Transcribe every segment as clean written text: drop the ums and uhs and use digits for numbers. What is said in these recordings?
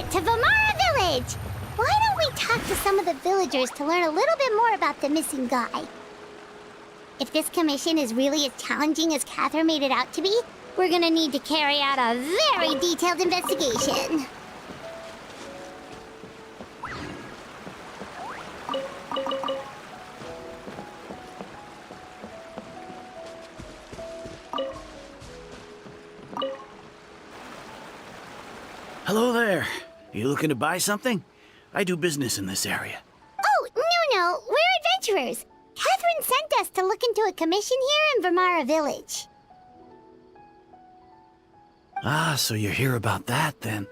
it to Vamara Village! Why don't we talk to some of the villagers to learn a little bit more about the missing guy? If this commission is really as challenging as Catherine made it out to be, we're gonna need to carry out a very detailed investigation. Hello there. You looking to buy something? I do business in this area. Oh, no, we're adventurers. Catherine sent us to look into a commission here in Vamara Village. Ah, so you're here about that, then.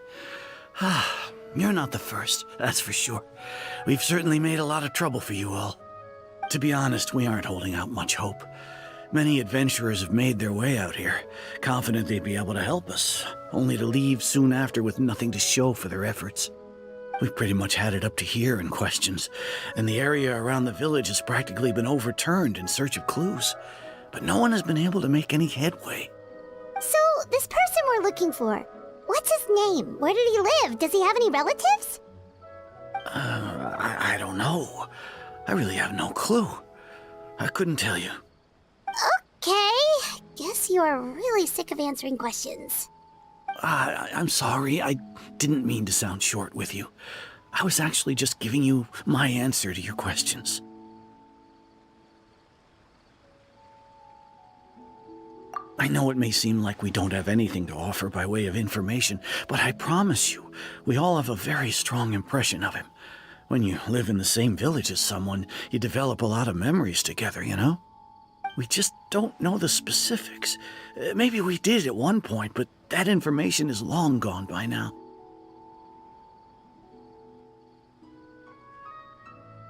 Ah, you're not the first, that's for sure. We've certainly made a lot of trouble for you all. To be honest, we aren't holding out much hope. Many adventurers have made their way out here, confident they'd be able to help us, only to leave soon after with nothing to show for their efforts. We've pretty much had it up to here in questions, and the area around the village has practically been overturned in search of clues, but no one has been able to make any headway. So, this person we're looking for, what's his name? Where did he live? Does he have any relatives? I don't know. I really have no clue. I couldn't tell you. Okay, guess you are really sick of answering questions. I'm sorry, I didn't mean to sound short with you. I was actually just giving you my answer to your questions. I know it may seem like we don't have anything to offer by way of information, but I promise you, we all have a very strong impression of him. When you live in the same village as someone, you develop a lot of memories together, you know? We just don't know the specifics. Maybe we did at one point, but that information is long gone by now.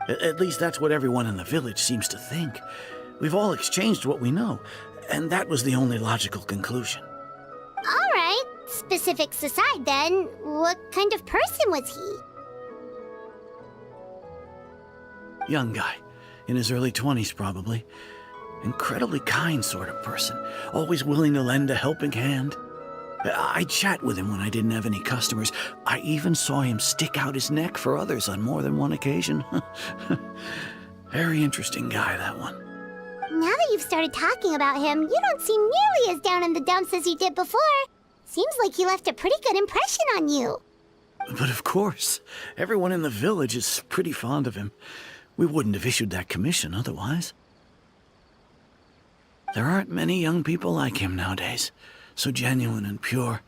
At least that's what everyone in the village seems to think. We've all exchanged what we know, and that was the only logical conclusion. All right, specifics aside then, what kind of person was he? Young guy, in his early 20s probably. Incredibly kind sort of person, always willing to lend a helping hand. I'd chat with him when I didn't have any customers. I even saw him stick out his neck for others on more than one occasion. Very interesting guy, that one. Now that you've started talking about him, you don't seem nearly as down in the dumps as you did before. Seems like he left a pretty good impression on you. But of course, everyone in the village is pretty fond of him. We wouldn't have issued that commission otherwise. There aren't many young people like him nowadays, so genuine and pure.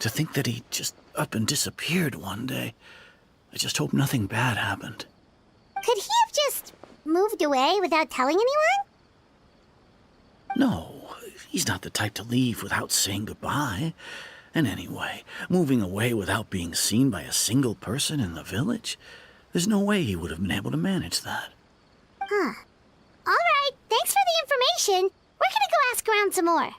To think that he just up and disappeared one day. I just hope nothing bad happened. Could he have just moved away without telling anyone? No, he's not the type to leave without saying goodbye. And anyway, moving away without being seen by a single person in the village? There's no way he would have been able to manage that. Huh. All right, thanks for the information. We're gonna go ask around some more.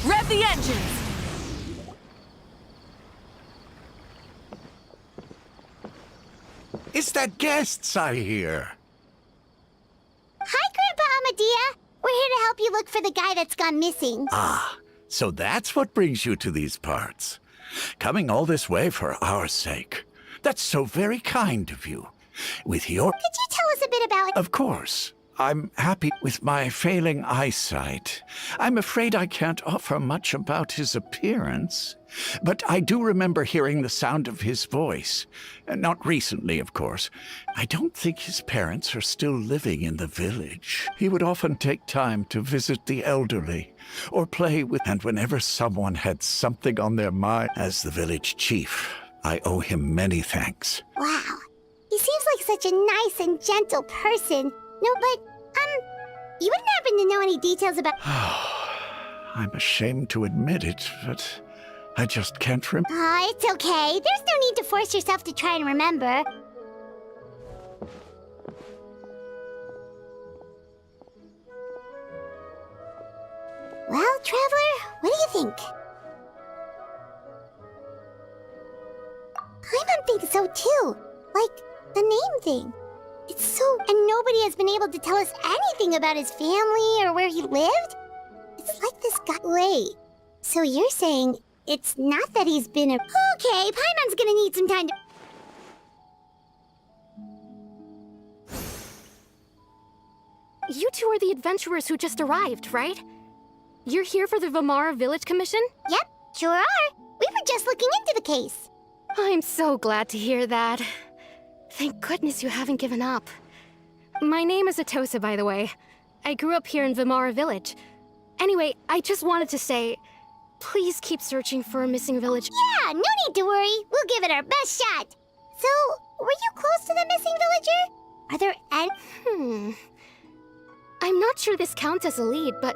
Rev the engines! It's that guests I hear. Hi, Grandpa Amadea. We're here to help you look for the guy that's gone missing. Ah, so that's what brings you to these parts. Coming all this way for our sake. That's so very kind of you. With your... Could you tell us a bit about... Of course. I'm happy with my failing eyesight. I'm afraid I can't offer much about his appearance. But I do remember hearing the sound of his voice. Not recently, of course. I don't think his parents are still living in the village. He would often take time to visit the elderly, or play with... And whenever someone had something on their mind, as the village chief, I owe him many thanks. Wow. He seems like such a nice and gentle person. No, but, you wouldn't happen to know any details about... I'm ashamed to admit it, but I just can't remember. It's okay. There's no need to force yourself to try and remember. Well, Traveler, what do you think? Paimon thinks so too. Like, the name thing. It's so... And nobody has been able to tell us anything about his family or where he lived? It's like this guy... Wait. So you're saying it's not that he's been a... Okay, Paimon's gonna need some time to... You two are the adventurers who just arrived, right? You're here for the Vamara Village Commission? Yep, sure are. We were just looking into the case. I'm so glad to hear that. Thank goodness you haven't given up. My name is Atosa, by the way. I grew up here in Vamara Village. Anyway, I just wanted to say, please keep searching for a missing village. Yeah, no need to worry. We'll give it our best shot. So, were you close to the missing villager? Are there any... I'm not sure this counts as a lead, but...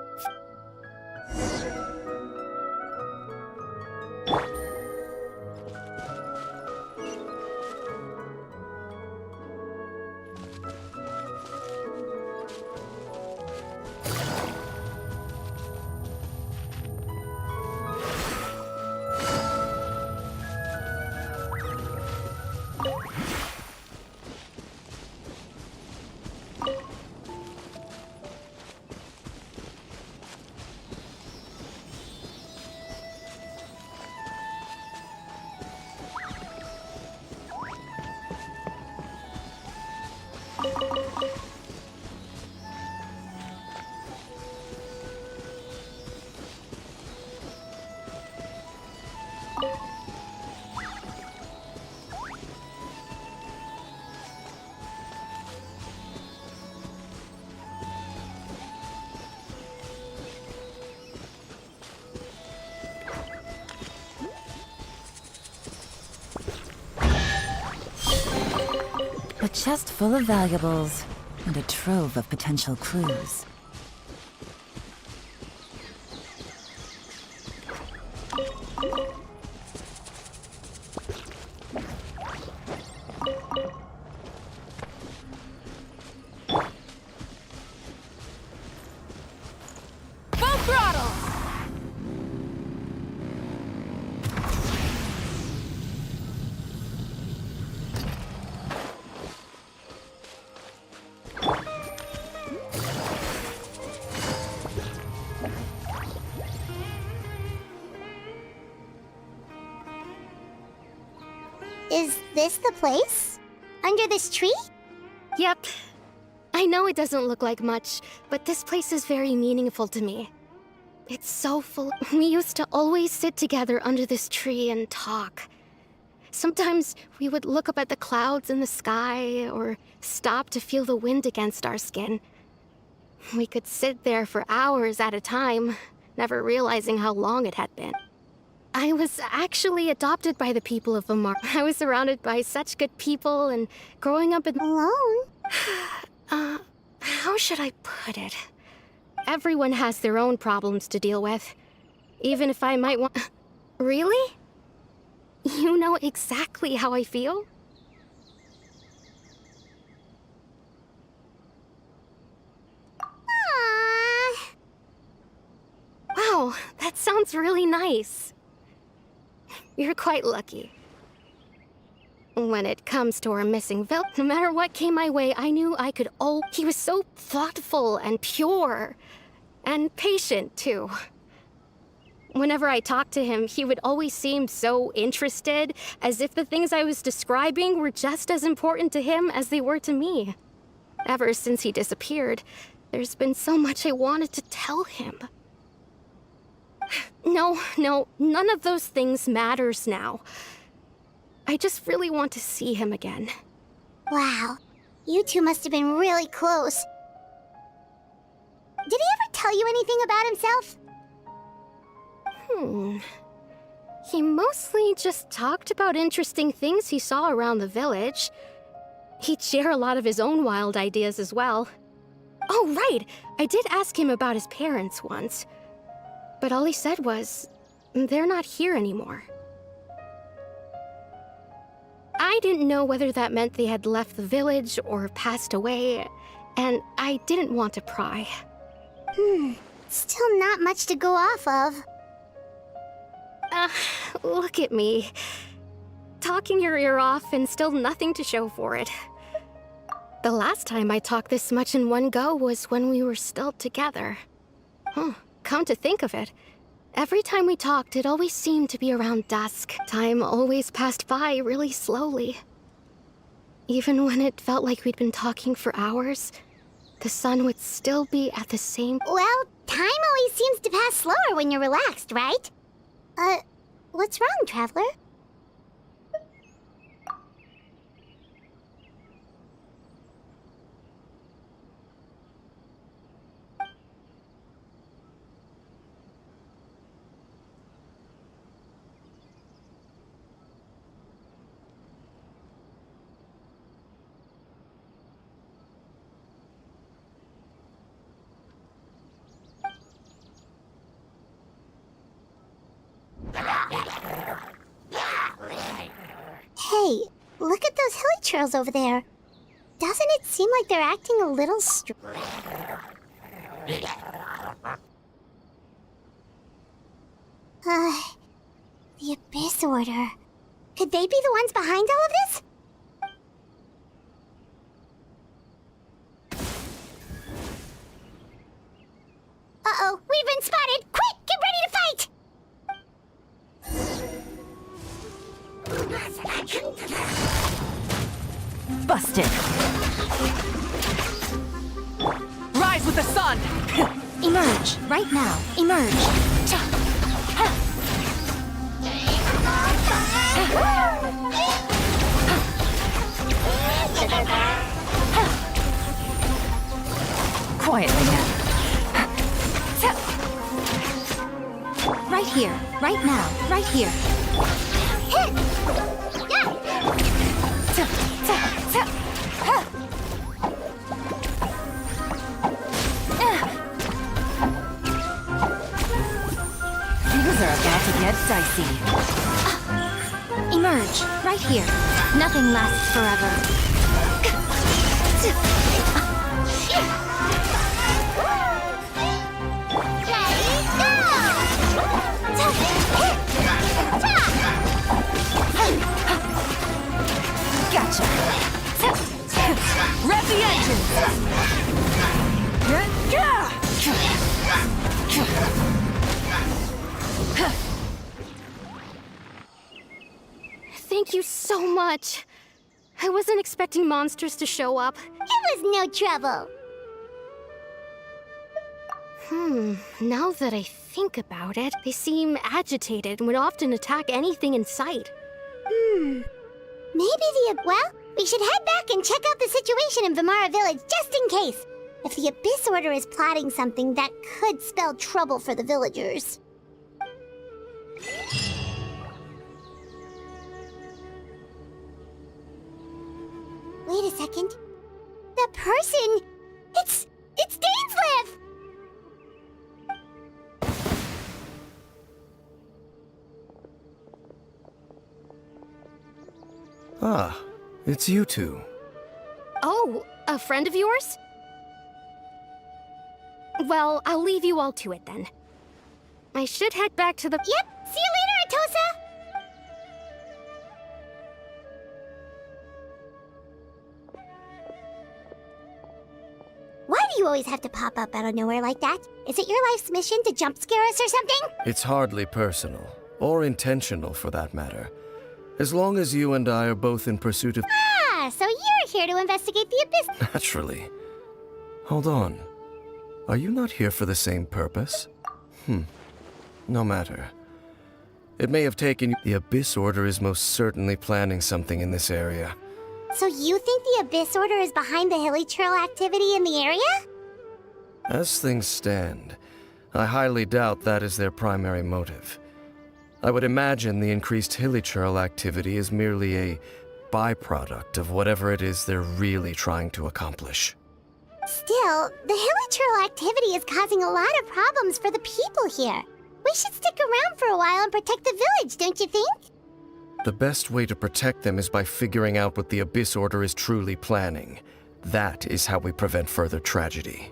A chest full of valuables and a trove of potential clues. Full throttle! Is this the place? Under this tree? Yep. I know it doesn't look like much, but this place is very meaningful to me. It's so full. We used to always sit together under this tree and talk. Sometimes we would look up at the clouds in the sky or stop to feel the wind against our skin. We could sit there for hours at a time, never realizing how long it had been. I was actually adopted by the people of Vamar. I was surrounded by such good people, and growing up in... Alone? How should I put it? Everyone has their own problems to deal with. Even if I might want... Really? You know exactly how I feel? Aww. Wow, that sounds really nice. You're quite lucky. When it comes to our missing Vil, no matter what came my way, I knew I could He was so thoughtful and pure. And patient, too. Whenever I talked to him, he would always seem so interested, as if the things I was describing were just as important to him as they were to me. Ever since he disappeared, there's been so much I wanted to tell him. No, none of those things matters now. I just really want to see him again. Wow. You two must have been really close. Did he ever tell you anything about himself? He mostly just talked about interesting things he saw around the village. He'd share a lot of his own wild ideas as well. Oh, right! I did ask him about his parents once. But all he said was, they're not here anymore. I didn't know whether that meant they had left the village or passed away, and I didn't want to pry. Still not much to go off of. Look at me. Talking your ear off and still nothing to show for it. The last time I talked this much in one go was when we were still together. Come to think of it, every time we talked, it always seemed to be around dusk. Time always passed by really slowly. Even when it felt like we'd been talking for hours, the sun would still be at the same... Well, time always seems to pass slower when you're relaxed, right? What's wrong, Traveler? Hey, look at those hilichurls over there. Doesn't it seem like they're acting a little the Abyss Order. Could they be the ones behind all of this? Uh-oh, we've been spotted! Quick, get ready to fight! Busted. Rise with the sun! Emerge. Right now. Emerge. Quietly now. Right here. Right now. Right here. Things are about to get dicey. Emerge. Right here. Nothing lasts forever. Gotcha. Rev the engines! Thank you so much. I wasn't expecting monsters to show up. It was no trouble. Now that I think about it, they seem agitated and would often attack anything in sight. Well, we should head back and check out the situation in Vimara Village just in case. If the Abyss Order is plotting something, that could spell trouble for the villagers. Wait a second. That person... It's Dainsleif! Ah, it's you two. Oh, a friend of yours? Well, I'll leave you all to it then. I should head back to the... Yep, see you later, Atosa! Why do you always have to pop up out of nowhere like that? Is it your life's mission to jump scare us or something? It's hardly personal, or intentional for that matter. As long as you and I are both in pursuit of... Ah, so you're here to investigate the Abyss... Naturally. Hold on. Are you not here for the same purpose? No matter. It may have taken you... The Abyss Order is most certainly planning something in this area. So you think the Abyss Order is behind the hilichurl activity in the area? As things stand, I highly doubt that is their primary motive. I would imagine the increased hilichurl activity is merely a byproduct of whatever it is they're really trying to accomplish. Still, the hilichurl activity is causing a lot of problems for the people here. We should stick around for a while and protect the village, don't you think? The best way to protect them is by figuring out what the Abyss Order is truly planning. That is how we prevent further tragedy.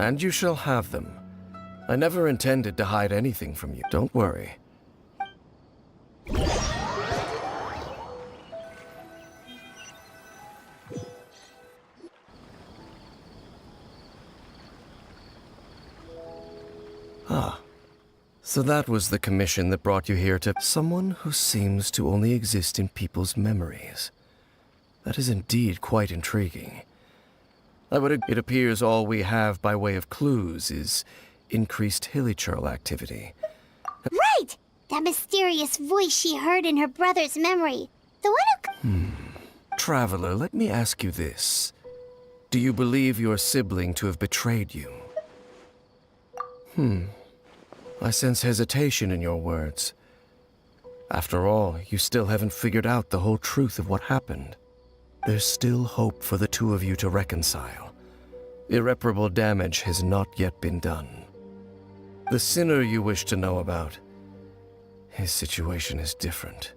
And you shall have them. I never intended to hide anything from you. Don't worry. So that was the commission that brought you here to someone who seems to only exist in people's memories. That is indeed quite intriguing. It appears all we have by way of clues is increased hilichurl activity. Right! That mysterious voice she heard in her brother's memory. The one who... Traveler, let me ask you this. Do you believe your sibling to have betrayed you? I sense hesitation in your words. After all, you still haven't figured out the whole truth of what happened. There's still hope for the two of you to reconcile. Irreparable damage has not yet been done. The sinner you wish to know about, his situation is different.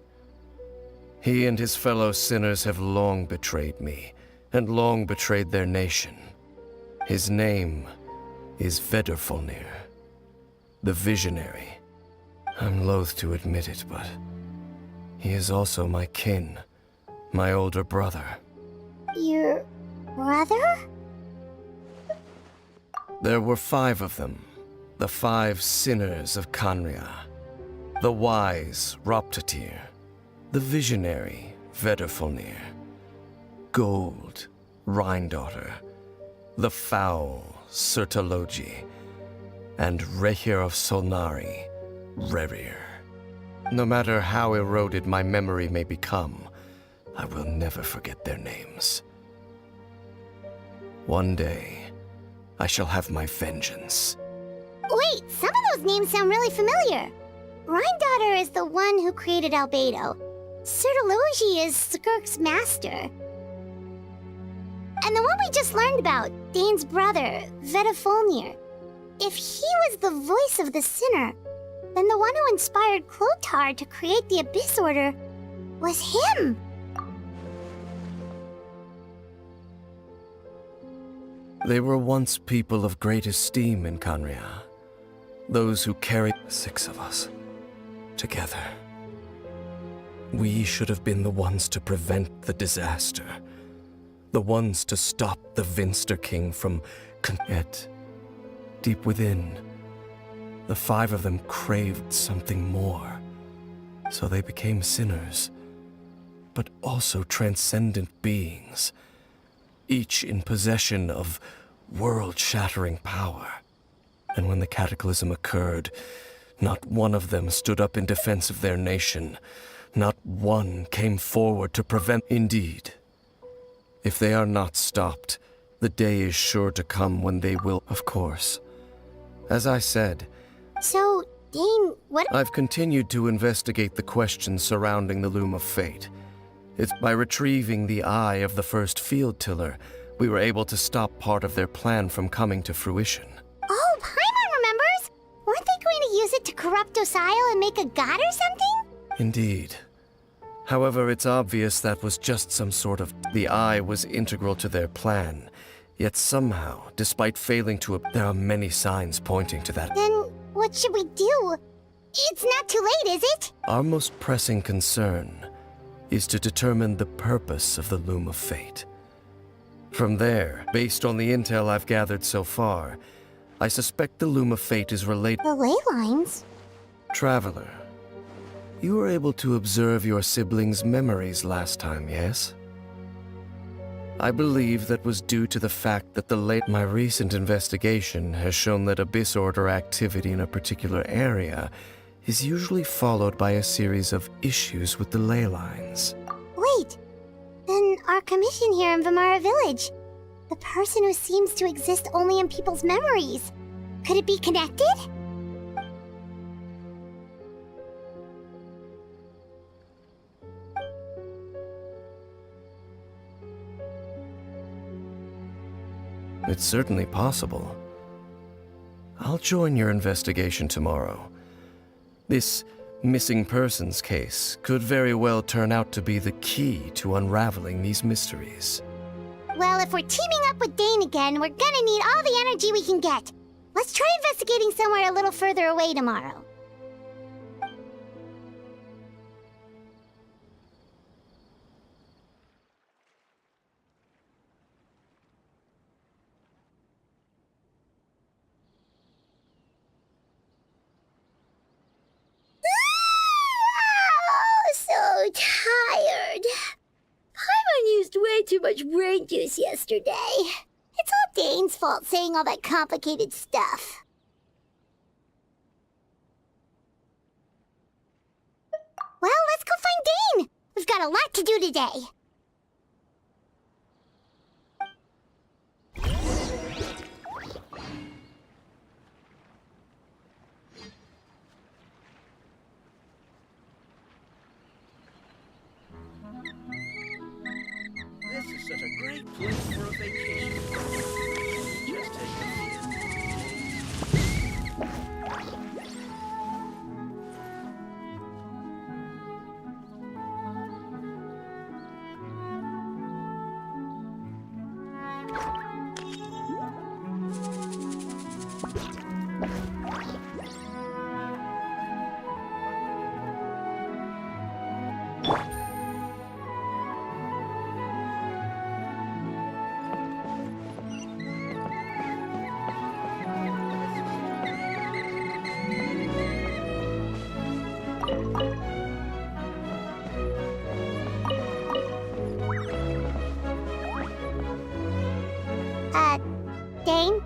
He and his fellow sinners have long betrayed me, and long betrayed their nation. His name is Vedrfolnir, the Visionary. I'm loath to admit it, but he is also my kin, my older brother. Your brother? There were 5 of them, the 5 sinners of Khaenri'ah. The wise Roptatyr, the visionary Vedrfolnir, Gold Rhine-daughter, the foul Sertologi, and Rehir of Solnari, Rerir. No matter how eroded my memory may become, I will never forget their names. One day, I shall have my vengeance. Wait, some of those names sound really familiar. Rhine-daughter is the one who created Albedo. Sertologi is Skirk's master. And the one we just learned about, Dane's brother, Vedrfolnir. If he was the voice of the sinner, then the one who inspired Clothar to create the Abyss Order was him. They were once people of great esteem in Khaenri'ah. Those who carried 6 of us together. We should have been the ones to prevent the disaster. The ones to stop the Vinster King from... Yet, deep within, the 5 of them craved something more. So they became sinners, but also transcendent beings, each in possession of world-shattering power. And when the cataclysm occurred, not one of them stood up in defense of their nation. Not one came forward to prevent... Indeed, if they are not stopped, the day is sure to come when they will, of course. As I said... So, Dane, what... I've continued to investigate the questions surrounding the Loom of Fate. It's by retrieving the eye of the first field tiller, we were able to stop part of their plan from coming to fruition. Oh, Paimon remembers! Weren't they going to use it to corrupt Docile and make a god or something? Indeed. However, it's obvious that was just some sort of... The eye was integral to their plan. Yet somehow, despite failing to... There are many signs pointing to that. Then, what should we do? It's not too late, is it? Our most pressing concern is to determine the purpose of the Loom of Fate. From there, based on the intel I've gathered so far, I suspect the Loom of Fate is related... The ley lines? Traveler, you were able to observe your siblings' memories last time, yes? I believe that was due to the fact that my recent investigation has shown that Abyss Order activity in a particular area is usually followed by a series of issues with the ley lines. Wait, then our commission here in Vimara Village, the person who seems to exist only in people's memories, could it be connected? It's certainly possible. I'll join your investigation tomorrow. This missing persons case could very well turn out to be the key to unraveling these mysteries. Well, if we're teaming up with Dane again, we're gonna need all the energy we can get. Let's try investigating somewhere a little further away tomorrow. too much brain juice yesterday. It's all Dane's fault saying all that complicated stuff. Well, let's go find Dane! We've got a lot to do today. This is such a great place for a vacation. Just take a view. Dane?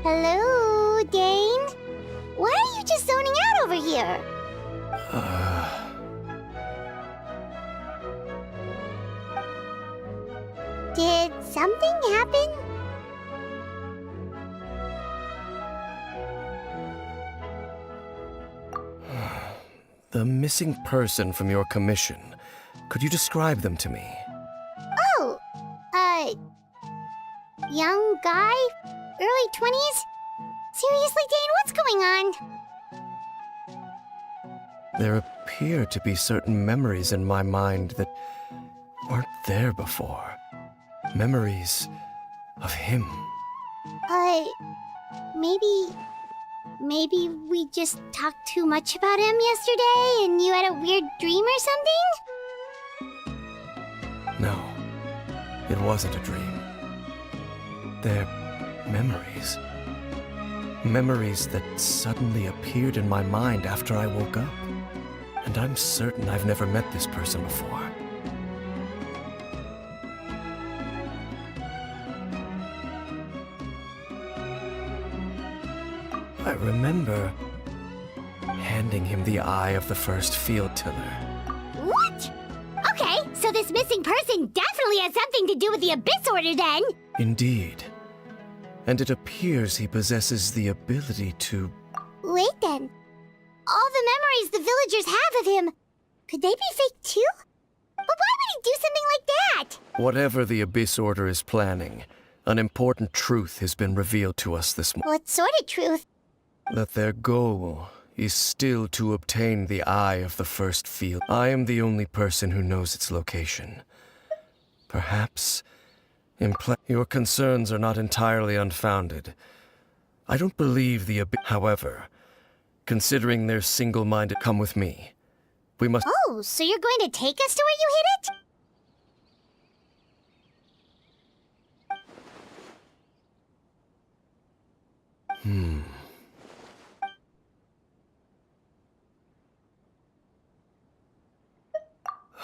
Hello, Dane? Why are you just zoning out over here? Did something happen? The missing person from your commission. Could you describe them to me? Oh, young guy? Early 20s? Seriously, Dane, what's going on? There appear to be certain memories in my mind that weren't there before. Memories of him. Maybe we just talked too much about him yesterday and you had a weird dream or something? No, it wasn't a dream. They're memories. Memories that suddenly appeared in my mind after I woke up. And I'm certain I've never met this person before. I remember handing him the eye of the first field tiller. What? Okay, so this missing person definitely has something to do with the Abyss Order then! Indeed. And it appears he possesses the ability to... Wait then. All the memories the villagers have of him, could they be fake too? But why would he do something like that? Whatever the Abyss Order is planning, an important truth has been revealed to us this morning. What sort of truth? That their goal is still to obtain the eye of the first field. I am the only person who knows its location. Perhaps your concerns are not entirely unfounded. I don't believe the Abyss. However, considering their single-minded, come with me. We must... Oh, so you're going to take us to where you hid it?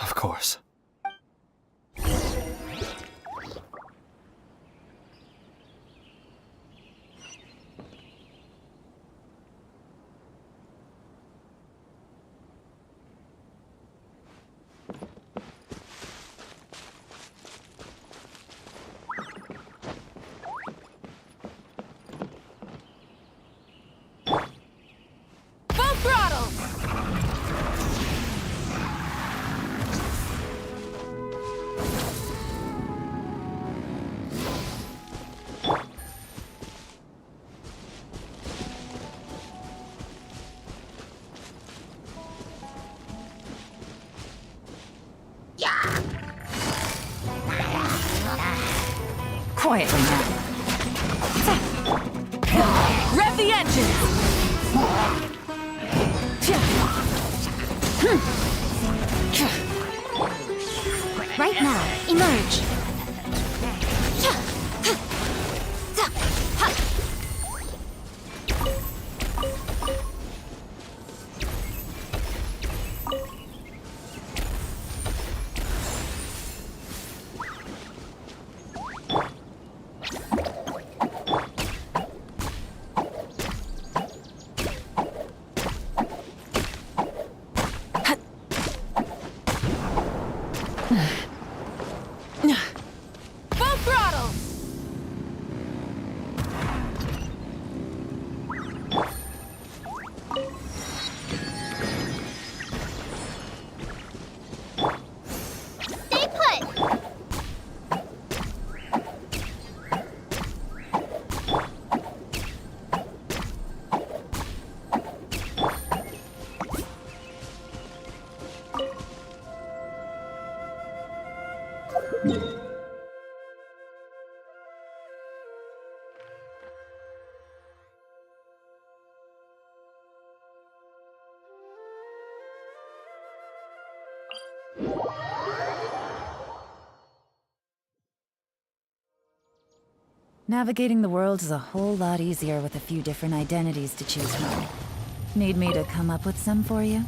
Of course. Full throttle! Quietly now. Rev the engines! Right now, emerge. Navigating the world is a whole lot easier with a few different identities to choose from. Need me to come up with some for you?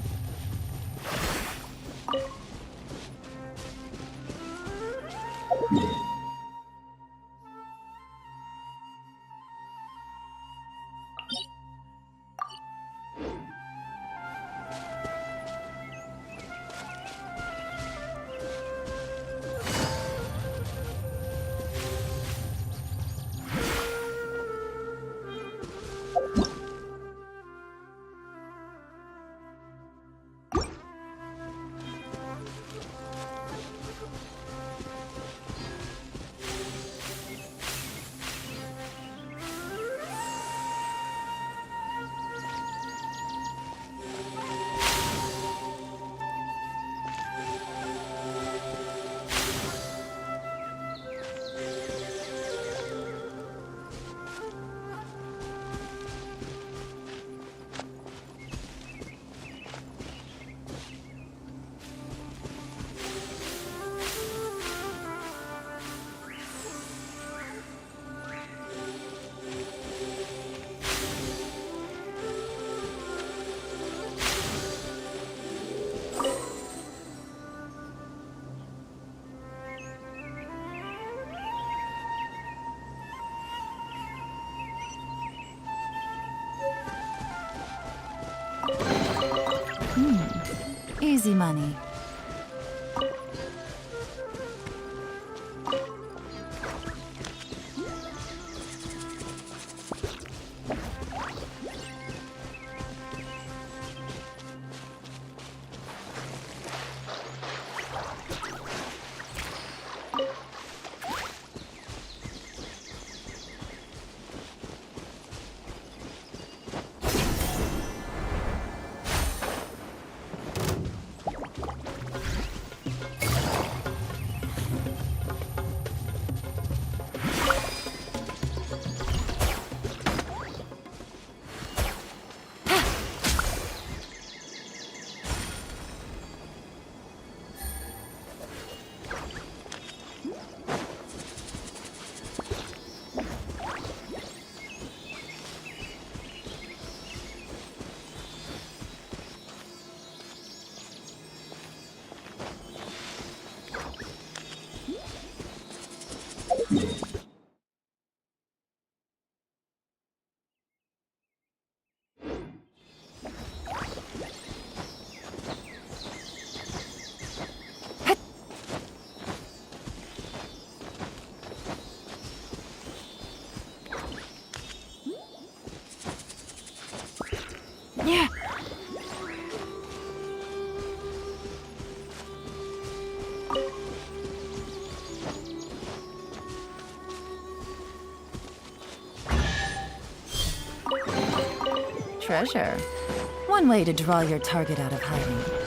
Easy money. Yeah. Treasure. One way to draw your target out of hiding.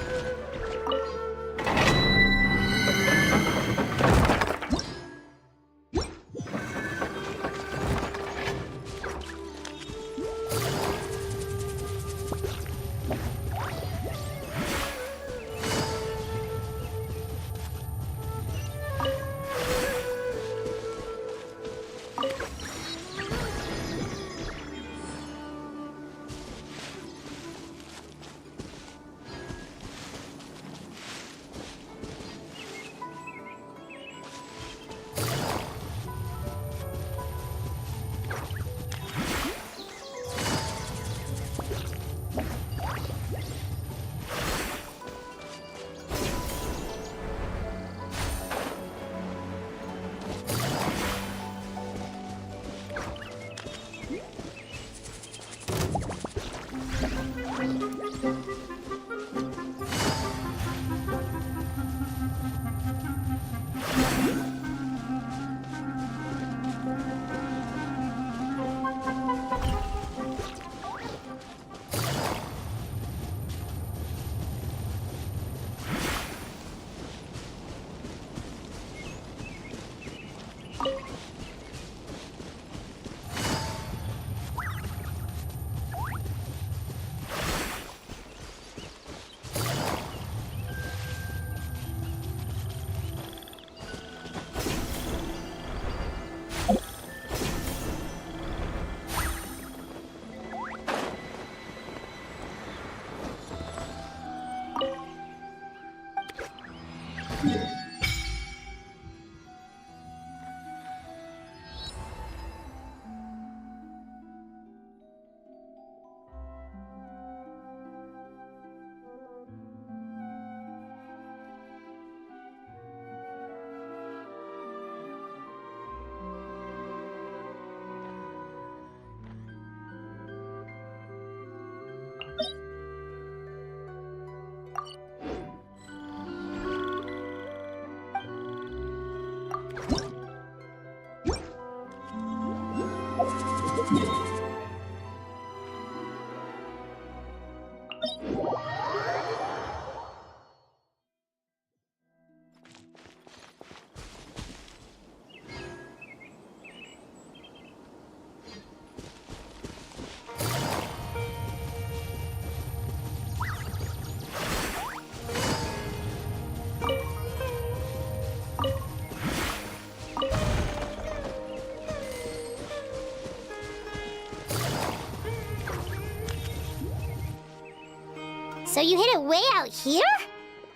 So you hid it way out here?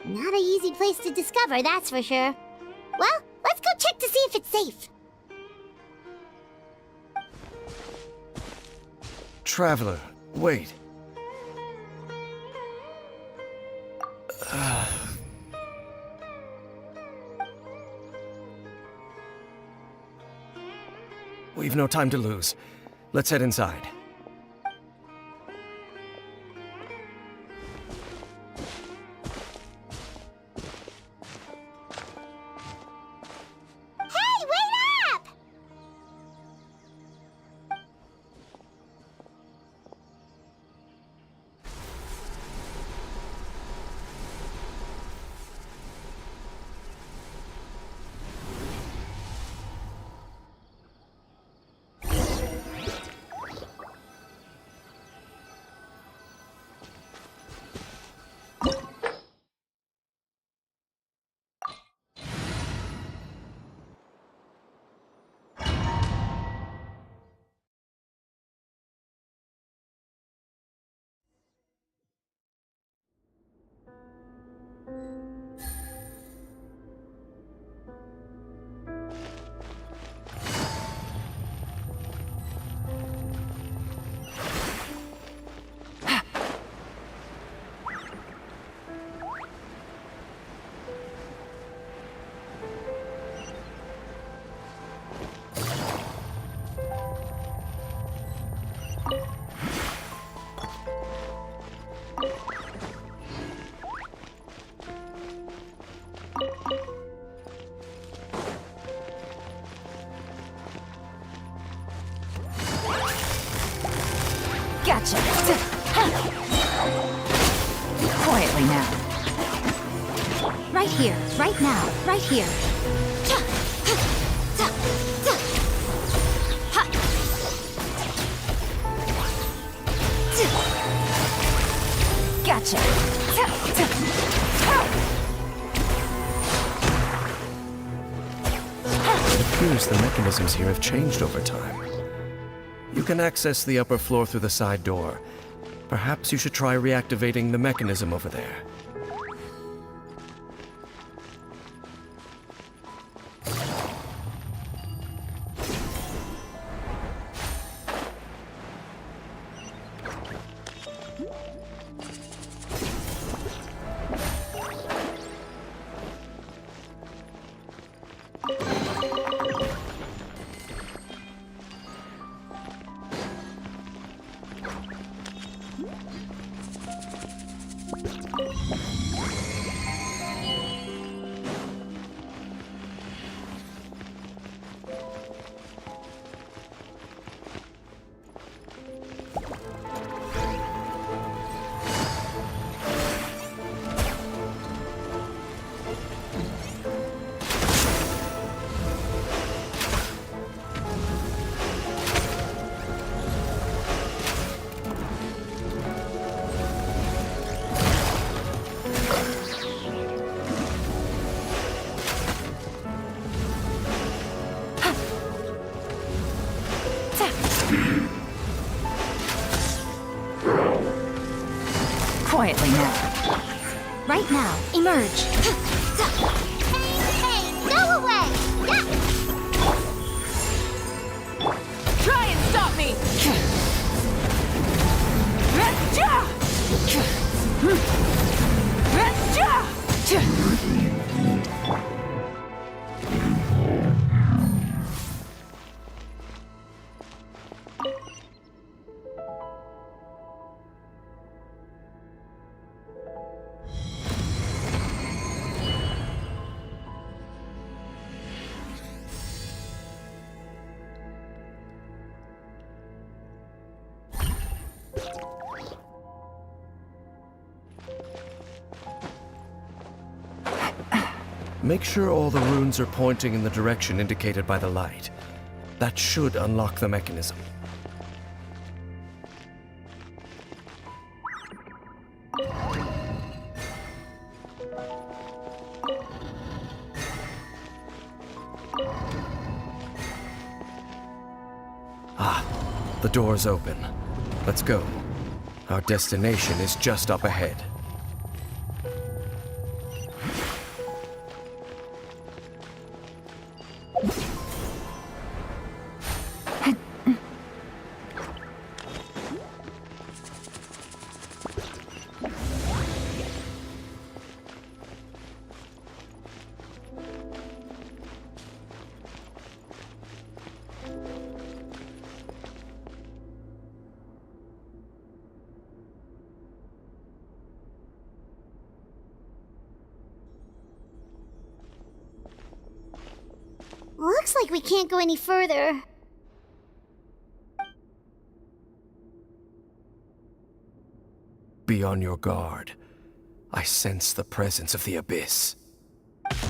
Not an easy place to discover, that's for sure. Well, let's go check to see if it's safe. Traveler, wait. We've no time to lose. Let's head inside. Hey, wait up! Gotcha. Quietly now. Right here, right now, right here. Gotcha. It appears the mechanisms here have changed over time. You can access the upper floor through the side door. Perhaps you should try reactivating the mechanism over there. Quietly now. Right now, emerge. Hey, go away! Yeah. Try and stop me! Make sure all the runes are pointing in the direction indicated by the light. That should unlock the mechanism. Ah, the door's open. Let's go. Our destination is just up ahead. Looks like we can't go any further. Be on your guard. I sense the presence of the Abyss. It's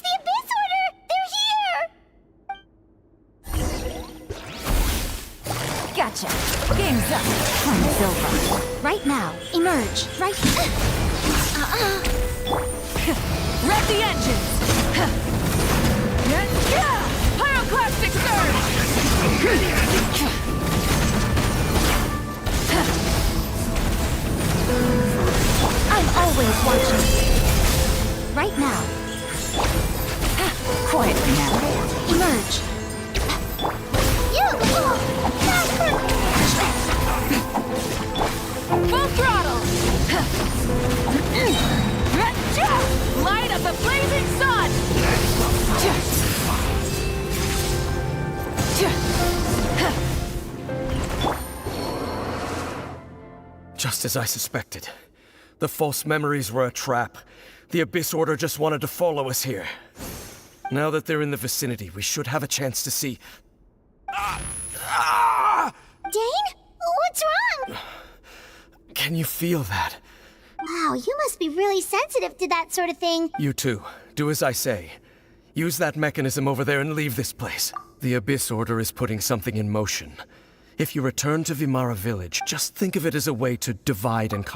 the Abyss Order! They're here! Gotcha. Game's up. Fun's over. Right now, emerge. Right Rev the engines! Pyroclastic surge! I'm always watching. Right now. Quietly now. Emerge. Full throttle! Light of the blazing sun! Just as I suspected. The false memories were a trap. The Abyss Order just wanted to follow us here. Now that they're in the vicinity, we should have a chance to see... Dane? What's wrong? Can you feel that? Wow, you must be really sensitive to that sort of thing. You too. Do as I say. Use that mechanism over there and leave this place. The Abyss Order is putting something in motion. If you return to Vimara Village, just think of it as a way to divide and...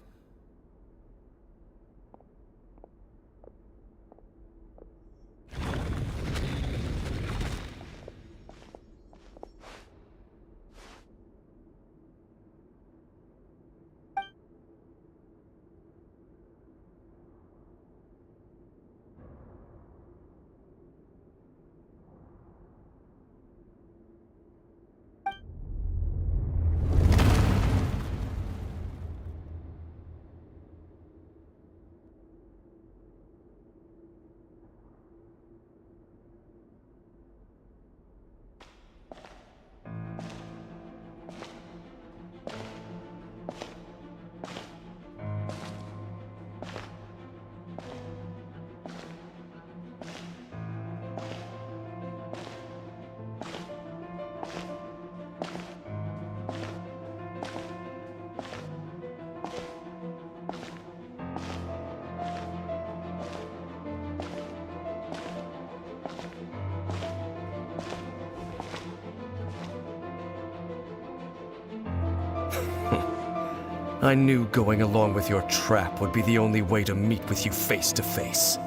I knew going along with your trap would be the only way to meet with you face to face.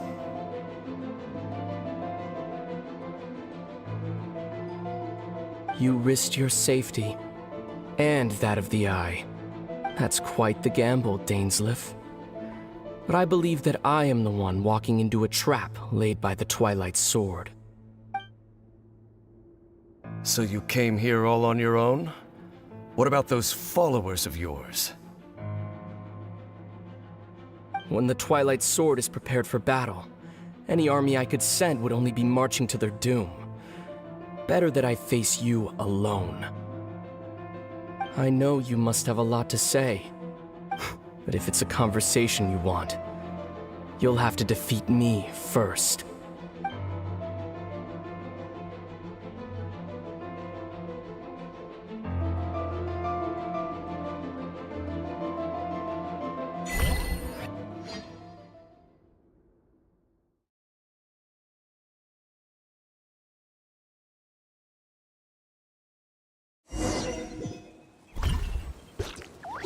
You risked your safety, and that of the Eye. That's quite the gamble, Dainsleif. But I believe that I am the one walking into a trap laid by the Twilight Sword. So you came here all on your own? What about those followers of yours? When the Twilight Sword is prepared for battle, any army I could send would only be marching to their doom. Better that I face you alone. I know you must have a lot to say, but if it's a conversation you want, you'll have to defeat me first.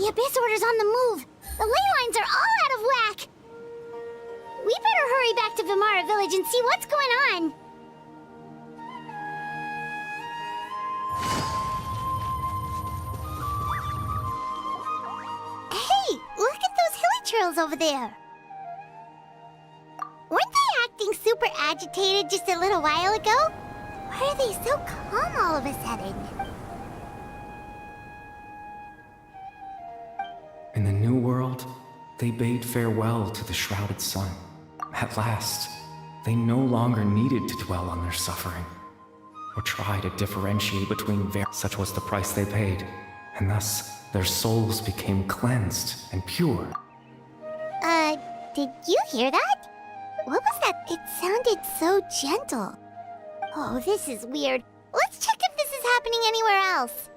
The Abyss Order's on the move. The ley lines are all out of whack. We better hurry back to Vimara Village and see what's going on. Hey, look at those hilly trails over there. Weren't they acting super agitated just a little while ago? Why are they so calm all of a sudden? In the New World, they bade farewell to the shrouded sun. At last, they no longer needed to dwell on their suffering, or try to differentiate between such was the price they paid, and thus their souls became cleansed and pure. Did you hear that? What was that? It sounded so gentle. Oh, this is weird. Let's check if this is happening anywhere else.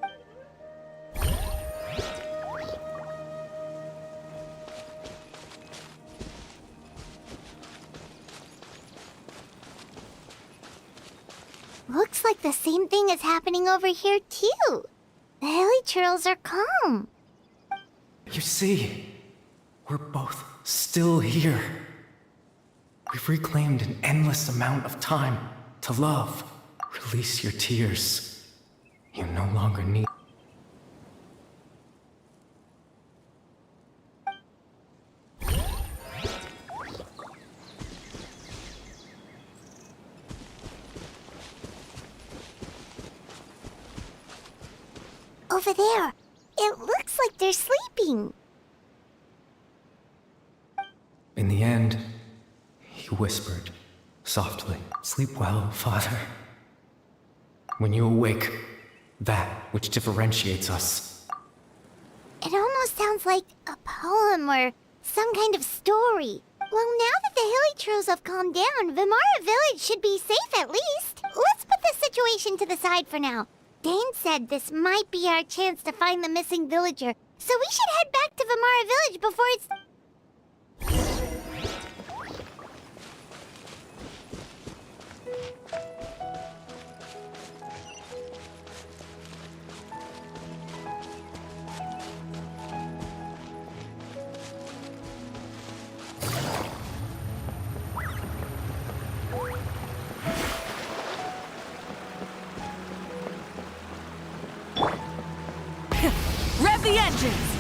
Looks like the same thing is happening over here, too. The hilly trails are calm. You see, we're both still here. We've reclaimed an endless amount of time to love. Release your tears. You no longer need. Over there. It looks like they're sleeping. In the end, he whispered, softly, "Sleep well, Father. When you awake, that which differentiates us." It almost sounds like a poem or some kind of story. Well, now that the hilly trails have calmed down, Vimara Village should be safe at least. Let's put this situation to the side for now. Dane said this might be our chance to find the missing villager, so we should head back to Vimara Village before it's... Rev the engines!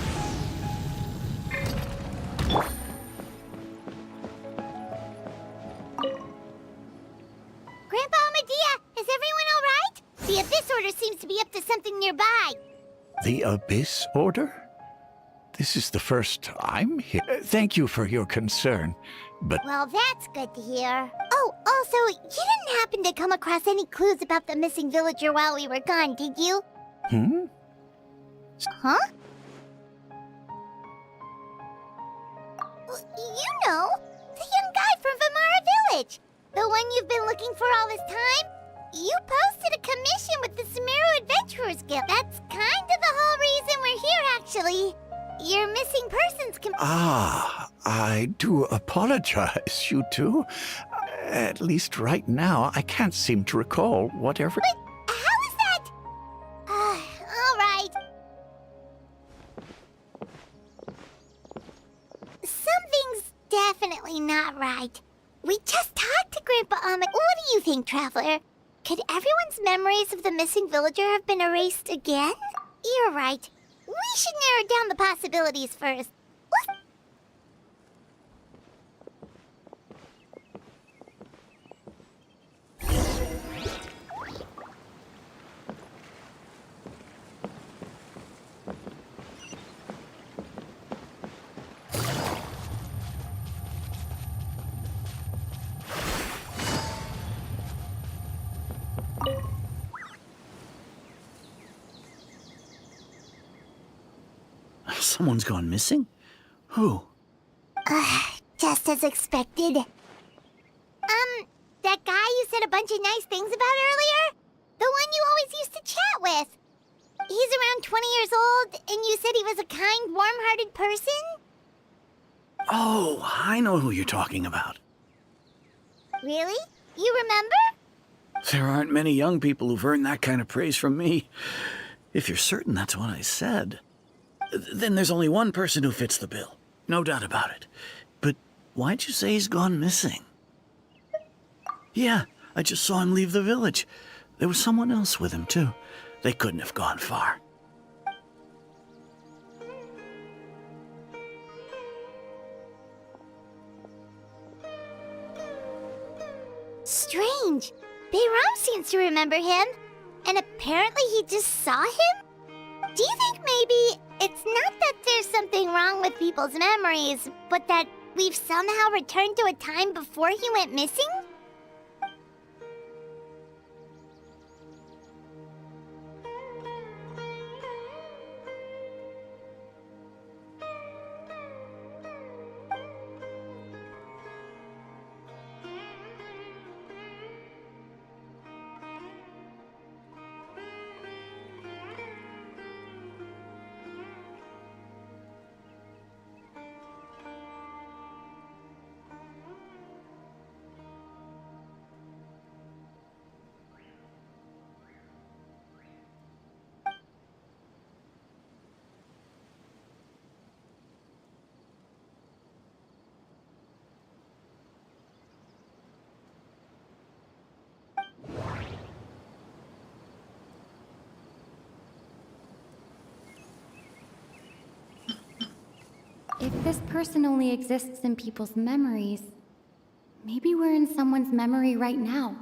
Grandpa Medea, is everyone all right? The Abyss Order seems to be up to something nearby. The Abyss Order? This is the first I'm here. Thank you for your concern, but Well, that's good to hear. Oh, also, you didn't happen to come across any clues about the missing villager while we were gone, did you? Huh? You know, the young guy from Vimara Village. The one you've been looking for all this time. You posted a commission with the Sumeru Adventurers Guild. That's kind of the whole reason we're here, actually. Your missing persons I do apologize, you two. At least right now, I can't seem to recall whatever... But how is that? All right. Something's definitely not right. We just talked to Grandpa Ahmed. What do you think, Traveler? Could everyone's memories of the missing villager have been erased again? You're right. We should narrow down the possibilities first. Let's... Someone's gone missing? Who? Just as expected. That guy you said a bunch of nice things about earlier? The one you always used to chat with. He's around 20 years old, and you said he was a kind, warm-hearted person? Oh, I know who you're talking about. Really? You remember? There aren't many young people who've earned that kind of praise from me. If you're certain that's what I said. then there's only one person who fits the bill. No doubt about it. But why'd you say he's gone missing? Yeah, I just saw him leave the village. There was someone else with him, too. They couldn't have gone far. Strange. Bayram seems to remember him. And apparently he just saw him? Do you think maybe it's not that there's something wrong with people's memories, but that we've somehow returned to a time before he went missing? If this person only exists in people's memories, maybe we're in someone's memory right now.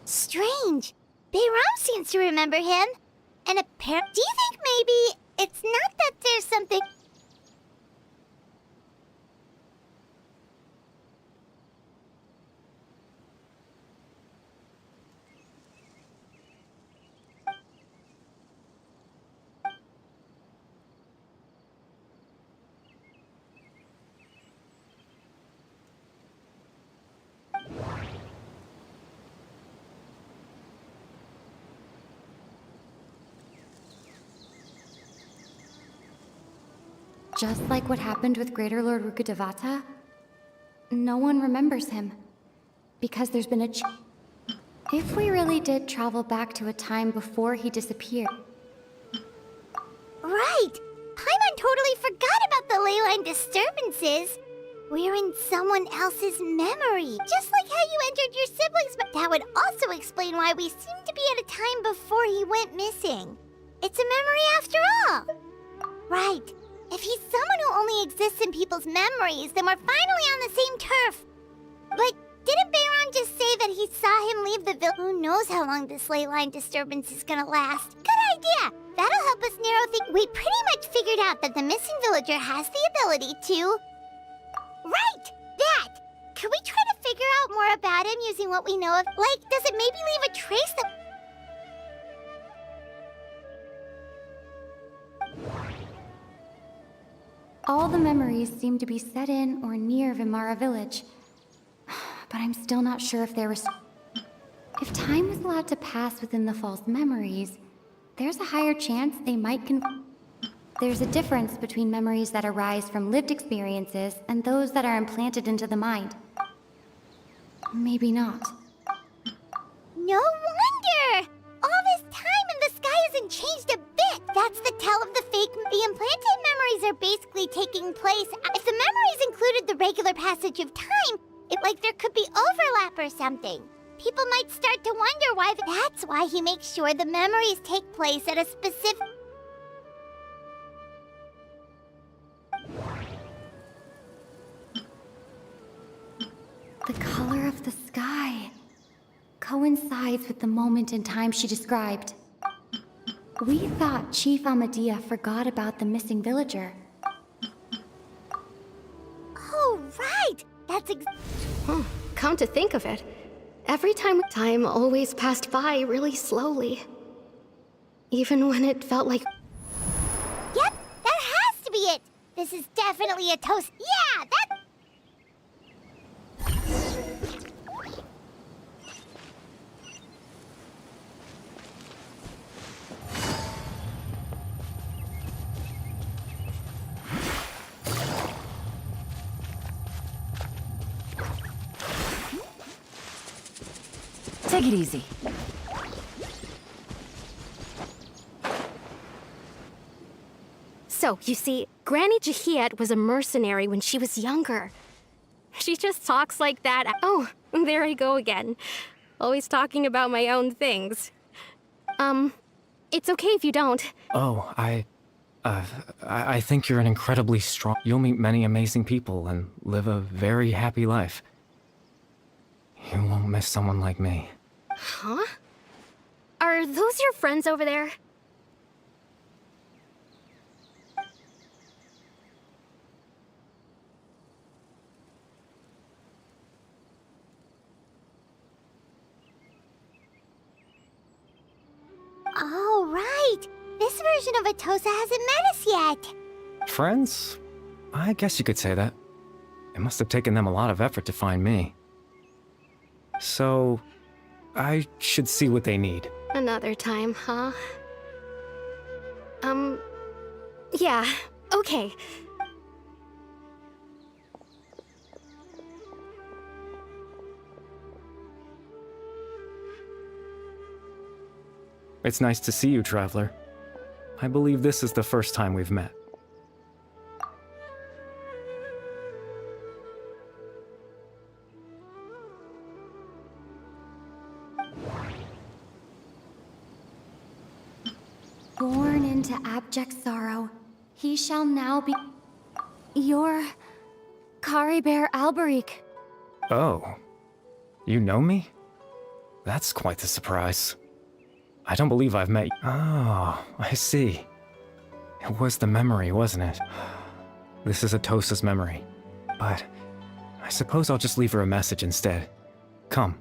Strange. Bayram seems to remember him. And apparently, do you think maybe it's not that there's something... Just like what happened with Greater Lord Rukkhadevata, no one remembers him. Because there's been a If we really did travel back to a time before he disappeared... Right! Paimon totally forgot about the leyline disturbances. We're in someone else's memory. Just like how you entered your siblings, but that would also explain why we seem to be at a time before he went missing. It's a memory after all. Right. If he's someone who only exists in people's memories, then we're finally on the same turf. But didn't Bayron just say that he saw him leave the village? Who knows how long this ley line disturbance is gonna last? Good idea! That'll help us narrow things. We pretty much figured out that the missing villager has the ability to... Right! That! Can we try to figure out more about him using what we know of? Like, does it maybe leave a trace that... All the memories seem to be set in or near Vimara village. But I'm still not sure if there was... If time was allowed to pass within the false memories, there's a higher chance they might There's a difference between memories that arise from lived experiences and those that are implanted into the mind. Maybe not. No wonder! All this time and the sky hasn't changed a bit! That's the tell of the fake... The implanted memories are basically taking place... If the memories included the regular passage of time, like there could be overlap or something. People might start to wonder why... That's why he makes sure the memories take place at a specific... The color of the sky coincides with the moment in time she described. We thought Chief Amadea forgot about the missing villager. Oh, right! That's Come to think of it, every time always passed by really slowly. Even when it felt like... Yep, that has to be it! This is definitely a toast... Yeah, that... Take it easy. So, you see, Granny Jahiet was a mercenary when she was younger. She just talks like that. Oh, there I go again. Always talking about my own things. It's okay if you don't. Oh, I think you're an incredibly strong... You'll meet many amazing people and live a very happy life. You won't miss someone like me. Huh? Are those your friends over there? Oh, right. This version of Atosa hasn't met us yet. Friends? I guess you could say that. It must have taken them a lot of effort to find me. So, I should see what they need. Another time, huh? Yeah, okay. It's nice to see you, Traveler. I believe this is the first time we've met. Born into abject sorrow, he shall now be... You're... Caribert Alberic. Oh. You know me? That's quite the surprise. I don't believe I've met you. Oh, I see. It was the memory, wasn't it? This is Atosa's memory. But I suppose I'll just leave her a message instead. Come.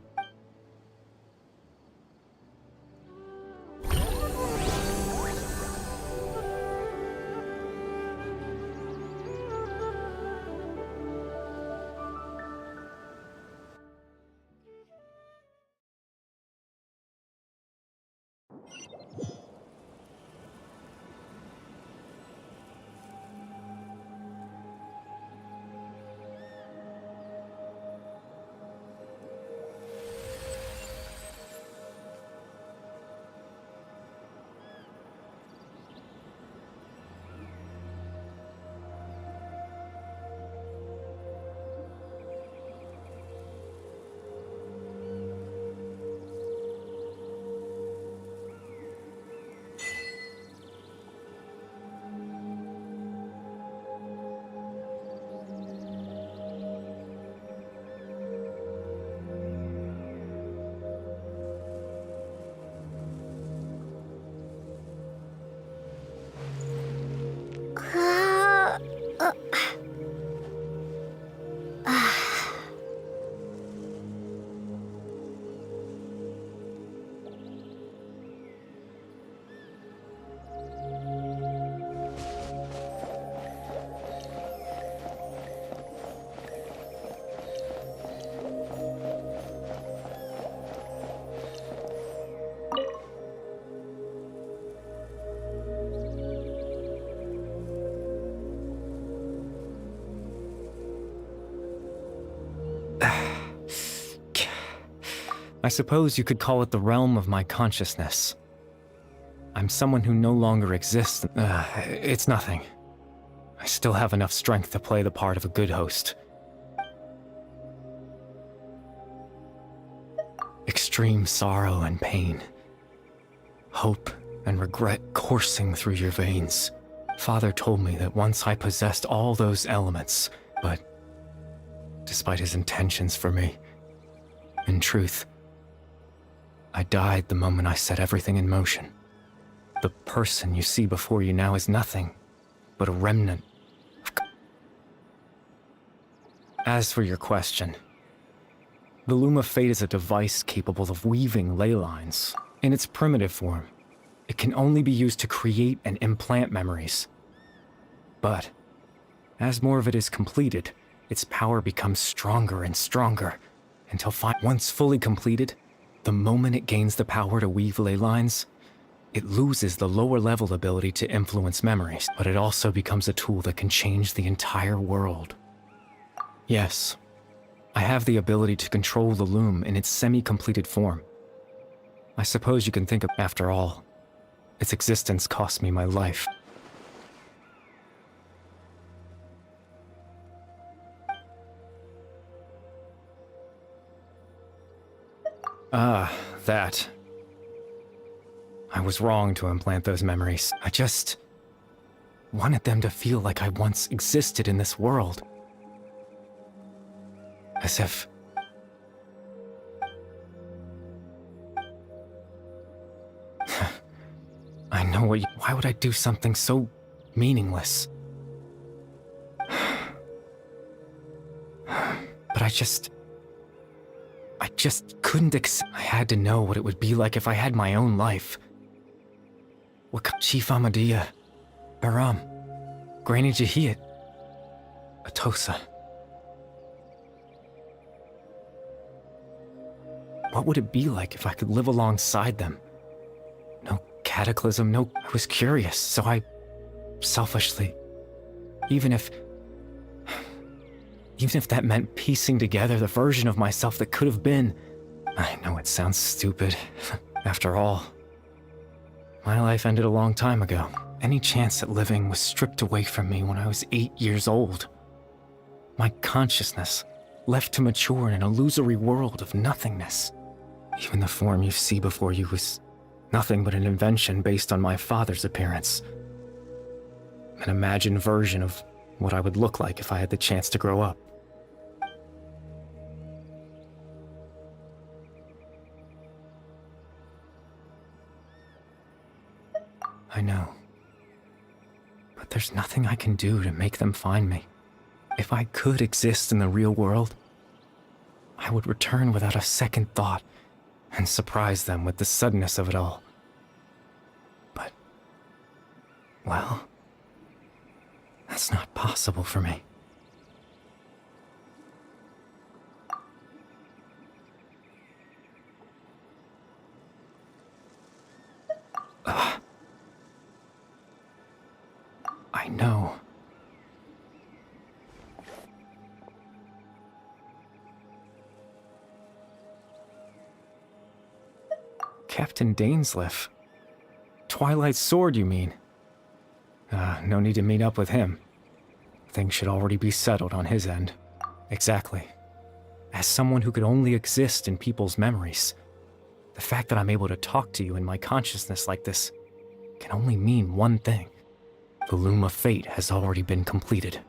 I suppose you could call it the realm of my consciousness. I'm someone who no longer exists. It's nothing. I still have enough strength to play the part of a good host. Extreme sorrow and pain. Hope and regret coursing through your veins. Father told me that once I possessed all those elements, but despite his intentions for me, in truth, I died the moment I set everything in motion. The person you see before you now is nothing but a remnant of... As for your question, the Loom of Fate is a device capable of weaving ley lines. In its primitive form, it can only be used to create and implant memories. But as more of it is completed, its power becomes stronger and stronger, until once fully completed, the moment it gains the power to weave ley lines, it loses the lower-level ability to influence memories, but it also becomes a tool that can change the entire world. Yes, I have the ability to control the loom in its semi-completed form, I suppose you can think of, after all, its existence cost me my life. Ah, that. I was wrong to implant those memories. I just wanted them to feel like I once existed in this world. As if... I know what you... Why would I do something so meaningless? But I just couldn't I had to know what it would be like if I had my own life. Chief Amadia, Baram, Granny Jahiyat, Atosa. What would it be like if I could live alongside them? No cataclysm, no... I was curious, so I selfishly... Even if that meant piecing together the version of myself that could have been... I know it sounds stupid. After all, my life ended a long time ago. Any chance at living was stripped away from me when I was 8 years old. My consciousness left to mature in an illusory world of nothingness. Even the form you see before you was nothing but an invention based on my father's appearance. An imagined version of what I would look like if I had the chance to grow up. I know. But there's nothing I can do to make them find me. If I could exist in the real world, I would return without a second thought and surprise them with the suddenness of it all. But, well, that's not possible for me. I know. Captain Dainsleif. Twilight Sword, you mean? No need to meet up with him. Things should already be settled on his end. Exactly. As someone who could only exist in people's memories, the fact that I'm able to talk to you in my consciousness like this can only mean one thing. The Loom of Fate has already been completed.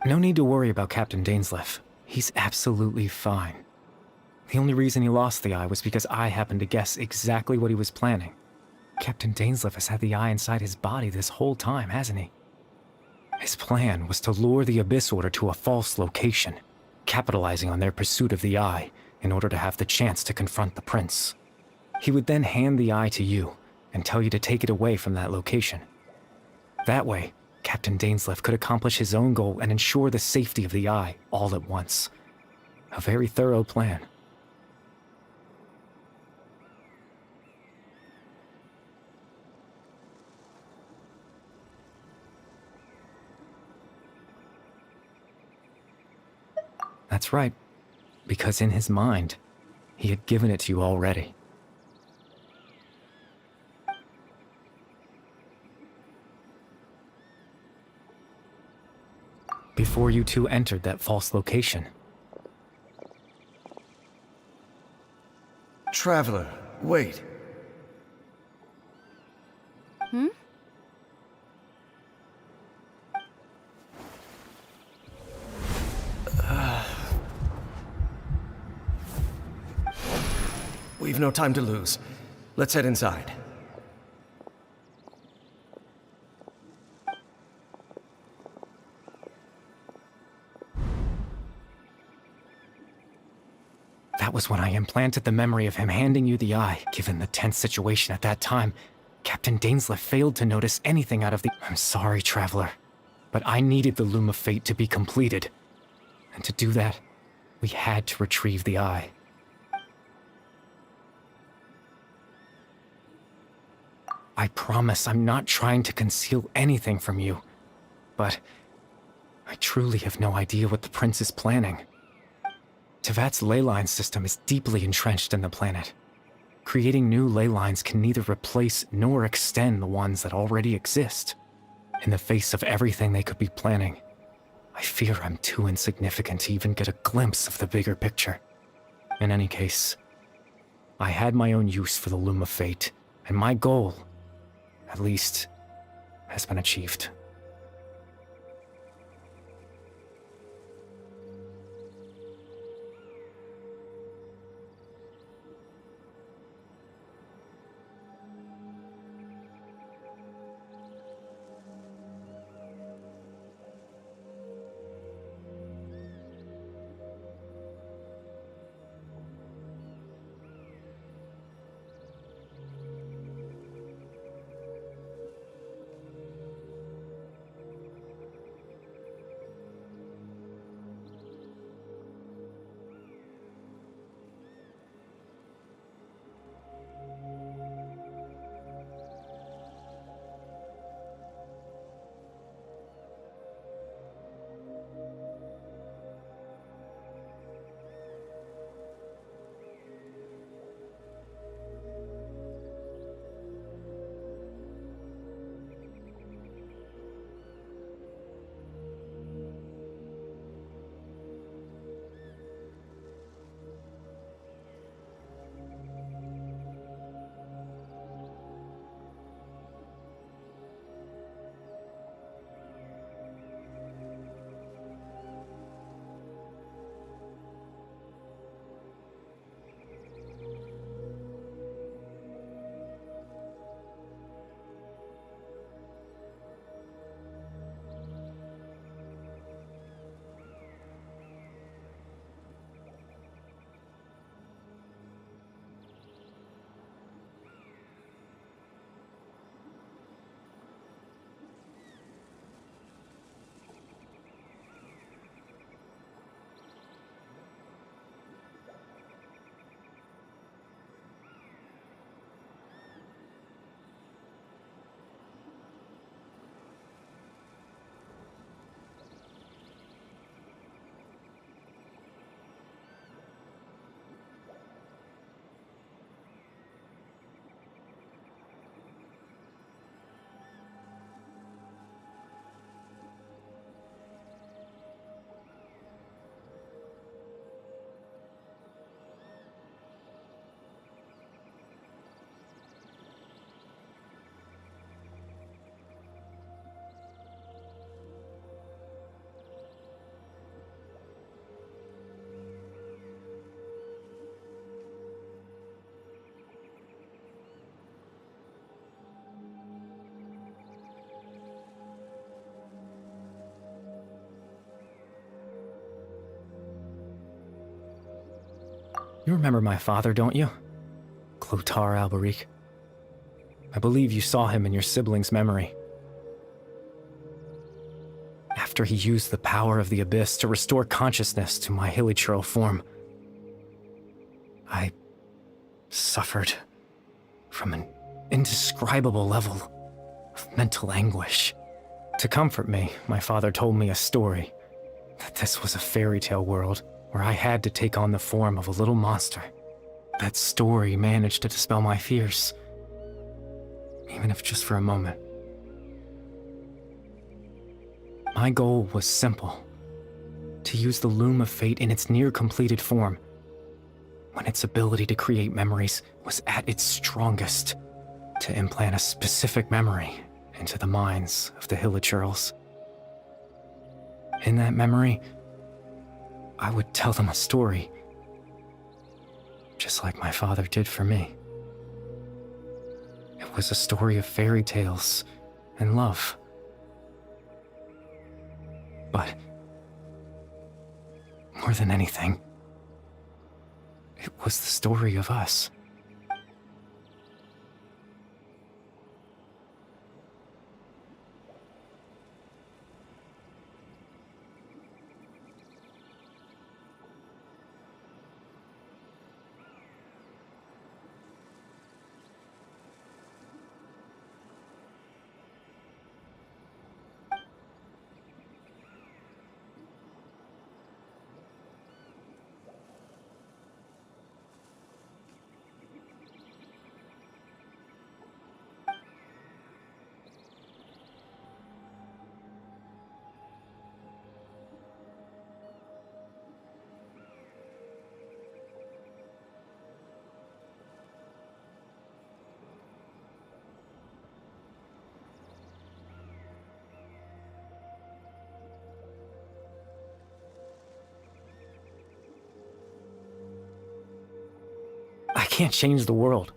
No need to worry about Captain Dainsleif. He's absolutely fine. The only reason he lost the eye was because I happened to guess exactly what he was planning. Captain Dainsleif has had the eye inside his body this whole time, hasn't he? His plan was to lure the Abyss Order to a false location, capitalizing on their pursuit of the eye in order to have the chance to confront the prince. He would then hand the eye to you and tell you to take it away from that location. That way, Captain Dainsleif could accomplish his own goal and ensure the safety of the eye all at once. A very thorough plan. That's right, because in his mind, he had given it to you already. Before you two entered that false location. Traveler, wait. Hmm? We've no time to lose. Let's head inside. That was when I implanted the memory of him handing you the eye. Given the tense situation at that time, Captain Dainsleif failed to notice anything out of the... I'm sorry, Traveler, but I needed the Loom of Fate to be completed. And to do that, we had to retrieve the eye. I promise I'm not trying to conceal anything from you, but I truly have no idea what the Prince is planning. Tevat's ley line system is deeply entrenched in the planet. Creating new ley lines can neither replace nor extend the ones that already exist. In the face of everything they could be planning, I fear I'm too insignificant to even get a glimpse of the bigger picture. In any case, I had my own use for the Loom of Fate, and my goal, at least, has been achieved. You remember my father, don't you? Clotar Alberic. I believe you saw him in your sibling's memory. After he used the power of the Abyss to restore consciousness to my hilichurl form, I suffered from an indescribable level of mental anguish. To comfort me, my father told me a story, that this was a fairy tale world where I had to take on the form of a little monster. That story managed to dispel my fears, even if just for a moment. My goal was simple: to use the Loom of Fate in its near-completed form, when its ability to create memories was at its strongest, to implant a specific memory into the minds of the hilichurls. In that memory, I would tell them a story, just like my father did for me. It was a story of fairy tales and love. But more than anything, it was the story of us. can't change the world.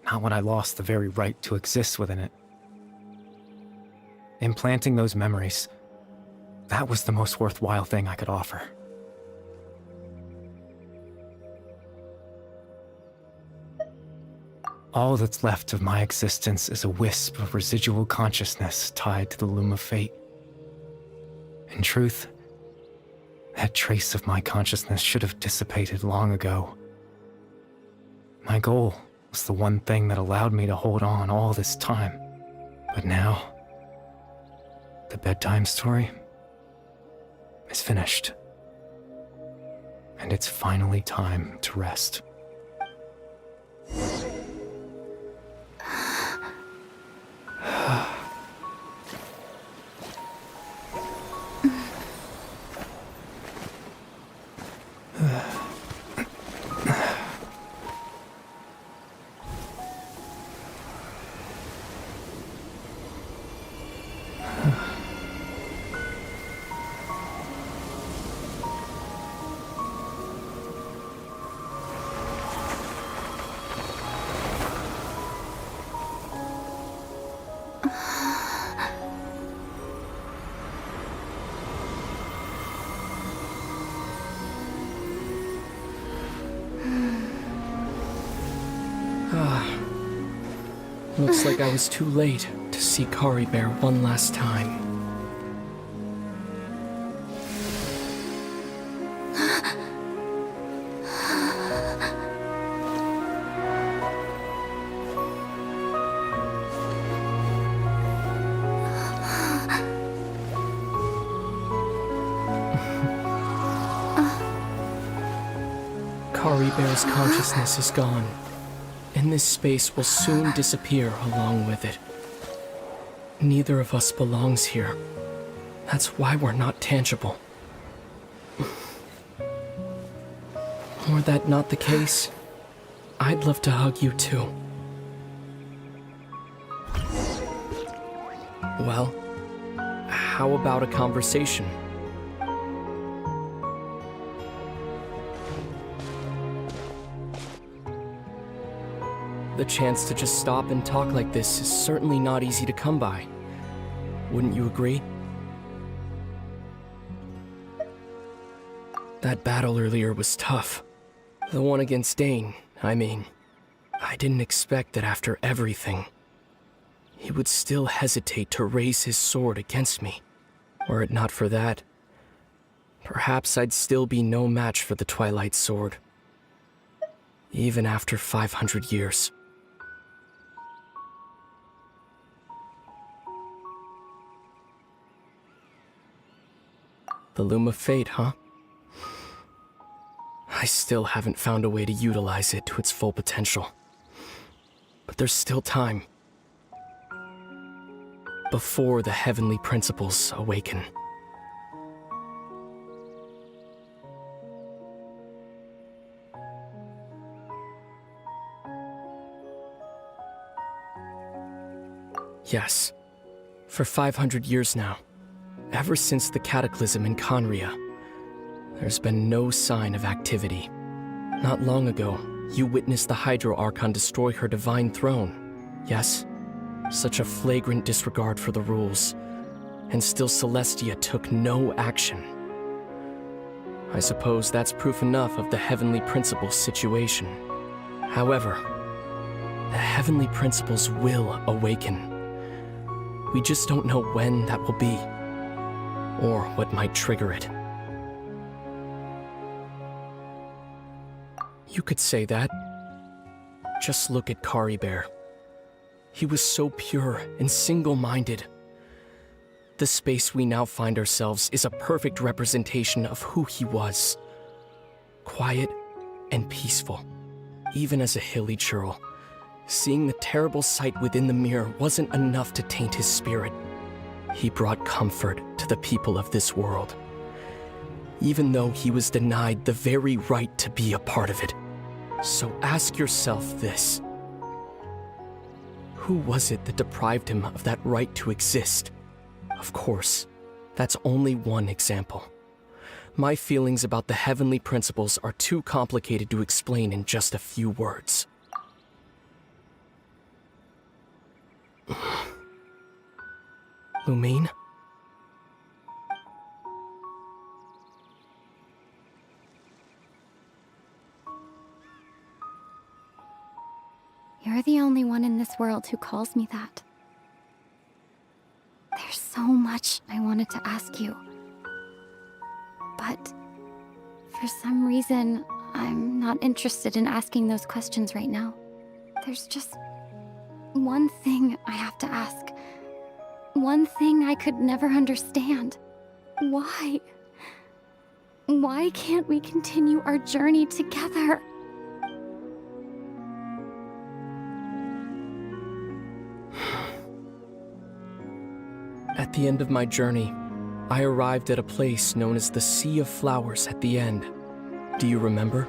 Not when I lost the very right to exist within it. Implanting those memories, that was the most worthwhile thing I could offer. All that's left of my existence is a wisp of residual consciousness tied to the loom of fate. In truth, that trace of my consciousness should have dissipated long ago. My goal was the one thing that allowed me to hold on all this time. But now, the bedtime story is finished. And it's finally time to rest. Looks like I was too late to see Kari Bear one last time. Kari Bear's consciousness is gone, and this space will soon disappear along with it. Neither of us belongs here. That's why we're not tangible. Were that not the case, I'd love to hug you too. Well, how about a conversation? The chance to just stop and talk like this is certainly not easy to come by. Wouldn't you agree? That battle earlier was tough. The one against Dane, I mean. I didn't expect that after everything, he would still hesitate to raise his sword against me. Were it not for that, perhaps I'd still be no match for the Twilight Sword. Even after 500 years. The Loom of Fate, huh? I still haven't found a way to utilize it to its full potential. But there's still time. Before the heavenly principles awaken. Yes, for 500 years now. Ever since the cataclysm in Conria, there's been no sign of activity. Not long ago, you witnessed the Hydro Archon destroy her divine throne. Yes, such a flagrant disregard for the rules, and still Celestia took no action. I suppose that's proof enough of the Heavenly Principles situation. However, the Heavenly Principles will awaken. We just don't know when that will be, or what might trigger it. You could say that. Just look at Kari Bear. He was so pure and single-minded. The space we now find ourselves is a perfect representation of who he was. Quiet and peaceful. Even as a hilly churl, seeing the terrible sight within the mirror wasn't enough to taint his spirit. He brought comfort to the people of this world, even though he was denied the very right to be a part of it. So ask yourself this. Who was it that deprived him of that right to exist? Of course, that's only one example. My feelings about the heavenly principles are too complicated to explain in just a few words. Lumine? You're the only one in this world who calls me that. There's so much I wanted to ask you. But for some reason, I'm not interested in asking those questions right now. There's just one thing I have to ask. One thing I could never understand. Why? Why can't we continue our journey together? At the end of my journey, I arrived at a place known as the Sea of Flowers at the end. Do you remember?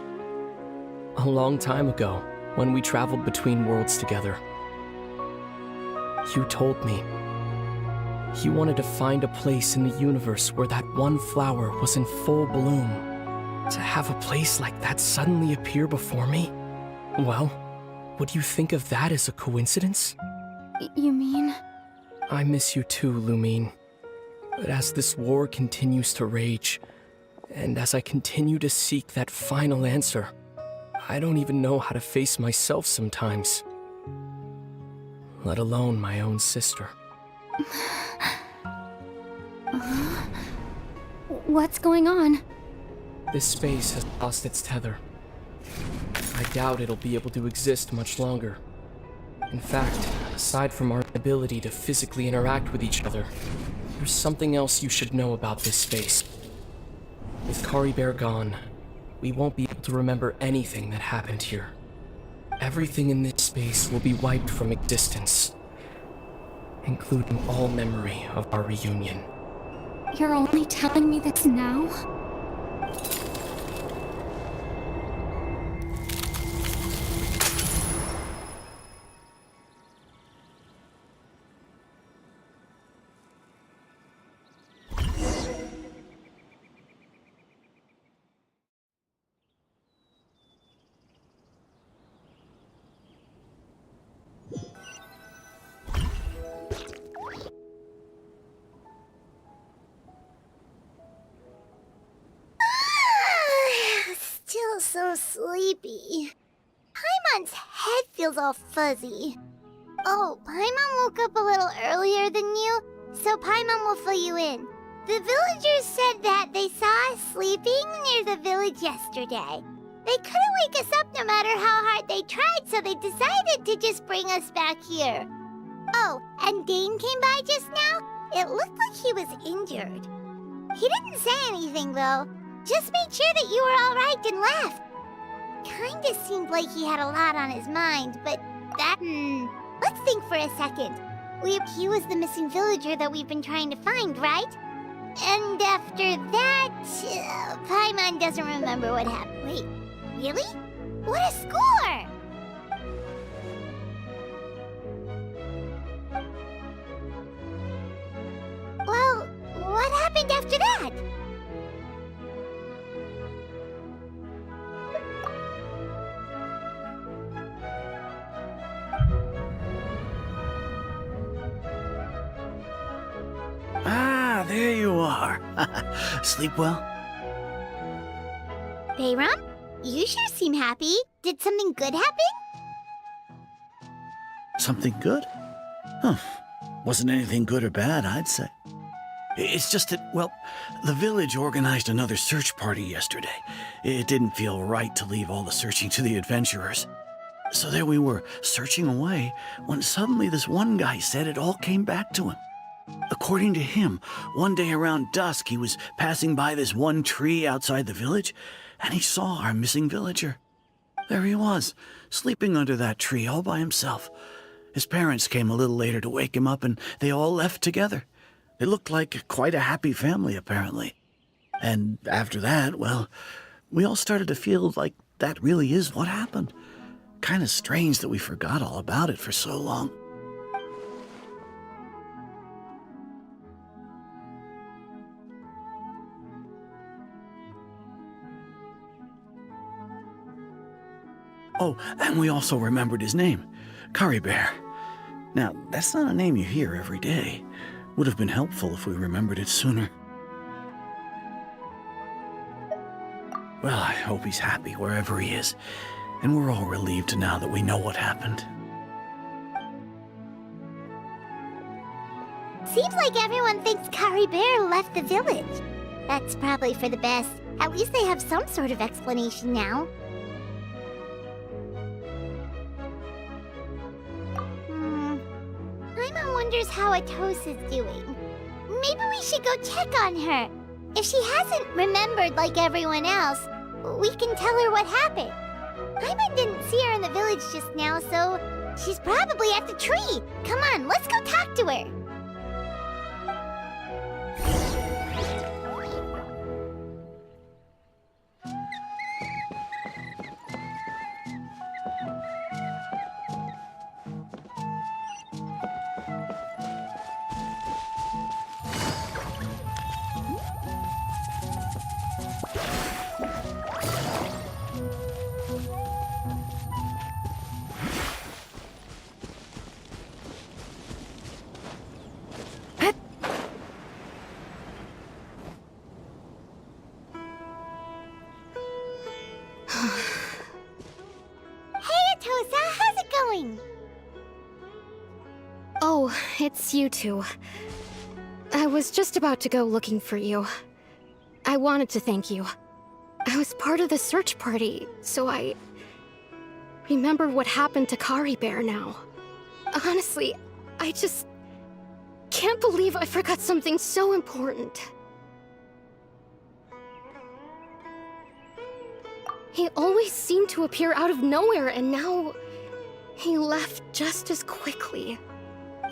A long time ago, when we traveled between worlds together. You told me you wanted to find a place in the universe where that one flower was in full bloom. To have a place like that suddenly appear before me? Well, would you think of that as a coincidence? You mean? I miss you too, Lumine. But as this war continues to rage, and as I continue to seek that final answer, I don't even know how to face myself sometimes. Let alone my own sister. What's going on? This space has lost its tether. I doubt it'll be able to exist much longer. In fact, aside from our ability to physically interact with each other, there's something else you should know about this space. With Kari Bear gone, we won't be able to remember anything that happened here. Everything in this space will be wiped from existence, including all memory of our reunion. You're only telling me this now? Still so sleepy. Paimon's head feels all fuzzy. Oh, Paimon woke up a little earlier than you, so Paimon will fill you in. The villagers said that they saw us sleeping near the village yesterday. They couldn't wake us up no matter how hard they tried, so they decided to just bring us back here. Oh, and Dane came by just now. It looked like he was injured. He didn't say anything, though. Just made sure that you were alright and left. Kinda seemed like he had a lot on his mind, but that... Let's think for a second. He was the missing villager that we've been trying to find, right? And after that... Paimon doesn't remember what happened. Wait, really? What a score! Well, what happened after that? Ah, there you are. Sleep well? Bayram? You sure seem happy. Did something good happen? Something good? Huh. Wasn't anything good or bad, I'd say. It's just that, well, the village organized another search party yesterday. It didn't feel right to leave all the searching to the adventurers. So there we were, searching away, when suddenly this one guy said it all came back to him. According to him, one day around dusk he was passing by this one tree outside the village, and he saw our missing villager. There he was, sleeping under that tree all by himself. His parents came a little later to wake him up, and they all left together. They looked like quite a happy family, apparently. And after that, well, we all started to feel like that really is what happened. Kind of strange that we forgot all about it for so long. Oh, and we also remembered his name, Curry Bear. Now, that's not a name you hear every day. Would have been helpful if we remembered it sooner. Well, I hope he's happy wherever he is, and we're all relieved now that we know what happened. Seems like everyone thinks Curry Bear left the village. That's probably for the best. At least they have some sort of explanation now. Paimon wonders how Atosa's doing. Maybe we should go check on her. If she hasn't remembered like everyone else, we can tell her what happened. Paimon didn't see her in the village just now, so she's probably at the tree. Come on, let's go talk to her. Oh, it's you two. I was just about to go looking for you. I wanted to thank you. I was part of the search party, so I remember what happened to Curry Bear now. Honestly, I just can't believe I forgot something so important. He always seemed to appear out of nowhere, and now he left just as quickly.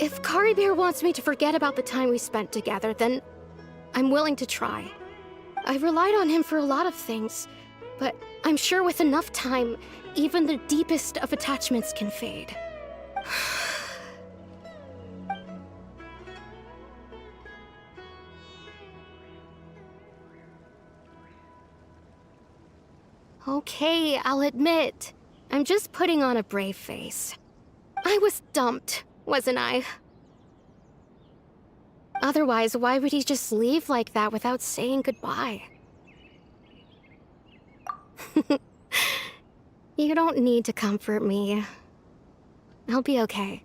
If Curry Bear wants me to forget about the time we spent together, then I'm willing to try. I relied on him for a lot of things, but I'm sure with enough time, even the deepest of attachments can fade. Okay, I'll admit, I'm just putting on a brave face. I was dumped, wasn't I? Otherwise, why would he just leave like that without saying goodbye? You don't need to comfort me. I'll be okay.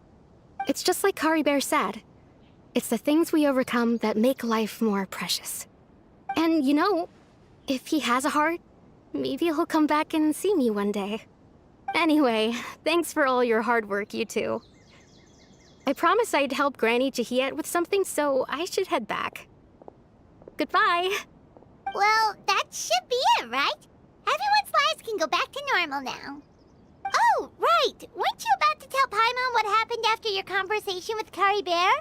It's just like Curry Bear said. It's the things we overcome that make life more precious. And you know, if he has a heart, maybe he'll come back and see me one day. Anyway, thanks for all your hard work, you two. I promised I'd help Granny Jahiet with something, so I should head back. Goodbye. Well, that should be it, right? Everyone's lives can go back to normal now. Oh, right! Weren't you about to tell Paimon what happened after your conversation with Curry Bear?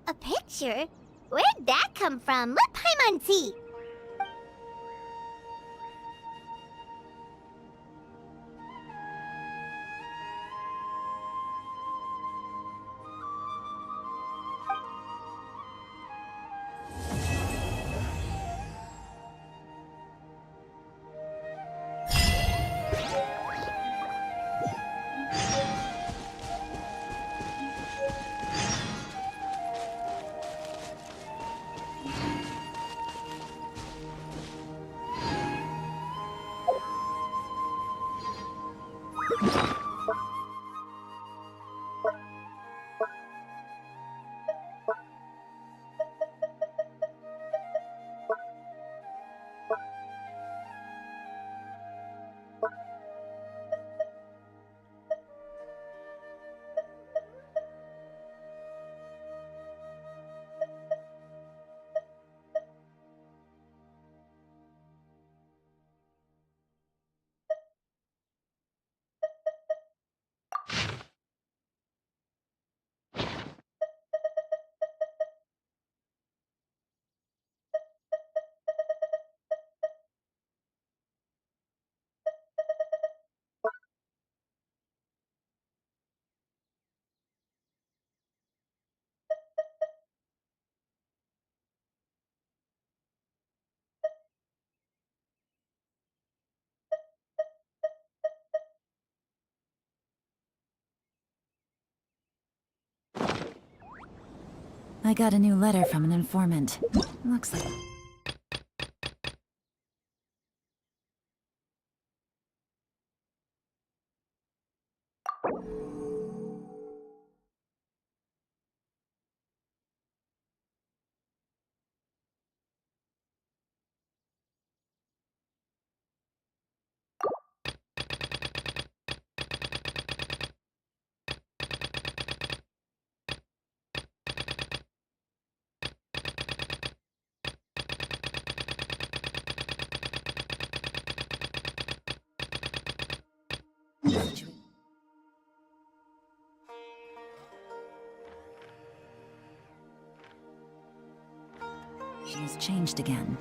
A picture? Where'd that come from? Let Paimon see. I got a new letter from an informant. Looks like... She's changed again.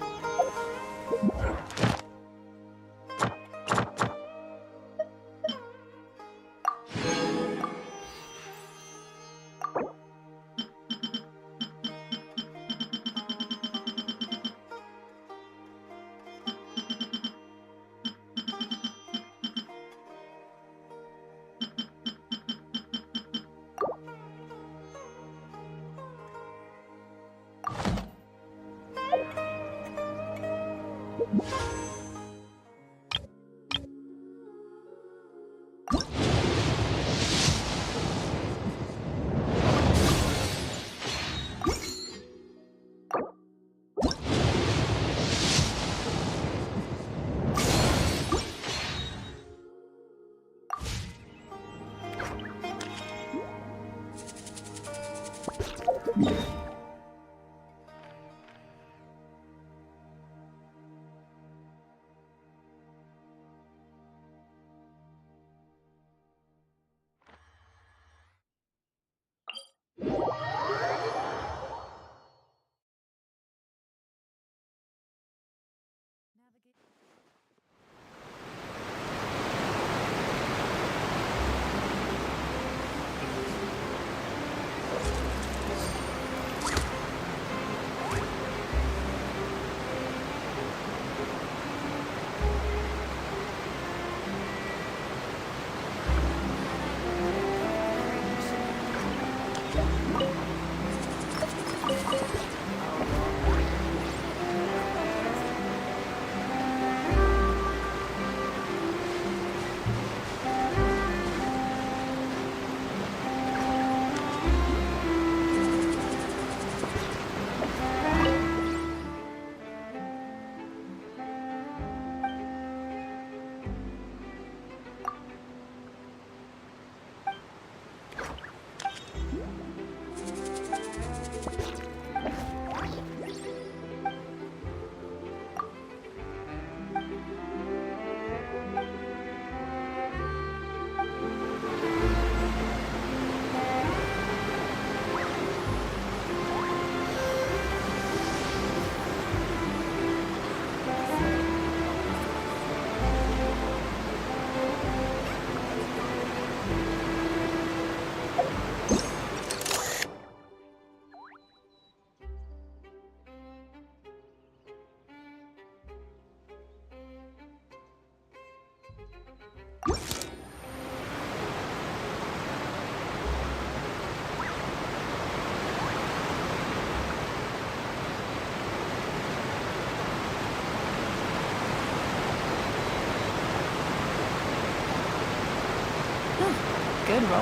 Good roll.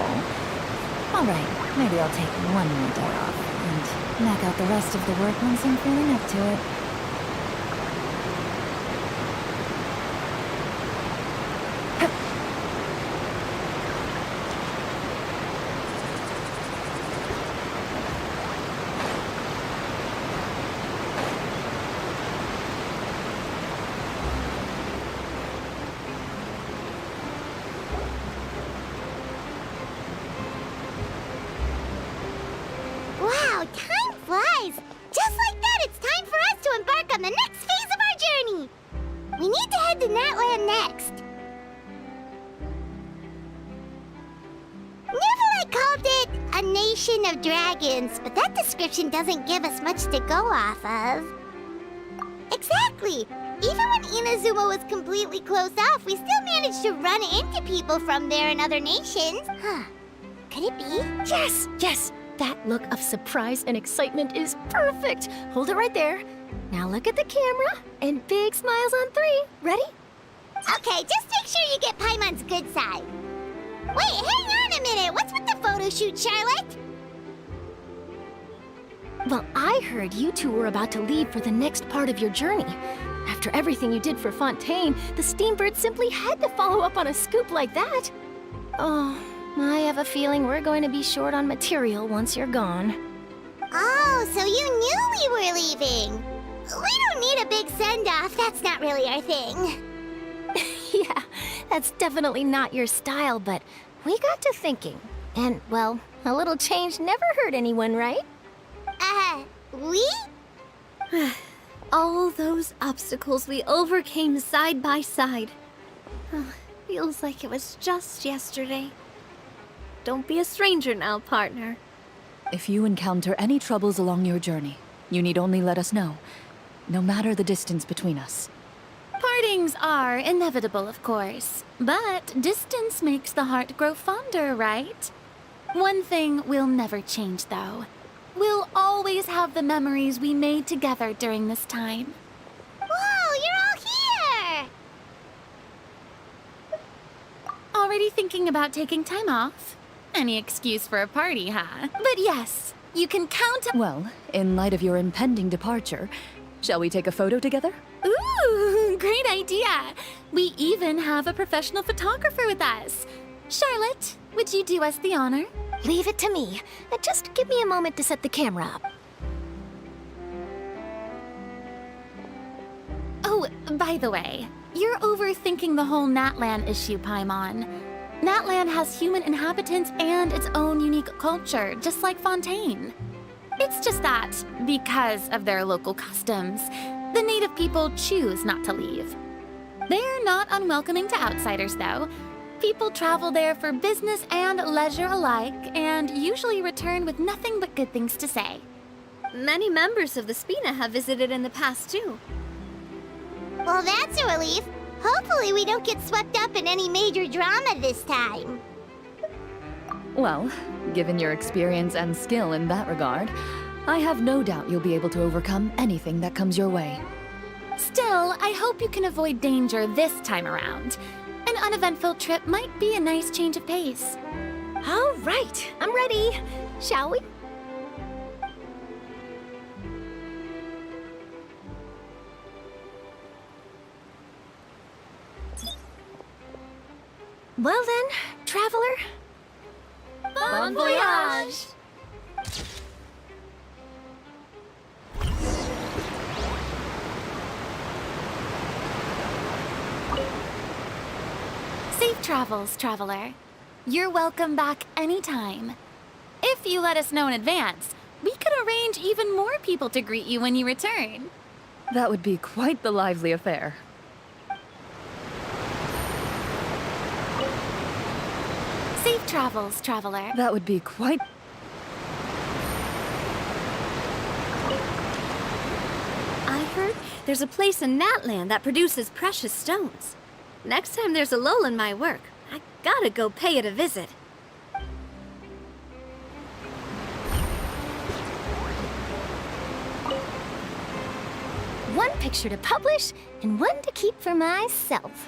Alright, maybe I'll take one more day off, and knock out the rest of the work once I'm feeling up to it. Wow, time flies! Just like that, it's time for us to embark on the next phase of our journey! We need to head to Natlan next. Neverlight called it a nation of dragons, but that description doesn't give us much to go off of. Exactly! Even when Inazuma was completely closed off, we still managed to run into people from there and other nations. Huh. Could it be? Yes, yes! That look of surprise and excitement is perfect. Hold it right there. Now look at the camera and big smiles on 3. Ready? Okay, just make sure you get Paimon's good side. Wait, hang on a minute. What's with the photo shoot, Charlotte? Well, I heard you two were about to leave for the next part of your journey. After everything you did for Fontaine, the Steambird simply had to follow up on a scoop like that. Oh, I have a feeling we're going to be short on material once you're gone. Oh, so you knew we were leaving. We don't need a big send-off. That's not really our thing. Yeah, that's definitely not your style, but we got to thinking. And, well, a little change never hurt anyone, right? We? All those obstacles we overcame side by side. Feels like it was just yesterday. Don't be a stranger now, partner. If you encounter any troubles along your journey, you need only let us know, no matter the distance between us. Partings are inevitable, of course. But distance makes the heart grow fonder, right? One thing will never change, though. We'll always have the memories we made together during this time. Whoa, you're all here! Already thinking about taking time off? Any excuse for a party, huh? But yes, you can count on— Well, in light of your impending departure, shall we take a photo together? Ooh, great idea! We even have a professional photographer with us. Charlotte, would you do us the honor? Leave it to me. Just give me a moment to set the camera up. Oh, by the way, you're overthinking the whole Natlan issue, Paimon. Natlan has human inhabitants and its own unique culture, just like Fontaine. It's just that, because of their local customs, the native people choose not to leave. They're not unwelcoming to outsiders, though. People travel there for business and leisure alike, and usually return with nothing but good things to say. Many members of the Spina have visited in the past, too. Well, that's a relief. Hopefully we don't get swept up in any major drama this time. Well, given your experience and skill in that regard, I have no doubt you'll be able to overcome anything that comes your way. Still, I hope you can avoid danger this time around. An uneventful trip might be a nice change of pace. All right, I'm ready. Shall we? Well then, traveler. Bon voyage! Safe travels, traveler. You're welcome back anytime. If you let us know in advance, we could arrange even more people to greet you when you return. That would be quite the lively affair. Safe travels, traveler. That would be quite... I heard there's a place in Natlan that produces precious stones. Next time there's a lull in my work, I gotta go pay it a visit. One picture to publish, and one to keep for myself.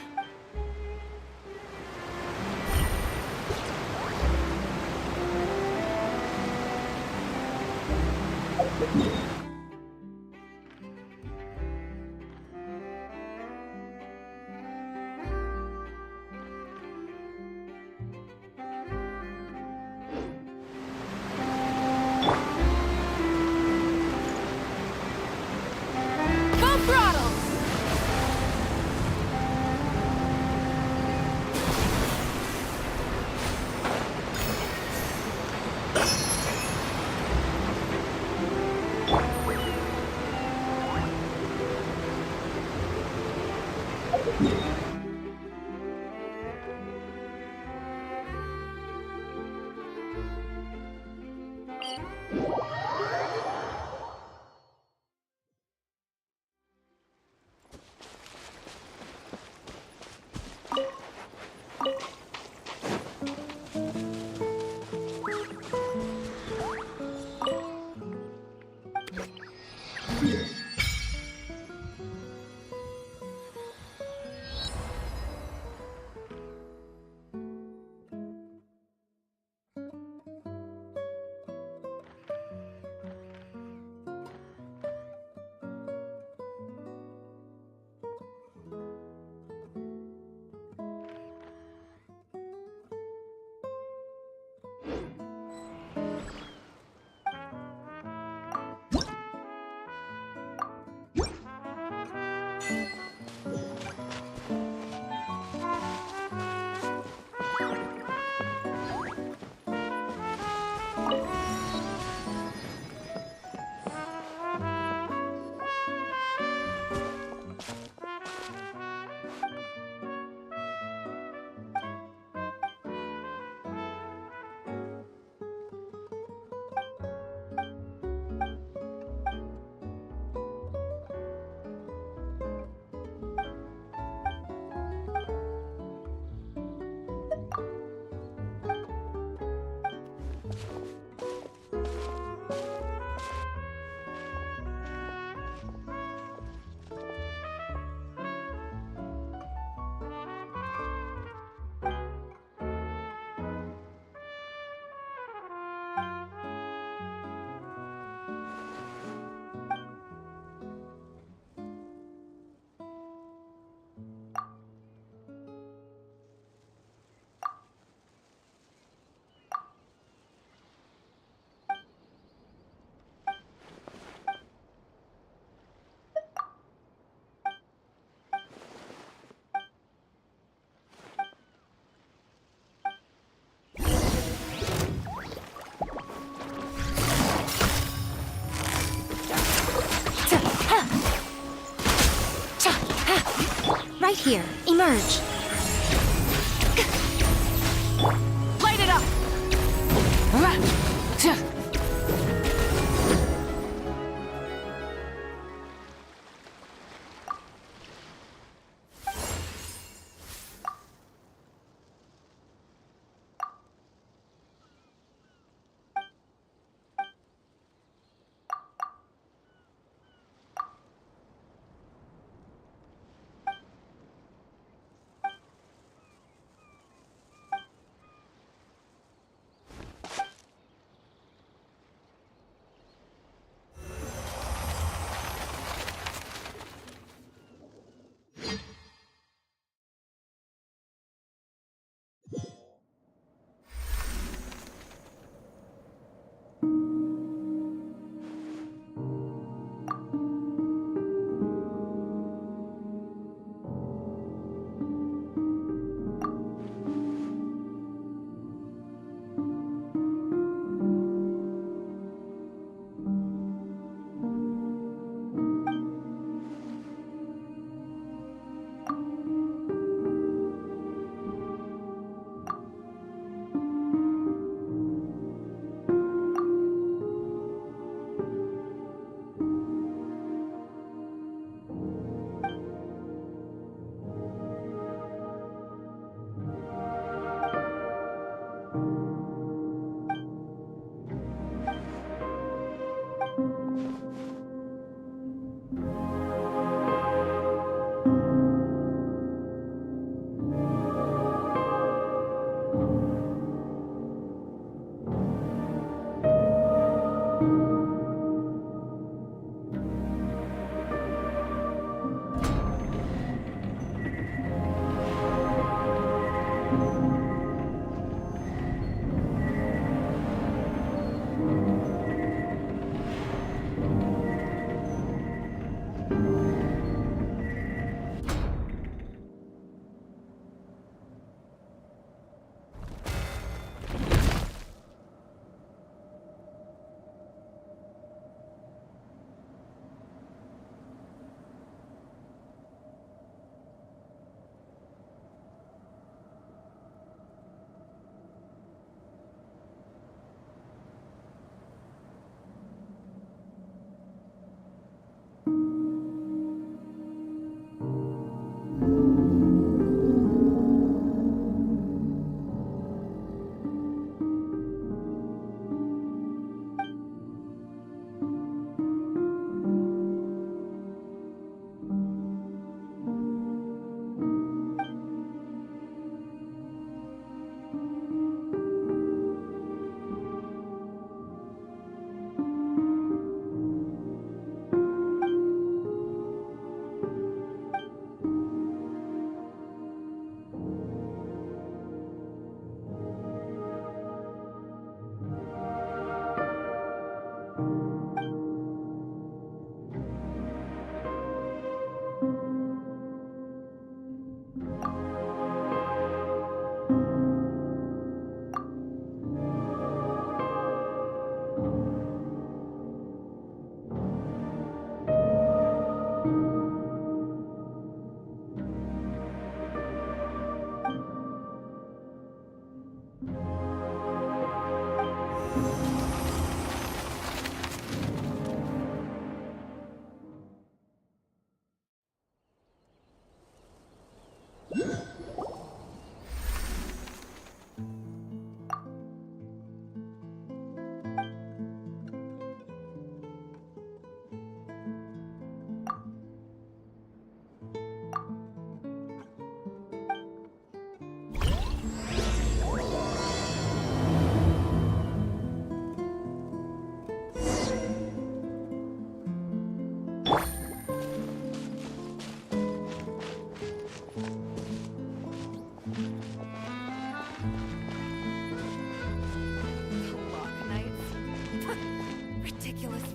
Full throttle! Right here. Emerge. Light it up!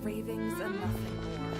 ravings and nothing more.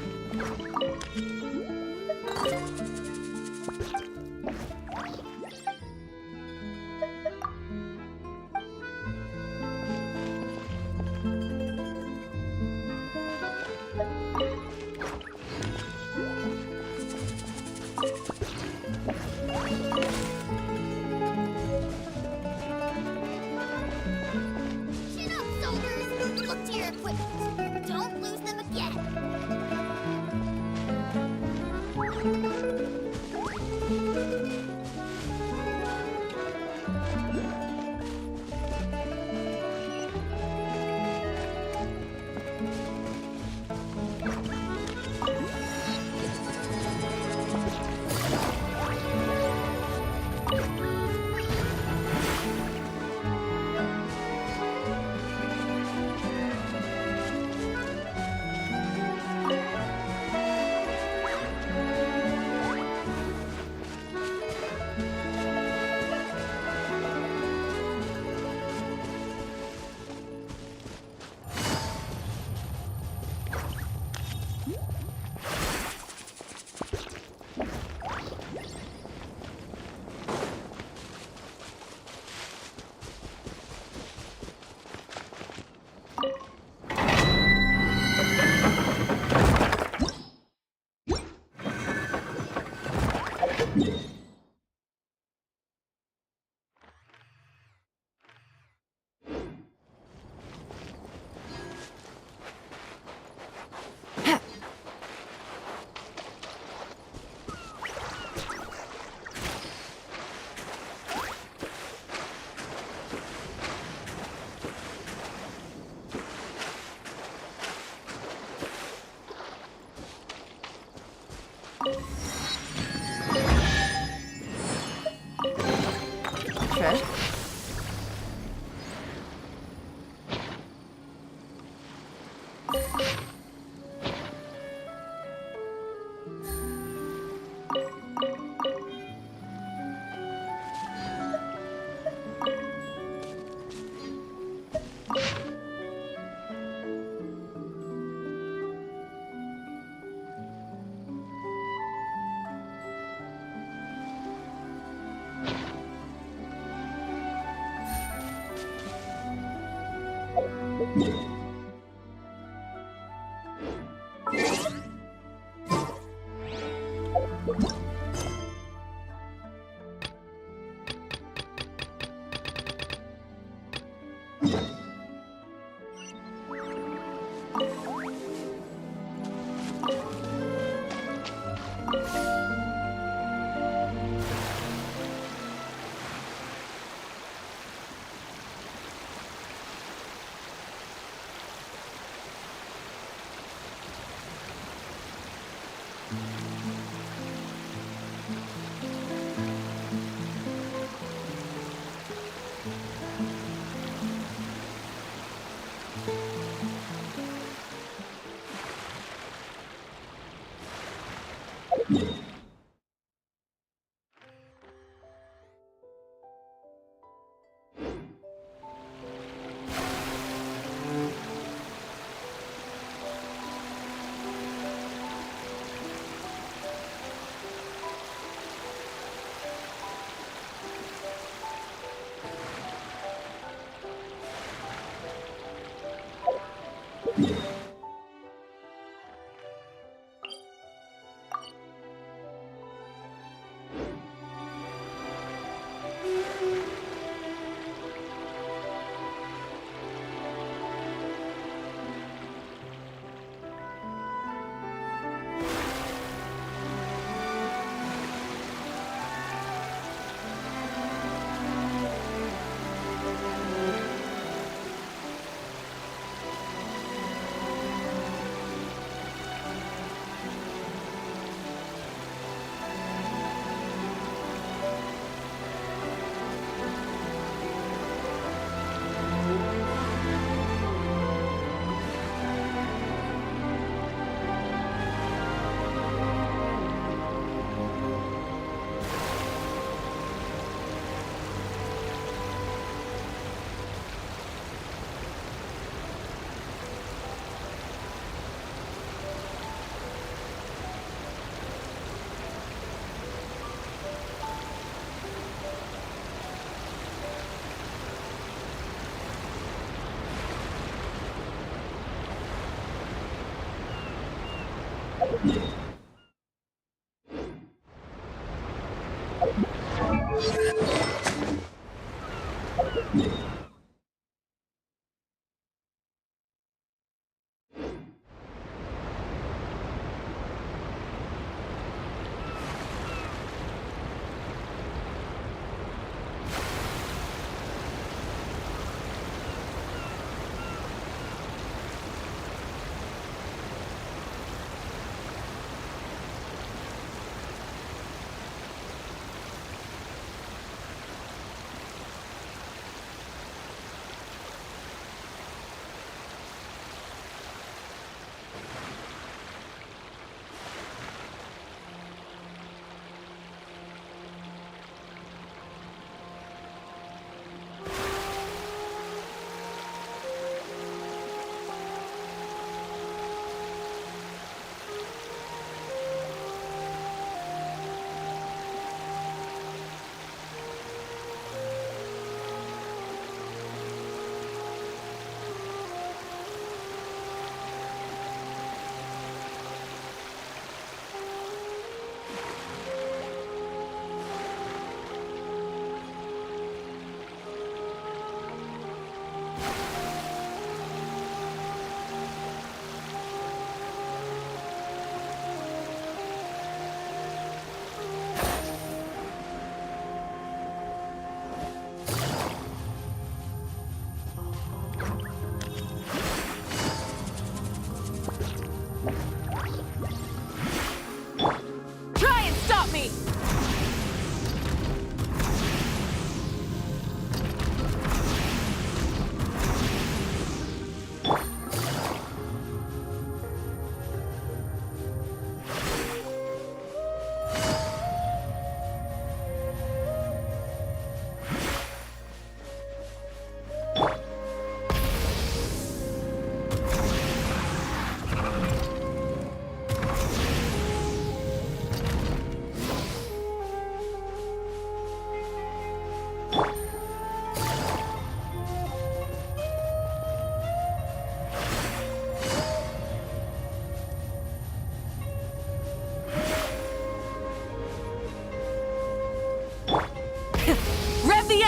Tread?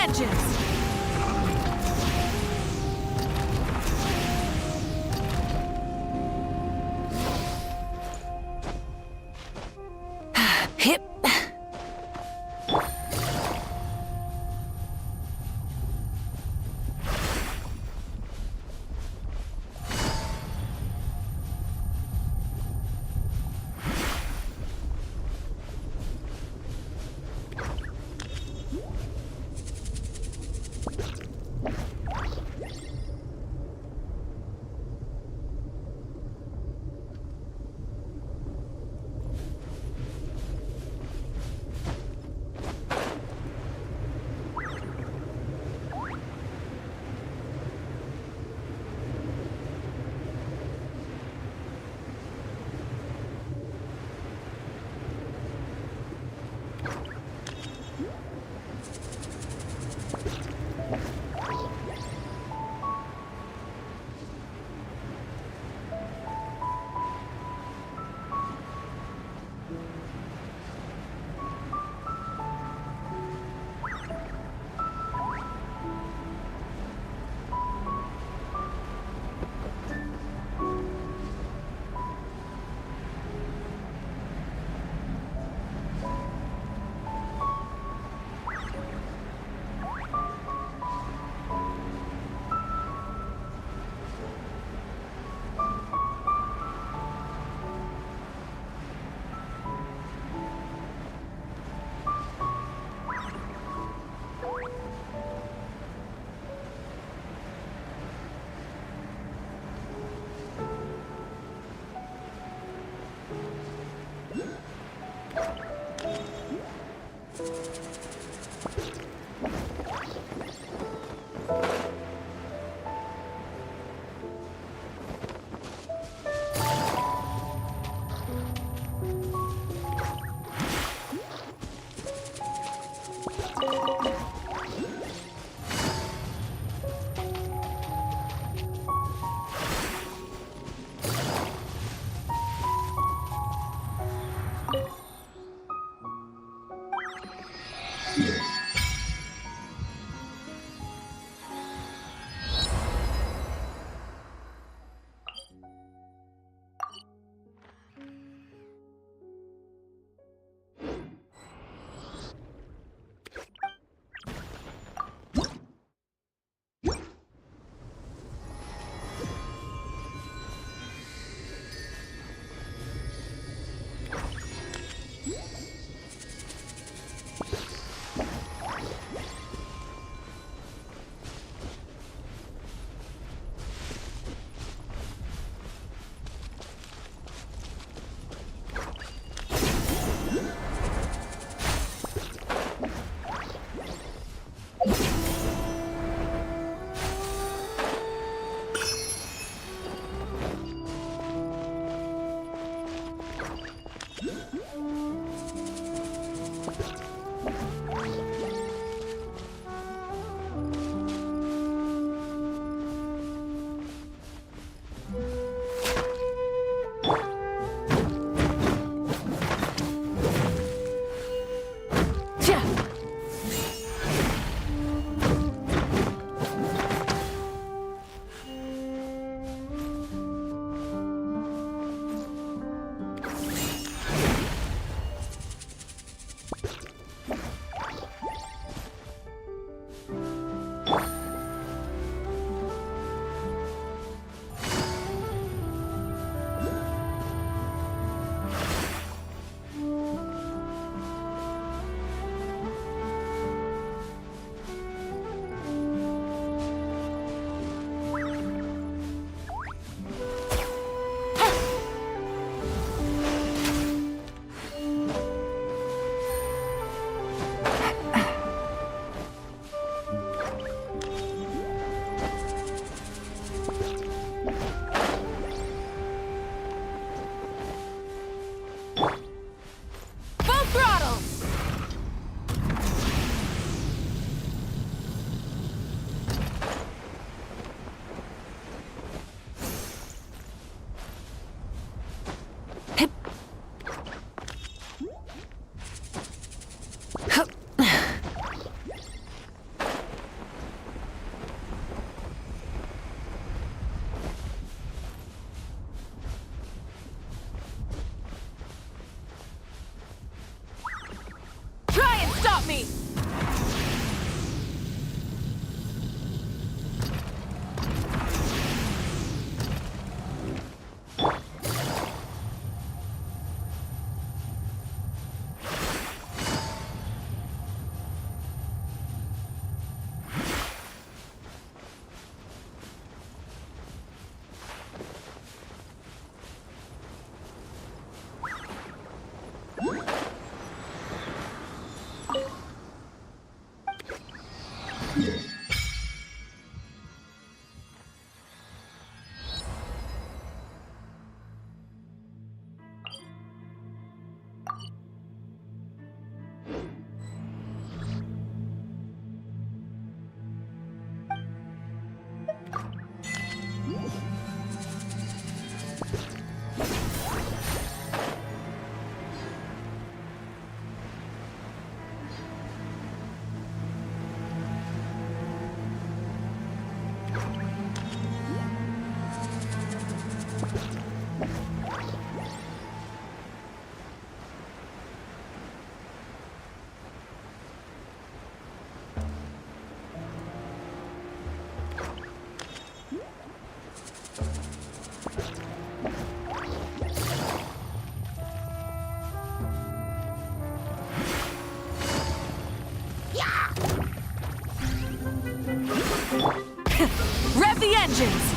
branches! Hip. stop me! Rev the engines!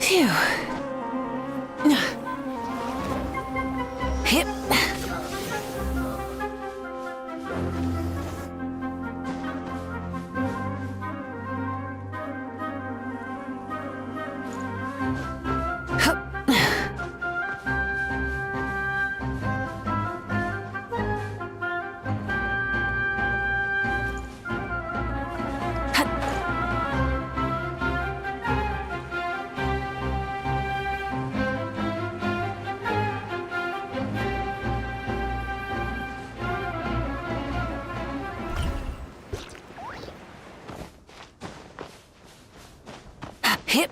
Phew. Hip. Hip.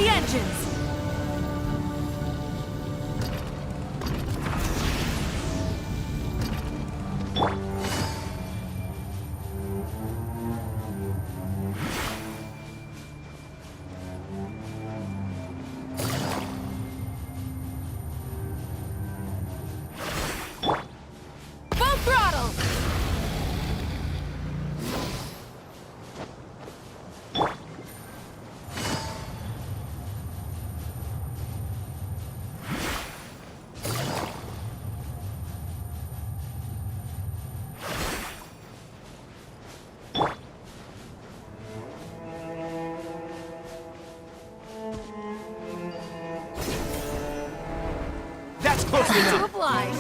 the engines! Full throttle! That's close To enough! oblige.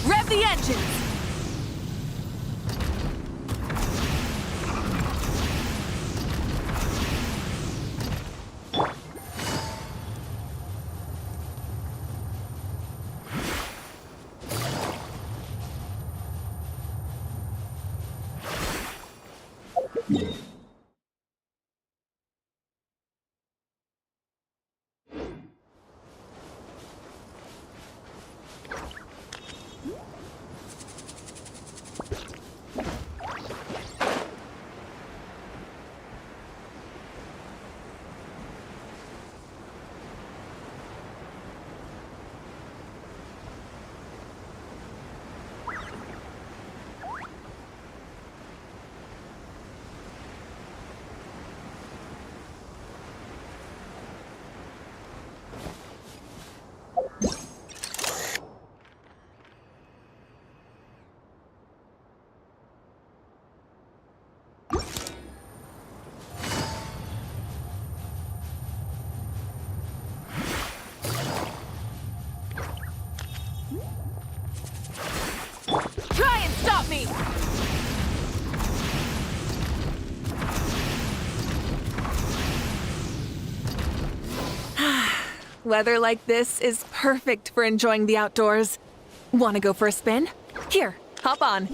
Rev the engines! Try and stop me! Weather like this is perfect for enjoying the outdoors. Want to go for a spin? Here, hop on.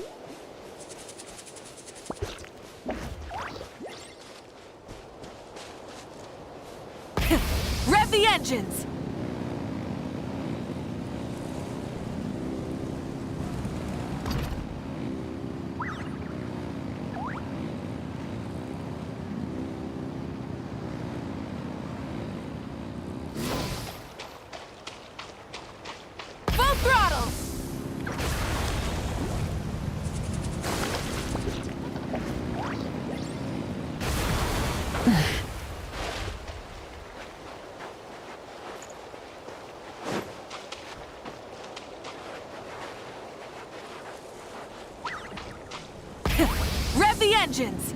Rev the engines! Full throttle! Rev the engines!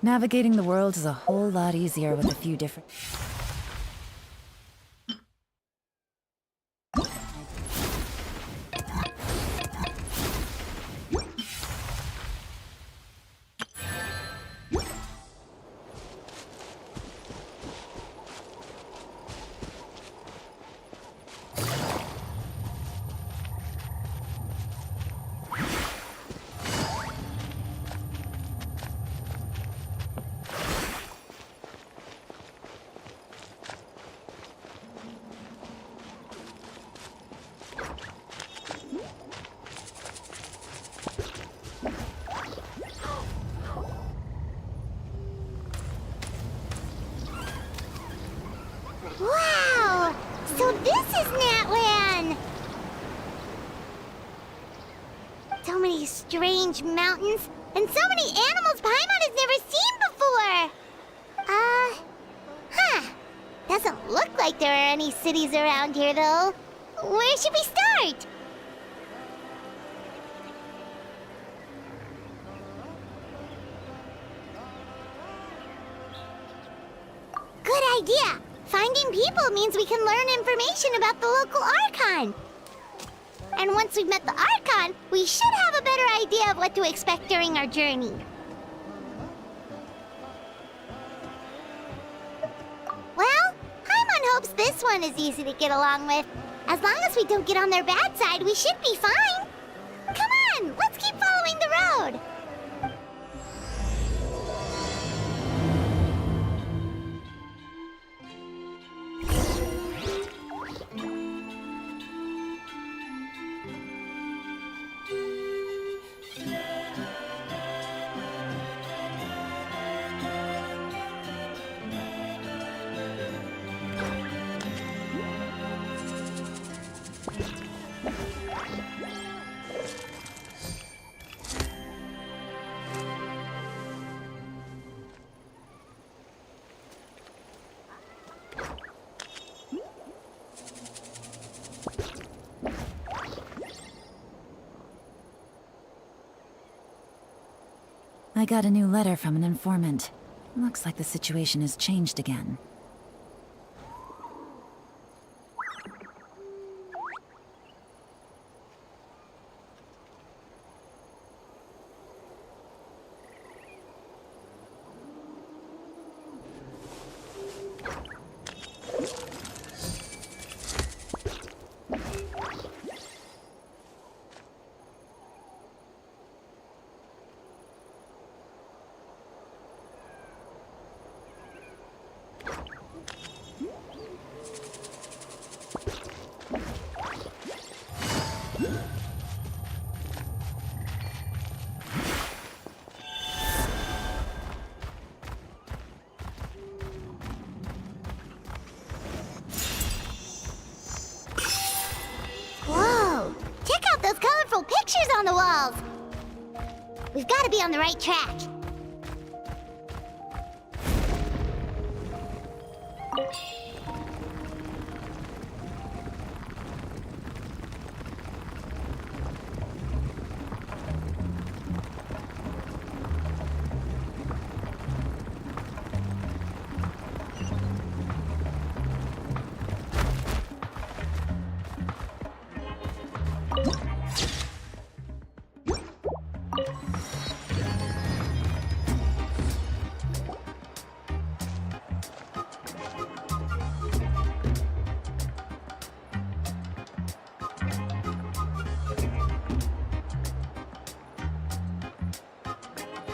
Navigating the world is a whole lot easier with a few different... Wow! So this is Natlan! So many strange mountains, and so many animals Paimon has never seen before! Doesn't look like there are any cities around here, though. Where should we start? Good idea! Finding people means we can learn information about the local Archon. And once we've met the Archon, we should have a better idea of what to expect during our journey. Well, Paimon hopes this one is easy to get along with. As long as we don't get on their bad side, we should be fine. Come on, let's keep following the road. I got a new letter from an informant. Looks like the situation has changed again. Whoa! Check out those colorful pictures on the walls! We've got to be on the right track.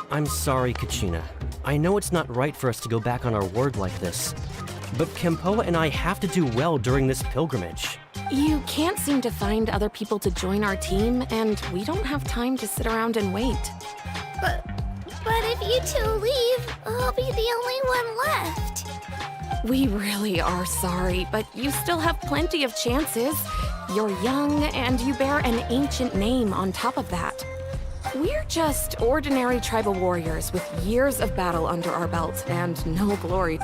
I'm sorry, Kachina. I know it's not right for us to go back on our word like this, but Kempoa and I have to do well during this pilgrimage. You can't seem to find other people to join our team, and we don't have time to sit around and wait. But if you two leave, I'll be the only one left. We really are sorry, but you still have plenty of chances. You're young, and you bear an ancient name on top of that. We're just ordinary tribal warriors with years of battle under our belts and no glory.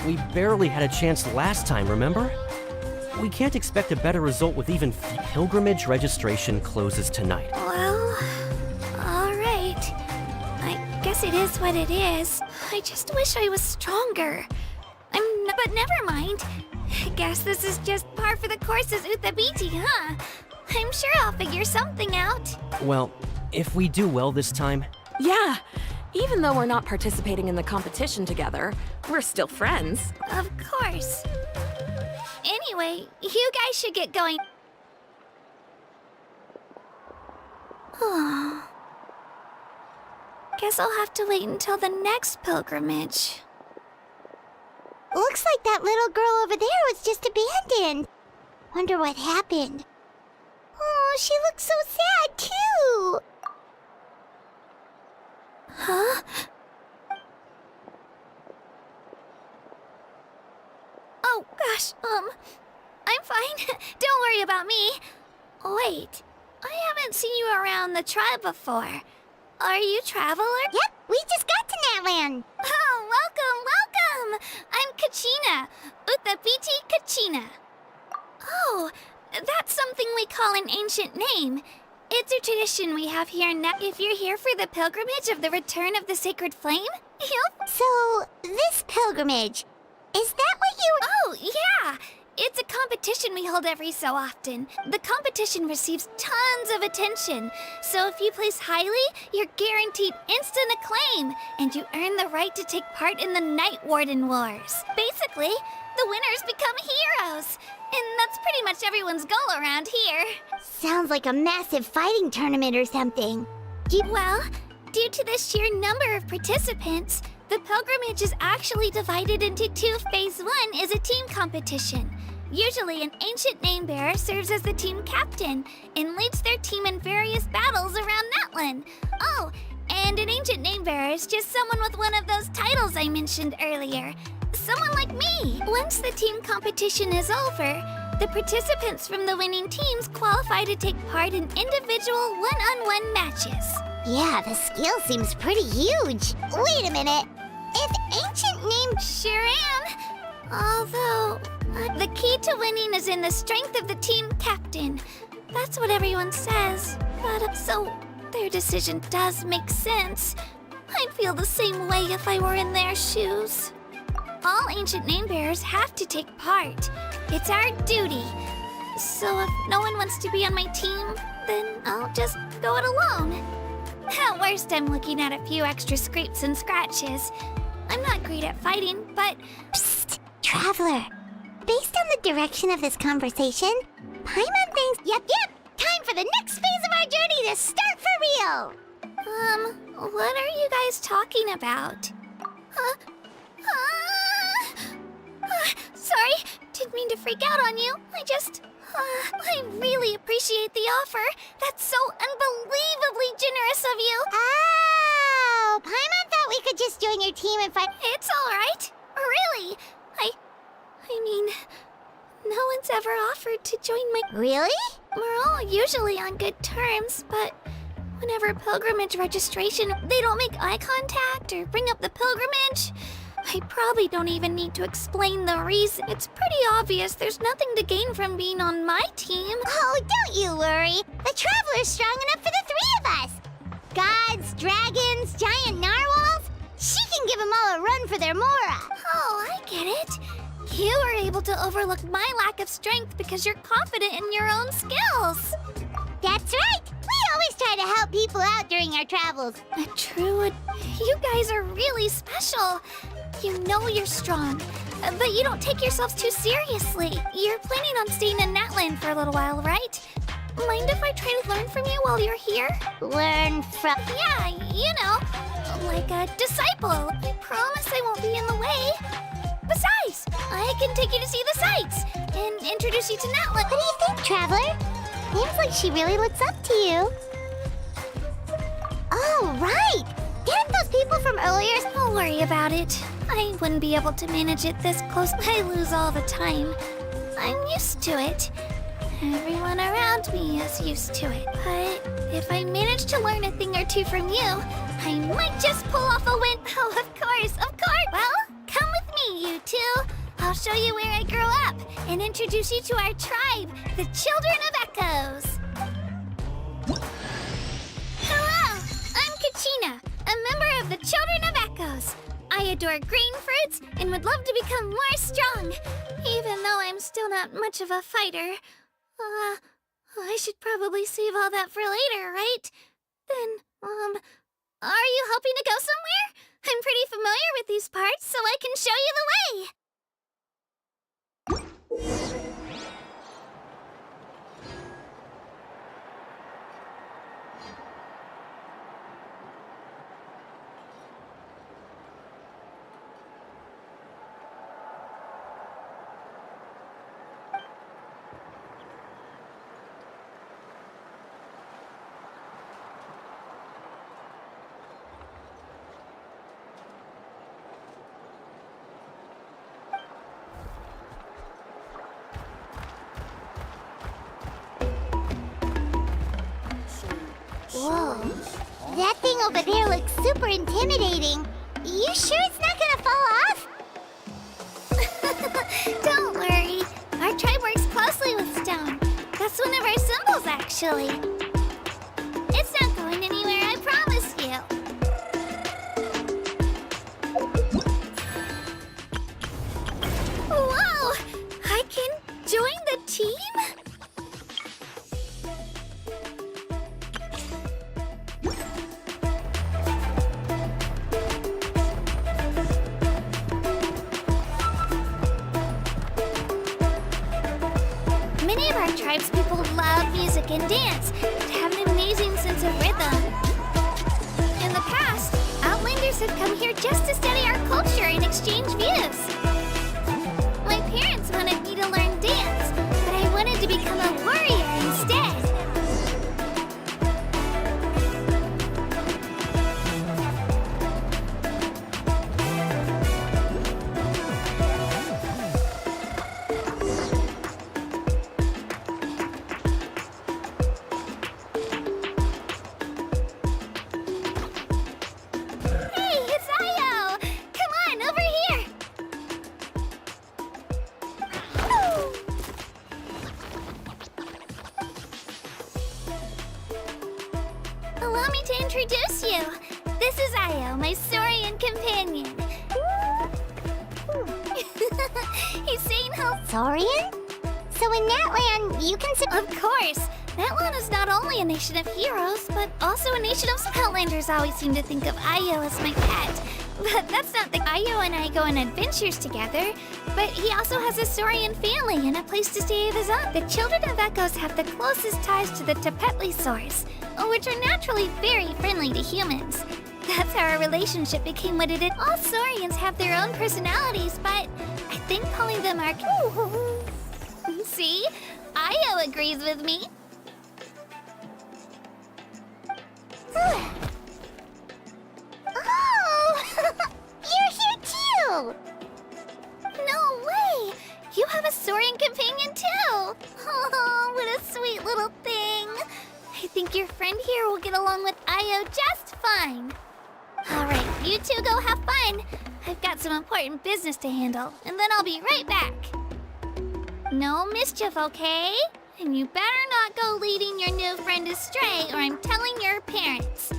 We barely had a chance last time, remember? We can't expect a better result with even pilgrimage registration closes tonight. Well, all right. I guess guess it is what it is. I just wish I was stronger. But never mind. I guess this is just par for the course as Uthabiti, huh? I'm sure I'll figure something out. Well, if we do well this time... Yeah, even though we're not participating in the competition together, we're still friends. Of course. Anyway, you guys should get going. Oh. Guess I'll have to wait until the next pilgrimage. Looks like that little girl over there was just abandoned. Wonder what happened. Oh, she looks so sad, too. Huh? Oh, gosh, I'm fine. Don't worry about me. Wait, I haven't seen you around the tribe before. Are you Traveler? Yep, we just got to Natlan. Oh, welcome! I'm Kachina, Uthabiti Kachina. Oh, that's something we call an ancient name. It's a tradition we have here in If you're here for the pilgrimage of the return of the sacred flame, So, this pilgrimage, is that what you... Oh, yeah! It's a competition we hold every so often. The competition receives tons of attention. So if you place highly, you're guaranteed instant acclaim, and you earn the right to take part in the Night Warden Wars. Basically, the winners become heroes. And that's pretty much everyone's goal around here. Sounds like a massive fighting tournament or something. Well, due to the sheer number of participants, the pilgrimage is actually divided into two. Phase 1 is a team competition. Usually, an ancient name-bearer serves as the team captain and leads their team in various battles around Natlan. Oh, and an ancient name-bearer is just someone with one of those titles I mentioned earlier. Someone like me. Once the team competition is over, the participants from the winning teams qualify to take part in individual one-on-one matches. Yeah, the skill seems pretty huge. Wait a minute. If ancient name... Sure am. Although, the key to winning is in the strength of the team captain. That's what everyone says. But, so, their decision does make sense. I'd feel the same way if I were in their shoes. All ancient name-bearers have to take part. It's our duty. So if no one wants to be on my team, then I'll just go it alone. At worst, I'm looking at a few extra scrapes and scratches. I'm not great at fighting, but... Psst, Traveler. Based on the direction of this conversation, Paimon thinks... Yep, time for the next phase of our journey to start for real! What are you guys talking about? Sorry, didn't mean to freak out on you. I really appreciate the offer. That's so unbelievably generous of you. Oh, Paimon thought we could just join your team and fight. It's all right. Really. I mean, no one's ever offered to join my... Really? We're all usually on good terms, but whenever pilgrimage registration, they don't make eye contact or bring up the pilgrimage. I probably don't even need to explain the reason. It's pretty obvious there's nothing to gain from being on my team. Oh, don't you worry. The Traveler's strong enough for the three of us. Gods, dragons, giant narwhals. She can give them all a run for their mora. Oh, I get it. You were able to overlook my lack of strength because you're confident in your own skills. That's right. We always try to help people out during our travels. True. You guys are really special. You know you're strong, but you don't take yourselves too seriously. You're planning on staying in Natlan for a little while, right? Mind if I try to learn from you while you're here? Learn from... Yeah, you know, like a disciple. I promise I won't be in the way. Besides, I can take you to see the sights and introduce you to Natlan. What do you think, Traveler? Seems like she really looks up to you. Oh, right! Didn't those people from earlier... Don't worry about it. I wouldn't be able to manage it this close. I lose all the time. I'm used to it. Everyone around me is used to it. But if I manage to learn a thing or two from you, I might just pull off a win. Oh, of course. Well, come with me, you two. I'll show you where I grew up and introduce you to our tribe, the Children of Echoes. Hello, I'm Kachina, a member of the Children adore green fruits and would love to become more strong, even though I'm still not much of a fighter. I should probably save all that for later, right? Then, are you hoping to go somewhere? I'm pretty familiar with these parts, so I can show you the way! Whoa. That thing over there looks super intimidating. You sure it's not gonna fall off? Don't worry. Our tribe works closely with stone. That's one of our symbols, actually. It's not going anywhere, I promise you. Whoa! I can join the team? Many of our tribes people love music and dance and have an amazing sense of rhythm. In the past, Outlanders have come here just to study our culture and exchange views. My parents wanted me to learn dance, but I wanted to become a warrior instead. Hey, it's Io! Come on, over here! Allow me to introduce you. This is Io, my Saurian companion. He's saying how... Saurian? So in Natlan, you can... Of course! Natlan is not only a nation of heroes, but also a nation of Outlanders always seem to think of Io as my pet. But that's not the... Io and I go on adventures together, but he also has a Saurian family and a place to stay of his own. The children of Echoes have the closest ties to the Tepetli-saurs, which are naturally very friendly to humans. That's how our relationship became what it is. All Saurians have their own personalities, but I think calling them our... See? Io agrees with me. Oh! You're here too! No way! You have a Saurian companion too! Oh, what a sweet little thing! I think your friend here will get along with Io just fine. Alright, you two go have fun. I've got some important business to handle, and then I'll be right back. No mischief, okay? And you better not go leading your new friend astray, or I'm telling your parents.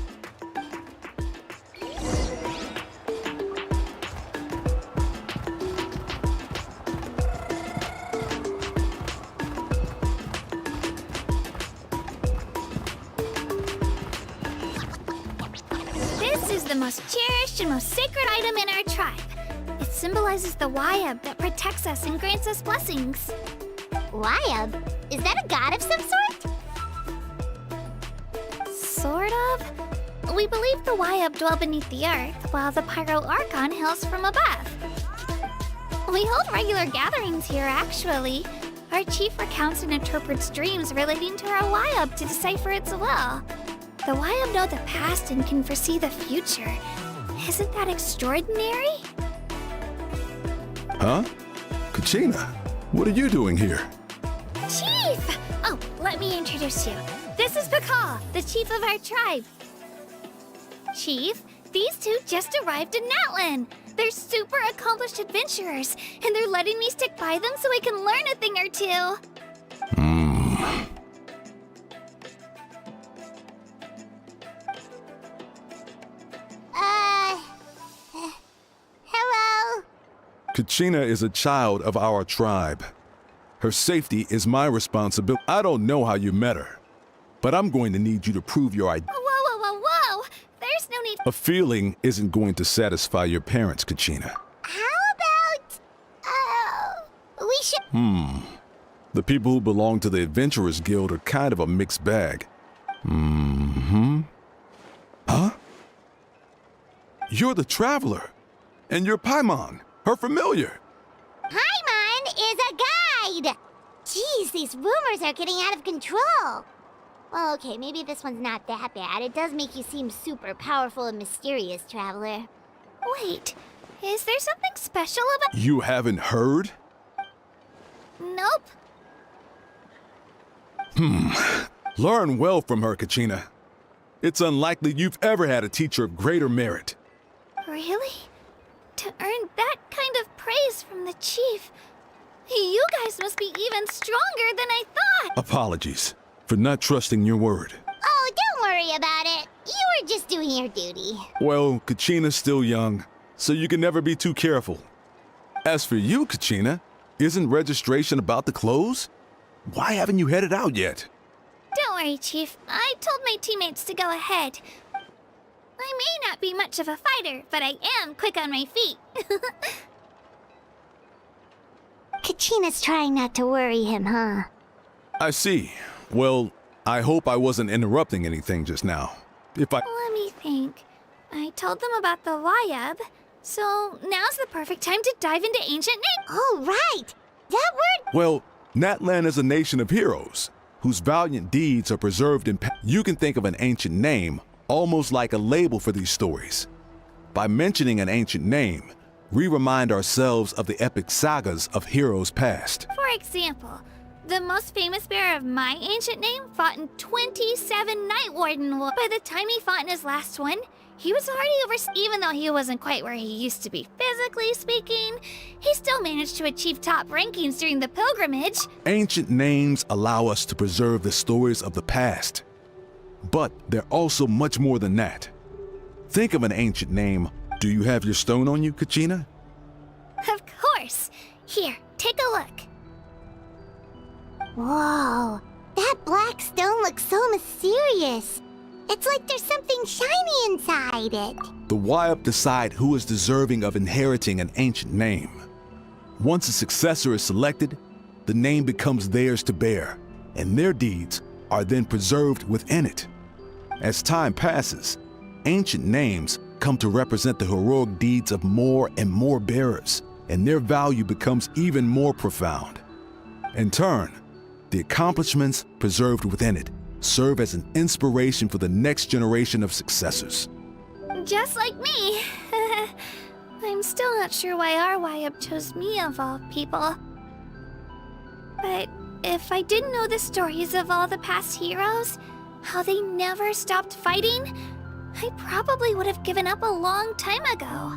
This is the most cherished and most sacred item in our tribe. It symbolizes the Wayab that protects us and grants us blessings. Wayab? Is that a god of some sort? Sort of. We believe the Wayab dwell beneath the earth, while the Pyro Archon hails from above. We hold regular gatherings here, actually. Our chief recounts and interprets dreams relating to our Wayab to decipher its will. The Wayab know the past and can foresee the future. Isn't that extraordinary? Huh? Kachina, what are you doing here? Chief! Oh, let me introduce you. This is Pakal, the chief of our tribe. Chief, these two just arrived in Natlan. They're super accomplished adventurers, and they're letting me stick by them so I can learn a thing or two. Kachina is a child of our tribe. Her safety is my responsibility. I don't know how you met her, but I'm going to need you to prove your identity. Whoa, whoa, whoa, whoa! There's no need. A feeling isn't going to satisfy your parents, Kachina. How about, we should... The people who belong to the Adventurers Guild are kind of a mixed bag. Huh? You're the Traveler, and you're Paimon, her familiar. Paimon is a guide! Jeez, these rumors are getting out of control. Well, okay, maybe this one's not that bad. It does make you seem super powerful and mysterious, Traveler. Wait, is there something special about... You haven't heard? Nope. Learn well from her, Kachina. It's unlikely you've ever had a teacher of greater merit. Really? To earn that kind of praise from the chief, you guys must be even stronger than I thought! Apologies for not trusting your word. Oh, don't worry about it. You were just doing your duty. Well, Kachina's still young, so you can never be too careful. As for you, Kachina, isn't registration about to close? Why haven't you headed out yet? Don't worry, Chief. I told my teammates to go ahead. I may not be much of a fighter, but I am quick on my feet. Kachina's trying not to worry him, huh? I see. Well, I hope I wasn't interrupting anything just now. Let me think. I told them about the Wayab, so now's the perfect time to dive into ancient names. Oh, right! That word... Well, Natlan is a nation of heroes whose valiant deeds are preserved in... You can think of an ancient name almost like a label for these stories. By mentioning an ancient name, we remind ourselves of the epic sagas of heroes past. For example, the most famous bearer of my ancient name fought in 27 Night Warden Wars. By the time he fought in his last one, he was already over... Even though he wasn't quite where he used to be physically speaking, he still managed to achieve top rankings during the pilgrimage. Ancient names allow us to preserve the stories of the past. But they're also much more than that. Think of an ancient name. Do you have your stone on you, Kachina? Of course. Here, take a look. Whoa, that black stone looks so mysterious. It's like there's something shiny inside it. The Wayab decide who is deserving of inheriting an ancient name. Once a successor is selected, the name becomes theirs to bear, and their deeds are then preserved within it. As time passes, ancient names come to represent the heroic deeds of more and more bearers, and their value becomes even more profound. In turn, the accomplishments preserved within it serve as an inspiration for the next generation of successors. Just like me. I'm still not sure why our Wayab chose me of all people. But if I didn't know the stories of all the past heroes, how they never stopped fighting, I probably would have given up a long time ago.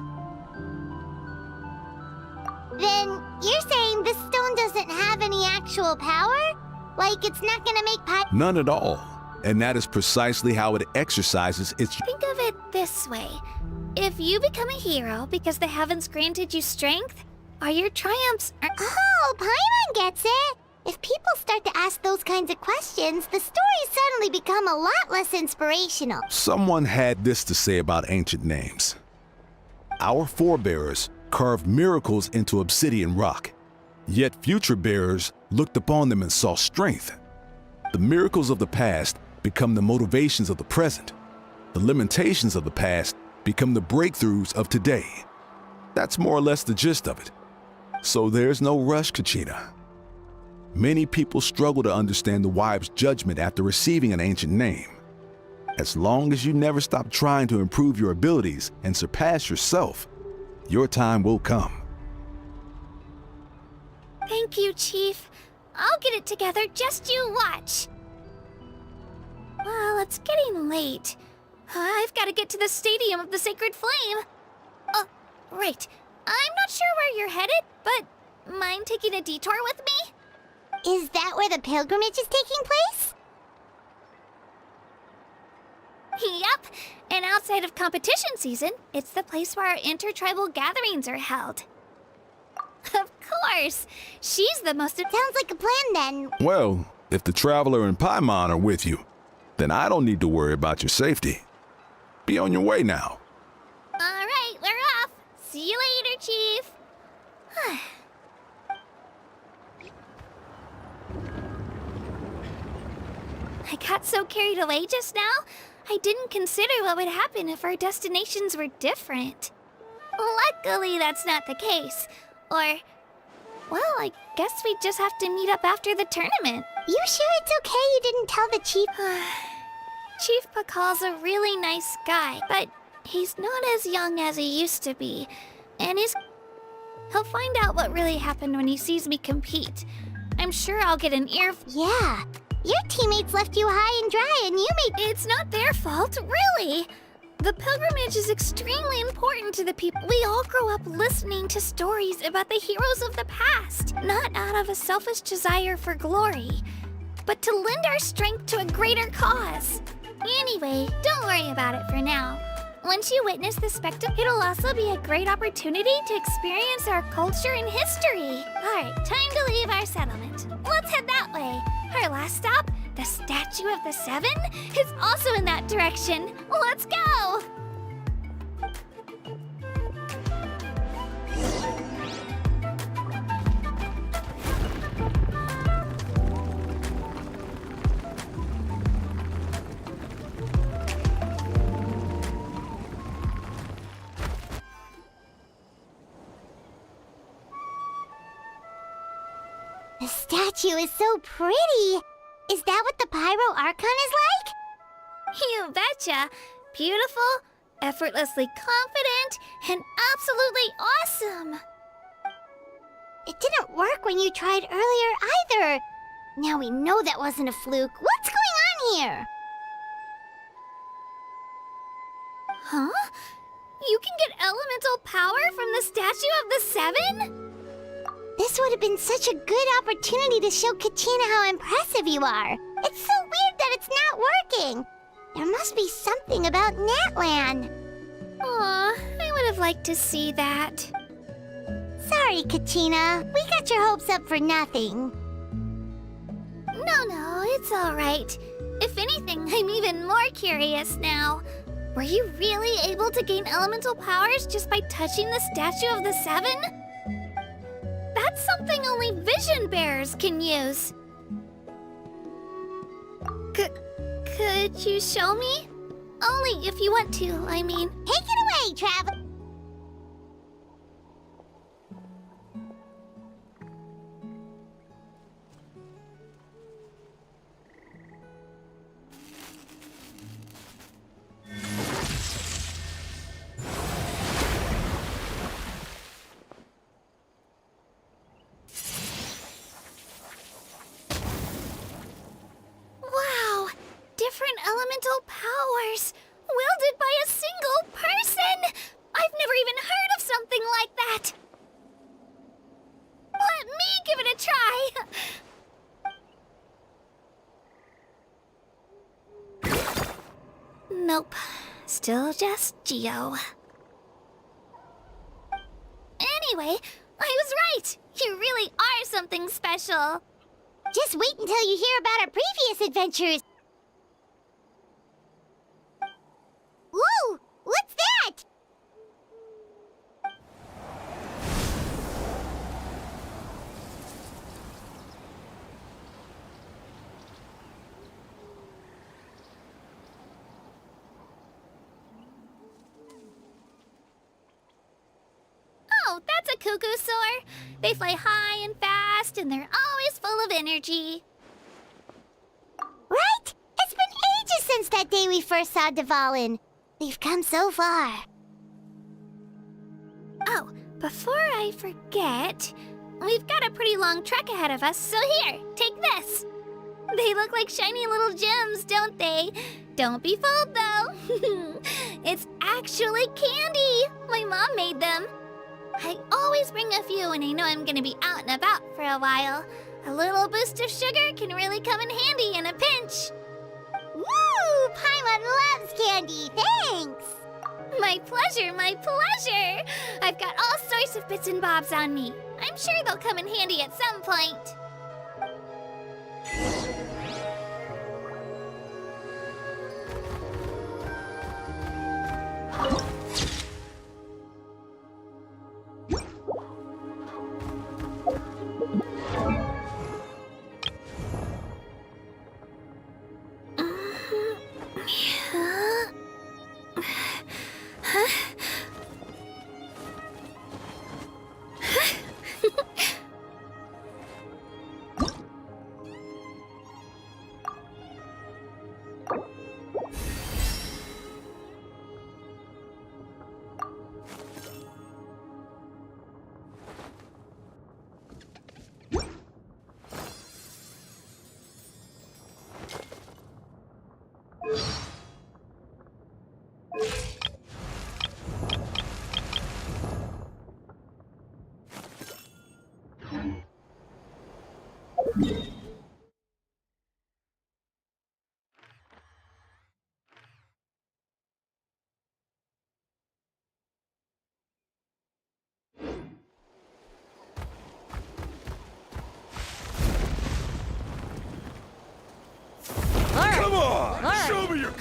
Then you're saying this stone doesn't have any actual power? Like it's not gonna make None at all. And that is precisely how it exercises its... Think of it this way. If you become a hero because the heavens granted you strength, are your triumphs... Oh, Paimon gets it! If people start to ask those kinds of questions, the stories suddenly become a lot less inspirational. Someone had this to say about ancient names. Our forebears carved miracles into obsidian rock, yet future bearers looked upon them and saw strength. The miracles of the past become the motivations of the present. The limitations of the past become the breakthroughs of today. That's more or less the gist of it. So there's no rush, Kachina. Many people struggle to understand the Wayab's judgment after receiving an ancient name. As long as you never stop trying to improve your abilities and surpass yourself, your time will come. Thank you, Chief. I'll get it together, just you watch. Well, it's getting late. I've got to get to the Stadium of the Sacred Flame. Oh, right. I'm not sure where you're headed, but mind taking a detour with me? Is that where the pilgrimage is taking place? Yup, and outside of competition season, it's the place where our intertribal gatherings are held. Of course! She's the most... Sounds like a plan then. Well, if the Traveler and Paimon are with you, then I don't need to worry about your safety. Be on your way now. Alright, we're off! See you later, Chief! I got so carried away just now, I didn't consider what would happen if our destinations were different. Luckily, that's not the case. Or, well, I guess we just have to meet up after the tournament. You sure it's okay you didn't tell the chief? Chief Pakal's a really nice guy, but he's not as young as he used to be. And he'll find out what really happened when he sees me compete. I'm sure I'll get an earful. Yeah. Your teammates left you high and dry and you made... It's not their fault, really! The pilgrimage is extremely important to the people. We all grow up listening to stories about the heroes of the past, not out of a selfish desire for glory, but to lend our strength to a greater cause. Anyway, don't worry about it for now. Once you witness the spectacle, it'll also be a great opportunity to experience our culture and history. Alright, time to leave our settlement. Let's head that way. Our last stop, the Statue of the Seven, is also in that direction. Let's go! The statue is so pretty. Is that what the Pyro Archon is like? You betcha. Beautiful, effortlessly confident, and absolutely awesome. It didn't work when you tried earlier either. Now we know that wasn't a fluke. What's going on here? Huh? You can get elemental power from the Statue of the Seven? This would have been such a good opportunity to show Kachina how impressive you are. It's so weird that it's not working. There must be something about Natlan. Aw, I would have liked to see that. Sorry, Kachina. We got your hopes up for nothing. No, it's all right. If anything, I'm even more curious now. Were you really able to gain elemental powers just by touching the Statue of the Seven? That's something only vision bearers can use. Could you show me? Only if you want to, I mean. Take it away, Travel. Wow! Different elemental powers! Wielded by a single person! I've never even heard of something like that! Let me give it a try! Nope. Still just Geo. Anyway, I was right! You really are something special! Just wait until you hear about our previous adventures. Whoa! What's that? Oh, that's a cuckoo soar. They fly high and fast, and they're always full of energy. Right? It's been ages since that day we first saw Dvalin. We've come so far. Oh, before I forget, we've got a pretty long trek ahead of us, so here, take this. They look like shiny little gems, don't they? Don't be fooled, though. It's actually candy. My mom made them. I always bring a few when I know I'm gonna be out and about for a while. A little boost of sugar can really come in handy in a pinch. Woo! Paimon loves candy. Thanks. My pleasure, my pleasure. I've got all sorts of bits and bobs on me. I'm I'm sure they'll come in handy at some point. Come on! Show me your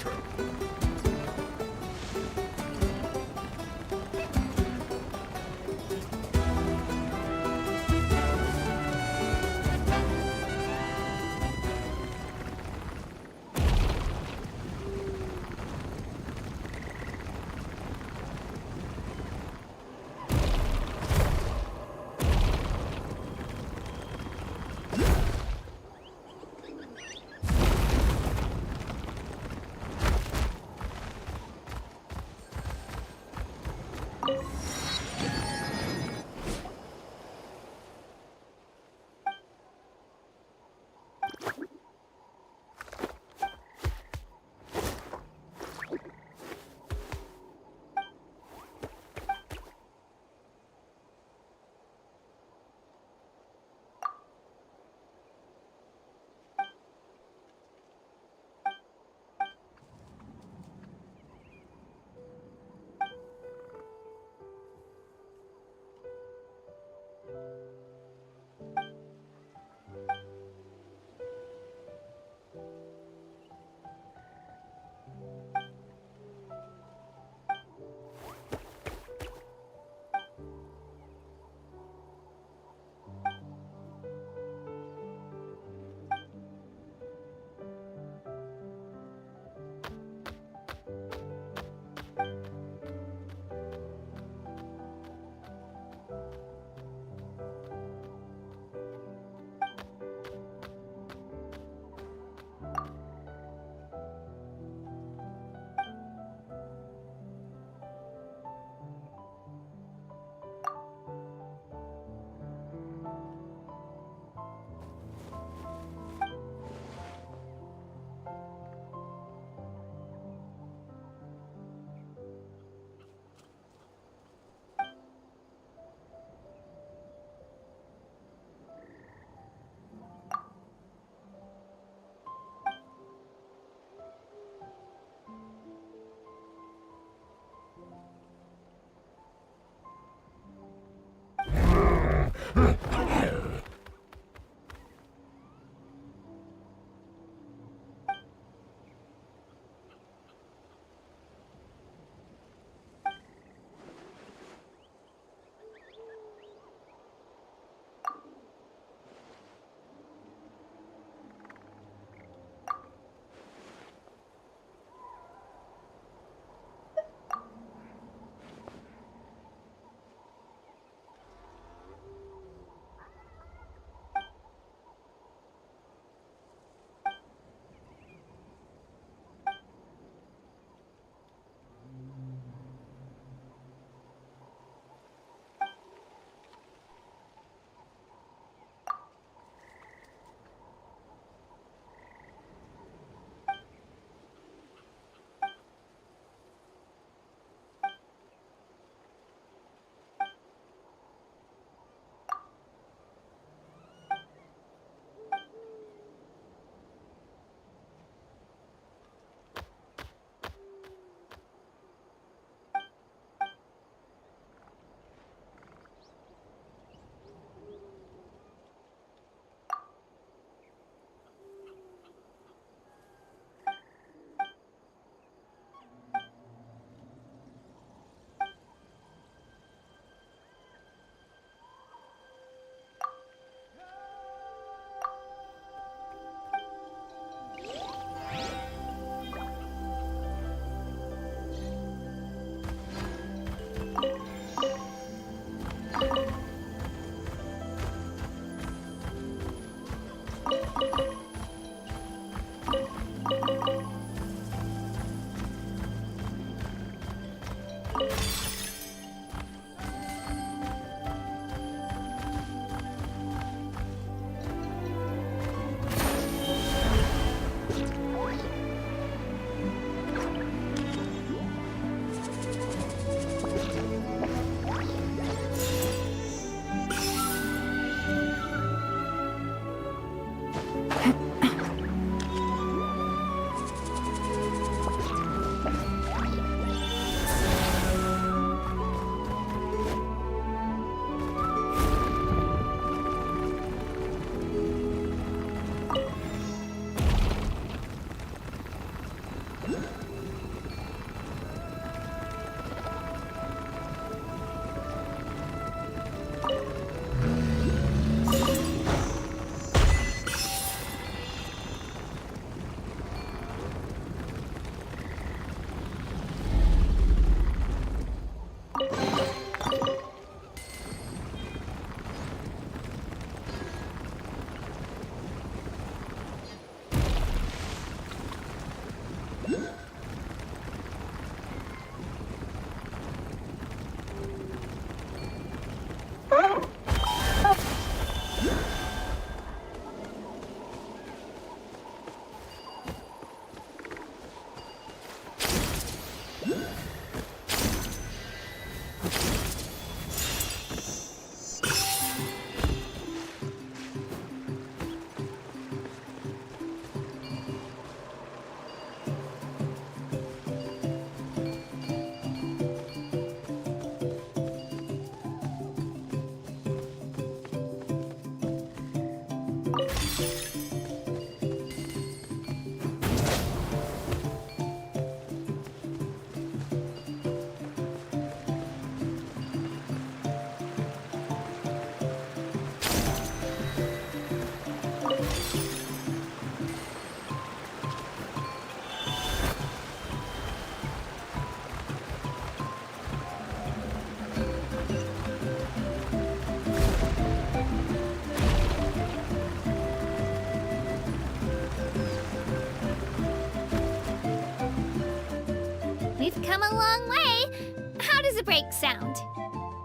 We've come a long way. How does a break sound?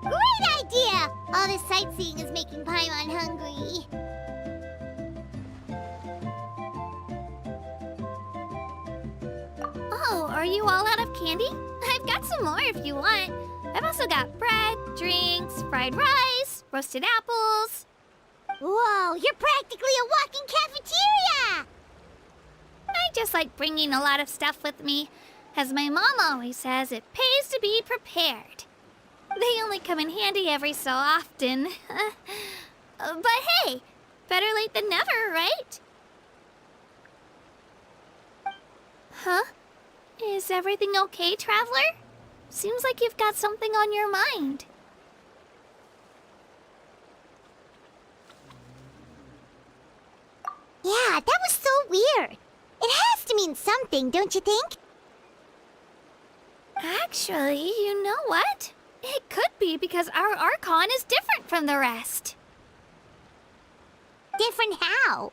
Great idea! All this sightseeing is making Paimon hungry. Oh, are you all out of candy? I've got some more if you want. I've also got bread, drinks, fried rice, roasted apples. Whoa, you're practically a walking cafeteria! I just like bringing a lot of stuff with me. As my mom always says, it pays to be prepared. They only come in handy every so often. But hey, better late than never, right? Huh? Is everything okay, Traveler? Seems like you've got something on your mind. Yeah, that was so weird. It has to mean something, don't you think? Actually, you know what? It could be because our Archon is different from the rest. Different how?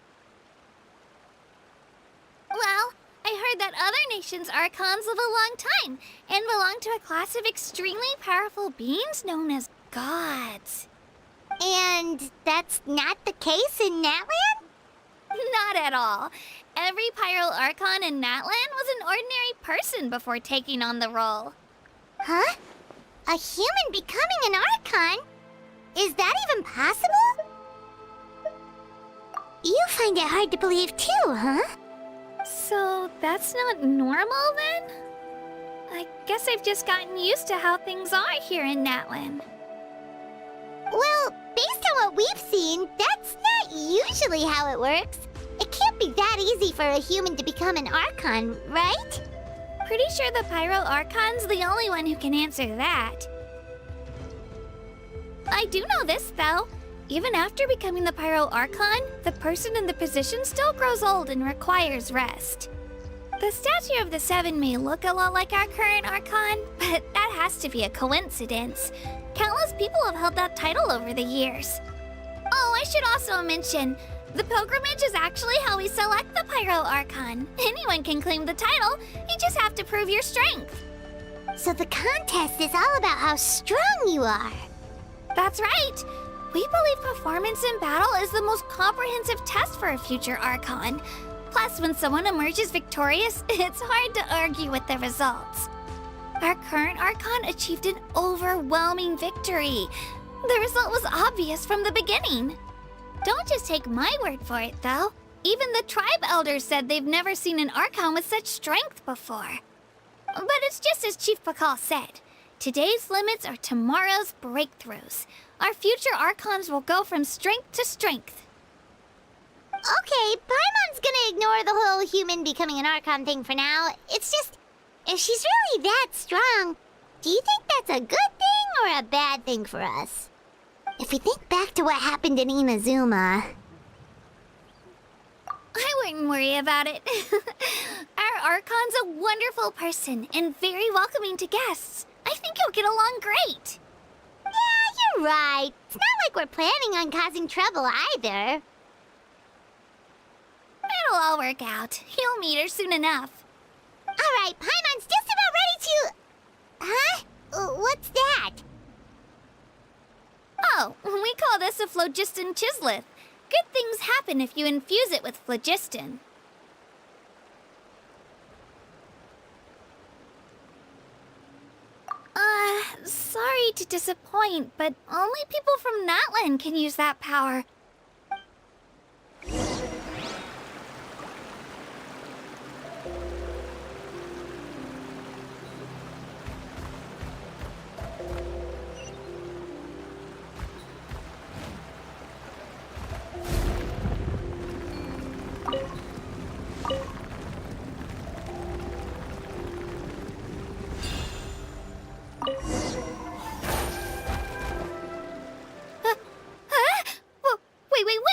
Well, I heard that other nations' Archons live a long time and belong to a class of extremely powerful beings known as gods. And that's not the case in Natlan? Not at all. Every Pyro Archon in Natlan was an ordinary person before taking on the role. Huh? A human becoming an Archon? Is that even possible? You find it hard to believe too, huh? So that's not normal then? I guess I've just gotten used to how things are here in Natlan. Well, based on what we've seen, that's not usually how it works. It can't be that easy for a human to become an Archon, right? Pretty sure the Pyro Archon's the only one who can answer that. I do know this, though. Even after becoming the Pyro Archon, the person in the position still grows old and requires rest. The statue of the Seven may look a lot like our current Archon, but that has to be a coincidence. Countless people have held that title over the years. Oh, I should also mention, the pilgrimage is actually how we select the Pyro Archon. Anyone can claim the title, you just have to prove your strength. So the contest is all about how strong you are. That's right! We believe performance in battle is the most comprehensive test for a future Archon. Plus, when someone emerges victorious, it's hard to argue with the results. Our current Archon achieved an overwhelming victory. The result was obvious from the beginning. Don't just take my word for it, though. Even the tribe elders said they've never seen an Archon with such strength before. But it's just as Chief Pakal said. Today's limits are tomorrow's breakthroughs. Our future Archons will go from strength to strength. Okay, Paimon's gonna ignore the whole human becoming an Archon thing for now. It's just, if she's really that strong, do you think that's a good thing or a bad thing for us? If we think back to what happened in Inazuma... I wouldn't worry about it. Our Archon's a wonderful person and very welcoming to guests. I think you'll get along great. Yeah, you're right. It's not like we're planning on causing trouble either. It'll all work out. You'll meet her soon enough. All right, Paimon's just about ready to... Huh? What's that? Oh, we call this a phlogiston chisleth. Good things happen if you infuse it with phlogiston. Sorry to disappoint, but only people from Natlan can use that power.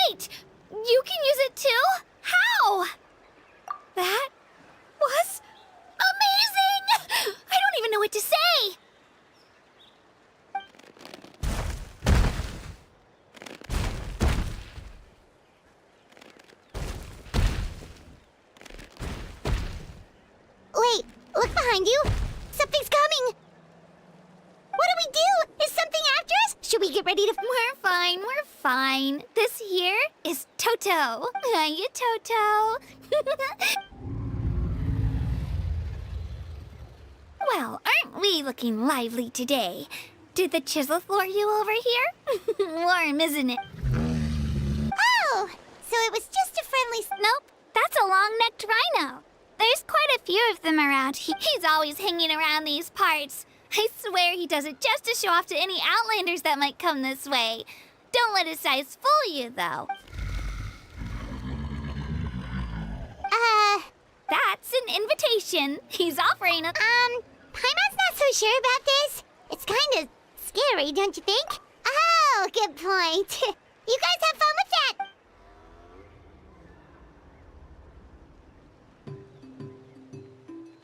Wait! You can use it too? How? That was amazing! I don't even know what to say! Wait, look behind you! Something's coming! What do we do? Is something after us? Should we get ready to... We're fine. This here is Toto. Hiya, Toto. Well, aren't we looking lively today? Did the chisel lure you over here? Warm, isn't it? Oh, so it was just a friendly... Nope, that's a long-necked rhino. There's quite a few of them around. He's always hanging around these parts. I swear he does it just to show off to any outlanders that might come this way. Don't let his size fool you, though. That's an invitation. He's offering a... Paimon's not so sure about this. It's kind of scary, don't you think? Oh, good point. You guys have fun with that.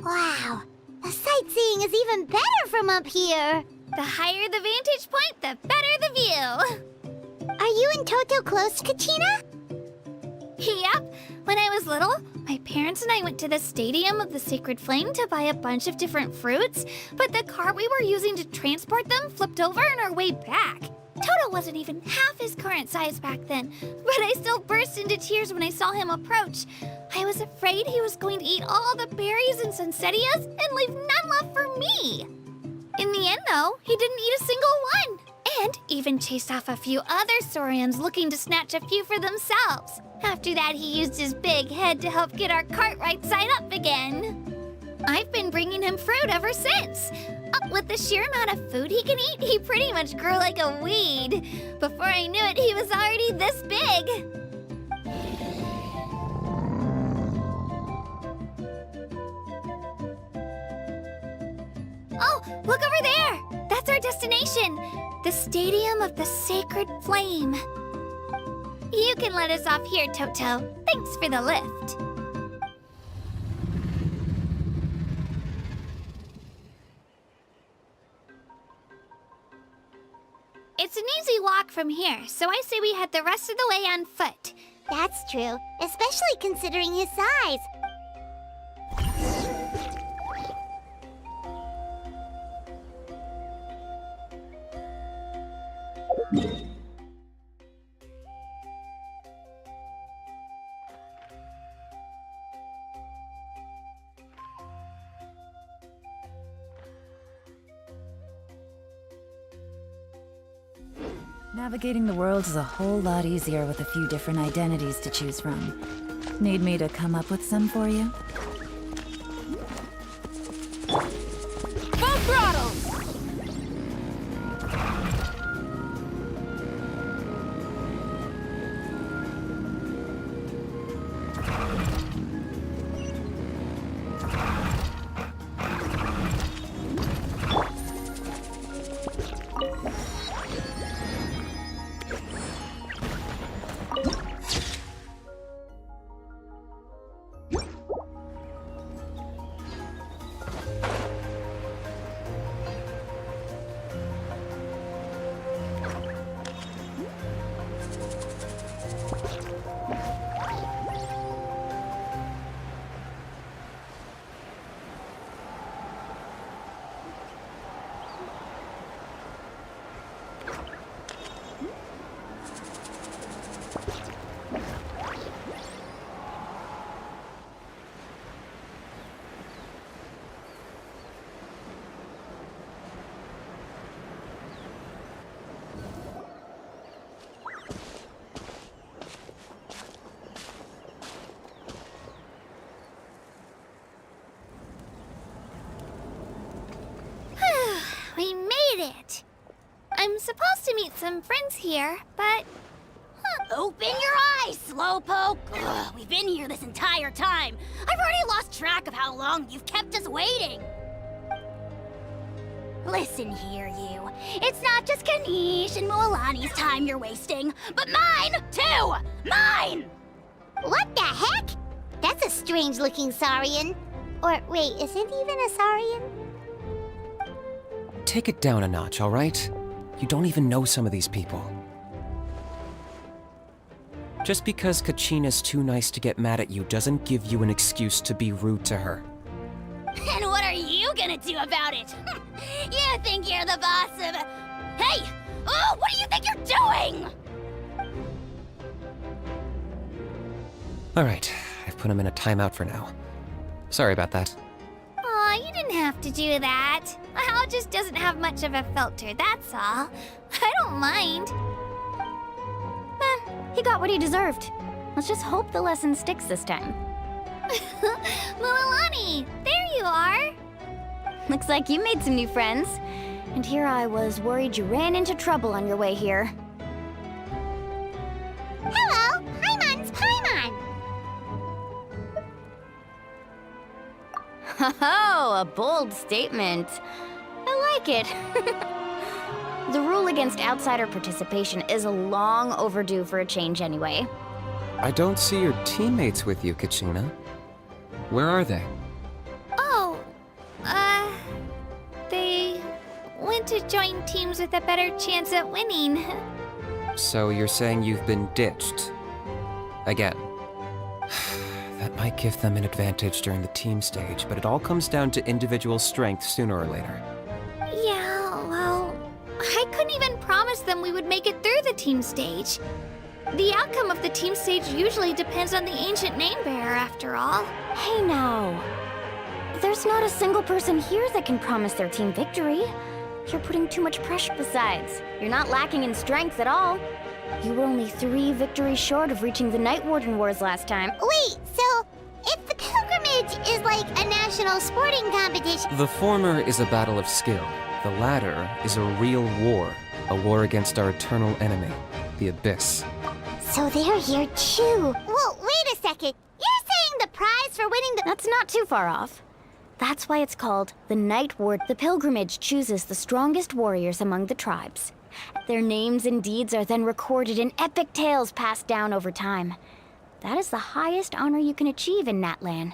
Wow, the sightseeing is even better from up here. The higher the vantage point, the better the view. Are you and Toto close, Kachina? Yep. When I was little, my parents and I went to the Stadium of the Sacred Flame to buy a bunch of different fruits, but the cart we were using to transport them flipped over on our way back. Toto wasn't even half his current size back then, but I still burst into tears when I saw him approach. I was afraid he was going to eat all the berries and sunsettias and leave none left for me. In the end, though, he didn't eat a single one, and even chased off a few other saurians looking to snatch a few for themselves. After that, he used his big head to help get our cart right side up again. I've been bringing him fruit ever since. With the sheer amount of food he can eat, he pretty much grew like a weed. Before I knew it, he was already this big. Oh, look over there! That's our destination! The Stadium of the Sacred Flame. You can let us off here, Toto. Thanks for the lift. It's an easy walk from here, so I say we head the rest of the way on foot. That's true, especially considering his size. Navigating the world is a whole lot easier with a few different identities to choose from. Need me to come up with some for you? Full throttle! We made it! I'm supposed to meet some friends here, but... Open your eyes, Slowpoke! Ugh, we've been here this entire time. I've already lost track of how long you've kept us waiting. Listen here, you. It's not just Kanish and Moalani's time you're wasting, but mine, too! Mine! What the heck? That's a strange-looking Saurian. Or, wait, is it even a Saurian? Take it down a notch, all right? You don't even know some of these people. Just because Kachina's too nice to get mad at you doesn't give you an excuse to be rude to her. And what are you gonna do about it? You think you're the boss of... Hey! Oh, what do you think you're doing? All right, I've put him in a timeout for now. Sorry about that. Aw, you didn't have to do that. Hal just doesn't have much of a filter, that's all. I don't mind. He got what he deserved. Let's just hope the lesson sticks this time. Mualani, there you are. Looks like you made some new friends. And here I was worried you ran into trouble on your way here. Hello! Paimon's Paimon! Oh, a bold statement. I like it. The rule against outsider participation is long overdue for a change anyway. I don't see your teammates with you, Kachina. Where are they? Oh, they went to join teams with a better chance at winning. So you're saying you've been ditched? Again. That might give them an advantage during the team stage, but it all comes down to individual strength sooner or later. Yeah, well, I couldn't even promise them we would make it through the team stage. The outcome of the team stage usually depends on the ancient name bearer, after all. Hey now. There's not a single person here that can promise their team victory. You're putting too much pressure. Besides, you're not lacking in strength at all. You were only 3 victories short of reaching the Night Warden Wars last time. Wait, so if the pilgrimage is like a national sporting competition... The former is a battle of skill. The latter is a real war. A war against our eternal enemy, the Abyss. So they're here too. Well, wait a second. You're saying the prize for winning the... That's not too far off. That's why it's called the Night Ward. The pilgrimage chooses the strongest warriors among the tribes. Their names and deeds are then recorded in epic tales passed down over time. That is the highest honor you can achieve in Natlan.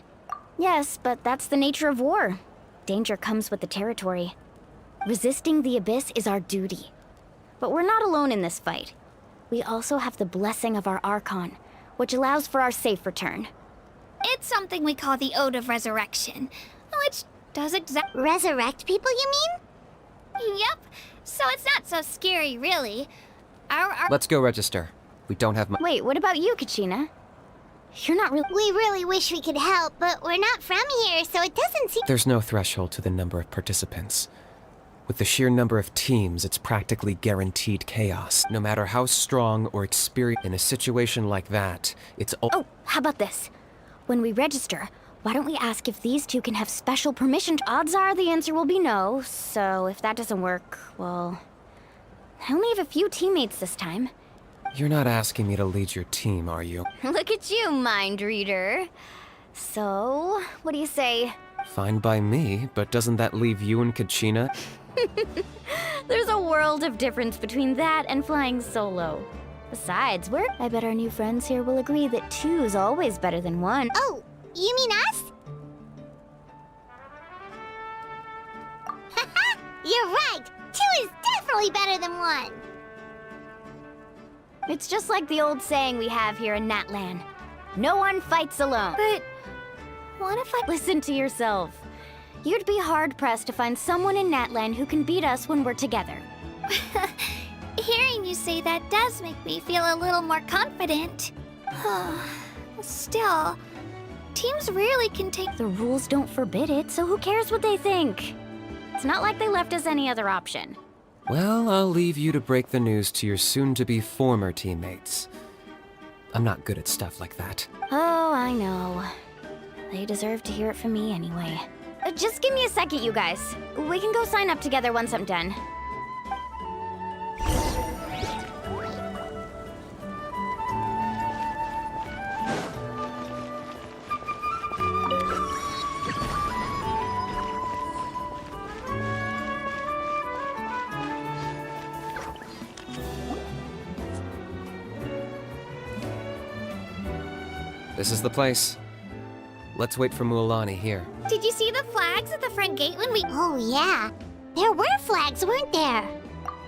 Yes, but that's the nature of war. Danger comes with the territory. Resisting the Abyss is our duty. But we're not alone in this fight. We also have the blessing of our Archon, which allows for our safe return. It's something we call the Ode of Resurrection, which does Resurrect people, you mean? Yep. So it's not so scary, really. Let's go register. We don't have much. Wait, what about you, Kachina? You're not really. We really wish we could help, but we're not from here, so it doesn't seem. There's no threshold to the number of participants. With the sheer number of teams, it's practically guaranteed chaos. No matter how strong or experienced in a situation like that, it's Oh, how about this? When we register, why don't we ask if these two can have special permission? Odds are the answer will be no, so if that doesn't work, well... I only have a few teammates this time. You're not asking me to lead your team, are you? Look at you, mind reader. So, what do you say? Fine by me, but doesn't that leave you and Kachina? There's a world of difference between that and flying solo. Besides, I bet our new friends here will agree that two's always better than one. Oh, you mean us? Haha, you're right! Two is definitely better than one! It's just like the old saying we have here in Natlan. No one fights alone. But what if I... Listen to yourself. You'd be hard-pressed to find someone in Natlan who can beat us when we're together. Hearing you say that does make me feel a little more confident. Still, teams rarely can take... The rules don't forbid it, so who cares what they think? It's not like they left us any other option. Well, I'll leave you to break the news to your soon-to-be former teammates. I'm not good at stuff like that. Oh, I know. They deserve to hear it from me anyway. Just give me a second, you guys. We can go sign up together once I'm done. This is the place. Let's wait for Mualani here. Did you see the flags at the front gate when we... Oh, yeah. There were flags, weren't there?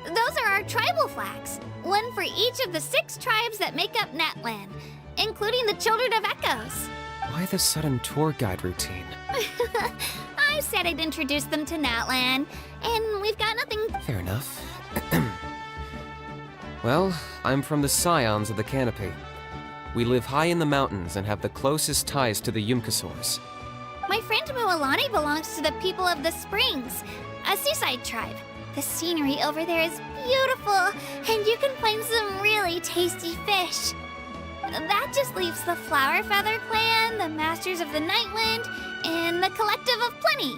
Those are our tribal flags. One for each of the 6 tribes that make up Natlan, including the Children of Echoes. Why the sudden tour guide routine? I said I'd introduce them to Natlan, and we've got nothing... Fair enough. Well, I'm from the Scions of the Canopy. We live high in the mountains and have the closest ties to the Yumkasaurs. My friend Mualani belongs to the people of the Springs, a seaside tribe. The scenery over there is beautiful, and you can find some really tasty fish. That just leaves the Flower Feather Clan, the Masters of the Nightwind, and the Collective of Plenty.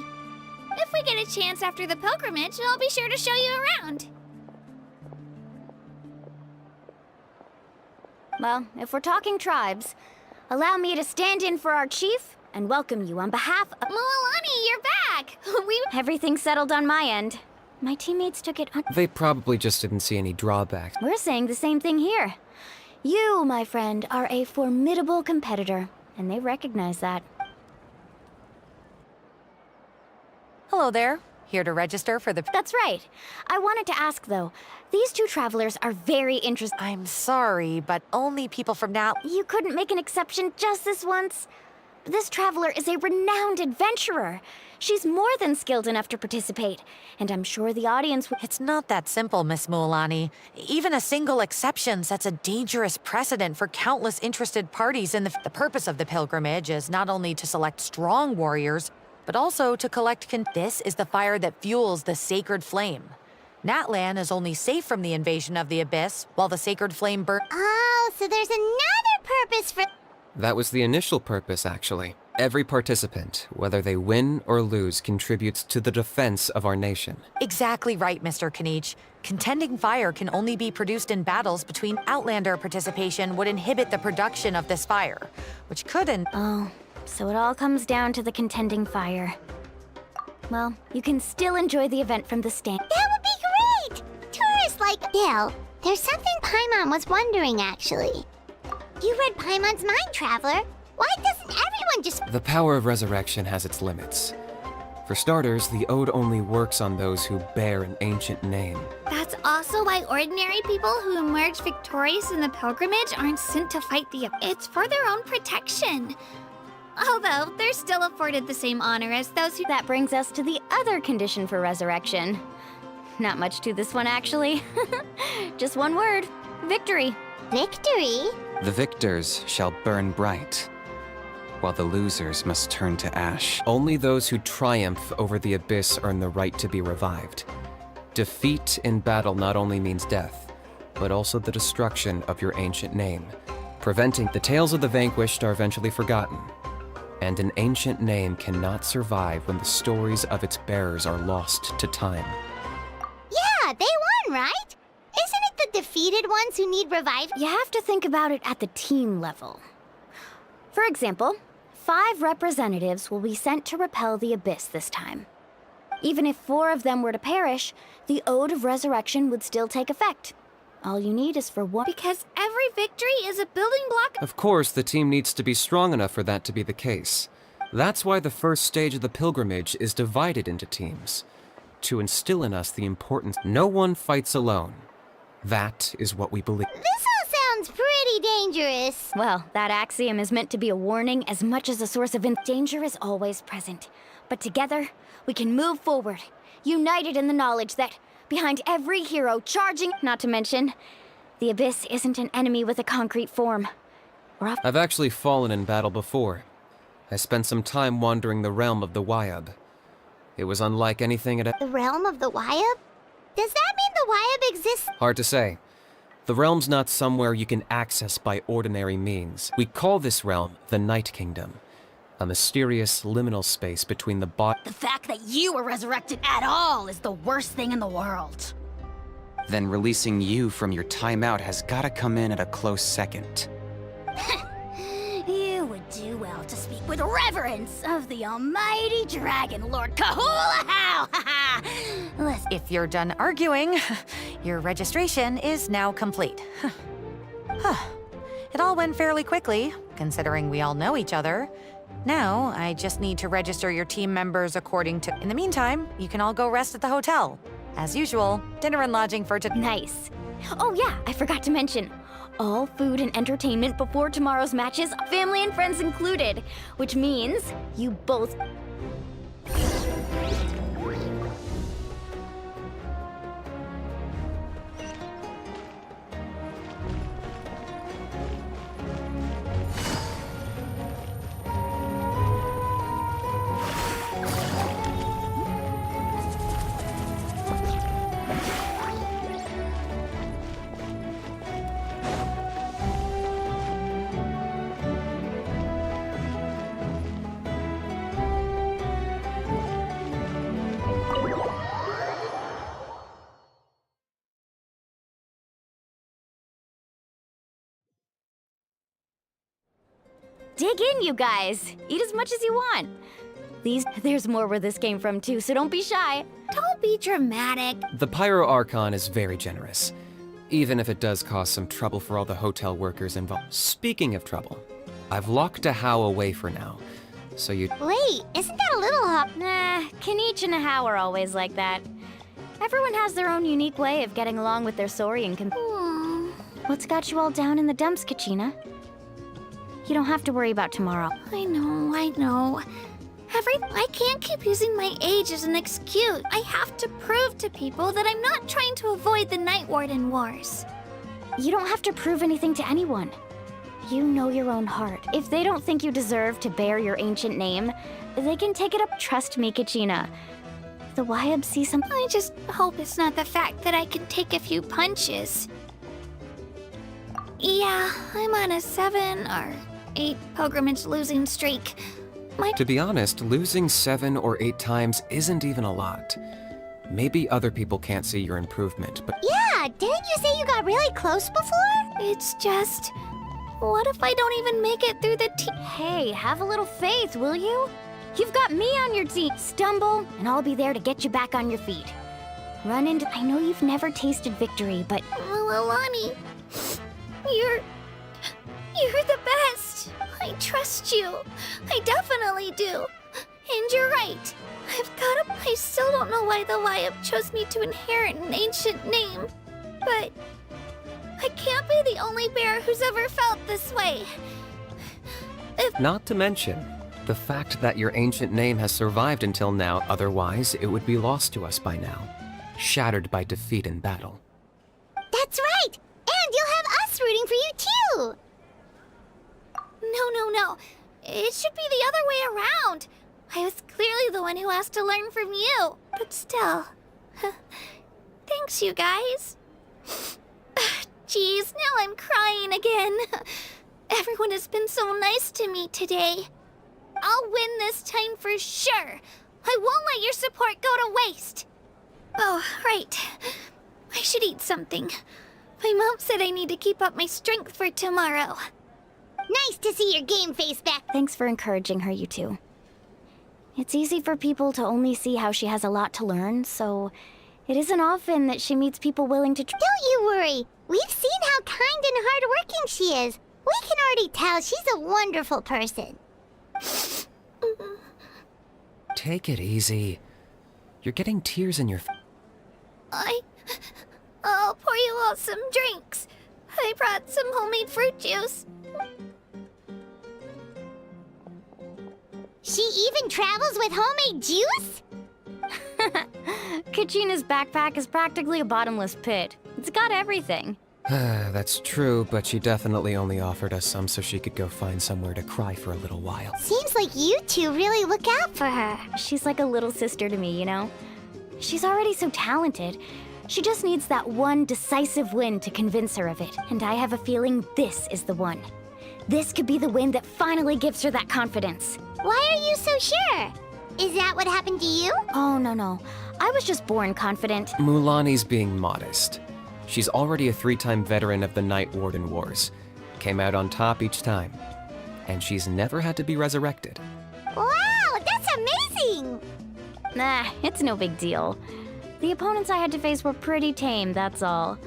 If we get a chance after the pilgrimage, I'll be sure to show you around. Well, if we're talking tribes, allow me to stand in for our chief and welcome you on behalf of... Mualani, you're back! Everything's settled on my end. My teammates took it... They probably just didn't see any drawbacks. We're saying the same thing here. You, my friend, are a formidable competitor, and they recognize that. Hello there. Here to register for the... That's right. I wanted to ask, though. These two travelers are very interested... I'm sorry, but only people from now... You couldn't make an exception just this once? This traveler is a renowned adventurer. She's more than skilled enough to participate, and I'm sure the audience would... It's not that simple, Miss Mualani. Even a single exception sets a dangerous precedent for countless interested parties, and the purpose of the pilgrimage is not only to select strong warriors, but also to collect... This is the fire that fuels the sacred flame. Natlan is only safe from the invasion of the Abyss, while the sacred flame burns... Oh, so there's another purpose for... That was the initial purpose, actually. Every participant, whether they win or lose, contributes to the defense of our nation. Exactly right, Mr. Kanich. Contending fire can only be produced in battles between Outlander participation would inhibit the production of this fire, which couldn't... Oh, so it all comes down to the contending fire. Well, you can still enjoy the event from the stand. That would be great! Tourists like... Bill, there's something Paimon was wondering, actually. You read Paimon's mind, Traveler. Why doesn't everyone just... The power of resurrection has its limits. For starters, the ode only works on those who bear an ancient name. That's also why ordinary people who emerge victorious in the pilgrimage aren't sent to fight the... It's for their own protection. Although, they're still afforded the same honor as those who... That brings us to the other condition for resurrection. Not much to this one, actually. Just one word. Victory. Victory? The victors shall burn bright, while the losers must turn to ash. Only those who triumph over the abyss earn the right to be revived. Defeat in battle not only means death, but also the destruction of your ancient name. Preventing the tales of the vanquished are eventually forgotten, and an ancient name cannot survive when the stories of its bearers are lost to time. Yeah, they won, right? Isn't it the defeated ones who need revived? You have to think about it at the team level. For example, 5 representatives will be sent to repel the abyss this time. Even if 4 of them were to perish, the Ode of Resurrection would still take effect. All you need is for one. Because every victory is a building block. Of course, the team needs to be strong enough for that to be the case. That's why the first stage of the pilgrimage is divided into teams, to instill in us the importance no one fights alone. That is what we believe. This all sounds pretty dangerous. Well, that axiom is meant to be a warning as much as a source of danger is always present. But together, we can move forward, united in the knowledge that behind every hero charging, not to mention, the abyss isn't an enemy with a concrete form. I've actually fallen in battle before. I spent some time wandering the realm of the Wyab. It was unlike anything The realm of the Wyab? Does that mean the Wyab exists? Hard to say. The realm's not somewhere you can access by ordinary means. We call this realm the Night Kingdom, a mysterious liminal space between the The fact that you were resurrected at all is the worst thing in the world. Then releasing you from your timeout has gotta come in at a close second. You would do well to speak with reverence of the almighty Dragon Lord Kahula-How! Listen. If you're done arguing, your registration is now complete. It all went fairly quickly, considering we all know each other. Now, I just need to register your team members according to... In the meantime, you can all go rest at the hotel. As usual, dinner and lodging for today. Nice. Oh yeah, I forgot to mention. All food and entertainment before tomorrow's matches, family and friends included. Which means you both... Dig in, you guys. Eat as much as you want. There's more where this came from, too, so don't be shy. Don't be dramatic. The Pyro Archon is very generous, even if it does cause some trouble for all the hotel workers involved. Speaking of trouble, I've locked a How away for now, so you... Wait, isn't that a little hot? Nah, Kanich and How are always like that. Everyone has their own unique way of getting along with their Saurian What's got you all down in the dumps, Kachina? You don't have to worry about tomorrow. I know. I can't keep using my age as an excuse. I have to prove to people that I'm not trying to avoid the Night Warden Wars. You don't have to prove anything to anyone. You know your own heart. If they don't think you deserve to bear your ancient name, they can take it up. Trust me, Kachina. The Wyab see some... I just hope it's not the fact that I can take a few punches. Yeah, I'm on a 7 or 8 pilgrimage losing streak. To be honest, losing 7 or 8 times isn't even a lot. Maybe other people can't see your improvement, but... Yeah, didn't you say you got really close before? It's just... What if I don't even make it through the team? Hey, have a little faith, will you? You've got me on your team. Stumble, and I'll be there to get you back on your feet. Run into... I know you've never tasted victory, but... Alani, you're the best. I trust you. I definitely do. And you're right. I still don't know why the Wyab chose me to inherit an ancient name. But I can't be the only bear who's ever felt this way. Not to mention, the fact that your ancient name has survived until now, otherwise it would be lost to us by now. shattered by defeat in battle. That's right! And you'll have us rooting for you too! No. It should be the other way around. I was clearly the one who asked to learn from you. But still. Thanks, you guys. Jeez, now I'm crying again. Everyone has been so nice to me today. I'll win this time for sure. I won't let your support go to waste. Oh, right. I should eat something. My mom said I need to keep up my strength for tomorrow. Nice to see your game face back. Thanks for encouraging her, you two. It's easy for people to only see how she has a lot to learn, so it isn't often that she meets people willing to Don't you worry. We've seen how kind and hardworking she is. We can already tell she's a wonderful person. Take it easy. You're getting tears in your... I'll pour you all some drinks. I brought some homemade fruit juice. She even travels with homemade juice? Kachina's backpack is practically a bottomless pit. It's got everything. That's true, but she definitely only offered us some so she could go find somewhere to cry for a little while. Seems like you two really look out for her. She's like a little sister to me, you know? She's already so talented. She just needs that one decisive win to convince her of it. And I have a feeling this is the one. This could be the win that finally gives her that confidence. Why are you so sure? Is that what happened to you? Oh, no. I was just born confident. Mulani's being modest. She's already a 3-time veteran of the Night Warden Wars. Came out on top each time. And she's never had to be resurrected. Wow, that's amazing! Nah, it's no big deal. The opponents I had to face were pretty tame, that's all.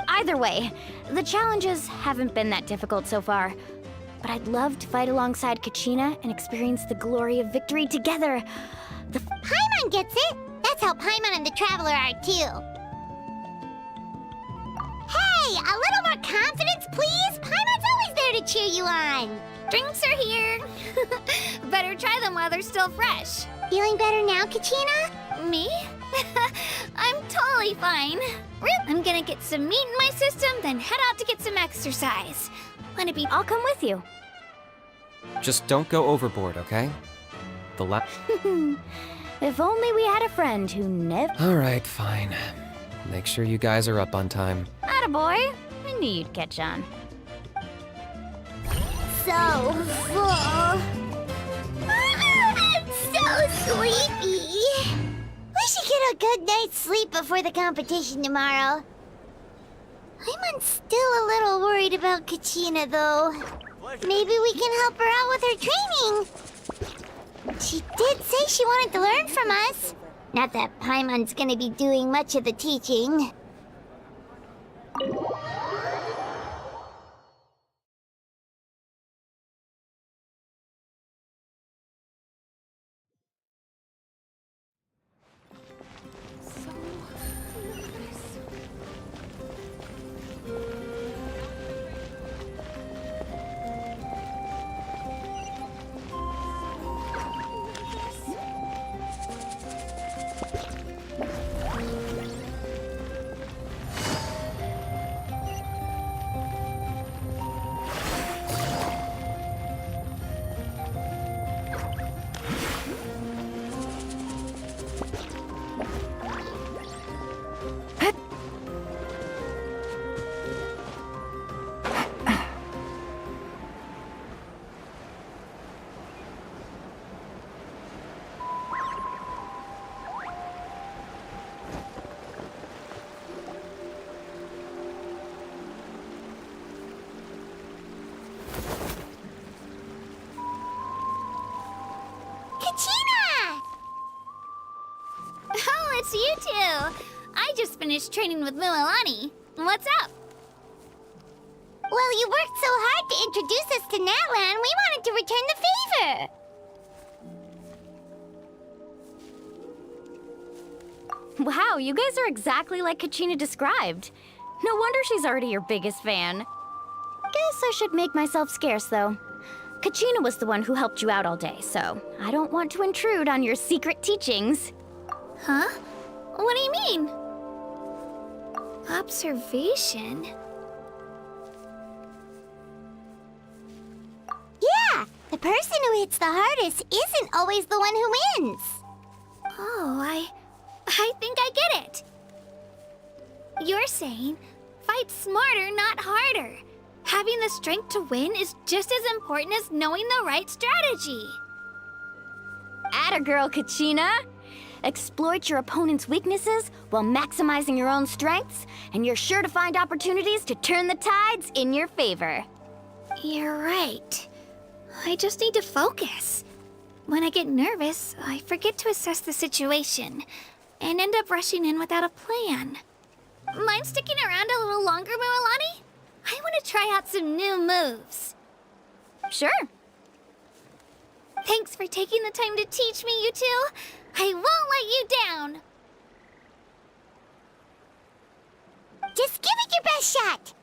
Either way, the challenges haven't been that difficult so far. But I'd love to fight alongside Kachina and experience the glory of victory together. Paimon gets it! That's how Paimon and the Traveler are too. Hey, a little more confidence, please! Paimon's always there to cheer you on! Drinks are here. Better try them while they're still fresh. Feeling better now, Kachina? Me? I'm totally fine. I'm gonna get some meat in my system, then head out to get some exercise. Wanna be... I'll come with you. Just don't go overboard, okay? If only we had a friend who never... Alright, fine. Make sure you guys are up on time. Attaboy! I knew you'd catch on. So full. I'm so sleepy. We should get a good night's sleep before the competition tomorrow. I'm still a little worried about Kachina, though. Maybe we can help her out with her training. She did say she wanted to learn from us. Not that Paimon's gonna be doing much of the teaching. It's you two! I just finished training with Mililani. What's up? Well, you worked so hard to introduce us to Natlan, we wanted to return the favor! Wow, you guys are exactly like Kachina described. No wonder she's already your biggest fan. Guess I should make myself scarce, though. Kachina was the one who helped you out all day, so I don't want to intrude on your secret teachings. Huh? What do you mean? Observation? Yeah, the person who hits the hardest isn't always the one who wins. Oh, I think I get it. You're saying, fight smarter, not harder. Having the strength to win is just as important as knowing the right strategy. Atta girl, Kachina! Exploit your opponent's weaknesses while maximizing your own strengths, and you're sure to find opportunities to turn the tides in your favor. You're right. I just need to focus. When I get nervous, I forget to assess the situation, and end up rushing in without a plan. Mind sticking around a little longer, Mualani? I want to try out some new moves. Sure. Thanks for taking the time to teach me, you two. I won't let you down. Just give it your best shot.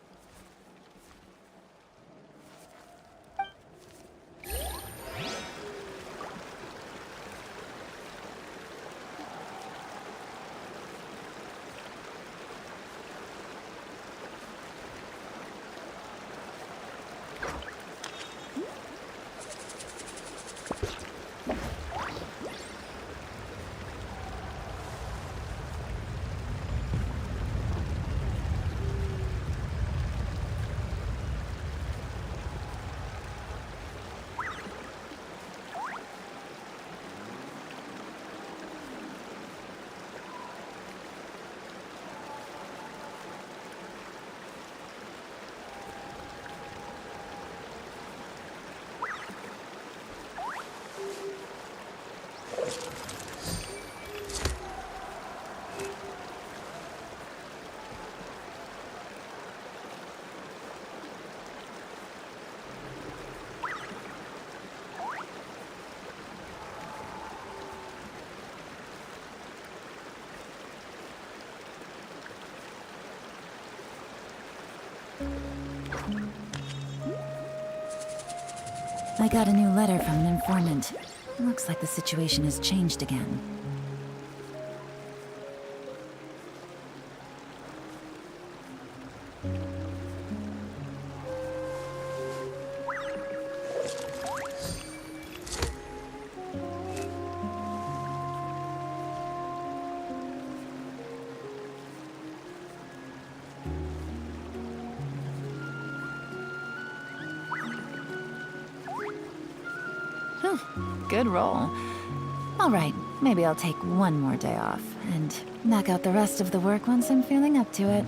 I got a new letter from an informant. Looks like the situation has changed again. Good roll. All right, maybe I'll take one more day off and knock out the rest of the work once I'm feeling up to it.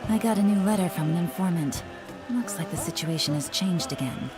I got a new letter from an informant. Looks like the situation has changed again.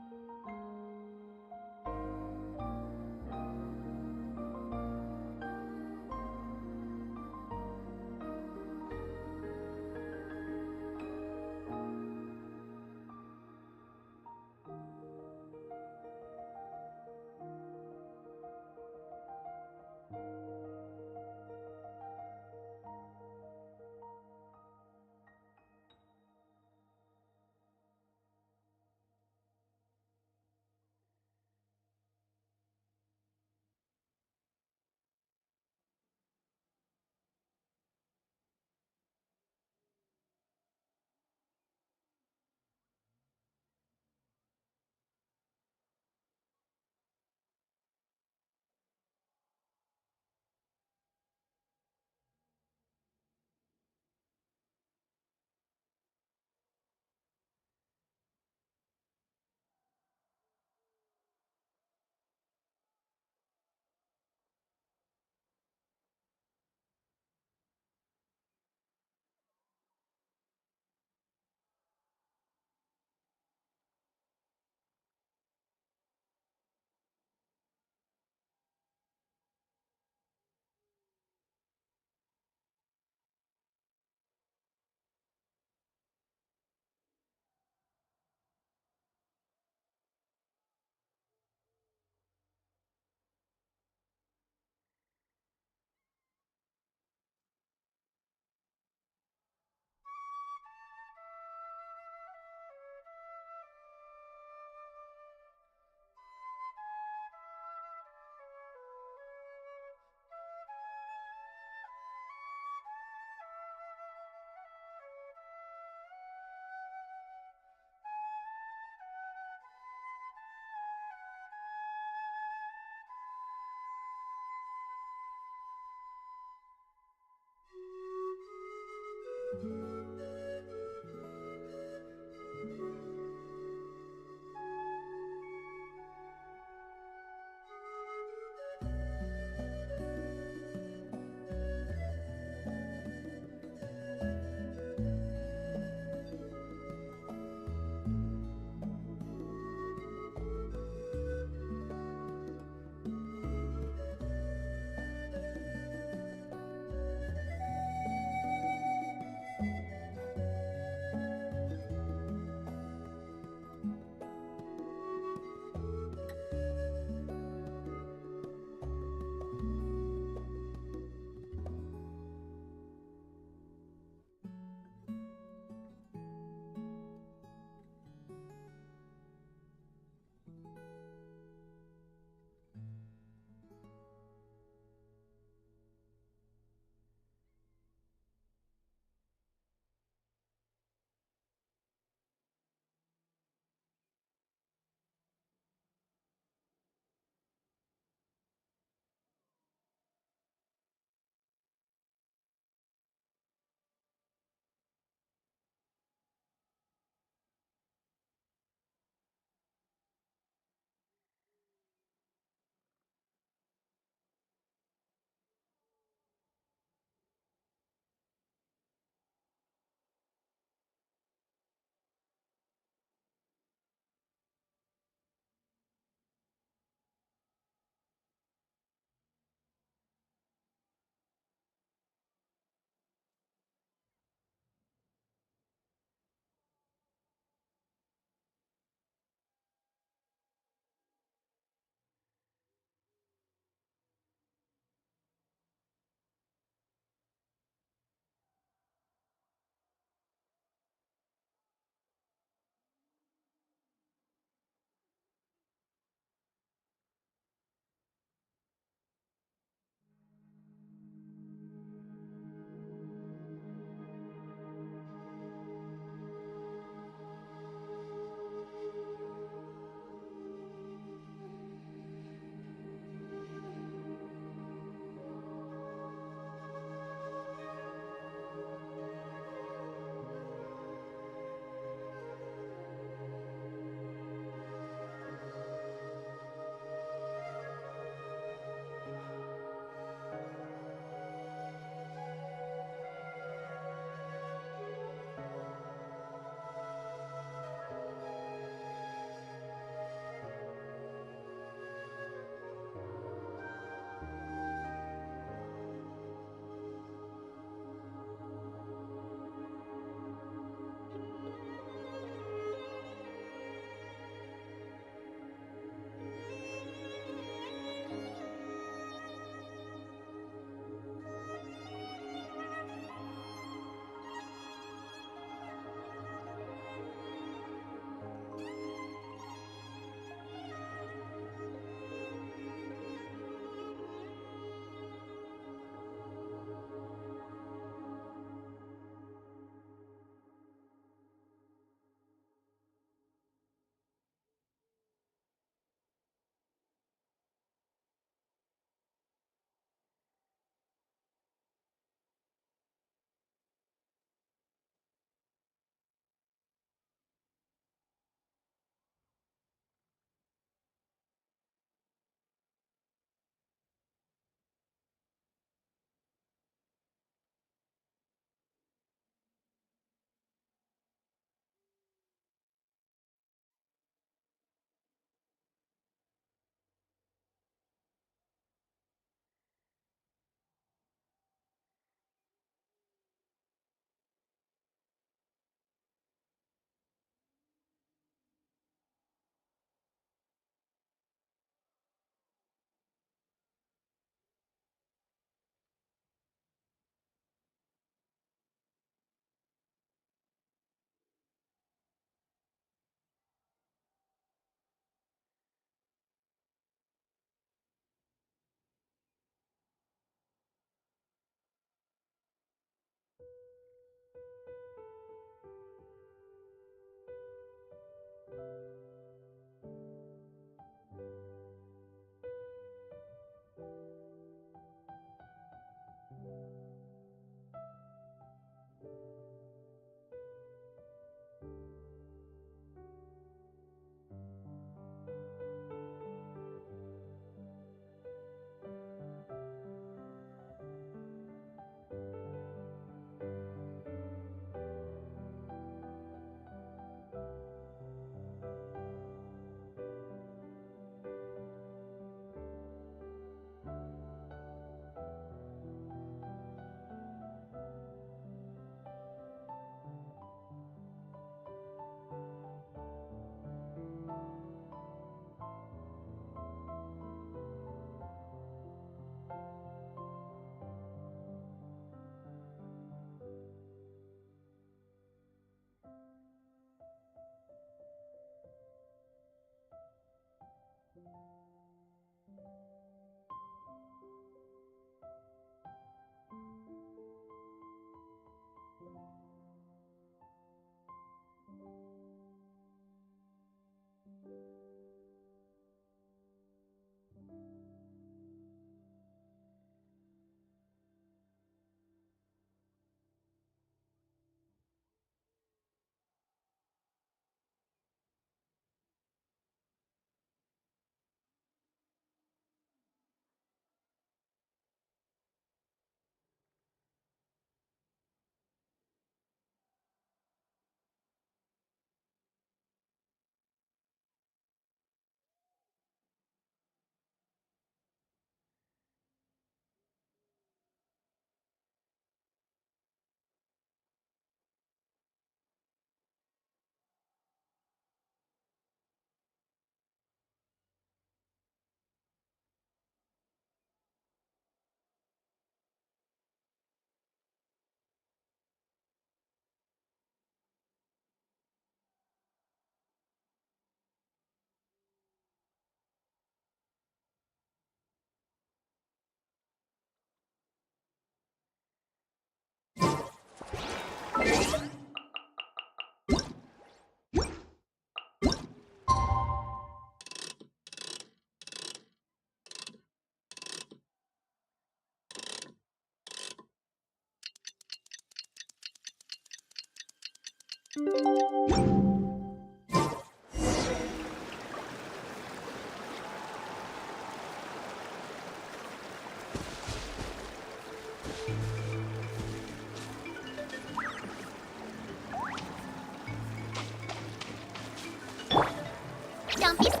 Don't be scared!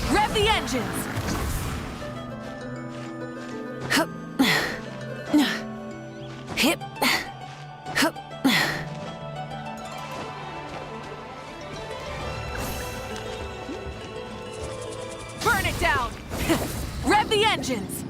Rev the engines! Hup. Hip. Hup. Burn it down! Rev the engines!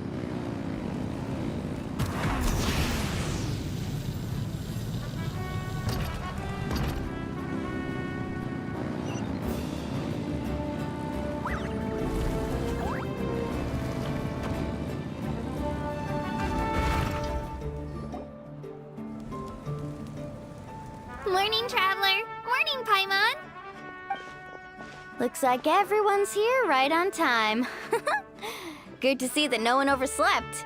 Morning, Traveler. Morning, Paimon. Looks like everyone's here right on time. Good to see that no one overslept.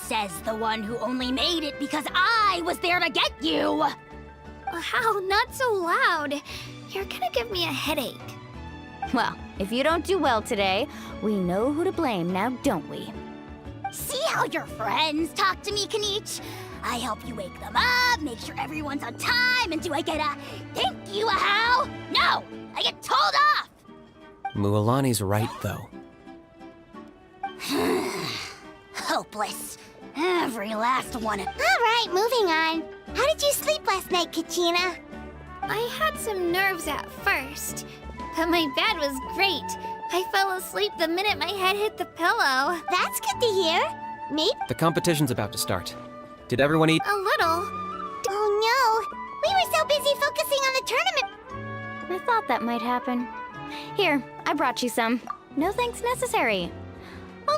Says the one who only made it because I was there to get you. Wow, not so loud. You're gonna give me a headache. Well, if you don't do well today, we know who to blame now, don't we? See how your friends talk to me, Kanich? I help you wake them up, make sure everyone's on time, and do I get a thank you, a how? No! I get told off! Mualani's right, though. Hopeless. Every last one. All right, moving on. How did you sleep last night, Kachina? I had some nerves at first, but my bed was great. I fell asleep the minute my head hit the pillow. That's good to hear. Maybe. The competition's about to start. Did everyone eat? A little. Oh no! We were so busy focusing on the tournament. I thought that might happen. Here, I brought you some. No thanks necessary.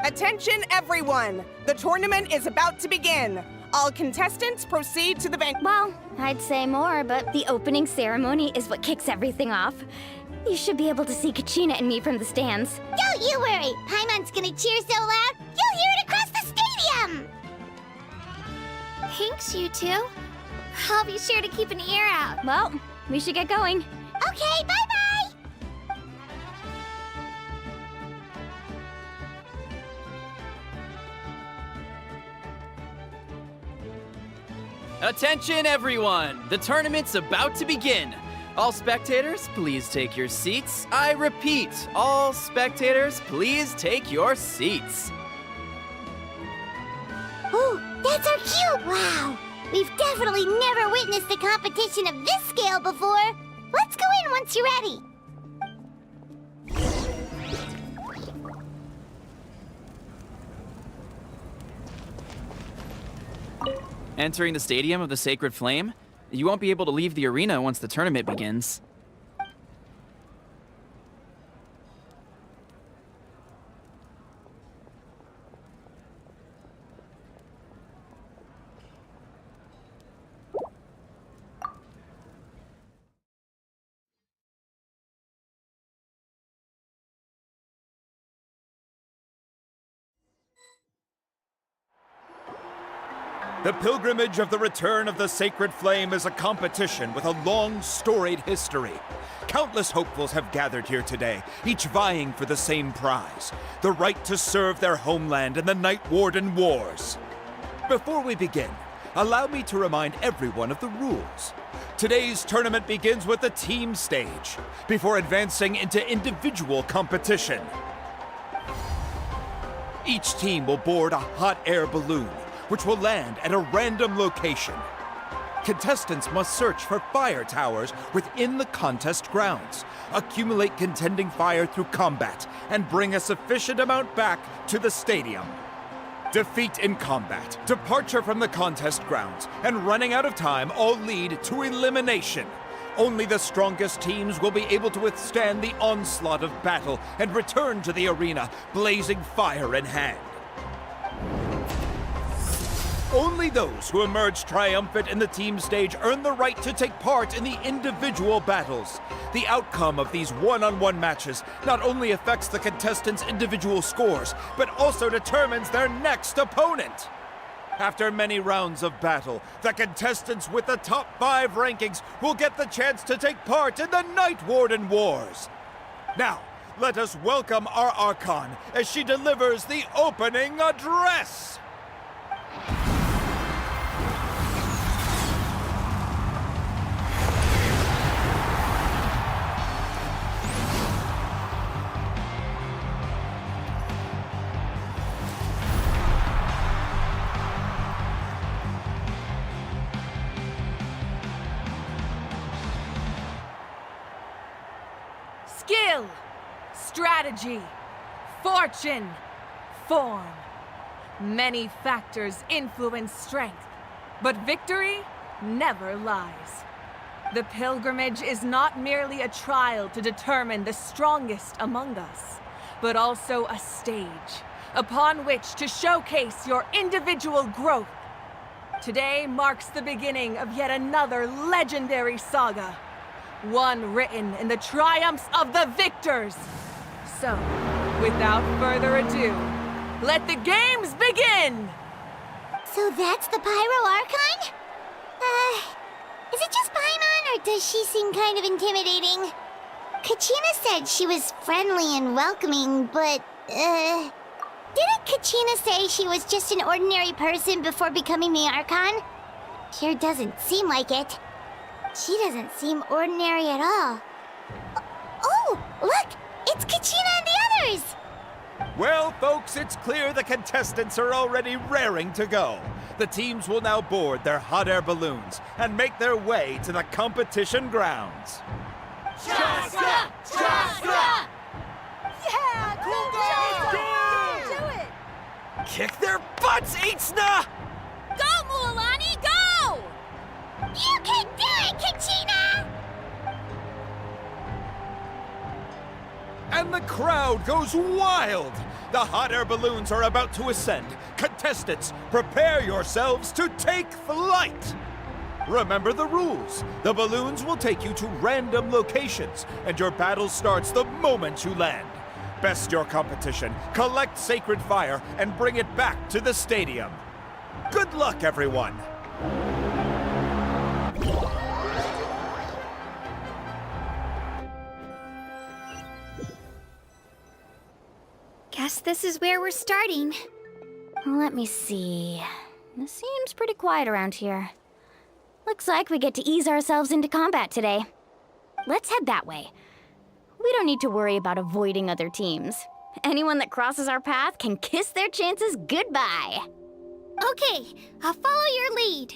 Attention, everyone! The tournament is about to begin. All contestants proceed to the venue. Well, I'd say more, but the opening ceremony is what kicks everything off. You should be able to see Kachina and me from the stands. Don't you worry. Paimon's gonna cheer so loud, you'll hear it across the stadium. Thanks, you two. I'll be sure to keep an ear out. Well, we should get going. Okay, bye-bye. Attention everyone! The tournament's about to begin! All spectators, please take your seats. I repeat, all spectators, please take your seats. Ooh, that's our cue! Wow! We've definitely never witnessed a competition of this scale before. Let's go in once you're ready. Entering the Stadium of the Sacred Flame, you won't be able to leave the arena once the tournament begins. The Pilgrimage of the Return of the Sacred Flame is a competition with a long, storied history. Countless hopefuls have gathered here today, each vying for the same prize, the right to serve their homeland in the Night Warden Wars. Before we begin, allow me to remind everyone of the rules. Today's tournament begins with the team stage, before advancing into individual competition. Each team will board a hot air balloon, which will land at a random location. Contestants must search for fire towers within the contest grounds, accumulate contending fire through combat, and bring a sufficient amount back to the stadium. Defeat in combat, departure from the contest grounds, and running out of time all lead to elimination. Only the strongest teams will be able to withstand the onslaught of battle and return to the arena, blazing fire in hand. Only those who emerge triumphant in the team stage earn the right to take part in the individual battles. The outcome of these one-on-one matches not only affects the contestants' individual scores, but also determines their next opponent. After many rounds of battle, the contestants with the top 5 rankings will get the chance to take part in the Night Warden Wars. Now, let us welcome our Archon as she delivers the opening address. Skill, strategy, fortune, form. Many factors influence strength, but victory never lies. The pilgrimage is not merely a trial to determine the strongest among us, but also a stage upon which to showcase your individual growth. Today marks the beginning of yet another legendary saga. One written in the triumphs of the victors. So, without further ado, let the games begin! So that's the Pyro Archon? Is it just Paimon, or does she seem kind of intimidating? Kachina said she was friendly and welcoming, but, didn't Kachina say she was just an ordinary person before becoming the Archon? Sure doesn't seem like it. She doesn't seem ordinary at all. Oh, look! It's Kachina and the others! Well, folks, it's clear the contestants are already raring to go. The teams will now board their hot air balloons and make their way to the competition grounds. Chaska! Chaska! Yeah! Cool girl! Do it! Kick their butts, Itzna! Go, Mualani, go! You can do it, Kachina! And the crowd goes wild! The hot air balloons are about to ascend. Contestants, prepare yourselves to take flight! Remember the rules. The balloons will take you to random locations, and your battle starts the moment you land. Best your competition, collect sacred fire, and bring it back to the stadium. Good luck, everyone! Guess this is where we're starting. Let me see. It seems pretty quiet around here. Looks like we get to ease ourselves into combat today. Let's head that way. We don't need to worry about avoiding other teams. Anyone that crosses our path can kiss their chances goodbye. Okay, I'll follow your lead.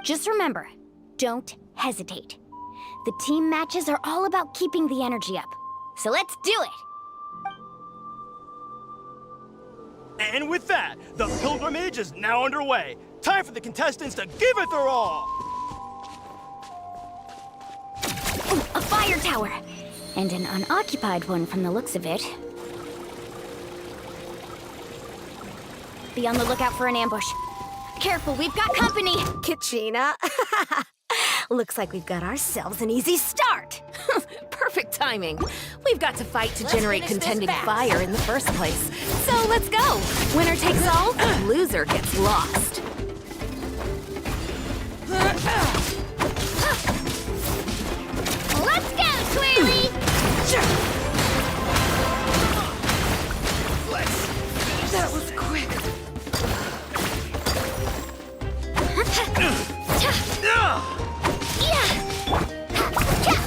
Just remember, don't hesitate. The team matches are all about keeping the energy up. So let's do it! And with that, the pilgrimage is now underway. Time for the contestants to give it their all! Oh, a fire tower! And an unoccupied one from the looks of it. Be on the lookout for an ambush. Careful, we've got company! Kachina, looks like we've got ourselves an easy start. Perfect timing. We've got to fight to generate contending fire in the first place. So let's go. Winner takes all, loser gets lost. Let's go, Twirly! That was quick.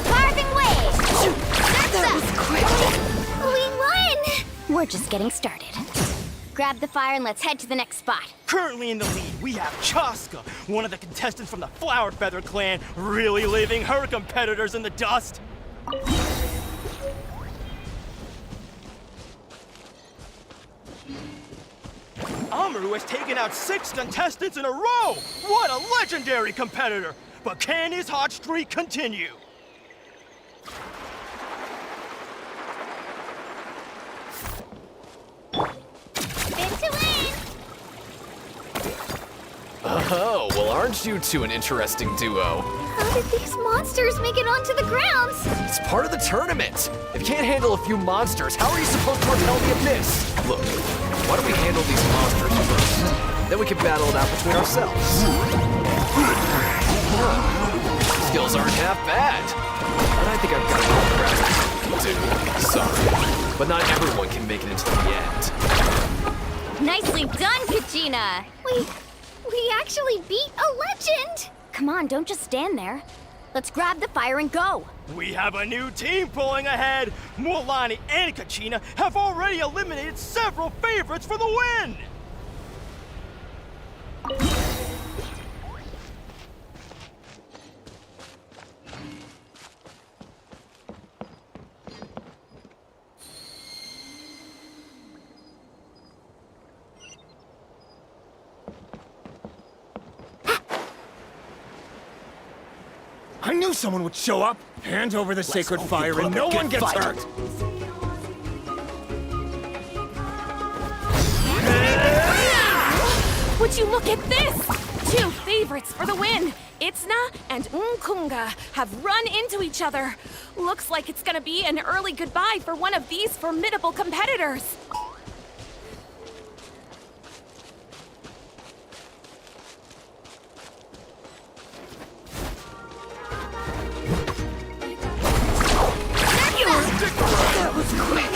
Carving waves! That was quick. We won! We're just getting started. Grab the fire and let's head to the next spot. Currently in the lead, we have Chaska, one of the contestants from the Flower Feather clan, really leaving her competitors in the dust. Sumeru has taken out 6 contestants in a row! What a legendary competitor! But can his hot streak continue? Spin to win! Oh, well, aren't you two an interesting duo? How did these monsters make it onto the grounds? It's part of the tournament. If you can't handle a few monsters, how are you supposed to repel the abyss? Look, why don't we handle these monsters first? Then we can battle it out between ourselves. Skills aren't half bad. And I think I've got it all correct. Dude, sorry. But not everyone can make it into the end. Nicely done, Kachina! We actually beat a legend! Come on, don't just stand there. Let's grab the fire and go. We have a new team pulling ahead. Mulani and Kachina have already eliminated several favorites for the win. I knew someone would show up. Hand over the sacred fire and no one gets hurt. Would you look at this? 2 favorites for the win. Itzna and Unkunga have run into each other. Looks like it's gonna be an early goodbye for one of these formidable competitors. That was quick.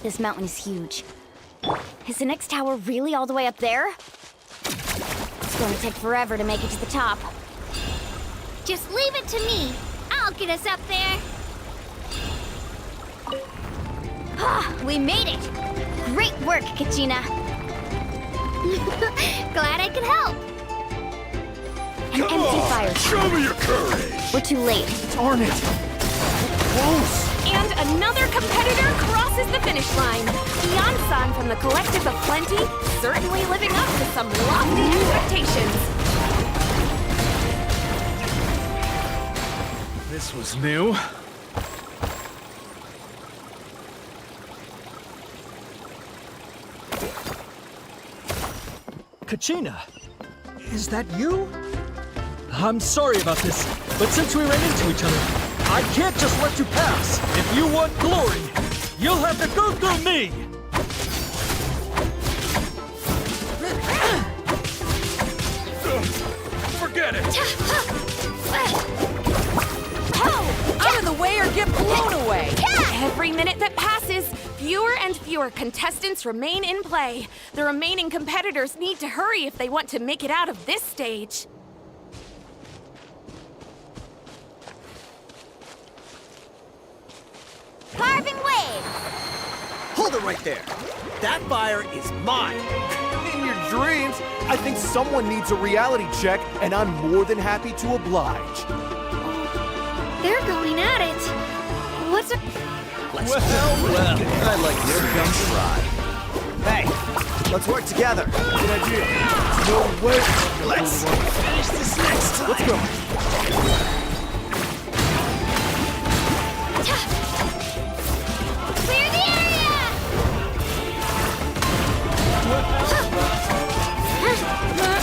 This mountain is huge. Is the next tower really all the way up there? It's going to take forever to make it to the top. Just leave it to me. I'll get us up there. Ah, we made it! Great work, Kachina. Glad I could help. An empty fire. Show me your courage! We're too late. Darn it! Close! And another competitor crosses the finish line. Yan-san from the Collective of Plenty, certainly living up to some lofty expectations. This was new. Kachina, is that you? I'm sorry about this, but since we ran into each other, I can't just let you pass. If you want glory, you'll have to go through me. Forget it! fewer contestants remain in play. The remaining competitors need to hurry if they want to make it out of this stage. Carving wave! Hold it right there. That fire is mine. In your dreams, I think someone needs a reality check, and I'm more than happy to oblige. They're going at it. What's a... Well, I like your gun try. Hey, let's work together. Good idea. No way. Let's finish this next time. Let's go. Clear the area!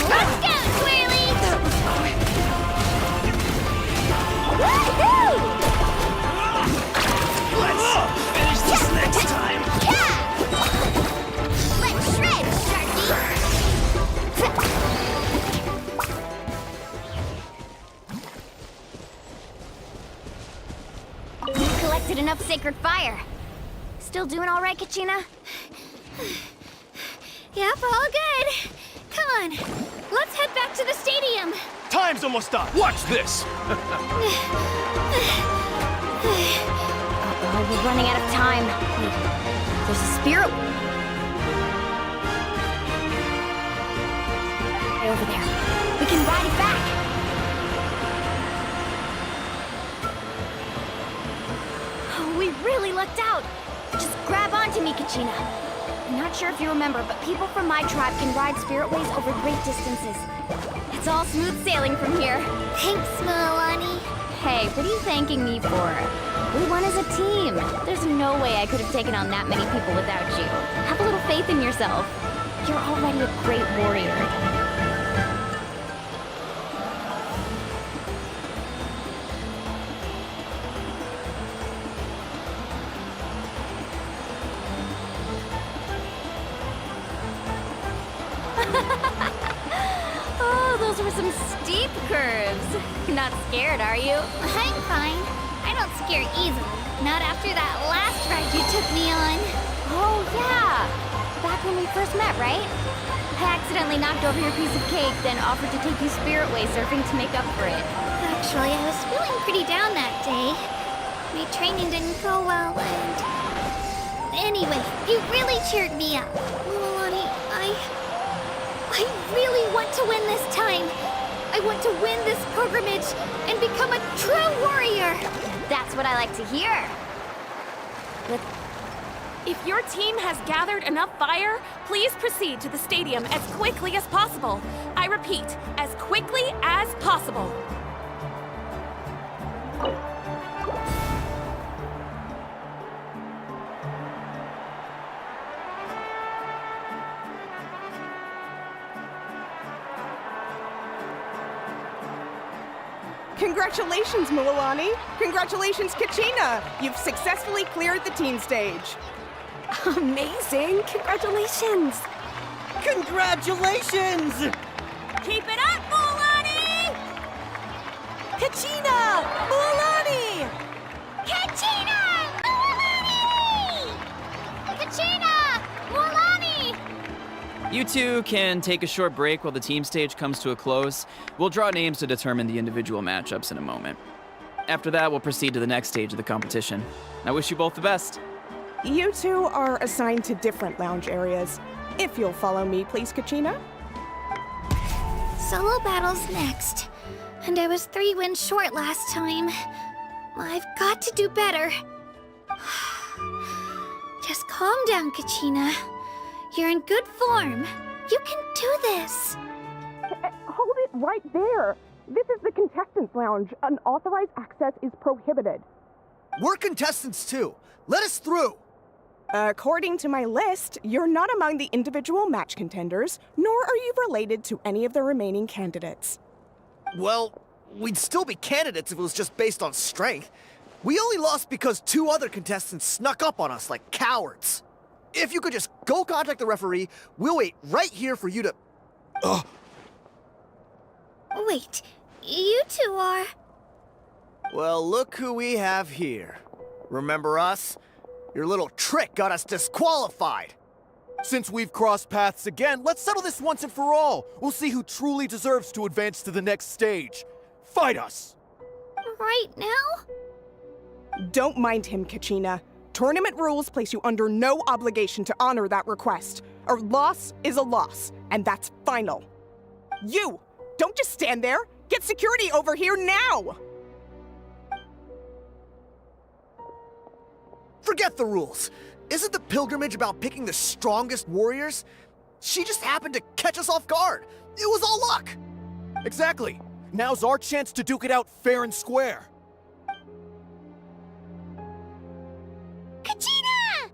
Let's go, Twirly! Woohoo! Let's finish this next time. Let's shred, Sharky! You collected enough sacred fire. Still doing all right, Kachina? Yep, all good. Come on, let's head back to the stadium. Time's almost up. Watch this. Oh, we're running out of time. Wait, there's a spirit over there. We can ride it back. Oh, we really lucked out. Just grab onto me, Kachina. I'm not sure if you remember, but people from my tribe can ride spiritways over great distances. It's all smooth sailing from here. Thanks, Milani. Hey, what are you thanking me for? We won as a team. There's no way I could have taken on that many people without you. Have a little faith in yourself. You're already a great warrior. Oh, those were some steep curves. Not scared, are you? I'm fine. I don't scare easily. Not after that last ride you took me on. Oh, yeah. Back when we first met, right? I accidentally knocked over your piece of cake, then offered to take you spiritway surfing to make up for it. Actually, I was feeling pretty down that day. My training didn't go well, and... Anyway, you really cheered me up. Milani, I really want to win this time. I want to win this pilgrimage and become a true warrior. That's what I like to hear. If your team has gathered enough fire, please proceed to the stadium as quickly as possible. I repeat, as quickly as possible. Congratulations, Milani. Congratulations, Kachina. You've successfully cleared the team stage. Amazing! Congratulations! Congratulations! Keep it up, Milani! Kachina! Milani! Kachina! Milani! Kachina! Milani! You two can take a short break while the team stage comes to a close. We'll draw names to determine the individual matchups in a moment. After that, we'll proceed to the next stage of the competition. I wish you both the best. You two are assigned to different lounge areas. If you'll follow me, please, Kachina. Solo battle's next. And I was 3 wins short last time. I've got to do better. Just calm down, Kachina. You're in good form. You can do this. Hold it right there. This is the contestants' lounge. Unauthorized access is prohibited. We're contestants too. Let us through. According to my list, you're not among the individual match contenders, nor are you related to any of the remaining candidates. Well, we'd still be candidates if it was just based on strength. We only lost because 2 other contestants snuck up on us like cowards. If you could just go contact the referee, we'll wait right here for you to... Wait, you two are... Well, look who we have here. Remember us? Your little trick got us disqualified. Since we've crossed paths again, let's settle this once and for all. We'll see who truly deserves to advance to the next stage. Fight us! Right now? Don't mind him, Kachina. Tournament rules place you under no obligation to honor that request. A loss is a loss, and that's final. You! Don't just stand there! Get security over here now! Forget the rules. Isn't the pilgrimage about picking the strongest warriors? She just happened to catch us off guard. It was all luck. Exactly. Now's our chance to duke it out fair and square. Kachina!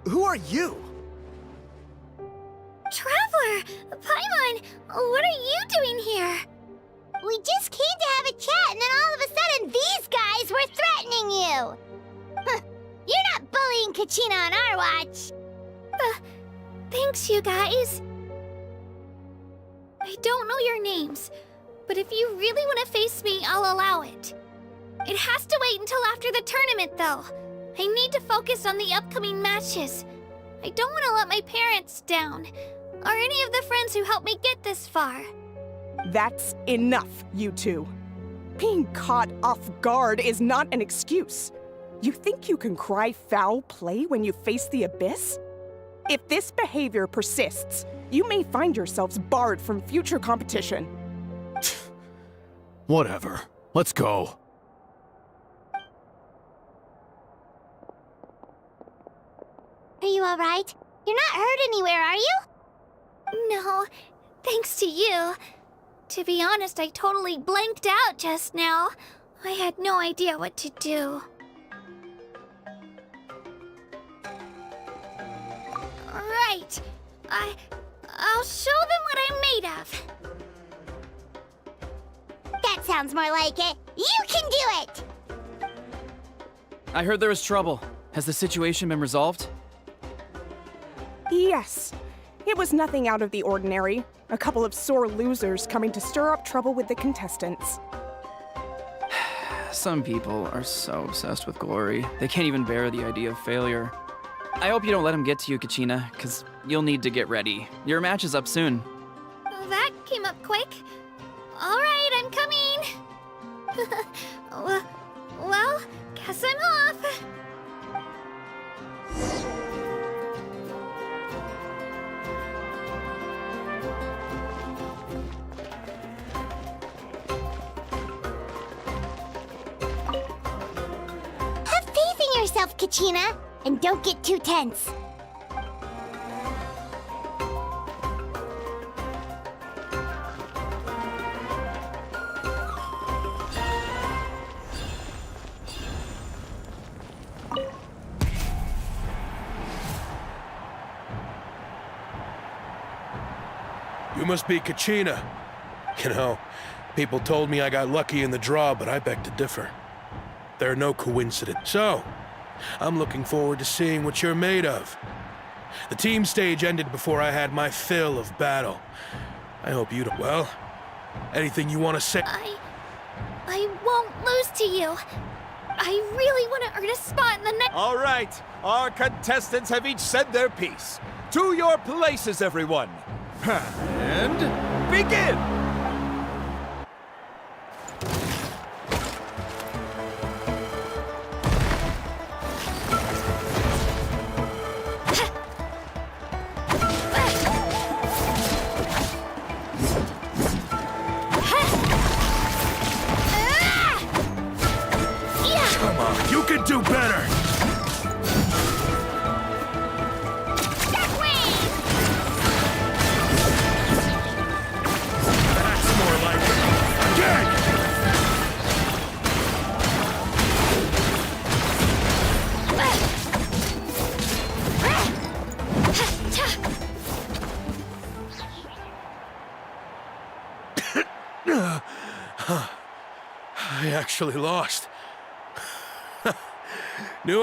Who are you? Traveler! Paimon! What are you doing here? We just came to have a chat, and then all of a sudden these guys were threatening you! Huh. You're not bullying Kachina on our watch! Thanks, you guys. I don't know your names, but if you really want to face me, I'll allow it. It has to wait until after the tournament, though. I need to focus on the upcoming matches. I don't want to let my parents down, or any of the friends who helped me get this far. That's enough, you two. Being caught off guard is not an excuse. You think you can cry foul play when you face the abyss? If this behavior persists, you may find yourselves barred from future competition. Whatever. Let's go. Are you alright? You're not hurt anywhere, are you? No, thanks to you. To be honest, I totally blanked out just now. I had no idea what to do. Right. I'll show them what I'm made of. That sounds more like it. You can do it! I heard there was trouble. Has the situation been resolved? Yes. It was nothing out of the ordinary. A couple of sore losers coming to stir up trouble with the contestants. Some people are so obsessed with glory, they can't even bear the idea of failure. I hope you don't let him get to you, Kachina, because you'll need to get ready. Your match is up soon. That came up quick. All right, I'm coming. Well, guess I'm off. Have faith in yourself, Kachina, and don't get too tense. You must be Kachina. You know, people told me I got lucky in the draw, but I beg to differ. There are no coincidences. So, I'm looking forward to seeing what you're made of. The team stage ended before I had my fill of battle. I hope you don't. Well, anything you want to say? I won't lose to you. I really want to earn a spot in the next. All right, our contestants have each said their piece. To your places, everyone. And begin! Come on, you can do better! That's more like it. Again! I actually lost.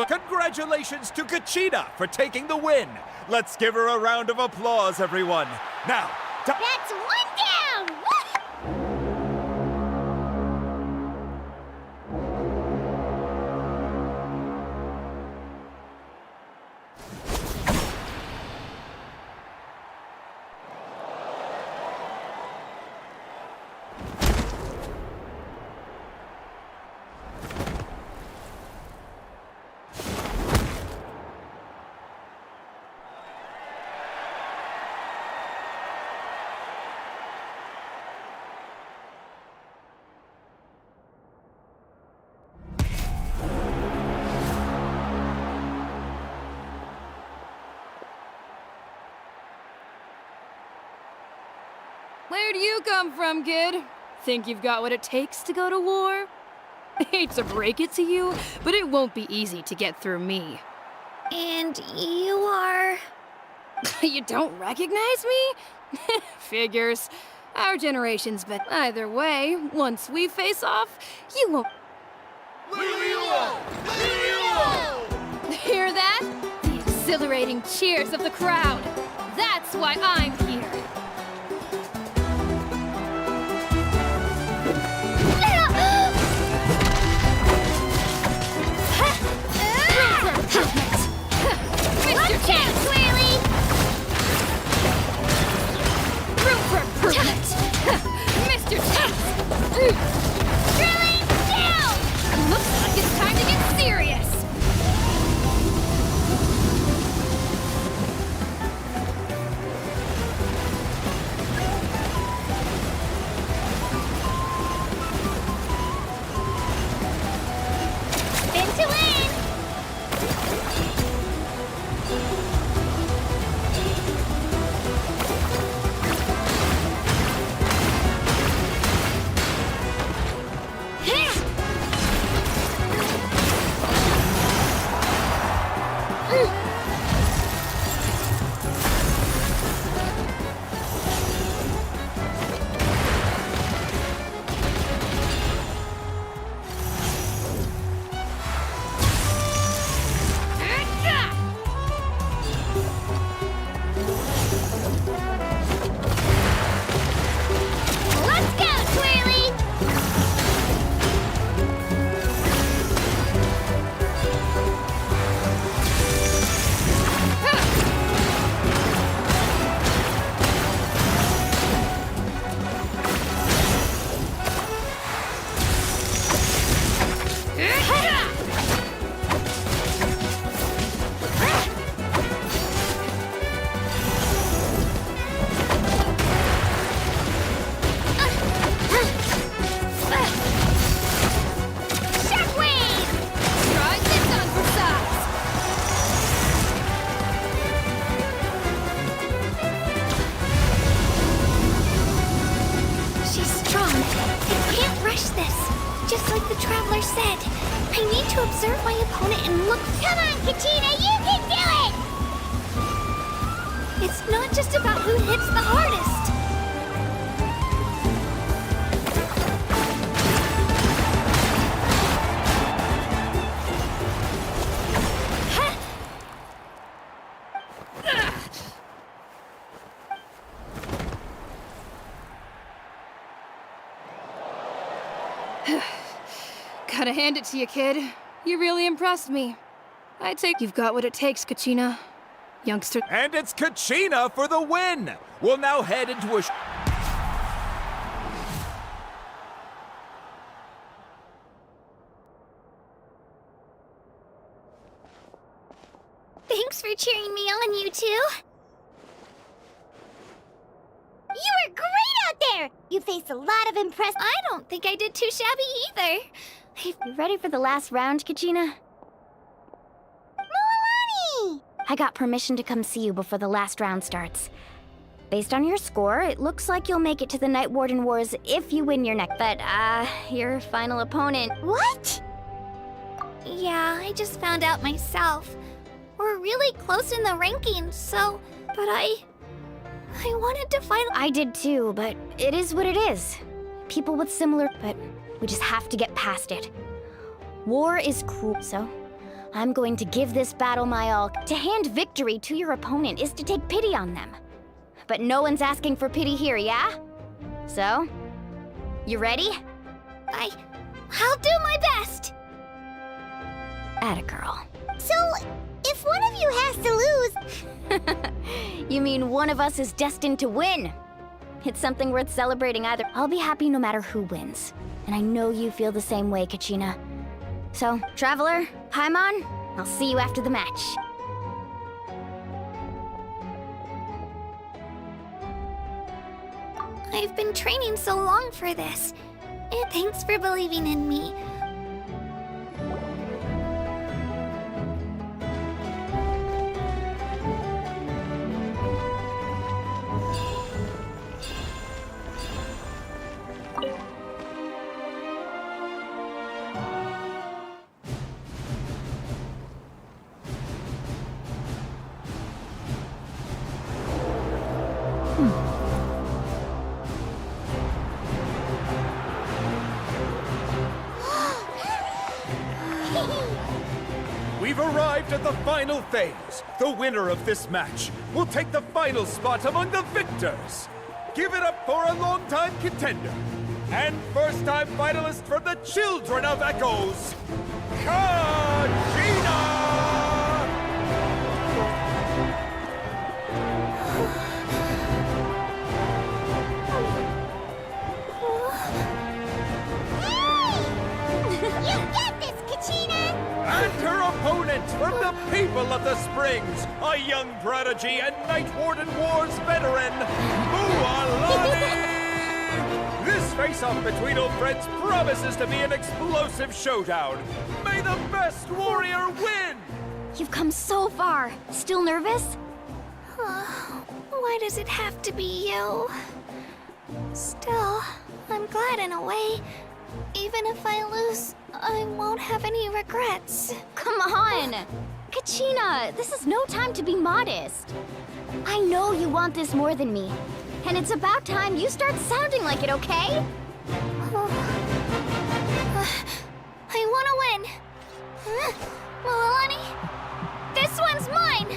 Congratulations to Kachina for taking the win. Let's give her a round of applause, everyone. Now, That's one down! Woo! Where do you come from, kid? Think you've got what it takes to go to war? I hate to break it to you, but it won't be easy to get through me. And you are... You don't recognize me? Figures. Our generation's been either way. Once we face off, you won't. Hear that? The exhilarating cheers of the crowd. That's why I'm here. Mr. Chance, Whaley! Room for improvement! Mr. Chance! Drilling down! Looks like it's time to get serious! Spin to win! Let's go, Twirly! Shockwave! Try this on for size! She's strong. I can't rush this. Just like the Traveler said, I need to observe my opponent and look. Come on, Kachina, you can do it! It's not just about who hits the hardest. Gotta hand it to you, kid. You really impressed me. I take you've got what it takes, Kachina. Youngster. And it's Kachina for the win! We'll now head into a... Thanks for cheering me on, you two. You were great out there! You faced a lot of impressive. I don't think I did too shabby either. You ready for the last round, Kachina? Moalani! I got permission to come see you before the last round starts. Based on your score, it looks like you'll make it to the Night Warden Wars if you win your next. But, your final opponent... What? Yeah, I just found out myself. We're really close in the rankings, so... But I wanted to fight... I did too, but it is what it is. People with similar... But we just have to get past it. War is cruel, so... I'm going to give this battle my all. To hand victory to your opponent is to take pity on them. But no one's asking for pity here, yeah? So, you ready? I'll do my best! Atta girl. So, if one of you has to lose... You mean one of us is destined to win? It's something worth celebrating either. I'll be happy no matter who wins. And I know you feel the same way, Kachina. So, Traveler, Paimon, I'll see you after the match. I've been training so long for this. And thanks for believing in me. arrived at the final phase. The winner of this match will take the final spot among the victors. Give it up for a longtime contender and first-time finalist from the Children of Echoes, Kachina! You get this, Kachina! And her opponent from the people of the Springs, a young prodigy and Night Warden Wars veteran, Mualani! This face-off between old friends promises to be an explosive showdown. May the best warrior win! You've come so far. Still nervous? Why does it have to be you? Still, I'm glad in a way. Even if I lose, I won't have any regrets. Come on! Kachina, this is no time to be modest. I know you want this more than me. And it's about time you start sounding like it, okay? I want to win. Mualani, this one's mine.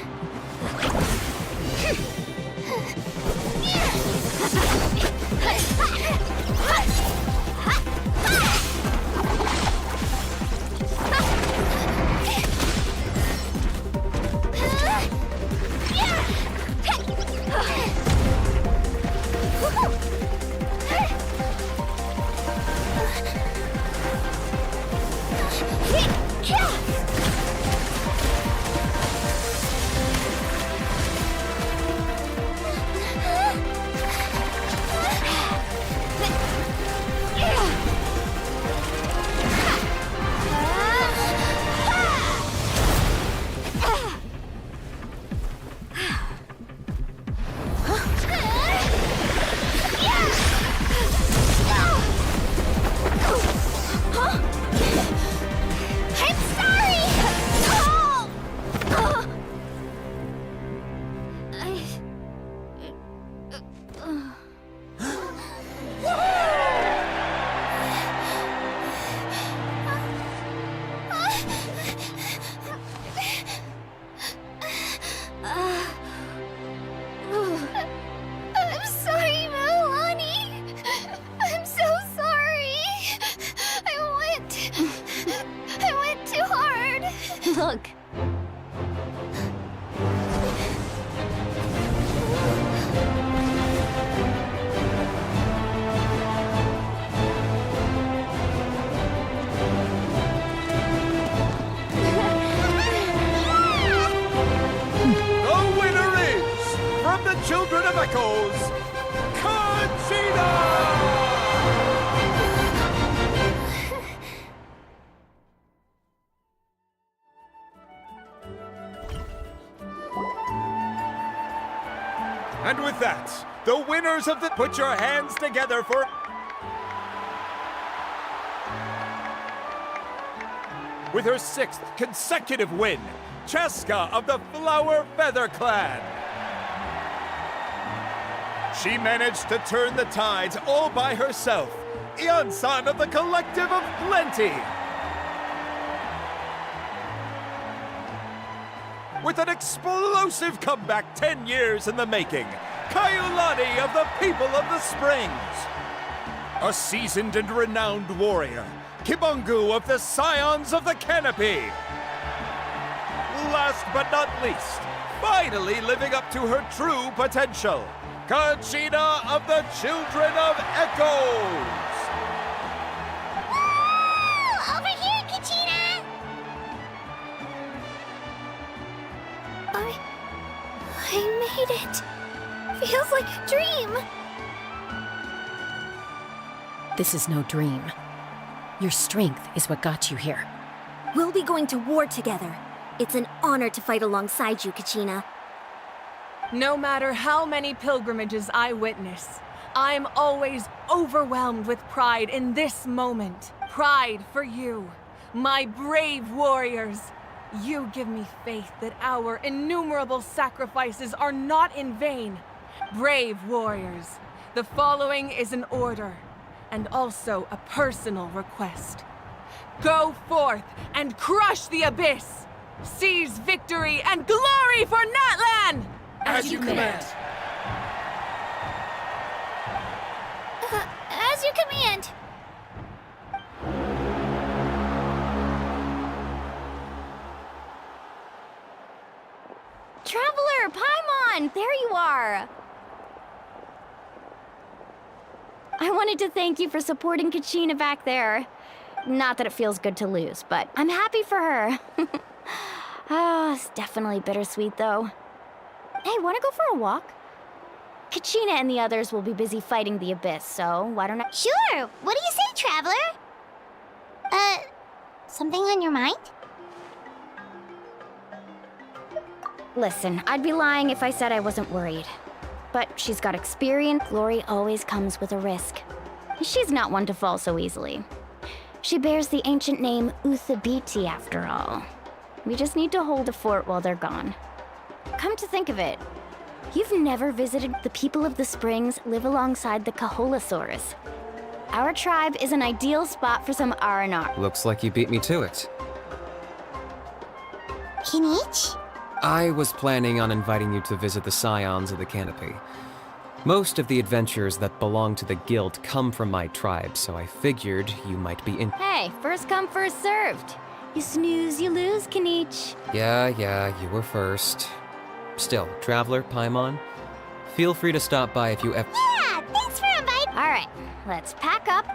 Look. The winner is, from the Children of Echoes, Kachina! And with that, the winners of the... Put your hands together for... With her 6th consecutive win, Cheska of the Flower Feather Clan. She managed to turn the tides all by herself. Ian-san of the Collective of Plenty. With an explosive comeback 10 years in the making, Kaiulani of the People of the Springs. A seasoned and renowned warrior, Kibungu of the Scions of the Canopy. Last but not least, finally living up to her true potential, Kachina of the Children of Echoes. Woo! Over here, Kachina! I made it. Feels like a dream. This is no dream. Your strength is what got you here. We'll be going to war together. It's an honor to fight alongside you, Kachina. No matter how many pilgrimages I witness, I'm always overwhelmed with pride in this moment. Pride for you, my brave warriors. You give me faith that our innumerable sacrifices are not in vain. Brave warriors, the following is an order, and also a personal request. Go forth and crush the abyss! Seize victory and glory for Natlan! As you command. As you command. Traveler, Paimon, there you are! I wanted to thank you for supporting Kachina back there. Not that it feels good to lose, but I'm happy for her. It's definitely bittersweet, though. Hey, wanna go for a walk? Kachina and the others will be busy fighting the Abyss, so why don't I— Sure! What do you say, Traveler? Something on your mind? Listen, I'd be lying if I said I wasn't worried. But she's got experience. Glory always comes with a risk. She's not one to fall so easily. She bears the ancient name Uthabiti, after all. We just need to hold the fort while they're gone. Come to think of it, you've never visited the people of the Springs live alongside the Kaholasaurus. Our tribe is an ideal spot for some R&R. Looks like you beat me to it. Kinich? I was planning on inviting you to visit the Scions of the Canopy. Most of the adventures that belong to the Guild come from my tribe, so I figured you might be in— Hey, first come, first served. You snooze, you lose, Kinich. Yeah, you were first. Still, Traveler, Paimon, feel free to stop by if you ever— Yeah, thanks for inviting— All right, let's pack up.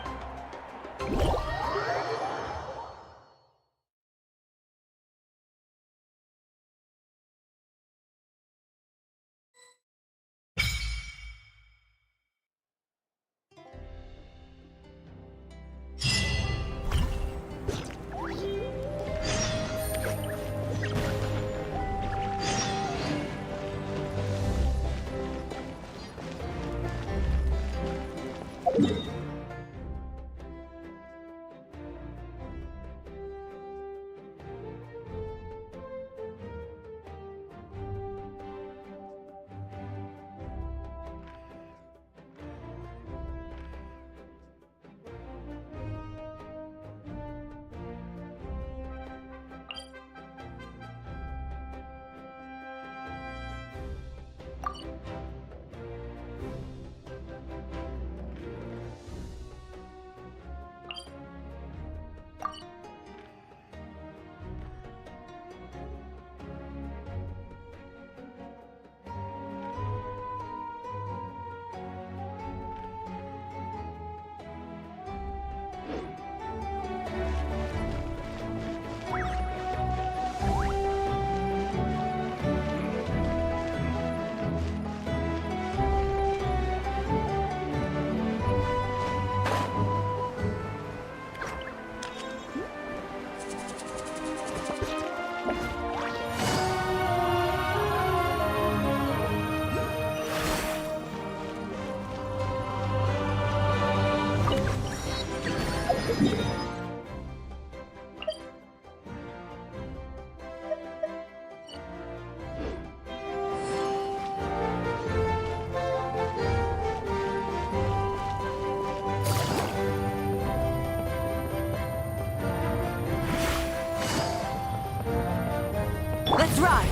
Let's ride!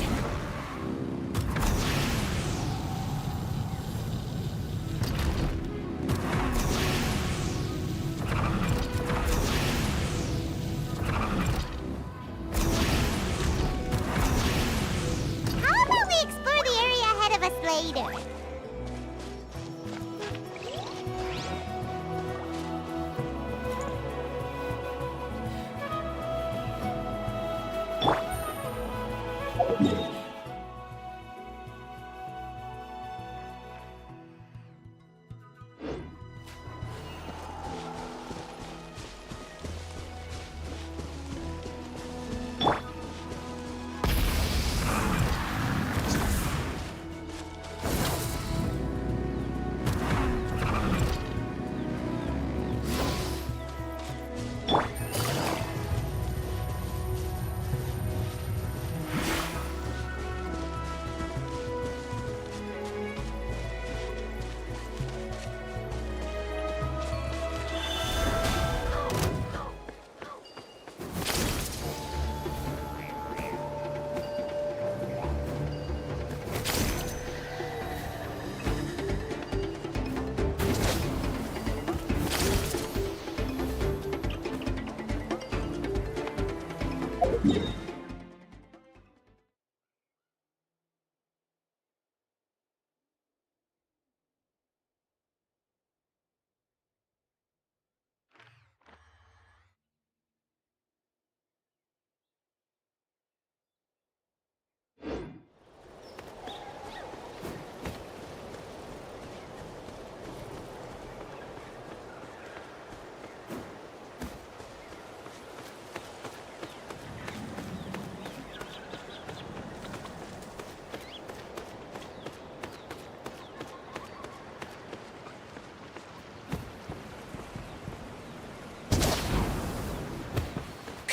How about we explore the area ahead of us later? Yeah.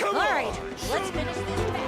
Come All on! right, let's finish this back.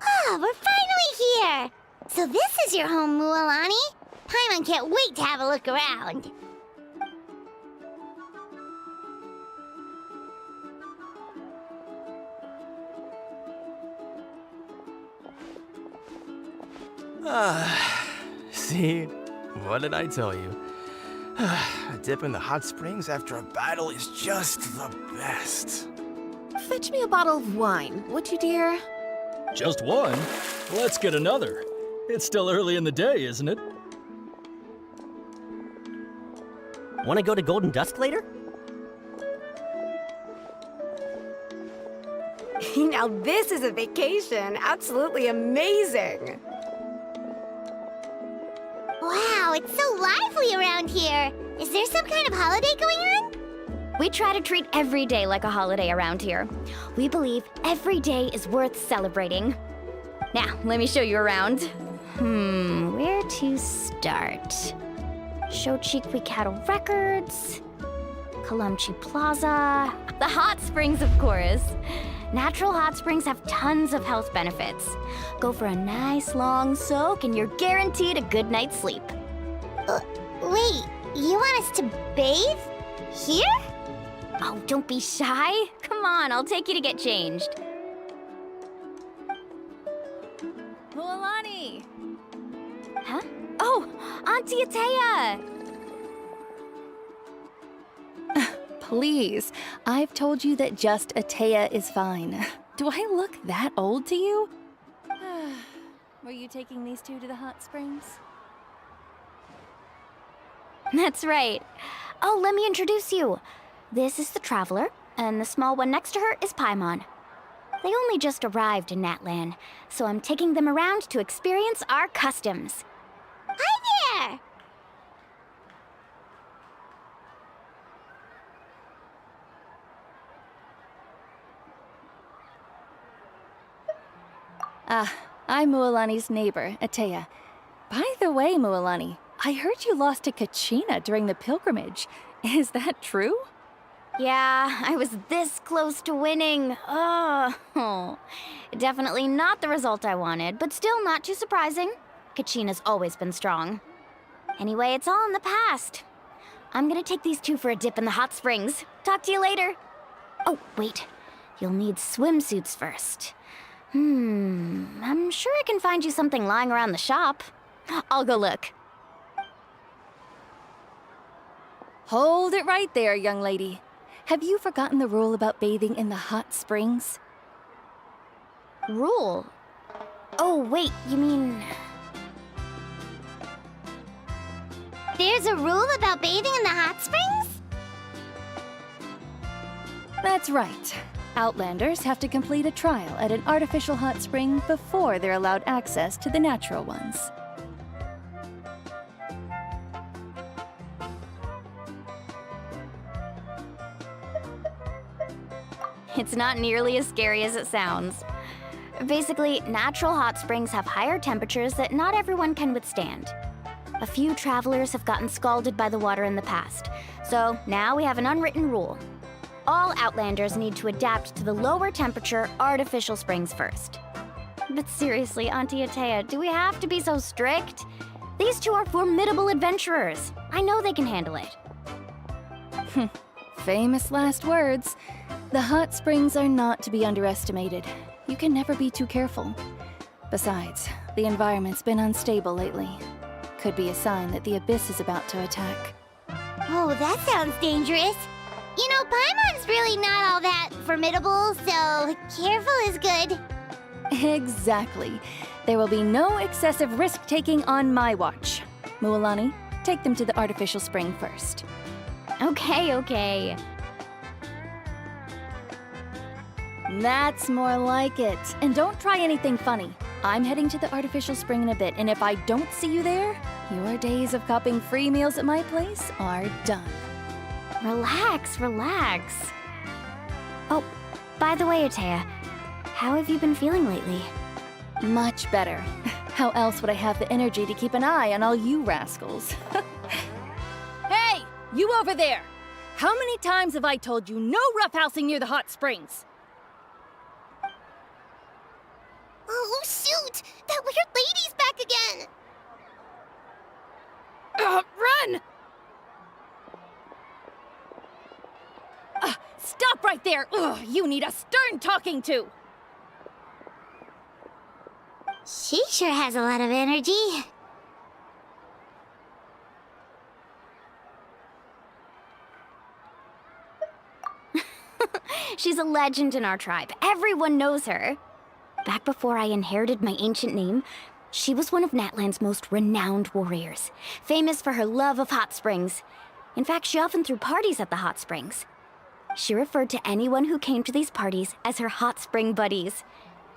Ah, we're finally here! So this is your home, Mualani? Paimon can't wait to have a look around. See? What did I tell you? A dip in the hot springs after a battle is just the best. Fetch me a bottle of wine, would you, dear? Just one? Let's get another. It's still early in the day, isn't it? Want to go to Golden Dusk later? Now this is a vacation. Absolutely amazing. Wow, it's so lively around here. Is there some kind of holiday going on? We try to treat every day like a holiday around here. We believe every day is worth celebrating. Now, let me show you around. Where to start? Shochiqui Cattle Records, Kalamchi Plaza, the hot springs, of course. Natural hot springs have tons of health benefits. Go for a nice long soak and you're guaranteed a good night's sleep. Wait, you want us to bathe? Here? Oh, don't be shy. Come on, I'll take you to get changed. Mualani! Huh? Oh, Auntie Atea! Please, I've told you that just Atea is fine. Do I look that old to you? Were you taking these two to the hot springs? That's right. Oh, let me introduce you. This is the Traveler, and the small one next to her is Paimon. They only just arrived in Natlan, so I'm taking them around to experience our customs. I'm Mualani's neighbor, Atea. By the way, Mualani, I heard you lost to Kachina during the pilgrimage. Is that true? Yeah, I was this close to winning. Oh, definitely not the result I wanted, but still not too surprising. Kachina's always been strong. Anyway, it's all in the past. I'm gonna take these two for a dip in the hot springs. Talk to you later. Oh, wait. You'll need swimsuits first. I'm sure I can find you something lying around the shop. I'll go look. Hold it right there, young lady. Have you forgotten the rule about bathing in the hot springs? Rule? Oh, wait, you mean... There's a rule about bathing in the hot springs? That's right. Outlanders have to complete a trial at an artificial hot spring before they're allowed access to the natural ones. It's not nearly as scary as it sounds. Basically, natural hot springs have higher temperatures that not everyone can withstand. A few travelers have gotten scalded by the water in the past, so now we have an unwritten rule. All Outlanders need to adapt to the lower temperature artificial springs first. But seriously, Auntie Atea, do we have to be so strict? These two are formidable adventurers. I know they can handle it. Famous last words. The hot springs are not to be underestimated. You can never be too careful. Besides, the environment's been unstable lately. Could be a sign that the Abyss is about to attack. Oh, that sounds dangerous. You know, Paimon's really not all that formidable, so careful is good. Exactly. There will be no excessive risk-taking on my watch. Mualani, take them to the artificial spring first. Okay. That's more like it. And don't try anything funny. I'm heading to the artificial spring in a bit, and if I don't see you there, your days of copping free meals at my place are done. Relax. Oh, by the way, Atea, how have you been feeling lately? Much better. How else would I have the energy to keep an eye on all you rascals? Hey, you over there! How many times have I told you no roughhousing near the hot springs? Oh, shoot! That weird lady's back again! Run! Stop right there! Ugh, you need a stern talking to! She sure has a lot of energy. She's a legend in our tribe. Everyone knows her. Back before I inherited my ancient name, she was one of Natlan's most renowned warriors, famous for her love of hot springs. In fact, she often threw parties at the hot springs. She referred to anyone who came to these parties as her hot spring buddies.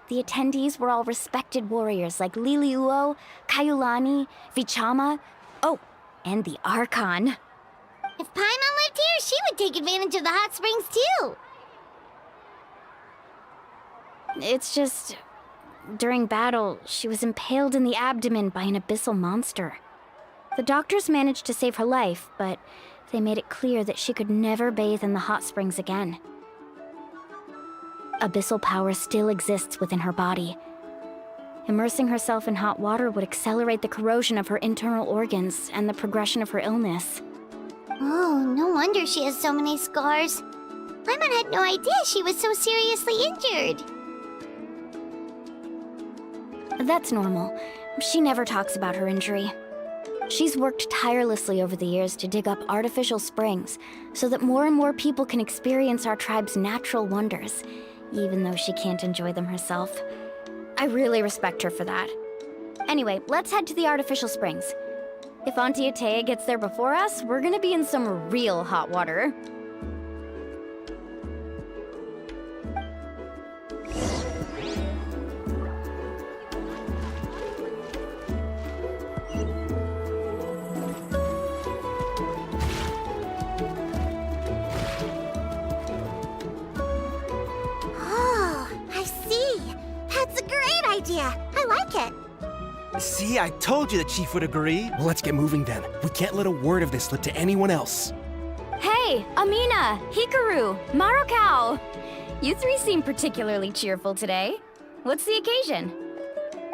The attendees were all respected warriors like Liliuo, Kaiulani, Vichama, and the Archon. If Paimon lived here, she would take advantage of the hot springs too. It's just, during battle, she was impaled in the abdomen by an abyssal monster. The doctors managed to save her life, but they made it clear that she could never bathe in the hot springs again. Abyssal power still exists within her body. Immersing herself in hot water would accelerate the corrosion of her internal organs and the progression of her illness. Oh, no wonder she has so many scars. Paimon had no idea she was so seriously injured. That's normal. She never talks about her injury. She's worked tirelessly over the years to dig up artificial springs so that more and more people can experience our tribe's natural wonders, even though she can't enjoy them herself. I really respect her for that. Anyway, let's head to the artificial springs. If Auntie Atea gets there before us, we're gonna be in some real hot water. Oh, I see. That's a great idea. I like it. See, I told you the chief would agree. Well, let's get moving then. We can't let a word of this slip to anyone else. Hey, Amina, Hikaru, Marukao. You three seem particularly cheerful today. What's the occasion?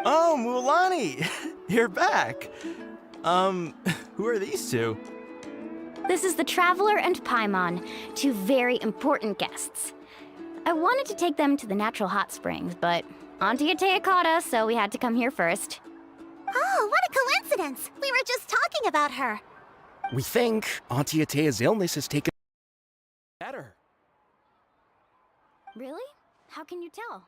Oh, Mulani! You're back. Who are these two? This is the Traveler and Paimon, two very important guests. I wanted to take them to the natural hot springs, but Auntie Atea caught us, so we had to come here first. Oh, what a coincidence! We were just talking about her. We think Auntie Atea's illness has taken better. Really? How can you tell?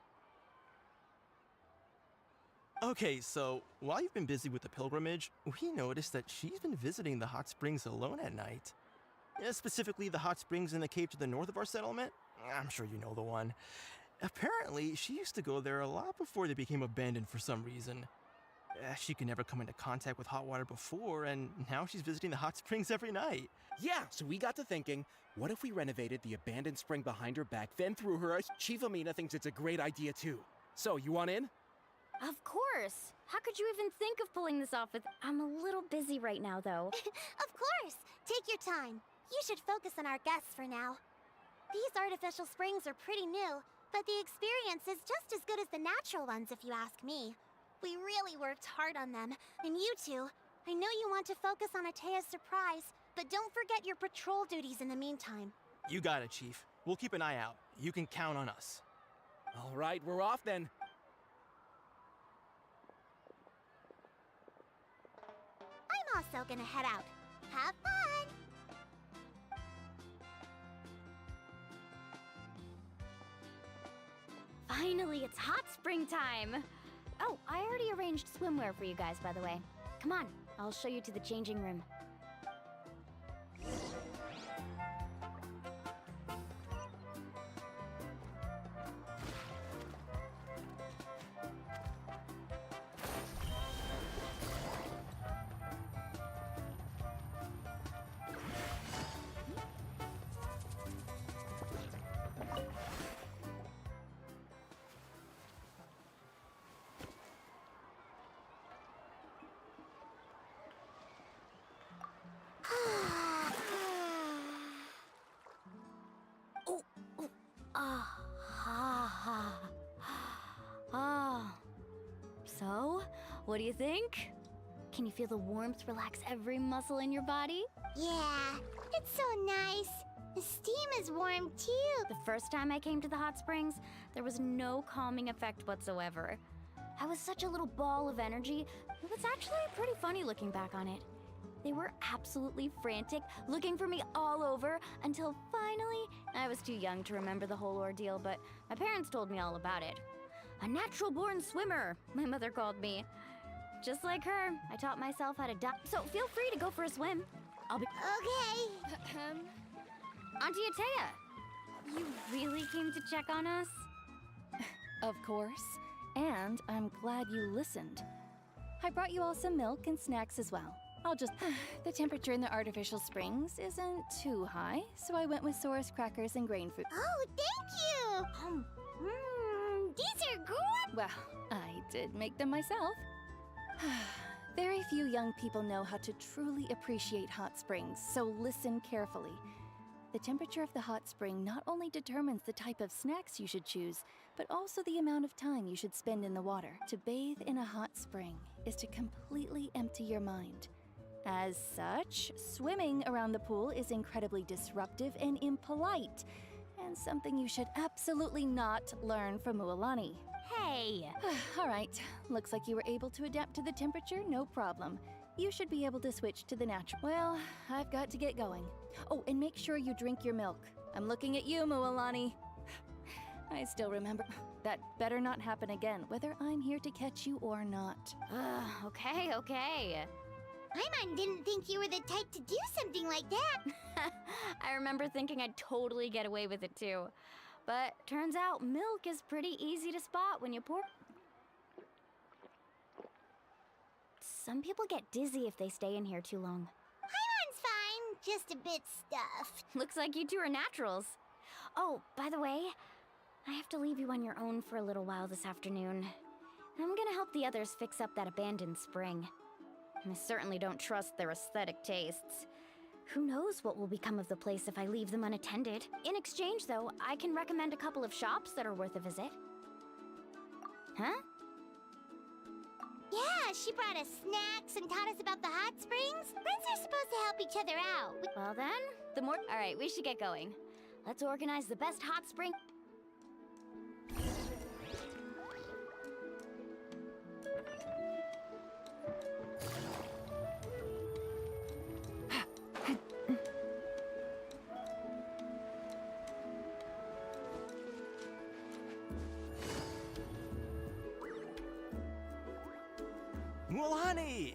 Okay, so while you've been busy with the pilgrimage, we noticed that she's been visiting the hot springs alone at night. Specifically, the hot springs in the cave to the north of our settlement. I'm sure you know the one. Apparently, she used to go there a lot before they became abandoned for some reason. She could never come into contact with hot water before, and now she's visiting the hot springs every night. Yeah, so we got to thinking, what if we renovated the abandoned spring behind her back, then threw her a... Chief Amina thinks it's a great idea too. So, you want in? Of course! How could you even think of pulling this off with... I'm a little busy right now, though. Of course! Take your time. You should focus on our guests for now. These artificial springs are pretty new, but the experience is just as good as the natural ones if you ask me. We really worked hard on them, and you two, I know you want to focus on Atea's surprise, but don't forget your patrol duties in the meantime. You got it, Chief. We'll keep an eye out. You can count on us. All right, we're off then. I'm also gonna head out. Have fun! Finally, it's hot spring time! Oh, I already arranged swimwear for you guys, by the way. Come on, I'll show you to the changing room. So, what do you think? Can you feel the warmth relax every muscle in your body? Yeah, it's so nice. The steam is warm too. The first time I came to the hot springs, there was no calming effect whatsoever. I was such a little ball of energy. It was actually pretty funny looking back on it. They were absolutely frantic, looking for me all over, until finally, I was too young to remember the whole ordeal, but my parents told me all about it. A natural-born swimmer, my mother called me. Just like her, I taught myself how to dive, so feel free to go for a swim. I'll be... Okay. Auntie Atea, you really came to check on us? Of course. And I'm glad you listened. I brought you all some milk and snacks as well. I'll just... The temperature in the artificial springs isn't too high, so I went with Saurus crackers and grain food. Oh, thank you! These are good! Well, I did make them myself. Very few young people know how to truly appreciate hot springs, so listen carefully. The temperature of the hot spring not only determines the type of snacks you should choose, but also the amount of time you should spend in the water. To bathe in a hot spring is to completely empty your mind. As such, swimming around the pool is incredibly disruptive and impolite, and something you should absolutely not learn from Mualani. Hey! All right, looks like you were able to adapt to the temperature, no problem. You should be able to switch to the natural. Well, I've got to get going. Oh, and make sure you drink your milk. I'm looking at you, Mualani. I still remember. That better not happen again, whether I'm here to catch you or not. Okay. Paimon didn't think you were the type to do something like that. I remember thinking I'd totally get away with it too. But turns out milk is pretty easy to spot when you pour... Some people get dizzy if they stay in here too long. Paimon's fine, just a bit stuffed. Looks like you two are naturals. Oh, by the way, I have to leave you on your own for a little while this afternoon. I'm gonna help the others fix up that abandoned spring. I certainly don't trust their aesthetic tastes. Who knows what will become of the place if I leave them unattended? In exchange, though, I can recommend a couple of shops that are worth a visit. Huh? Yeah, she brought us snacks and taught us about the hot springs. Friends are supposed to help each other out. Well then, Alright, we should get going. Let's organize the best hot spring. Mulani!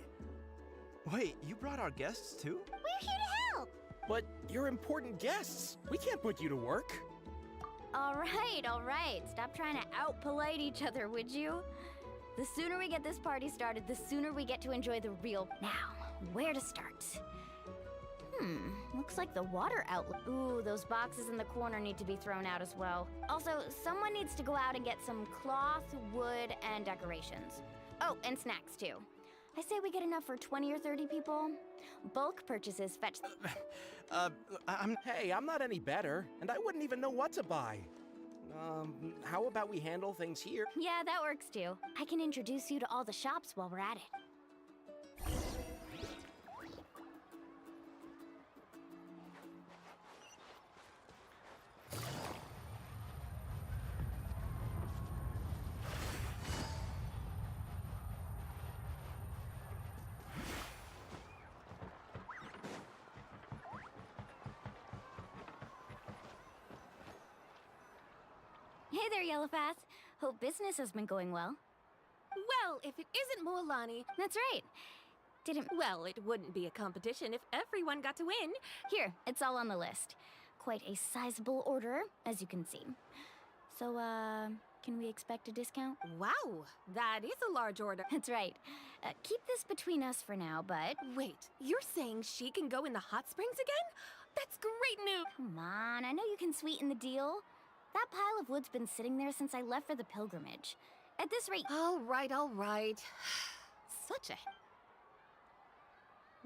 Wait, you brought our guests too? We're here to help. But you're important guests. We can't put you to work. Alright. Stop trying to out-polite each other, would you? The sooner we get this party started, the sooner we get to enjoy the real... Now, where to start? Looks like the water outlet. Ooh, those boxes in the corner need to be thrown out as well. Also, someone needs to go out and get some cloth, wood, and decorations. Oh, and snacks too. I say we get enough for 20 or 30 people. Bulk purchases fetch... Hey, I'm not any better, and I wouldn't even know what to buy. How about we handle things here? Yeah, that works too. I can introduce you to all the shops while we're at it. Hey there, Yellowpath. Hope business has been going well. Well, if it isn't Mulani... That's right. Well, it wouldn't be a competition if everyone got to win. Here, it's all on the list. Quite a sizable order, as you can see. So, can we expect a discount? Wow, that is a large order. That's right. Keep this between us for now, but... Wait, you're saying she can go in the hot springs again? That's great news! Come on, I know you can sweeten the deal. That pile of wood's been sitting there since I left for the pilgrimage. At this rate... All right. Such a...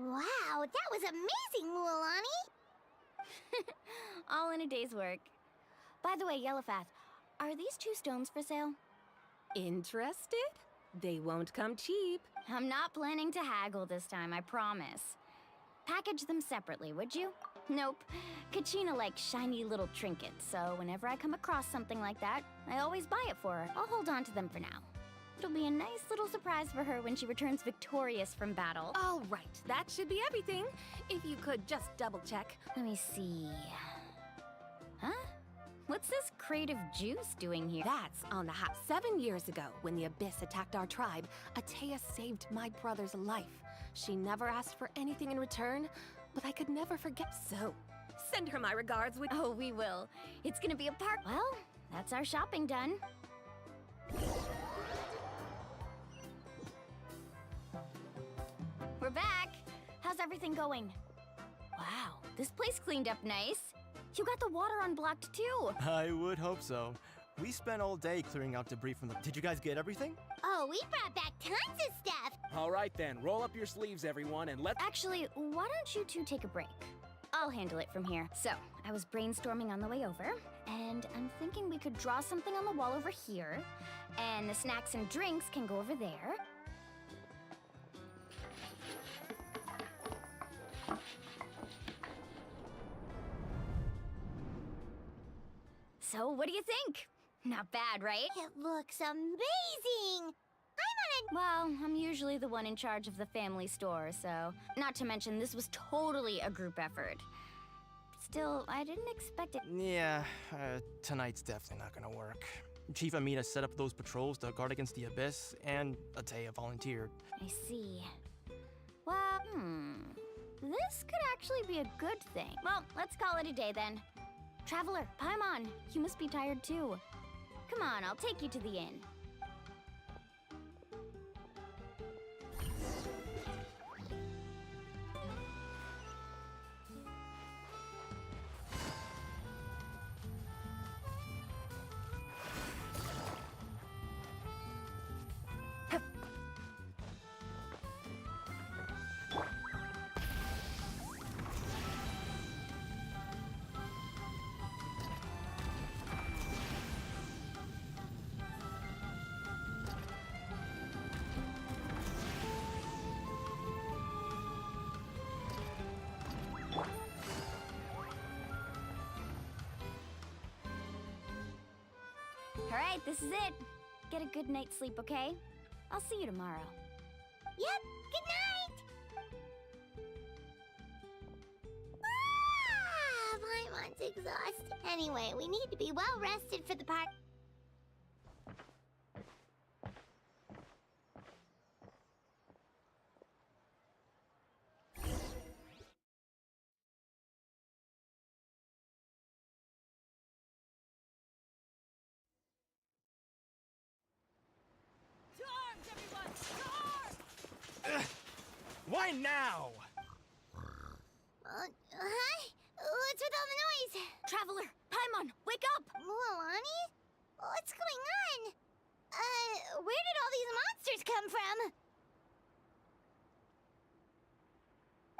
Wow, that was amazing, Mulani! All in a day's work. By the way, Yellowpath, are these 2 stones for sale? Interested? They won't come cheap. I'm not planning to haggle this time, I promise. Package them separately, would you? Nope. Kachina likes shiny little trinkets, so whenever I come across something like that, I always buy it for her. I'll hold on to them for now. It'll be a nice little surprise for her when she returns victorious from battle. All right, that should be everything. If you could just double-check. Let me see... Huh? What's this creative juice doing here? That's on the hot. 7 years ago, when the Abyss attacked our tribe, Atea saved my brother's life. She never asked for anything in return, but I could never forget. So, send her my regards. Oh, we will. It's gonna be a park. Well, that's our shopping done. We're back. How's everything going? Wow, this place cleaned up nice. You got the water unblocked too. I would hope so. We spent all day clearing out debris from the... Did you guys get everything? Oh, we brought back tons of stuff. All right then, roll up your sleeves, everyone, and let's... Actually, why don't you 2 take a break? I'll handle it from here. So, I was brainstorming on the way over, and I'm thinking we could draw something on the wall over here, and the snacks and drinks can go over there. So, what do you think? Not bad, right? It looks amazing! Well, I'm usually the one in charge of the family store, so... Not to mention, this was totally a group effort. Still, I didn't expect it. Yeah, tonight's definitely not gonna work. Chief Amina set up those patrols to guard against the Abyss, and Atea volunteered. I see. Well, this could actually be a good thing. Well, let's call it a day then. Traveler, Paimon, you must be tired too. Come on, I'll take you to the inn. Alright, this is it. Get a good night's sleep, okay? I'll see you tomorrow. Yep, good night! Ah, Paimon's exhausted. Anyway, we need to be well rested for the part. To arms, everyone! To arms! Why now? Hi? What's with all the noise? Traveler, Paimon, wake up! Mualani? What's going on? Where did all these monsters come from?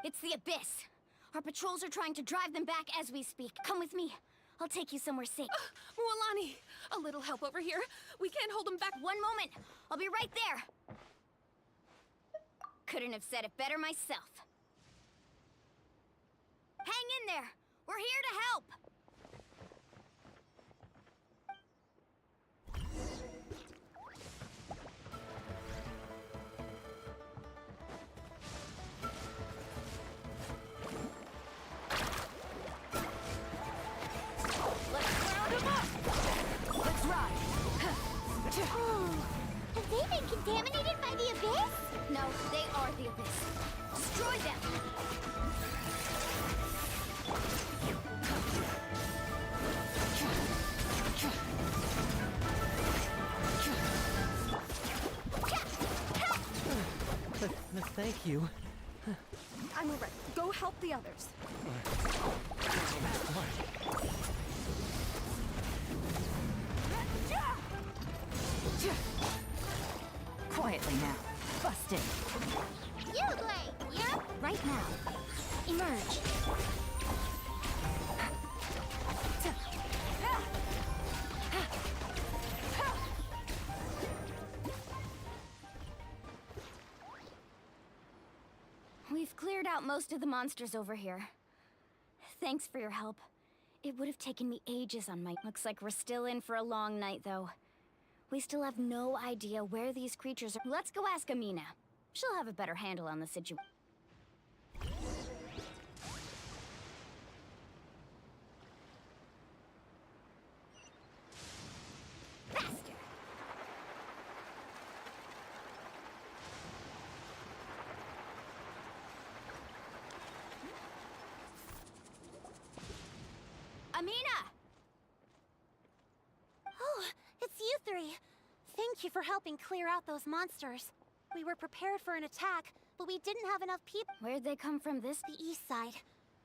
It's the Abyss. Our patrols are trying to drive them back as we speak. Come with me. I'll take you somewhere safe. Mualani, a little help over here. We can't hold them back. One moment. I'll be right there. Couldn't have said it better myself. Hang in there. We're here to help. Let's ride! Oh, have they been contaminated by the Abyss? No, they are the Abyss. Destroy them! Thank you. I'm alright. Go help the others. Quietly now. Busted. You, Blake! Yep. Right now. Emerge. We've cleared out most of the monsters over here. Thanks for your help. It would have taken me ages on my... Looks like we're still in for a long night, though. We still have no idea where these creatures are. Let's go ask Amina. She'll have a better handle on the situation. Faster! Amina! Oh, it's you three. Thank you for helping clear out those monsters. We were prepared for an attack, but we didn't have enough people. Where'd they come from this? The east side.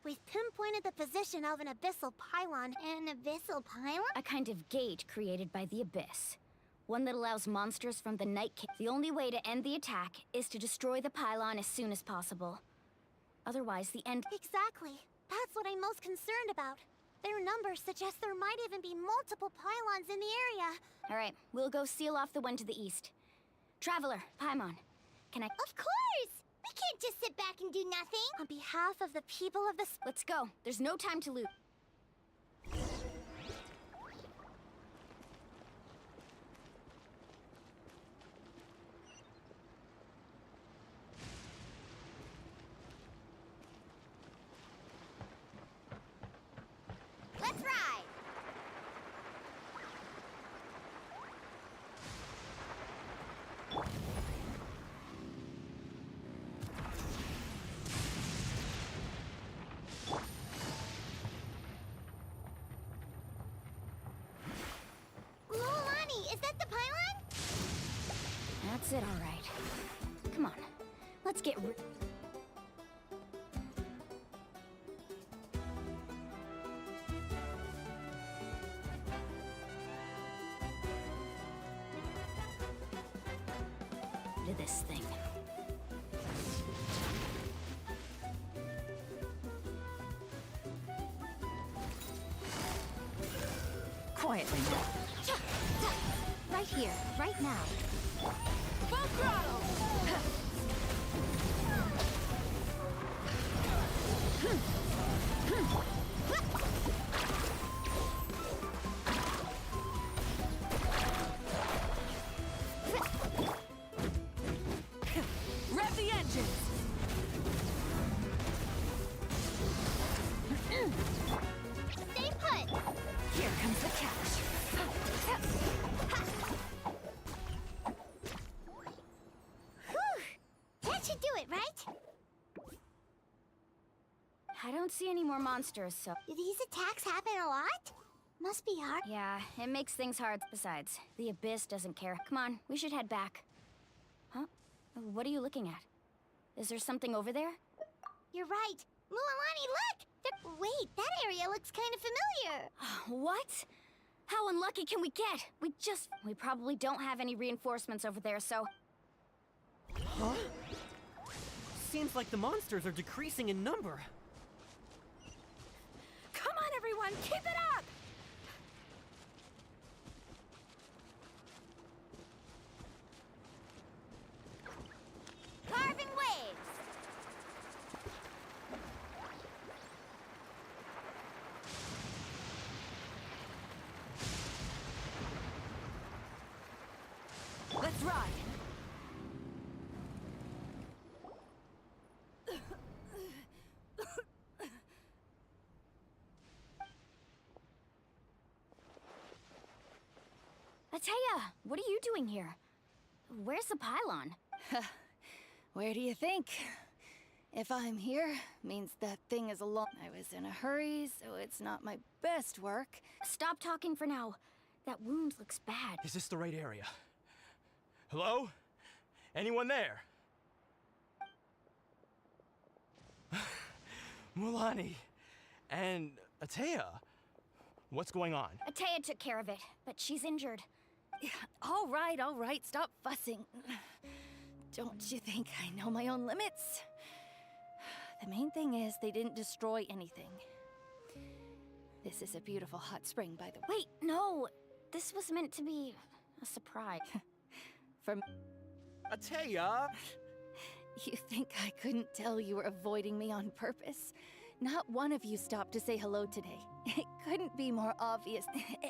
We've pinpointed the position of an abyssal pylon. An abyssal pylon? A kind of gate created by the Abyss. One that allows monsters from the Night King. The only way to end the attack is to destroy the pylon as soon as possible. Otherwise, the end... Exactly. That's what I'm most concerned about. Their numbers suggest there might even be multiple pylons in the area. Alright, we'll go seal off the one to the east. Traveler, Paimon, can I... Of course! We can't just sit back and do nothing! On behalf of the people of the... Let's go. There's no time to lose. Let's ride! Mualani, is that the pylon? That's it, all right. Come on, let's get to this thing. Quietly now. Right here, right now. Full throttle! should do it, right? I don't see any more monsters, so... Do these attacks happen a lot? Must be hard. Yeah, it makes things hard. Besides, the Abyss doesn't care. Come on, we should head back. Huh? What are you looking at? Is there something over there? You're right. Mualani, look! Wait, that area looks kind of familiar. What? How unlucky can we get? We probably don't have any reinforcements over there, so... Huh? Seems like the monsters are decreasing in number. Come on, everyone! Keep it up! Carving waves! Let's ride! Ateya, what are you doing here? Where's the pylon? Where do you think? If I'm here, means that thing is alone. I was in a hurry, so it's not my best work. Stop talking for now. That wound looks bad. Is this the right area? Hello? Anyone there? Mulani and Ateya, what's going on? Ateya took care of it, but she's injured. All right, stop fussing. Don't you think I know my own limits? The main thing is they didn't destroy anything. This is a beautiful hot spring, by the way. Wait, no! This was meant to be a surprise. From Ateya! You think I couldn't tell you were avoiding me on purpose? Not one of you stopped to say hello today. It couldn't be more obvious.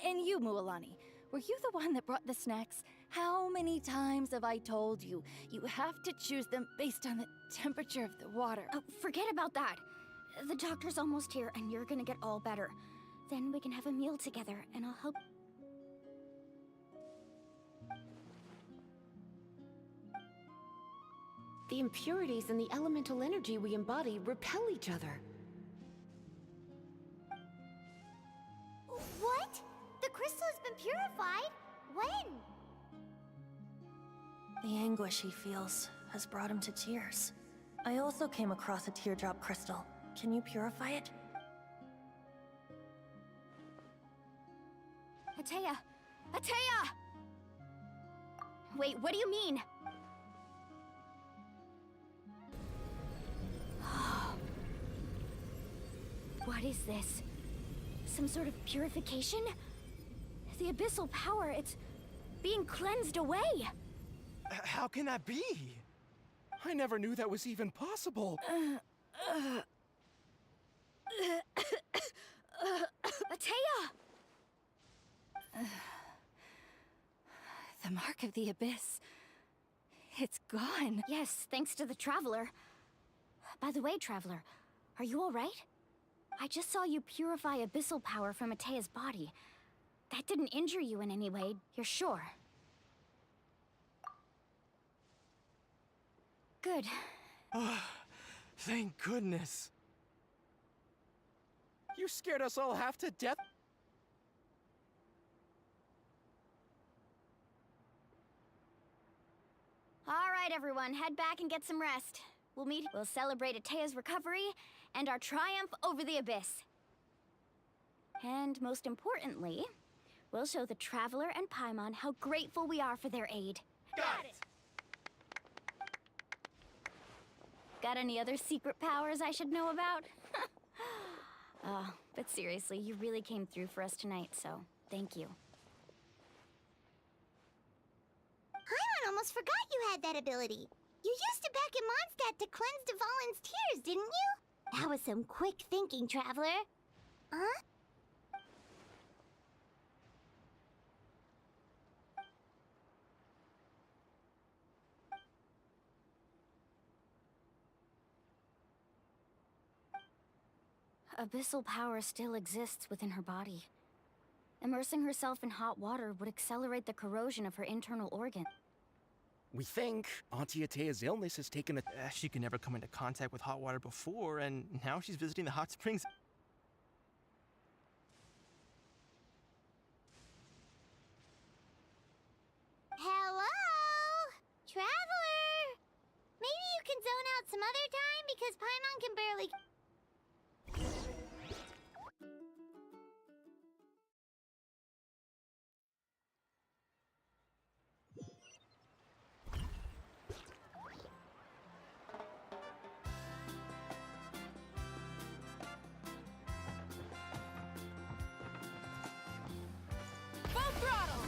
And you, Mualani, were you the one that brought the snacks? How many times have I told you? You have to choose them based on the temperature of the water. Oh, forget about that. The doctor's almost here, and you're gonna get all better. Then we can have a meal together, and I'll help... The impurities and the elemental energy we embody repel each other. What? The crystal has been purified? When? The anguish he feels has brought him to tears. I also came across a teardrop crystal. Can you purify it? Ateya! Ateya! Wait, what do you mean? What is this? Some sort of purification? The abyssal power, it's being cleansed away! How can that be? I never knew that was even possible. Ateya! The mark of the abyss. It's gone. Yes, thanks to the Traveler. By the way, Traveler, are you alright? I just saw you purify abyssal power from Ateya's body. That didn't injure you in any way, you're sure? Good. Thank goodness. You scared us all half to death. Alright, everyone, head back and get some rest. We'll celebrate Ateya's recovery and our triumph over the Abyss. And most importantly, we'll show the Traveler and Paimon how grateful we are for their aid. Got it! Got any other secret powers I should know about? Oh, but seriously, you really came through for us tonight, so thank you. Paimon almost forgot you had that ability. You used it back in Mondstadt to cleanse Dvalin's tears, didn't you? That was some quick thinking, Traveler. Huh? Abyssal power still exists within her body. Immersing herself in hot water would accelerate the corrosion of her internal organs. We think Auntie Atea's illness has taken a... She could never come into contact with hot water before, and now she's visiting the hot springs. Hello? Traveler? Maybe you can zone out some other time because Paimon can barely... Full throttle!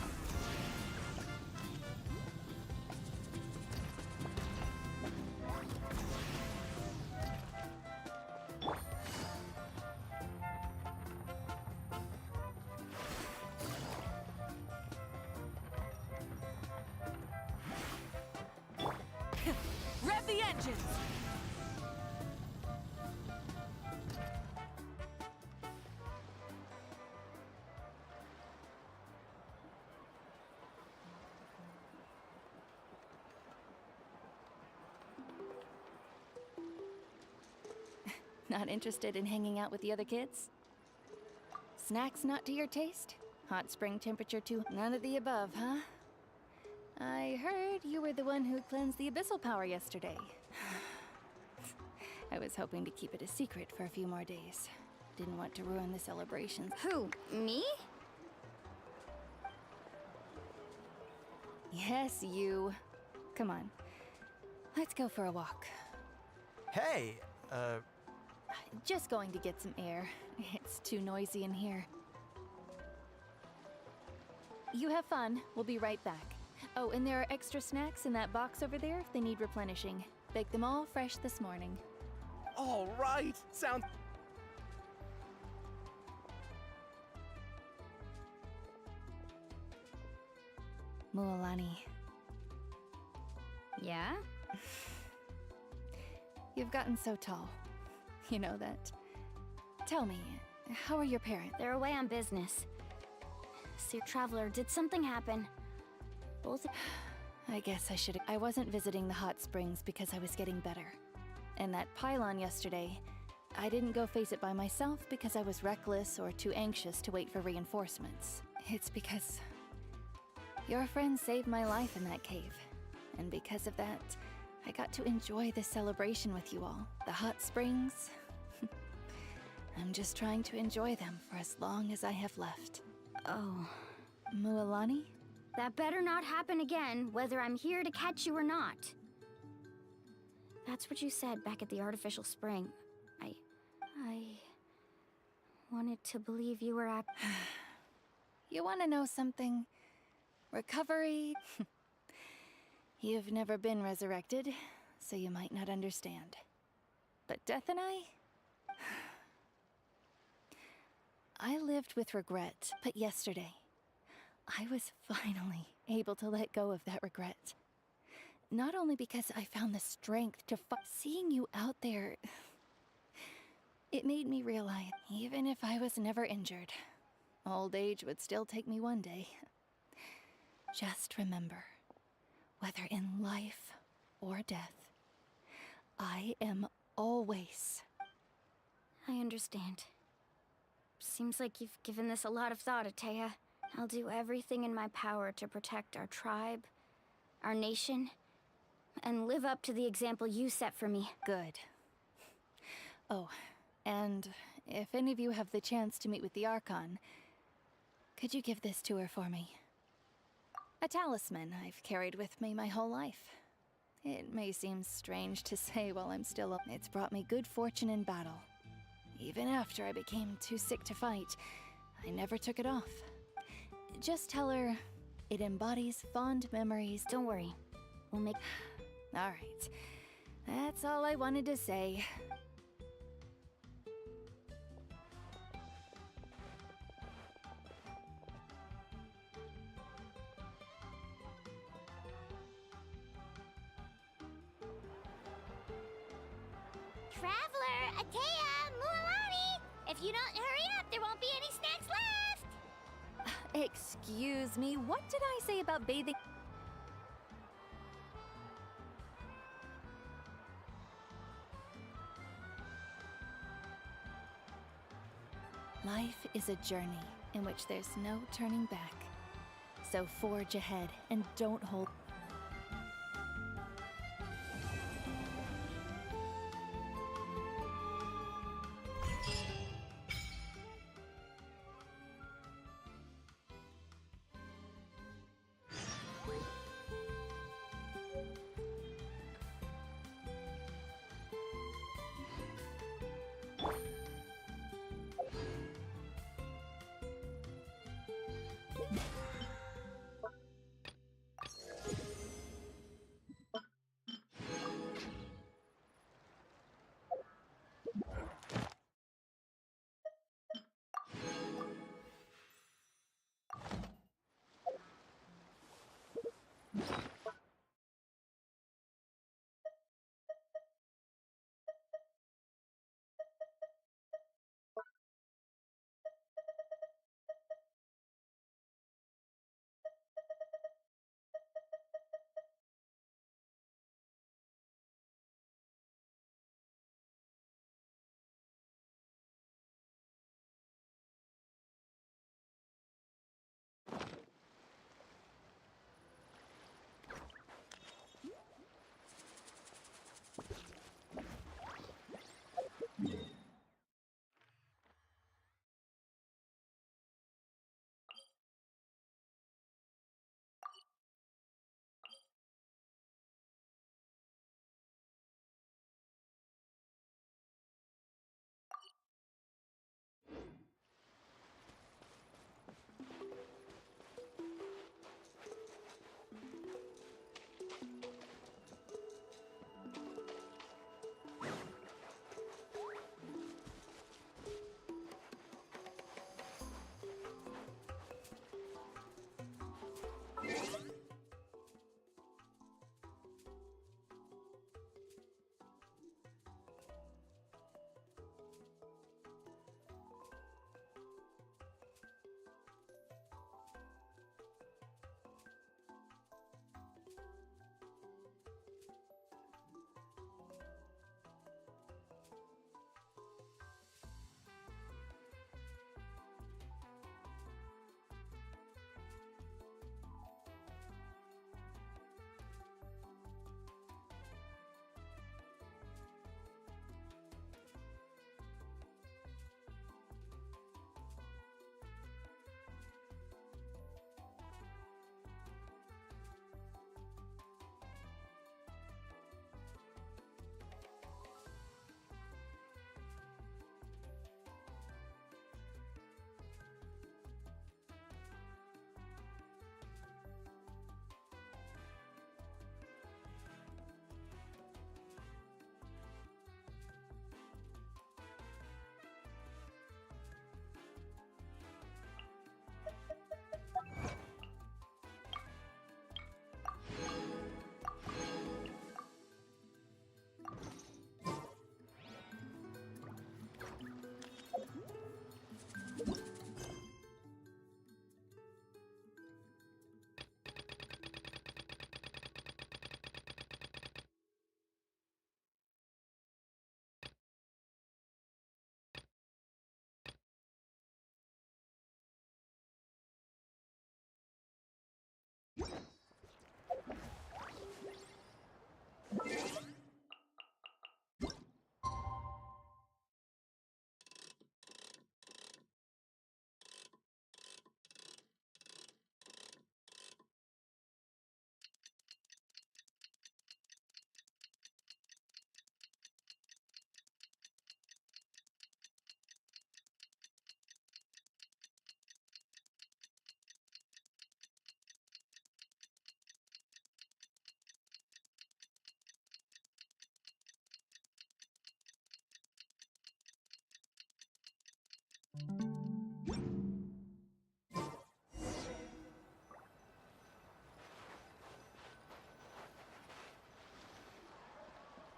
Rev the engines! Not interested in hanging out with the other kids? Snacks not to your taste? Hot spring temperature too? None of the above, huh? I heard you were the one who cleansed the abyssal power yesterday. I was hoping to keep it a secret for a few more days. Didn't want to ruin the celebrations. Who, me? Yes, you. Come on. Let's go for a walk. Hey, Just going to get some air. It's too noisy in here. You have fun. We'll be right back. Oh, and there are extra snacks in that box over there if they need replenishing. Baked them all fresh this morning. All right, sounds... Mualani. Yeah? You've gotten so tall. You know that. Tell me, how are your parents? They're away on business. Sir Traveler, did something happen? Both... I guess I should... I wasn't visiting the hot springs because I was getting better. And that pylon yesterday, I didn't go face it by myself because I was reckless or too anxious to wait for reinforcements. It's because your friend saved my life in that cave. And because of that, I got to enjoy this celebration with you all. The hot springs. I'm just trying to enjoy them for as long as I have left. Oh. Mualani? That better not happen again, whether I'm here to catch you or not. That's what you said back at the artificial spring. I wanted to believe you were at... You want to know something? Recovery? You've never been resurrected, so you might not understand. But Death and I lived with regret, but yesterday, I was finally able to let go of that regret. Not only because I found the strength to seeing you out there, it made me realize, even if I was never injured, old age would still take me one day. Just remember, whether in life or death, I am always... I understand. Seems like you've given this a lot of thought, Atea. I'll do everything in my power to protect our tribe, our nation, and live up to the example you set for me. Good. Oh, and if any of you have the chance to meet with the Archon, could you give this to her for me? A talisman I've carried with me my whole life. It may seem strange to say while I'm still up. It's brought me good fortune in battle. Even after I became too sick to fight, I never took it off. Just tell her it embodies fond memories. Don't worry. We'll make... All right. That's all I wanted to say. Traveler, Atea, Mualani! If you don't hurry up, there won't be any snacks left! Excuse me, what did I say about bathing? Life is a journey in which there's no turning back. So forge ahead and don't hold.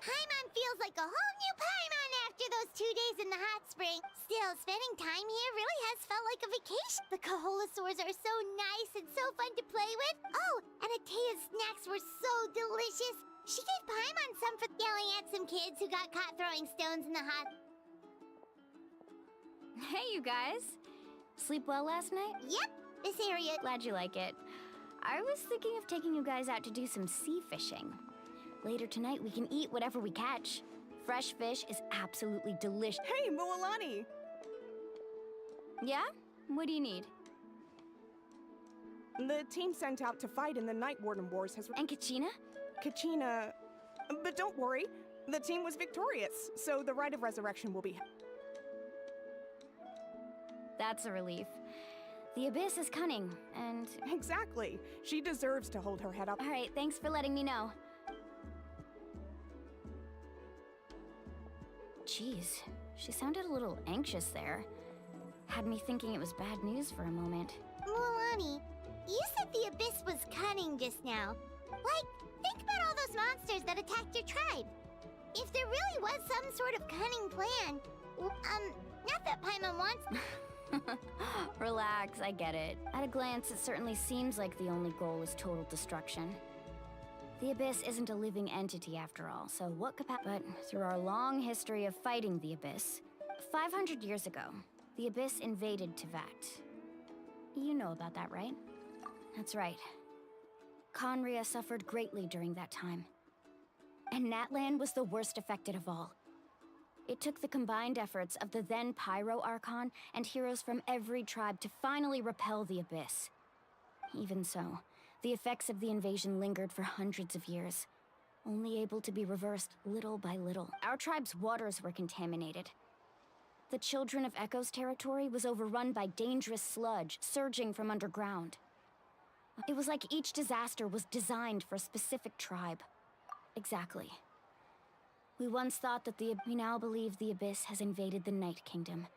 Paimon feels like a whole new Paimon after those 2 days in the hot spring. Still, spending time here really has felt like a vacation. The Kaholasaurs are so nice and so fun to play with. Oh, and Atea's snacks were so delicious. She gave Paimon some for yelling at some kids who got caught throwing stones in the hot... Hey, you guys. Sleep well last night? Yep, this area. Glad you like it. I was thinking of taking you guys out to do some sea fishing. Later tonight, we can eat whatever we catch. Fresh fish is absolutely delicious. Hey, Mualani! Yeah? What do you need? The team sent out to fight in the Night Warden Wars has... And Kachina? Kachina... But don't worry, the team was victorious, so the rite of resurrection will be... That's a relief. The Abyss is cunning, and... Exactly. She deserves to hold her head up. All right, thanks for letting me know. Jeez, she sounded a little anxious there. Had me thinking it was bad news for a moment. Mualani, you said the Abyss was cunning just now. Like, think about all those monsters that attacked your tribe. If there really was some sort of cunning plan, not that Paimon wants... Relax, I get it. At a glance, it certainly seems like the only goal is total destruction. The Abyss isn't a living entity after all, so what could But through our long history of fighting the Abyss, 500 years ago, the Abyss invaded Tevat. You know about that, right? That's right. Conria suffered greatly during that time. And Natlan was the worst affected of all. It took the combined efforts of the then Pyro Archon and heroes from every tribe to finally repel the Abyss. Even so, the effects of the invasion lingered for hundreds of years, only able to be reversed little by little. Our tribe's waters were contaminated. The Children of Echo's territory was overrun by dangerous sludge surging from underground. It was like each disaster was designed for a specific tribe. Exactly. We once thought that we now believe the Abyss has invaded the Night Kingdom,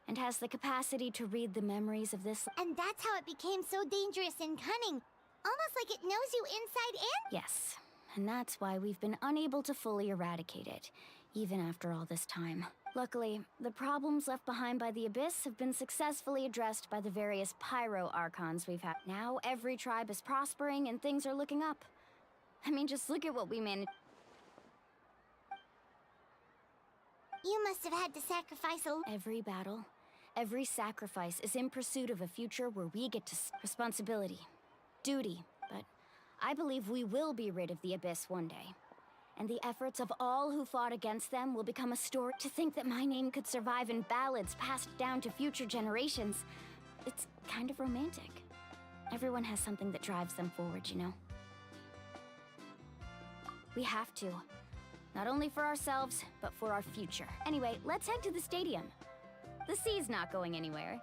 and has the capacity to read the memories of this... And that's how it became so dangerous and cunning. Almost like it knows you inside and... Yes, and that's why we've been unable to fully eradicate it, even after all this time. Luckily, the problems left behind by the Abyss have been successfully addressed by the various Pyro Archons we've had. Now every tribe is prospering and things are looking up. I mean, just look at what we managed. You must have had to sacrifice a... Every battle, every sacrifice is in pursuit of a future where we get to... responsibility, duty, but I believe we will be rid of the Abyss one day. And the efforts of all who fought against them will become a story. To think that my name could survive in ballads passed down to future generations, it's kind of romantic. Everyone has something that drives them forward, you know? We have to. Not only for ourselves, but for our future. Anyway, let's head to the stadium. The sea's not going anywhere.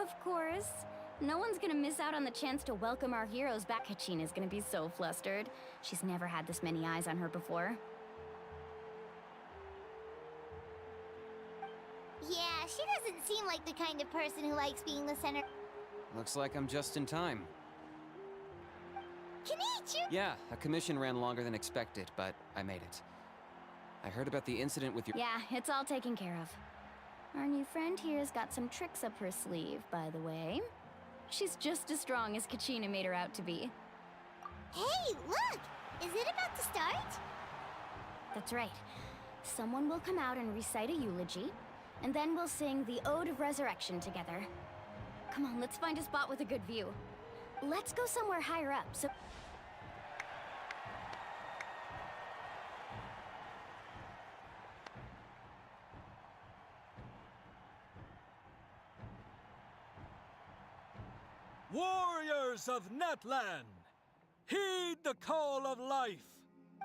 Of course. No one's gonna miss out on the chance to welcome our heroes back. Kachina's gonna be so flustered. She's never had this many eyes on her before. Yeah, she doesn't seem like the kind of person who likes being the center. Looks like I'm just in time. Konnichiwa! Yeah, a commission ran longer than expected, but I made it. I heard about the incident with your— Yeah, it's all taken care of. Our new friend here's got some tricks up her sleeve, by the way. She's just as strong as Kachina made her out to be. Hey, look! Is it about to start? That's right. Someone will come out and recite a eulogy, and then we'll sing the Ode of Resurrection together. Come on, let's find a spot with a good view. Let's go somewhere higher up, so... Warriors of Natlan, heed the call of life.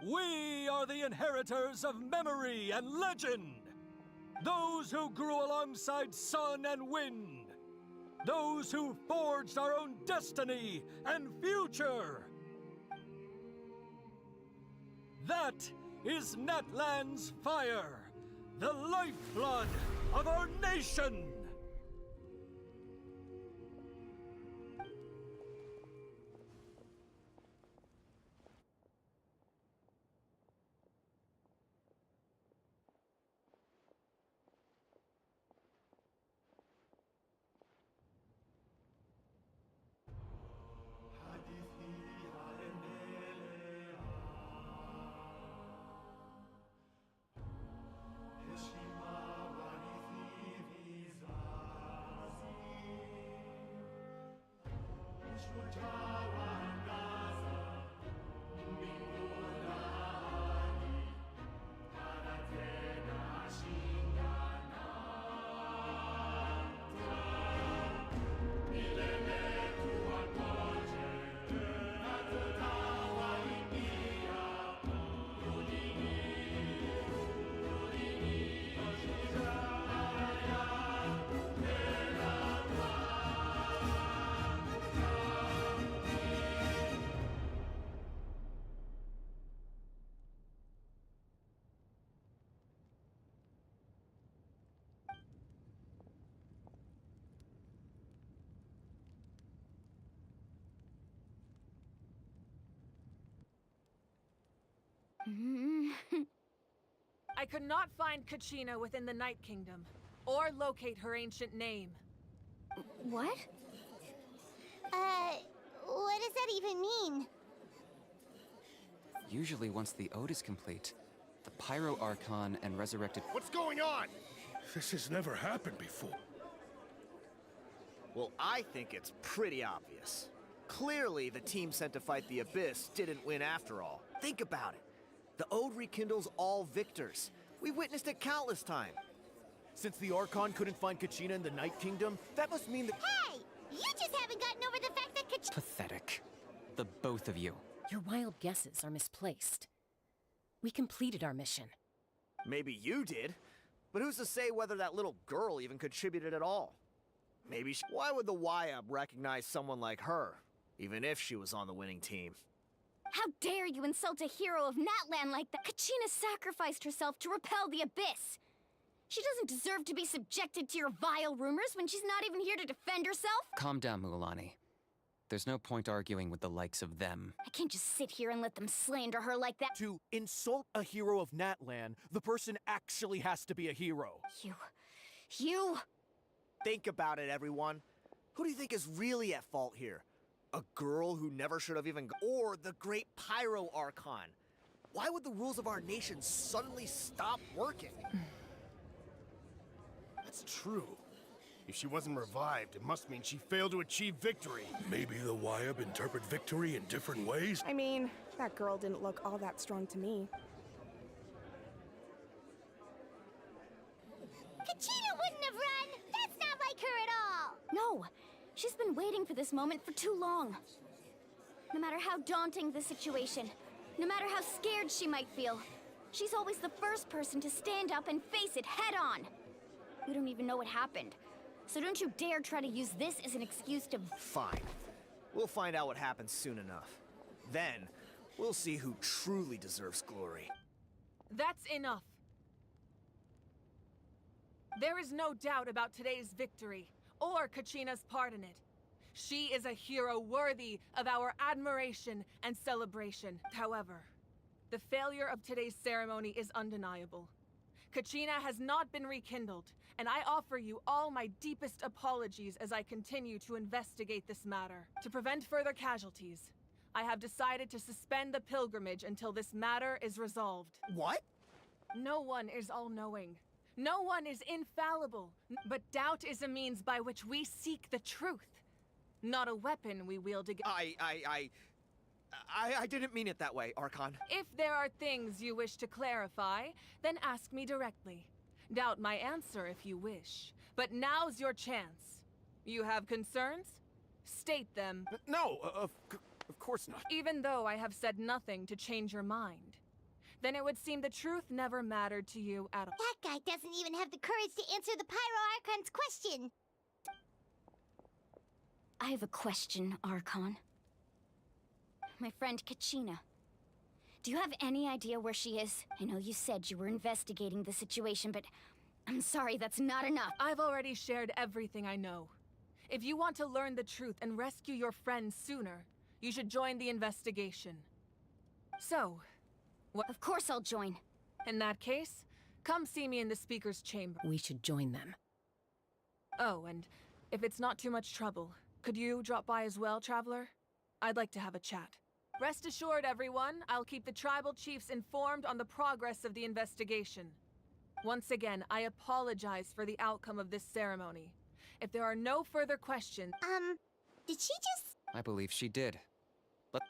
We are the inheritors of memory and legend. Those who grew alongside sun and wind. Those who forged our own destiny and future. That is Natlan's fire, the lifeblood of our nation. I could not find Kachina within the Night Kingdom, or locate her ancient name. What? What does that even mean? Usually once the ode is complete, the Pyro Archon and resurrected— What's going on? This has never happened before. Well, I think it's pretty obvious. Clearly, the team sent to fight the Abyss didn't win after all. Think about it. The Ode rekindles all victors. We witnessed it countless times. Since the Archon couldn't find Kachina in the Night Kingdom, that must mean that— Hey! You just haven't gotten over the fact that Pathetic. The both of you. Your wild guesses are misplaced. We completed our mission. Maybe you did, but who's to say whether that little girl even contributed at all? Maybe she— Why would the YUB recognize someone like her, even if she was on the winning team? How dare you insult a hero of Natlan like that? Kachina sacrificed herself to repel the Abyss. She doesn't deserve to be subjected to your vile rumors when she's not even here to defend herself. Calm down, Mualani. There's no point arguing with the likes of them. I can't just sit here and let them slander her like that. To insult a hero of Natlan, the person actually has to be a hero. You... Think about it, everyone. Who do you think is really at fault here? A girl who never should have even or the great Pyro Archon? Why would the rules of our nation suddenly stop working? That's true. If she wasn't revived, it must mean she failed to achieve victory. Maybe the YUB interpret victory in different ways? I mean, that girl didn't look all that strong to me. Kachina wouldn't have run! That's not like her at all! No, she's been waiting for this moment for too long. No matter how daunting the situation, no matter how scared she might feel, she's always the first person to stand up and face it head on. We don't even know what happened, So don't you dare try to use this as an excuse to... Fine. We'll find out what happens soon enough. Then, we'll see who truly deserves glory. That's enough. There is no doubt about today's victory, or Kachina's part in it. She is a hero worthy of our admiration and celebration. However, the failure of today's ceremony is undeniable. Kachina has not been rekindled, and I offer you all my deepest apologies as I continue to investigate this matter. To prevent further casualties, I have decided to suspend the pilgrimage until this matter is resolved. What? No one is all-knowing. No one is infallible. But doubt is a means by which we seek the truth, not a weapon we wield against. I didn't mean it that way, Archon. If there are things you wish to clarify, then ask me directly. Doubt my answer if you wish. But now's your chance. You have concerns? State them. No, of course not. Even though I have said nothing to change your mind, then it would seem the truth never mattered to you at all. That guy doesn't even have the courage to answer the Pyro Archon's question. I have a question, Archon. My friend Kachina. Do you have any idea where she is? I know you said you were investigating the situation, but I'm sorry, that's not enough. I've already shared everything I know. If you want to learn the truth and rescue your friends sooner, you should join the investigation. So, what? Of course I'll join. In that case, come see me in the speaker's chamber. We should join them. Oh, and if it's not too much trouble, could you drop by as well, Traveler? I'd like to have a chat. Rest assured, everyone, I'll keep the tribal chiefs informed on the progress of the investigation. Once again, I apologize for the outcome of this ceremony. If there are no further questions... Did she just... I believe she did. Let...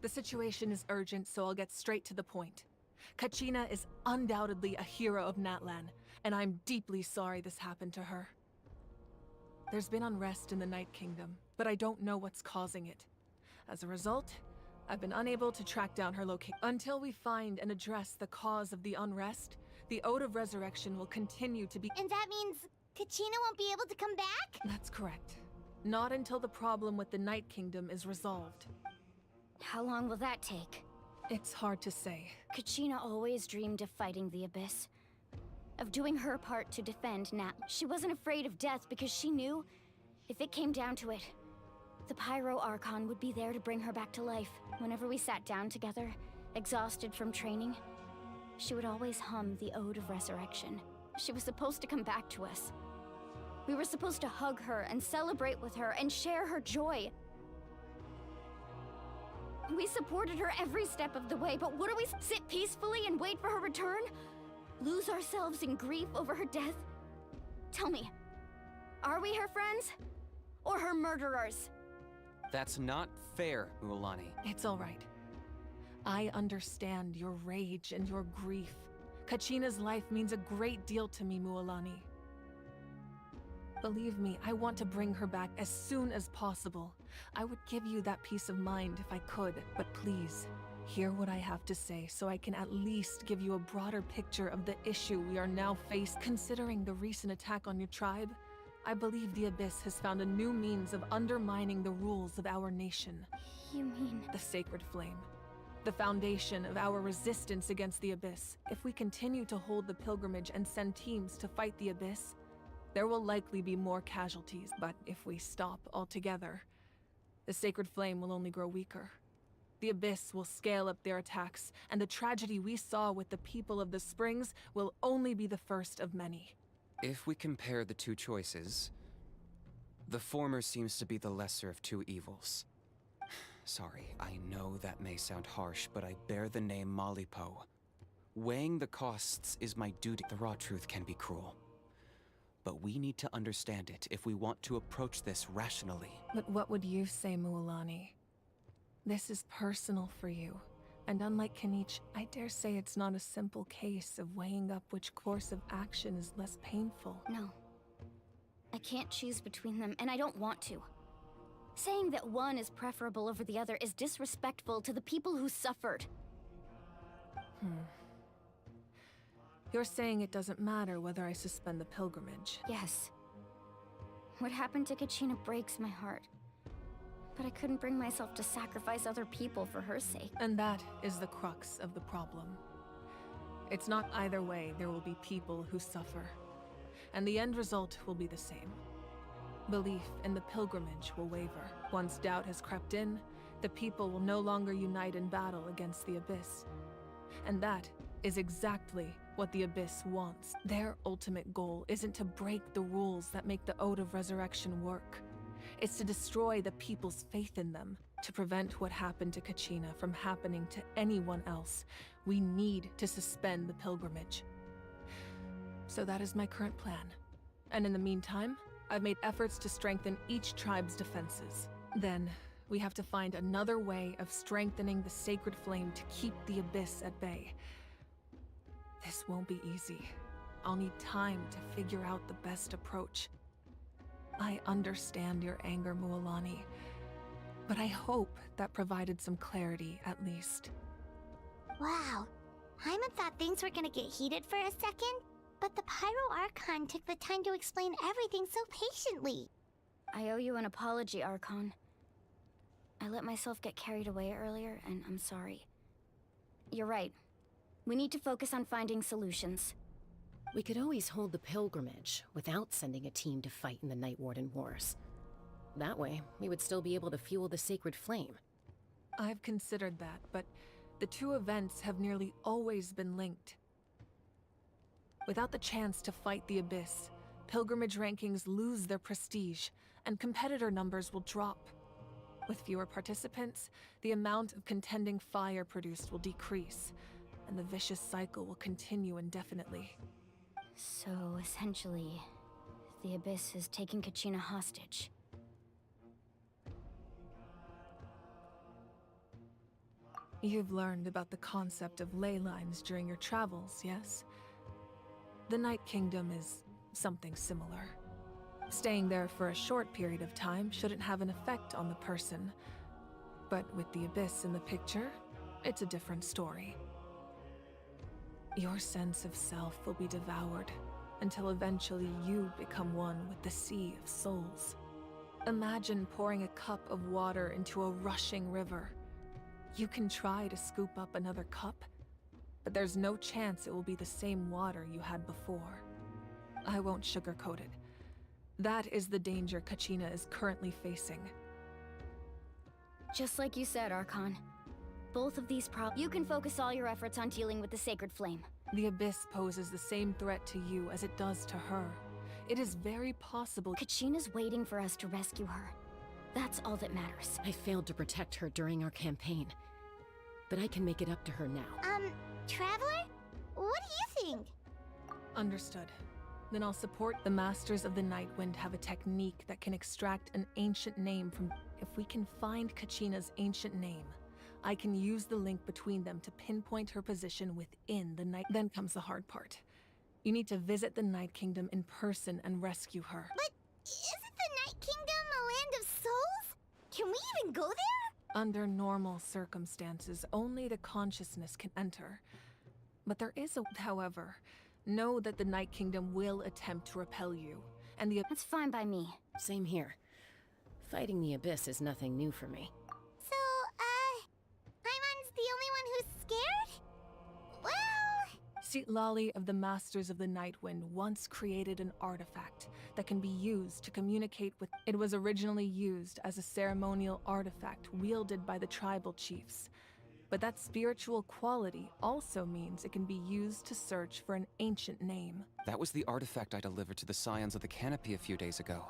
The situation is urgent, so I'll get straight to the point. Kachina is undoubtedly a hero of Natlan, and I'm deeply sorry this happened to her. There's been unrest in the Night Kingdom, but I don't know what's causing it. As a result, I've been unable to track down her location. Until we find and address the cause of the unrest, the Ode of Resurrection will continue to be— And that means Kachina won't be able to come back? That's correct. Not until the problem with the Night Kingdom is resolved. How long will that take? It's hard to say. Kachina always dreamed of fighting the Abyss. Of doing her part to defend Nat. She wasn't afraid of death because she knew, if it came down to it, the Pyro Archon would be there to bring her back to life. Whenever we sat down together, exhausted from training, she would always hum the Ode of Resurrection. She was supposed to come back to us. We were supposed to hug her and celebrate with her and share her joy. We supported her every step of the way, but what do we sit peacefully and wait for her return? Lose ourselves in grief over her death? Tell me, are we her friends? Or her murderers? That's not fair, Mualani. It's all right. I understand your rage and your grief. Kachina's life means a great deal to me, Mualani. Believe me, I want to bring her back as soon as possible. I would give you that peace of mind if I could, but please, hear what I have to say so I can at least give you a broader picture of the issue we are now faced. Considering the recent attack on your tribe, I believe the Abyss has found a new means of undermining the rules of our nation. You mean... The Sacred Flame. The foundation of our resistance against the Abyss. If we continue to hold the pilgrimage and send teams to fight the Abyss, there will likely be more casualties, but if we stop altogether, the Sacred Flame will only grow weaker. The Abyss will scale up their attacks, and the tragedy we saw with the people of the Springs will only be the first of many. If we compare the two choices, the former seems to be the lesser of two evils. Sorry, I know that may sound harsh, but I bear the name Malipo. Weighing the costs is my duty. The raw truth can be cruel. But we need to understand it if we want to approach this rationally. But what would you say, Mualani? This is personal for you, And unlike Kanich, I dare say it's not a simple case of weighing up which course of action is less painful. No. I can't choose between them, and I don't want to. Saying that one is preferable over the other is disrespectful to the people who suffered. You're saying it doesn't matter whether I suspend the pilgrimage? Yes. What happened to Kachina breaks my heart. But I couldn't bring myself to sacrifice other people for her sake. And that is the crux of the problem. It's not either way, there will be people who suffer. And the end result will be the same. Belief in the pilgrimage will waver. Once doubt has crept in, the people will no longer unite in battle against the Abyss. And that is exactly what the Abyss wants. Their ultimate goal isn't to break the rules that make the Ode of Resurrection work. It's to destroy the people's faith in them. To prevent what happened to Kachina from happening to anyone else, we need to suspend the pilgrimage. So that is my current plan. And in the meantime, I've made efforts to strengthen each tribe's defenses. Then, we have to find another way of strengthening the sacred flame to keep the Abyss at bay. This won't be easy. I'll need time to figure out the best approach. I understand your anger, Mualani, but I hope that provided some clarity at least. Wow. Paimon thought things were gonna get heated for a second, but the Pyro Archon took the time to explain everything so patiently. I owe you an apology, Archon. I let myself get carried away earlier, and I'm sorry. You're right. We need to focus on finding solutions. We could always hold the pilgrimage without sending a team to fight in the Night Warden Wars. That way, we would still be able to fuel the sacred flame. I've considered that, but the two events have nearly always been linked. Without the chance to fight the Abyss, pilgrimage rankings lose their prestige, and competitor numbers will drop. With fewer participants, the amount of contending fire produced will decrease, and the vicious cycle will continue indefinitely. So, essentially, the Abyss is taking Kachina hostage. You've learned about the concept of ley lines during your travels, yes? The Night Kingdom is something similar. Staying there for a short period of time shouldn't have an effect on the person. But with the Abyss in the picture, it's a different story. Your sense of self will be devoured, until eventually you become one with the Sea of Souls. Imagine pouring a cup of water into a rushing river. You can try to scoop up another cup, but there's no chance it will be the same water you had before. I won't sugarcoat it. That is the danger Kachina is currently facing. Just like you said, Archon. Both of these you can focus all your efforts on dealing with the sacred flame. The Abyss poses the same threat to you as it does to her. It is very possible Kachina's waiting for us to rescue her. That's all that matters. I failed to protect her during our campaign, but I can make it up to her now. Traveler? What do you think? Understood. Then I'll support the Masters of the Nightwind have a technique that can extract an ancient name from... If we can find Kachina's ancient name, I can use the link between them to pinpoint her position within the Night... Then comes the hard part. You need to visit the Night Kingdom in person and rescue her. But isn't the Night Kingdom a land of souls? Can we even go there? Under normal circumstances, only the consciousness can enter. But there is a... However, know that the Night Kingdom will attempt to repel you, and the... That's fine by me. Same here. Fighting the Abyss is nothing new for me. So, Paimon's the only one who's scared? Well... Citlali of the Masters of the Nightwind once created an artifact that can be used to communicate with... It was originally used as a ceremonial artifact wielded by the tribal chiefs. But that spiritual quality also means it can be used to search for an ancient name. That was the artifact I delivered to the Scions of the Canopy a few days ago.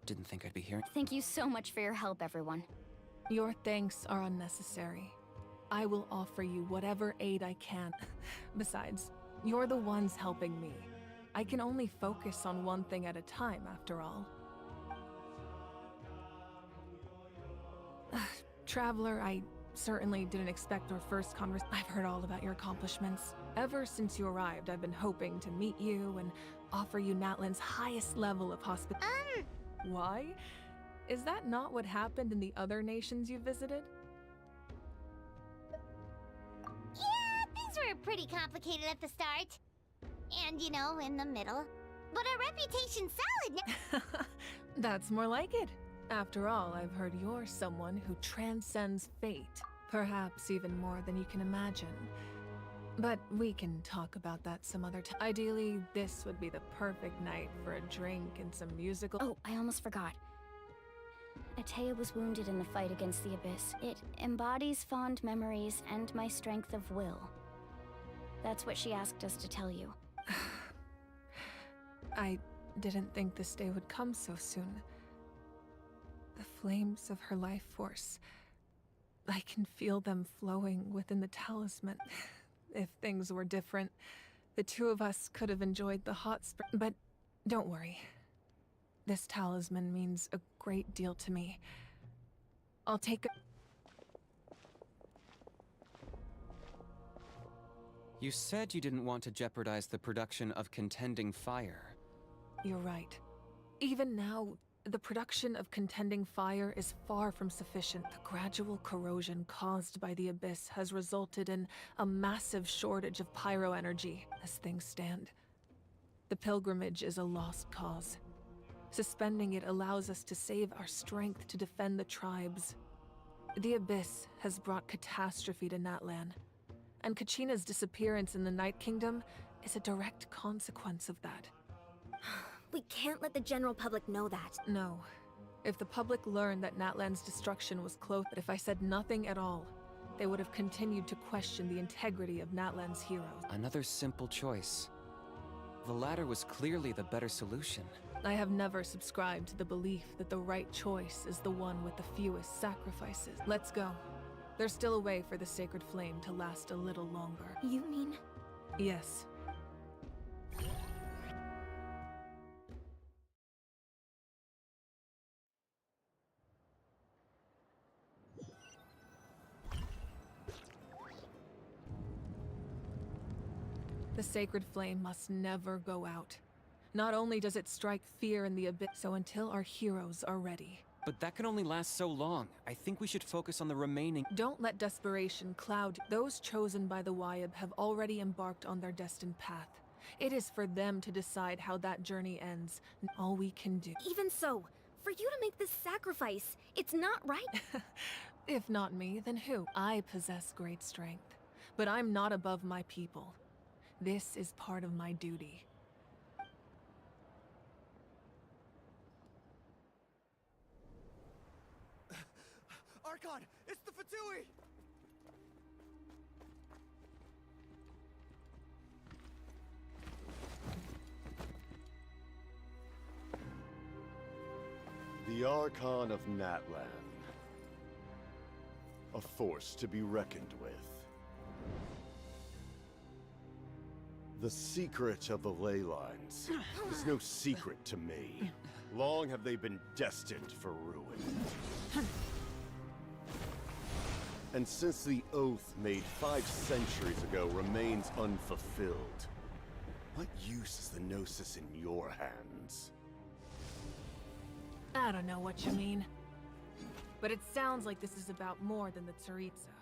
Didn't think I'd be here. Thank you so much for your help, everyone. Your thanks are unnecessary. I will offer you whatever aid I can. Besides, you're the ones helping me. I can only focus on one thing at a time, after all. Traveler, I certainly didn't expect our first conversation. I've heard all about your accomplishments. Ever since you arrived, I've been hoping to meet you and offer you Natlan's highest level of hospitality. Why? Is that not what happened in the other nations you visited? Yeah, things were pretty complicated at the start. And, you know, in the middle. But our reputation's solid now. That's more like it. After all, I've heard you're someone who transcends fate. Perhaps even more than you can imagine. But we can talk about that some other time. Ideally, this would be the perfect night for a drink and some musical— Oh, I almost forgot. Atea was wounded in the fight against the Abyss. It embodies fond memories and my strength of will. That's what she asked us to tell you. I didn't think this day would come so soon. The flames of her life force. I can feel them flowing within the talisman. If things were different, the two of us could have enjoyed the hot spring. But don't worry. This talisman means a great deal to me. I'll take a— You said you didn't want to jeopardize the production of contending fire. You're right. Even now, the production of contending fire is far from sufficient. The gradual corrosion caused by the Abyss has resulted in a massive shortage of pyro energy, as things stand. The pilgrimage is a lost cause. Suspending it allows us to save our strength to defend the tribes. The Abyss has brought catastrophe to Natlan, and Kachina's disappearance in the Night Kingdom is a direct consequence of that. We can't let the general public know that. No. If the public learned that Natlan's destruction was close, but if I said nothing at all, they would have continued to question the integrity of Natlan's heroes. Another simple choice. The latter was clearly the better solution. I have never subscribed to the belief that the right choice is the one with the fewest sacrifices. Let's go. There's still a way for the sacred flame to last a little longer. You mean? Yes. The sacred flame must never go out. Not only does it strike fear in the Abyss, so until our heroes are ready. But that can only last so long. I think we should focus on the remaining— Don't let desperation cloud. Those chosen by the Wyeb have already embarked on their destined path. It is for them to decide how that journey ends, and all we can do. Even so, for you to make this sacrifice, it's not right. If not me, then who? I possess great strength, but I'm not above my people. This is part of my duty. Archon, it's the Fatui! The Archon of Natlan. A force to be reckoned with. The secret of the ley lines is no secret to me. Long have they been destined for ruin. And since the oath made 5 centuries ago remains unfulfilled, what use is the Gnosis in your hands? I don't know what you mean. But it sounds like this is about more than the Tsaritsa.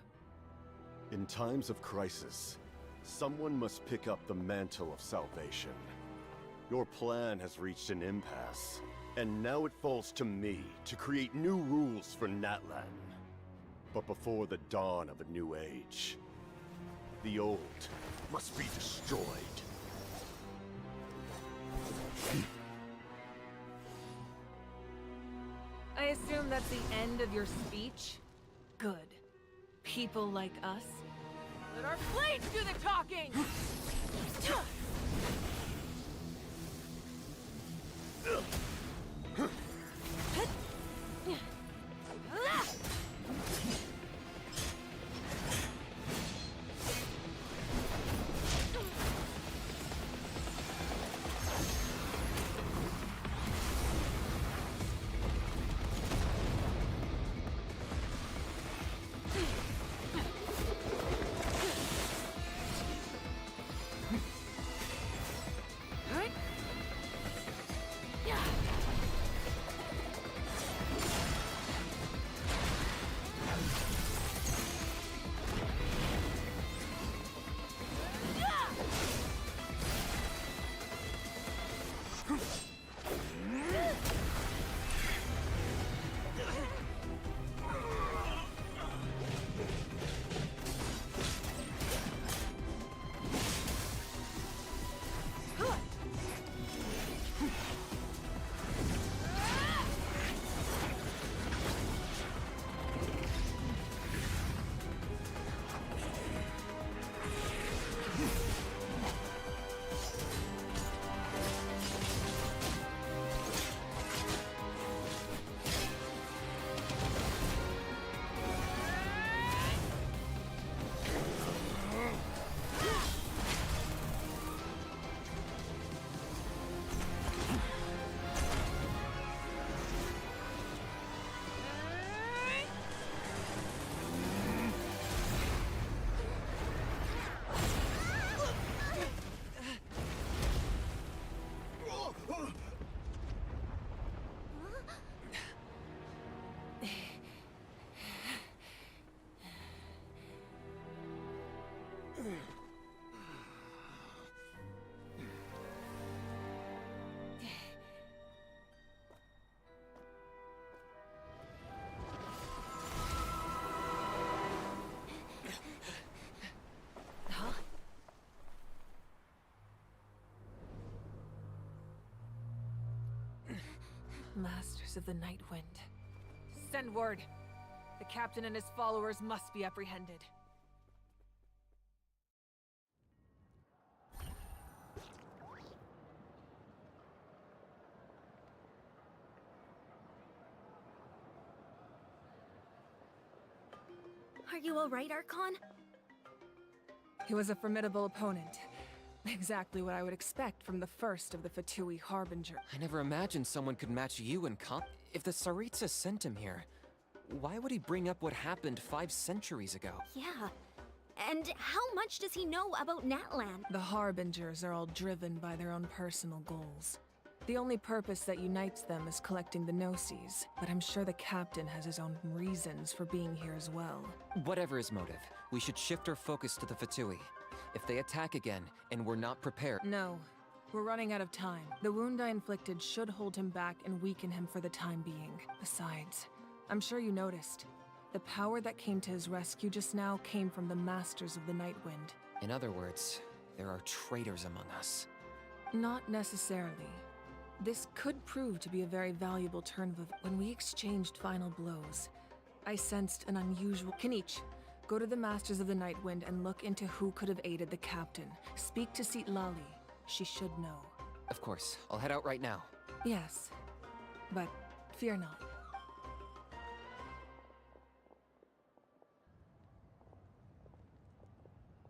In times of crisis, someone must pick up the mantle of salvation. Your plan has reached an impasse, and now it falls to me to create new rules for Natlan. But before the dawn of a new age, the old must be destroyed. I assume that's the end of your speech? Good. People like us. Let our blades do the talking! Masters of the Night Wind. Send word. The captain and his followers must be apprehended. Are you alright, Archon? He was a formidable opponent. Exactly what I would expect from the first of the Fatui Harbinger. I never imagined someone could match you in comp. If the Tsaritsa sent him here, why would he bring up what happened 5 centuries ago? Yeah. And how much does he know about Natlan? The Harbingers are all driven by their own personal goals. The only purpose that unites them is collecting the Gnosis, but I'm sure the captain has his own reasons for being here as well. Whatever his motive, we should shift our focus to the Fatui. If they attack again, and we're not prepared... No. We're running out of time. The wound I inflicted should hold him back and weaken him for the time being. Besides, I'm sure you noticed. The power that came to his rescue just now came from the Masters of the Night Wind. In other words, there are traitors among us. Not necessarily. This could prove to be a very valuable turn of events. When we exchanged final blows, I sensed an unusual... Kinich, go to the Masters of the Night Wind and look into who could have aided the captain. Speak to Lali. She should know. Of course. I'll head out right now. Yes, but fear not.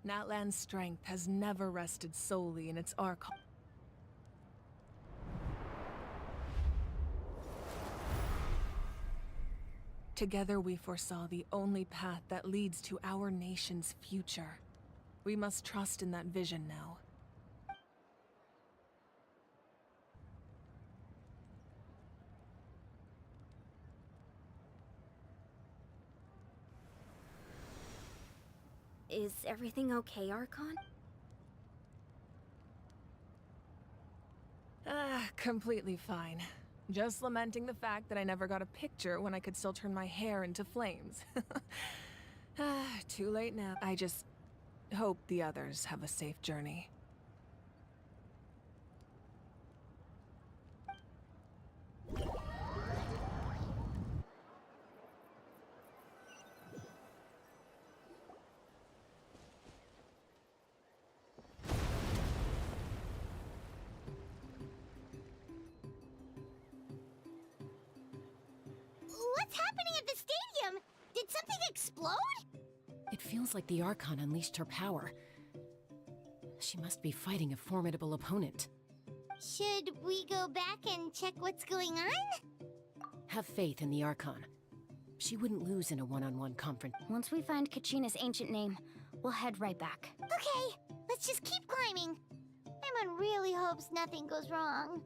Natlan's strength has never rested solely in its Archon. Together we foresaw the only path that leads to our nation's future. We must trust in that vision now. Is everything okay, Archon? Completely fine. Just lamenting the fact that I never got a picture when I could still turn my hair into flames. Too late now. I just hope the others have a safe journey. What's happening at the stadium? Did something explode? It feels like the Archon unleashed her power. She must be fighting a formidable opponent. Should we go back and check what's going on? Have faith in the Archon. She wouldn't lose in a one-on-one confront. Once we find Kachina's ancient name, we'll head right back. Okay, let's just keep climbing. Paimon really hopes nothing goes wrong.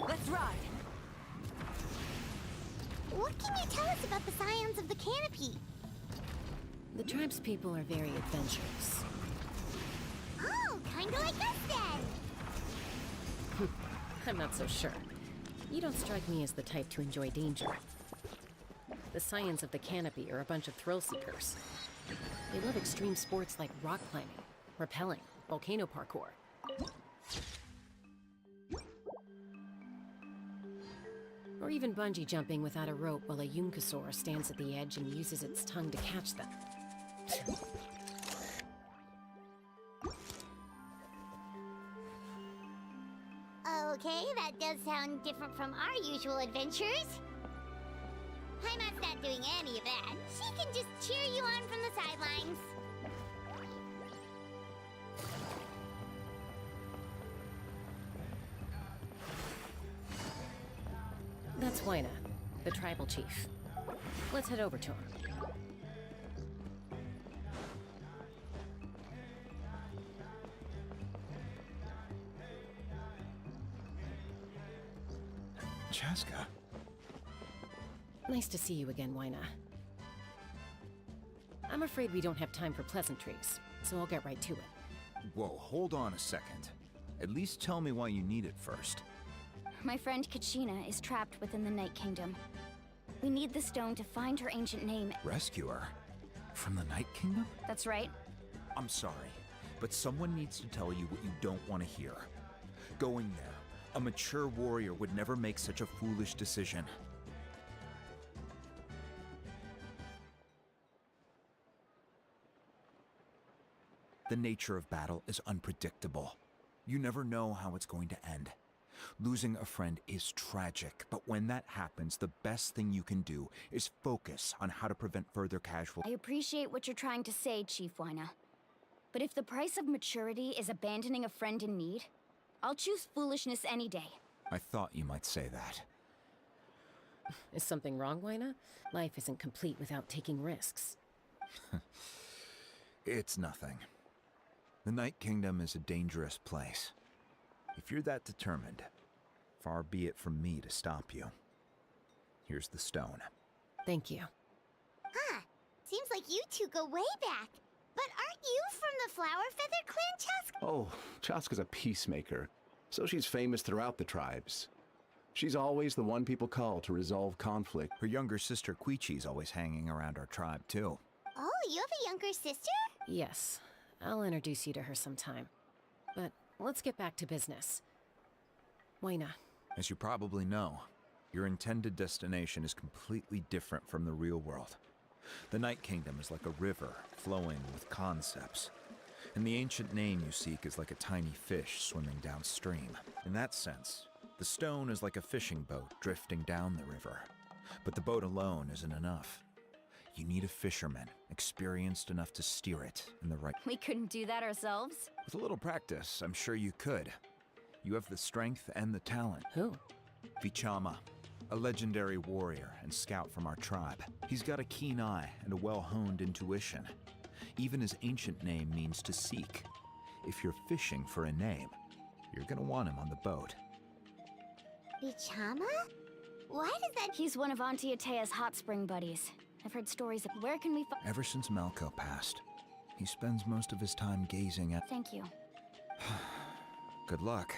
Let's ride! What can you tell us about the Scions of the Canopy? The tribe's people are very adventurous. Oh, kinda like us then! I'm not so sure. You don't strike me as the type to enjoy danger. The Scions of the Canopy are a bunch of thrill-seekers. They love extreme sports like rock climbing, rappelling, volcano parkour. Or even bungee jumping without a rope while a Yunkasaur stands at the edge and uses its tongue to catch them. Okay, that does sound different from our usual adventures. Paimon's not doing any of that. She can just cheer you on from the sidelines. That's Huayna, the tribal chief. Let's head over to him. Chaska. Nice to see you again, Wyna. I'm afraid we don't have time for pleasantries, so I'll get right to it. Whoa, hold on a second. At least tell me why you need it first. My friend Kachina is trapped within the Night Kingdom. We need the stone to find her ancient name. Rescue her? From the Night Kingdom? That's right. I'm sorry, but someone needs to tell you what you don't want to hear. Going there, a mature warrior would never make such a foolish decision. The nature of battle is unpredictable. You never know how it's going to end. Losing a friend is tragic, but when that happens, the best thing you can do is focus on how to prevent further casualties. I appreciate what you're trying to say, Chief Wyna. But if the price of maturity is abandoning a friend in need, I'll choose foolishness any day. I thought you might say that. Is something wrong, Wyna? Life isn't complete without taking risks. It's nothing. The Night Kingdom is a dangerous place. If you're that determined, far be it from me to stop you. Here's the stone. Thank you. Huh. Seems like you two go way back. But aren't you from the Flower Feather Clan, Chaska? Oh, Chaska's a peacemaker, so she's famous throughout the tribes. She's always the one people call to resolve conflict. Her younger sister Quichi's always hanging around our tribe, too. Oh, you have a younger sister? Yes. I'll introduce you to her sometime. But let's get back to business. Wyna. As you probably know, your intended destination is completely different from the real world. The Night Kingdom is like a river flowing with concepts. And the ancient name you seek is like a tiny fish swimming downstream. In that sense, the stone is like a fishing boat drifting down the river. But the boat alone isn't enough. You need a fisherman, experienced enough to steer it in the right... We couldn't do that ourselves? With a little practice, I'm sure you could. You have the strength and the talent. Who? Vichama, a legendary warrior and scout from our tribe. He's got a keen eye and a well-honed intuition. Even his ancient name means to seek. If you're fishing for a name, you're gonna want him on the boat. Vichama? Why does that... He's one of Auntie Atea's hot spring buddies. I've heard stories of where can we find... Ever since Malco passed, he spends most of his time gazing at... Thank you. Good luck.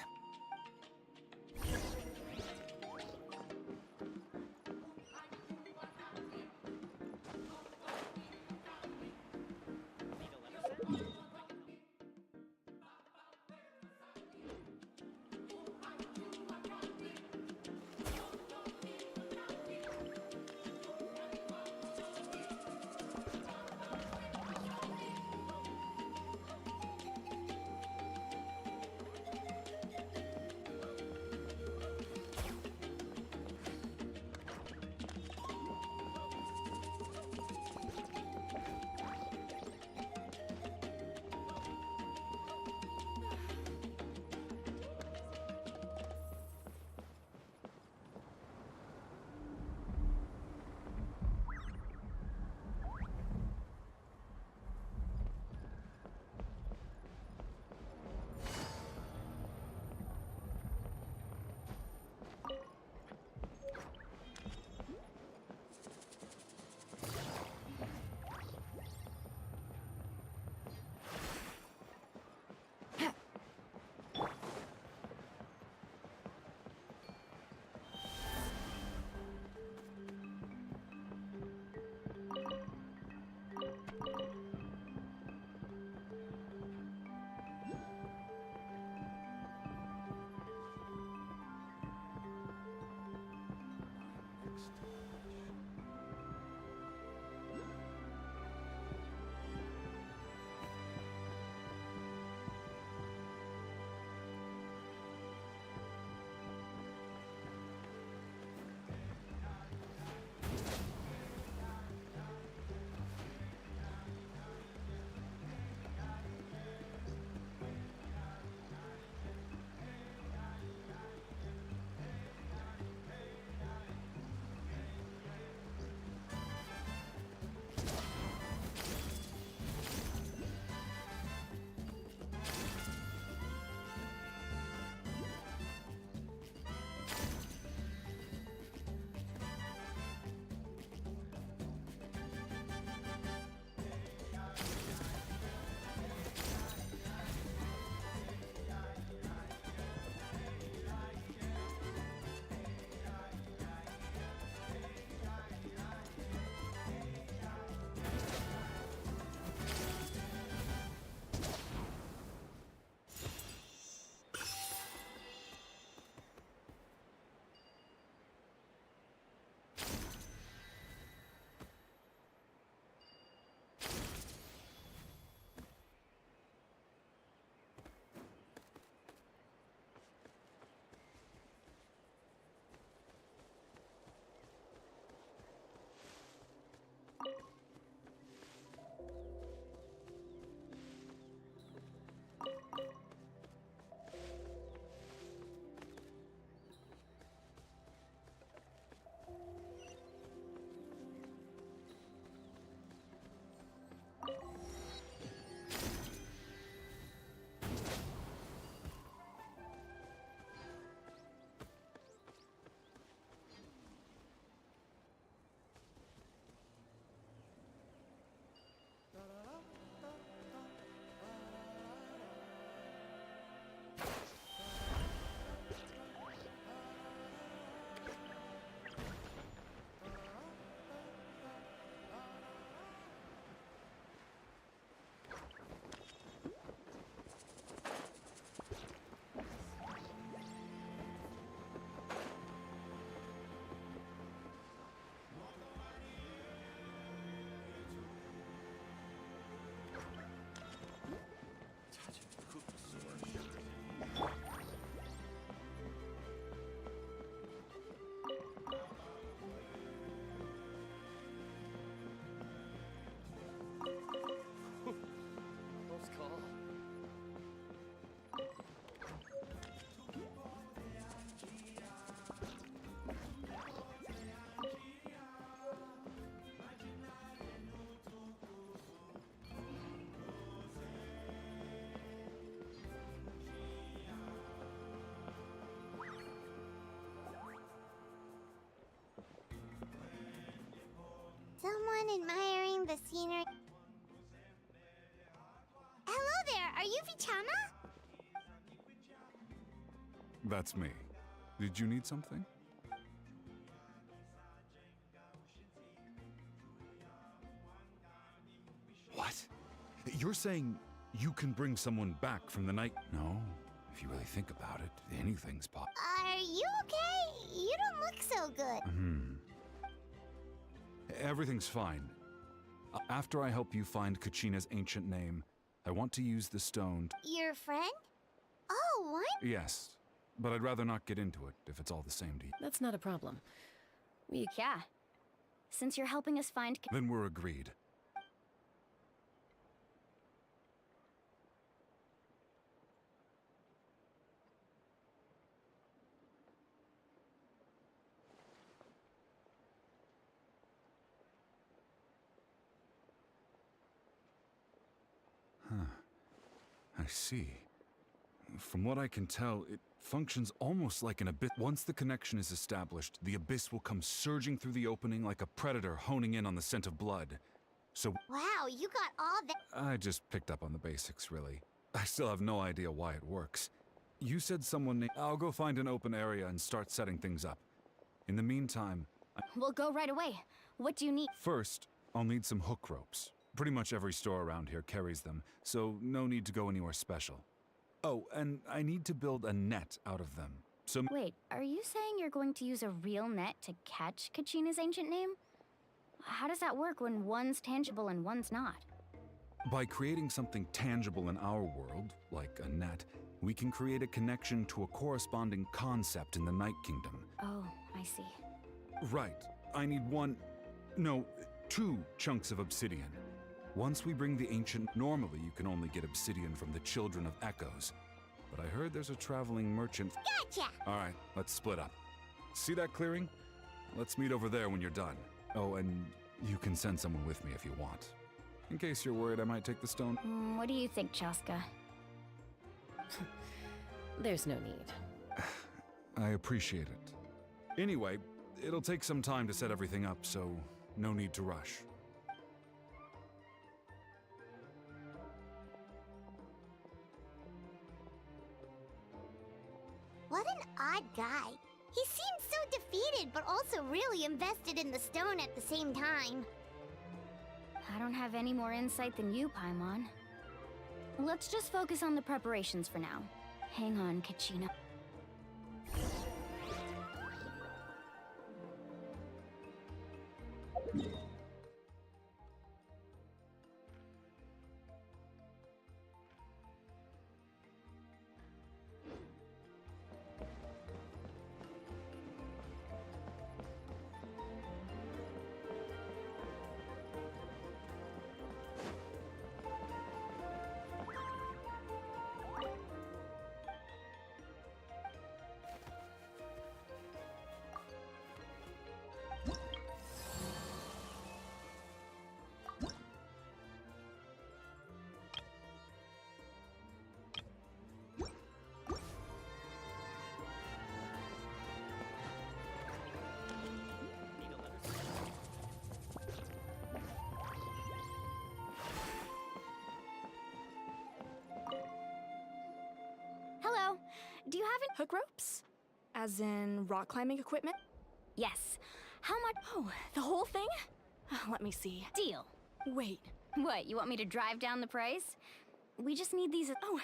Someone admiring the scenery. Hello there, are you Vichama? That's me. Did you need something? What? You're saying you can bring someone back from the night? No. If you really think about it, anything's possible. Are you okay? You don't look so good. Everything's fine. After I help you find Kachina's ancient name, I want to use the stone. Your friend? Oh, what? Yes, but I'd rather not get into it if it's all the same to you. That's not a problem. Yeah. Since you're helping us find... Then we're agreed. I see. From what I can tell, it functions almost like an abyss. Once the connection is established, the abyss will come surging through the opening like a predator honing in on the scent of blood. So... Wow, you got all that. I just picked up on the basics, really. I still have no idea why it works. You said someone named... I'll go find an open area and start setting things up. In the meantime... We'll go right away. What do you need? First, I'll need some hook ropes. Pretty much every store around here carries them, so no need to go anywhere special. Oh, and I need to build a net out of them. So... Wait, are you saying you're going to use a real net to catch Kachina's ancient name? How does that work when one's tangible and one's not? By creating something tangible in our world, like a net, we can create a connection to a corresponding concept in the Night Kingdom. Oh, I see. Right. I need two chunks of obsidian. Once we bring the ancient... Normally, you can only get obsidian from the Children of Echoes. But I heard there's a traveling merchant... Gotcha! Alright, let's split up. See that clearing? Let's meet over there when you're done. Oh, and you can send someone with me if you want. In case you're worried I might take the stone. What do you think, Chaska? There's no need. I appreciate it. Anyway, it'll take some time to set everything up, so no need to rush. What an odd guy. He seems so defeated, but also really invested in the stone at the same time. I don't have any more insight than you, Paimon. Let's just focus on the preparations for now. Hang on, Kachina. Hello. Do you have any hook ropes? As in rock climbing equipment? Yes. How much? Oh, the whole thing? Let me see. Deal. Wait. What, you want me to drive down the price? We just need these... Oh,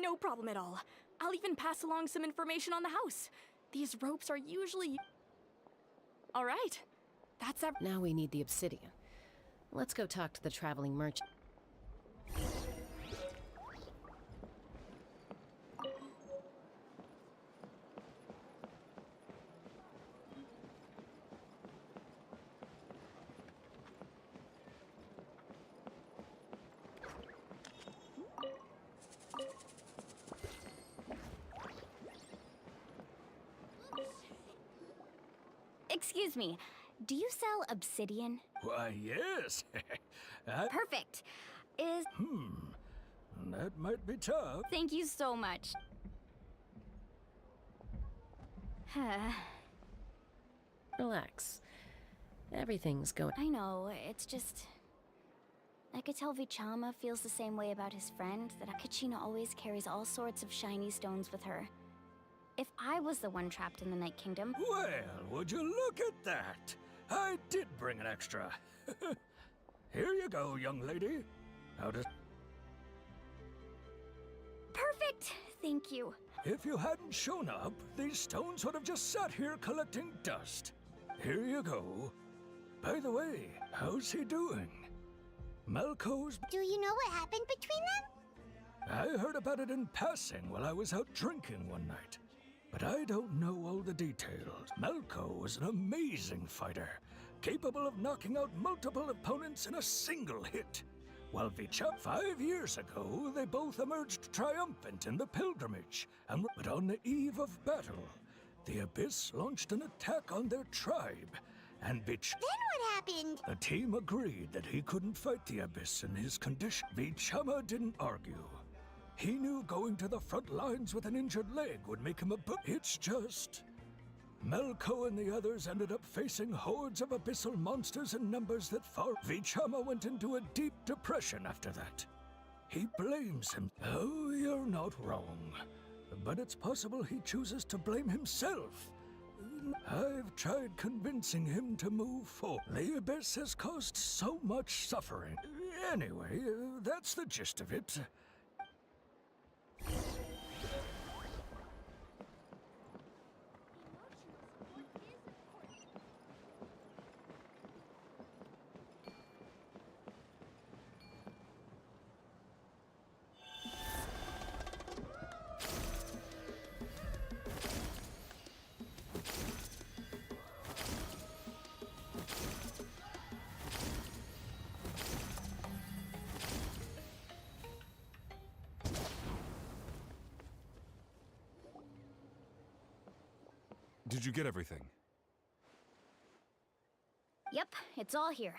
no problem at all. I'll even pass along some information on the house. These ropes are usually... All right. That's Now we need the obsidian. Let's go talk to the traveling merchant. Excuse me, do you sell obsidian? Why, yes. Perfect. Is... That might be tough. Thank you so much. Relax. Everything's going. I know, it's just... I could tell Vichama feels the same way about his friend, that Kachina always carries all sorts of shiny stones with her. If I was the one trapped in the Night Kingdom... Well, would you look at that? I did bring an extra. Here you go, young lady. How does... Perfect! Thank you. If you hadn't shown up, these stones would have just sat here collecting dust. Here you go. By the way, how's he doing? Malco's... Do you know what happened between them? I heard about it in passing while I was out drinking one night. But I don't know all the details. Malco was an amazing fighter, capable of knocking out multiple opponents in a single hit. While Vicham 5 years ago, they both emerged triumphant in the pilgrimage, but on the eve of battle, the Abyss launched an attack on their tribe, and Then what happened? the team agreed that he couldn't fight the Abyss in his condition. Vichama didn't argue. He knew going to the front lines with an injured leg would make him It's just... Malco and the others ended up facing hordes of abyssal monsters in numbers that far... Vichama went into a deep depression after that. He blames him. Oh, you're not wrong. But it's possible he chooses to blame himself. I've tried convincing him to move forward. The Abyss has caused so much suffering. Anyway, that's the gist of it. Did you get everything? Yep, it's all here.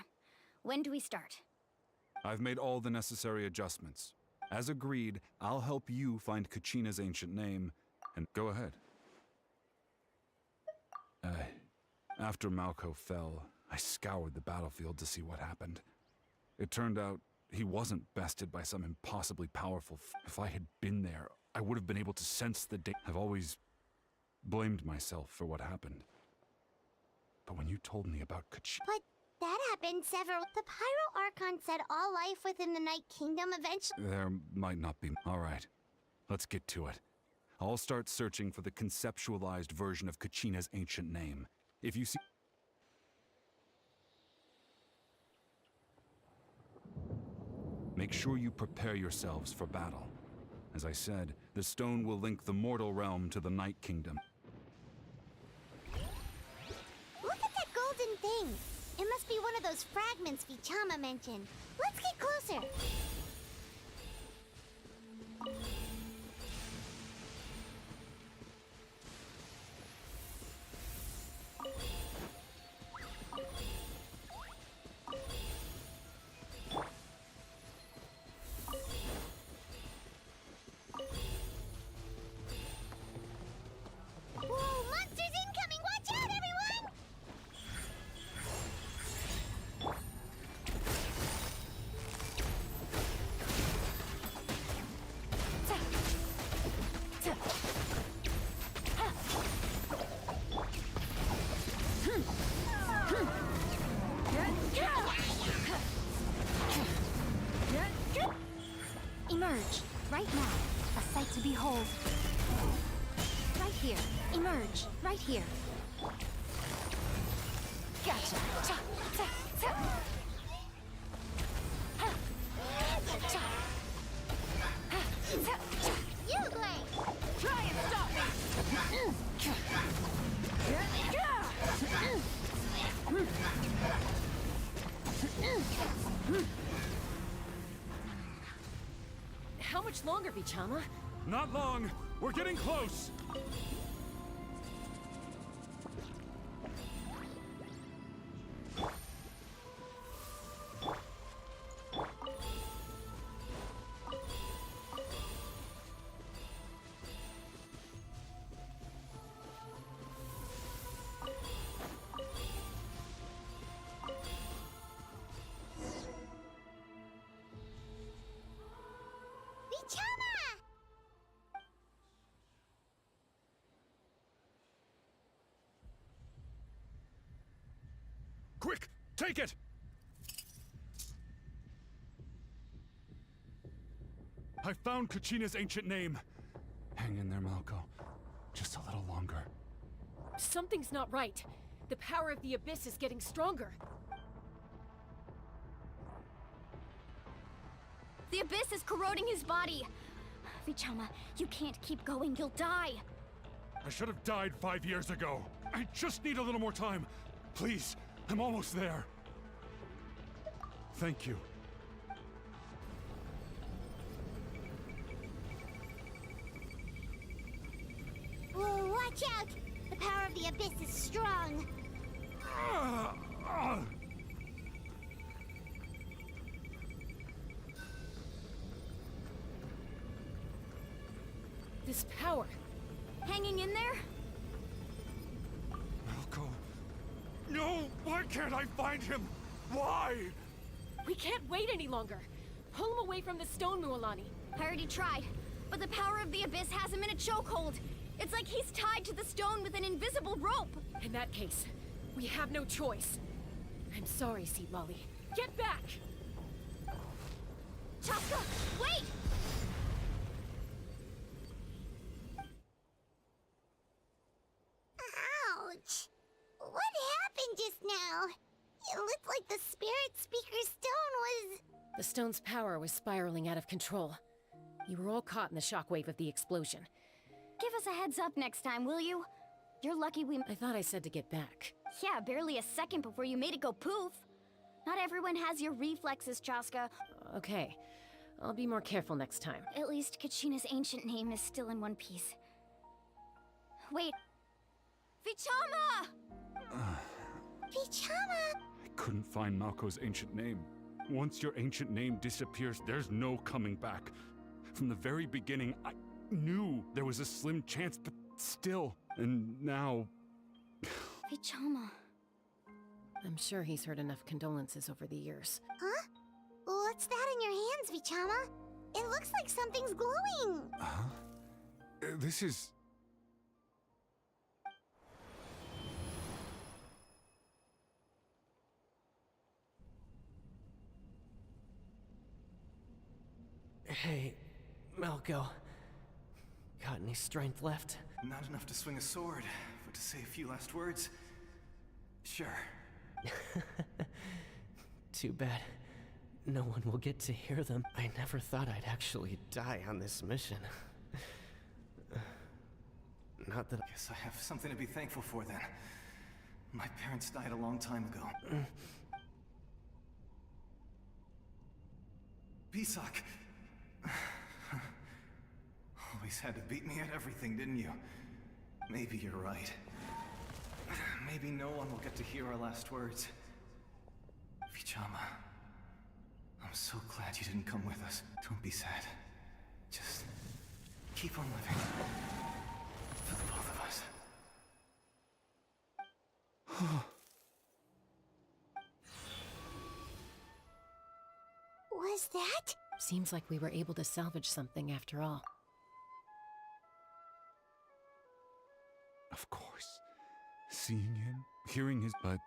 When do we start? I've made all the necessary adjustments. As agreed, I'll help you find Kachina's ancient name, and go ahead. After Malco fell, I scoured the battlefield to see what happened. It turned out he wasn't bested by some impossibly powerful If I had been there, I would have been able to sense the I've always blamed myself for what happened. But when you told me about Kachina... But that happened several... The Pyro Archon said all life within the Night Kingdom eventually... There might not be... All right, let's get to it. I'll start searching for the conceptualized version of Kachina's ancient name. If you see... Make sure you prepare yourselves for battle. As I said, the stone will link the mortal realm to the Night Kingdom. Look at that golden thing! It must be one of those fragments Vichama mentioned. Let's get closer! Whoa, monsters incoming! Watch out, everyone! Emerge, right now. A sight to behold. Right here. Emerge, right here. Gotcha. Cha, cha, cha. Ha. Cha. Ha. Cha, cha. You, Blake! Try and stop me! How much longer, Vichama? Not long. We're getting close. Quick, take it! I found Kachina's ancient name. Hang in there, Malco. Just a little longer. Something's not right. The power of the Abyss is getting stronger. The Abyss is corroding his body. Vichama, you can't keep going. You'll die. I should have died 5 years ago. I just need a little more time. Please, I'm almost there. Thank you. Whoa, watch out! The power of the Abyss is strong. This power. Hanging in there? Malco. No! Why can't I find him? Why? We can't wait any longer. Pull him away from the stone, Mualani. I already tried, but the power of the Abyss has him in a chokehold. It's like he's tied to the stone with an invisible rope. In that case, we have no choice. I'm sorry, Seed Lolly. Get back! Chaska, wait! Ouch! What happened just now? It looked like the Spirit Speaker's stone was... The stone's power was spiraling out of control. You were all caught in the shockwave of the explosion. Give us a heads up next time, will you? You're lucky we... I thought I said to get back. Yeah, barely a second before you made it go poof. Not everyone has your reflexes, Chaska. Okay. I'll be more careful next time. At least Kachina's ancient name is still in one piece. Wait. Vichama! Vichama! I couldn't find Malco's ancient name. Once your ancient name disappears, there's no coming back. From the very beginning, I knew there was a slim chance, but still. And now... Vichama. I'm sure he's heard enough condolences over the years. Huh? What's that in your hands, Vichama? It looks like something's glowing. Huh? This is... Hey, Malco. Got any strength left? Not enough to swing a sword, but to say a few last words. Sure. Too bad. No one will get to hear them. I never thought I'd actually die on this mission. Not that Guess I have something to be thankful for then. My parents died a long time ago. Pisak! Always had to beat me at everything, didn't you? Maybe you're right. Maybe no one will get to hear our last words. Vichama, I'm so glad you didn't come with us. Don't be sad. Just keep on living. For the both of us. Was that? Seems like we were able to salvage something after all. Of course. Seeing him, hearing his... But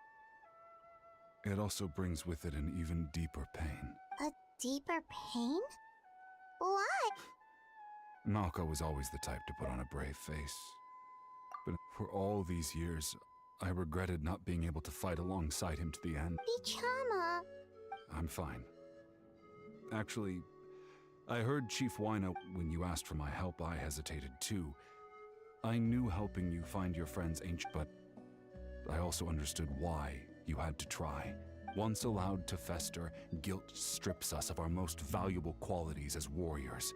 it also brings with it an even deeper pain. A deeper pain? What? Malco was always the type to put on a brave face. But for all these years, I regretted not being able to fight alongside him to the end. Vichama. I'm fine. Actually, I heard Chief Wino when you asked for my help. I hesitated too. I knew helping you find your friend's ancient, but I also understood why you had to try. Once allowed to fester, guilt strips us of our most valuable qualities as warriors.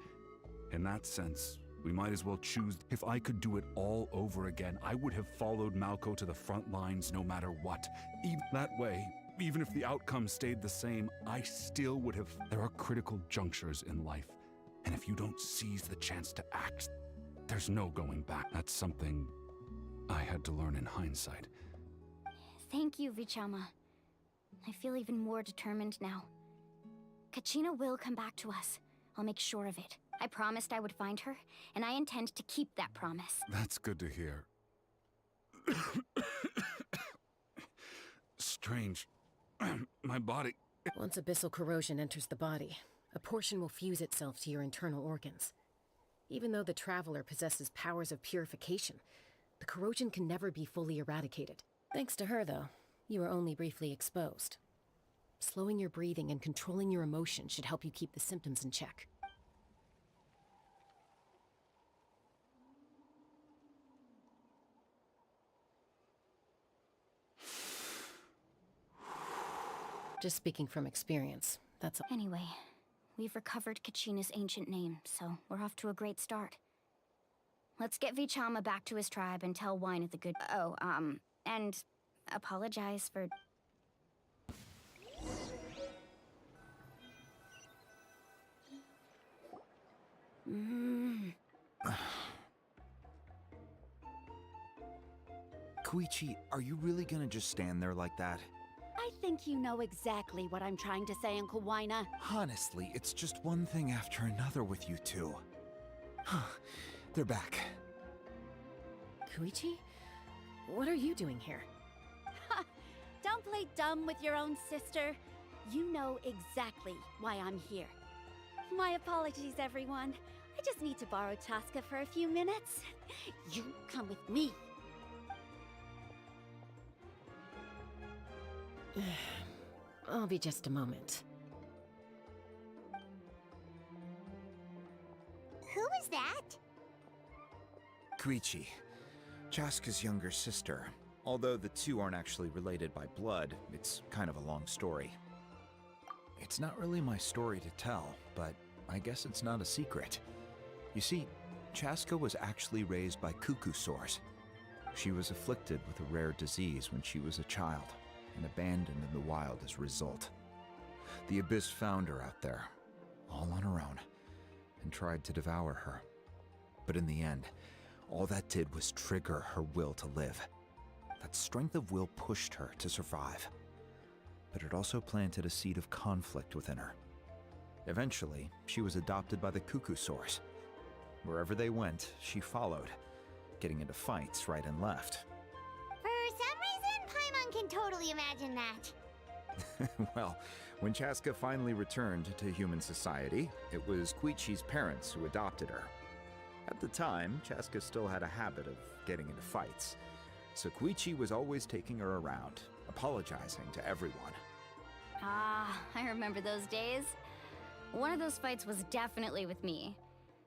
In that sense, we might as well choose. If I could do it all over again, I would have followed Malco to the front lines no matter what. Even that way, even if the outcome stayed the same, I still would have. There are critical junctures in life, and if you don't seize the chance to act, there's no going back. That's something I had to learn in hindsight. Thank you, Vichama. I feel even more determined now. Kachina will come back to us. I'll make sure of it. I promised I would find her, and I intend to keep that promise. That's good to hear. strange. My body... Once abyssal corrosion enters the body, a portion will fuse itself to your internal organs. Even though the Traveler possesses powers of purification, the corrosion can never be fully eradicated. Thanks to her, though, you are only briefly exposed. Slowing your breathing and controlling your emotions should help you keep the symptoms in check. Just speaking from experience, that's all. Anyway, we've recovered Kachina's ancient name, so we're off to a great start. Let's get Vichama back to his tribe and tell Wine of the good... Oh, and apologize for... Koichi, are you really gonna just stand there like that? I think you know exactly what I'm trying to say, Uncle Wina. Honestly, it's just one thing after another with you two. They're back. Koichi? What are you doing here? Don't play dumb with your own sister. You know exactly why I'm here. My apologies, everyone. I just need to borrow Chaska for a few minutes. You come with me. I'll be just a moment. Who is that? Koichi, Chaska's younger sister. Although the two aren't actually related by blood, it's kind of a long story. It's not really my story to tell, but I guess it's not a secret. You see, Chaska was actually raised by cuckoo sores. She was afflicted with a rare disease when she was a child, and abandoned in the wild as a result. The Abyss found her out there, all on her own, and tried to devour her. But in the end, all that did was trigger her will to live. That strength of will pushed her to survive. But it also planted a seed of conflict within her. Eventually, she was adopted by the cuckoo sores. Wherever they went, she followed, getting into fights right and left. For some reason, Paimon can totally imagine that. Well, when Chaska finally returned to human society, it was Koichi's parents who adopted her. At the time, Chaska still had a habit of getting into fights, so Koichi was always taking her around, apologizing to everyone. Ah, I remember those days. One of those fights was definitely with me.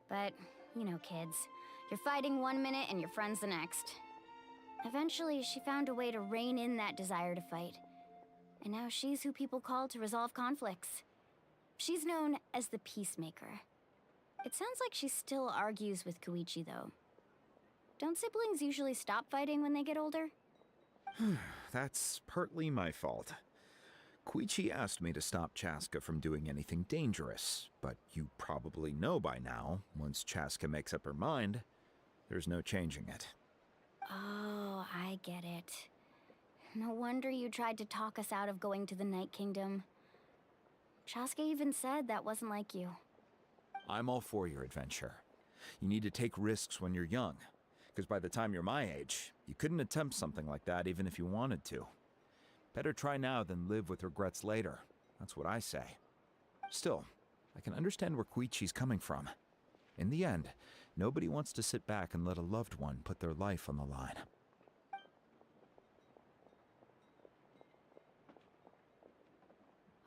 But, you know, kids. You're fighting one minute and your friend's the next. Eventually, she found a way to rein in that desire to fight. And now she's who people call to resolve conflicts. She's known as the Peacemaker. It sounds like she still argues with Koichi, though. Don't siblings usually stop fighting when they get older? That's partly my fault. Koichi asked me to stop Chaska from doing anything dangerous, but you probably know by now, once Chaska makes up her mind, there's no changing it. Oh, I get it. No wonder you tried to talk us out of going to the Night Kingdom. Chaska even said that wasn't like you. I'm all for your adventure. You need to take risks when you're young, because by the time you're my age, you couldn't attempt something like that even if you wanted to. Better try now than live with regrets later. That's what I say. Still, I can understand where Koichi's coming from. In the end, nobody wants to sit back and let a loved one put their life on the line.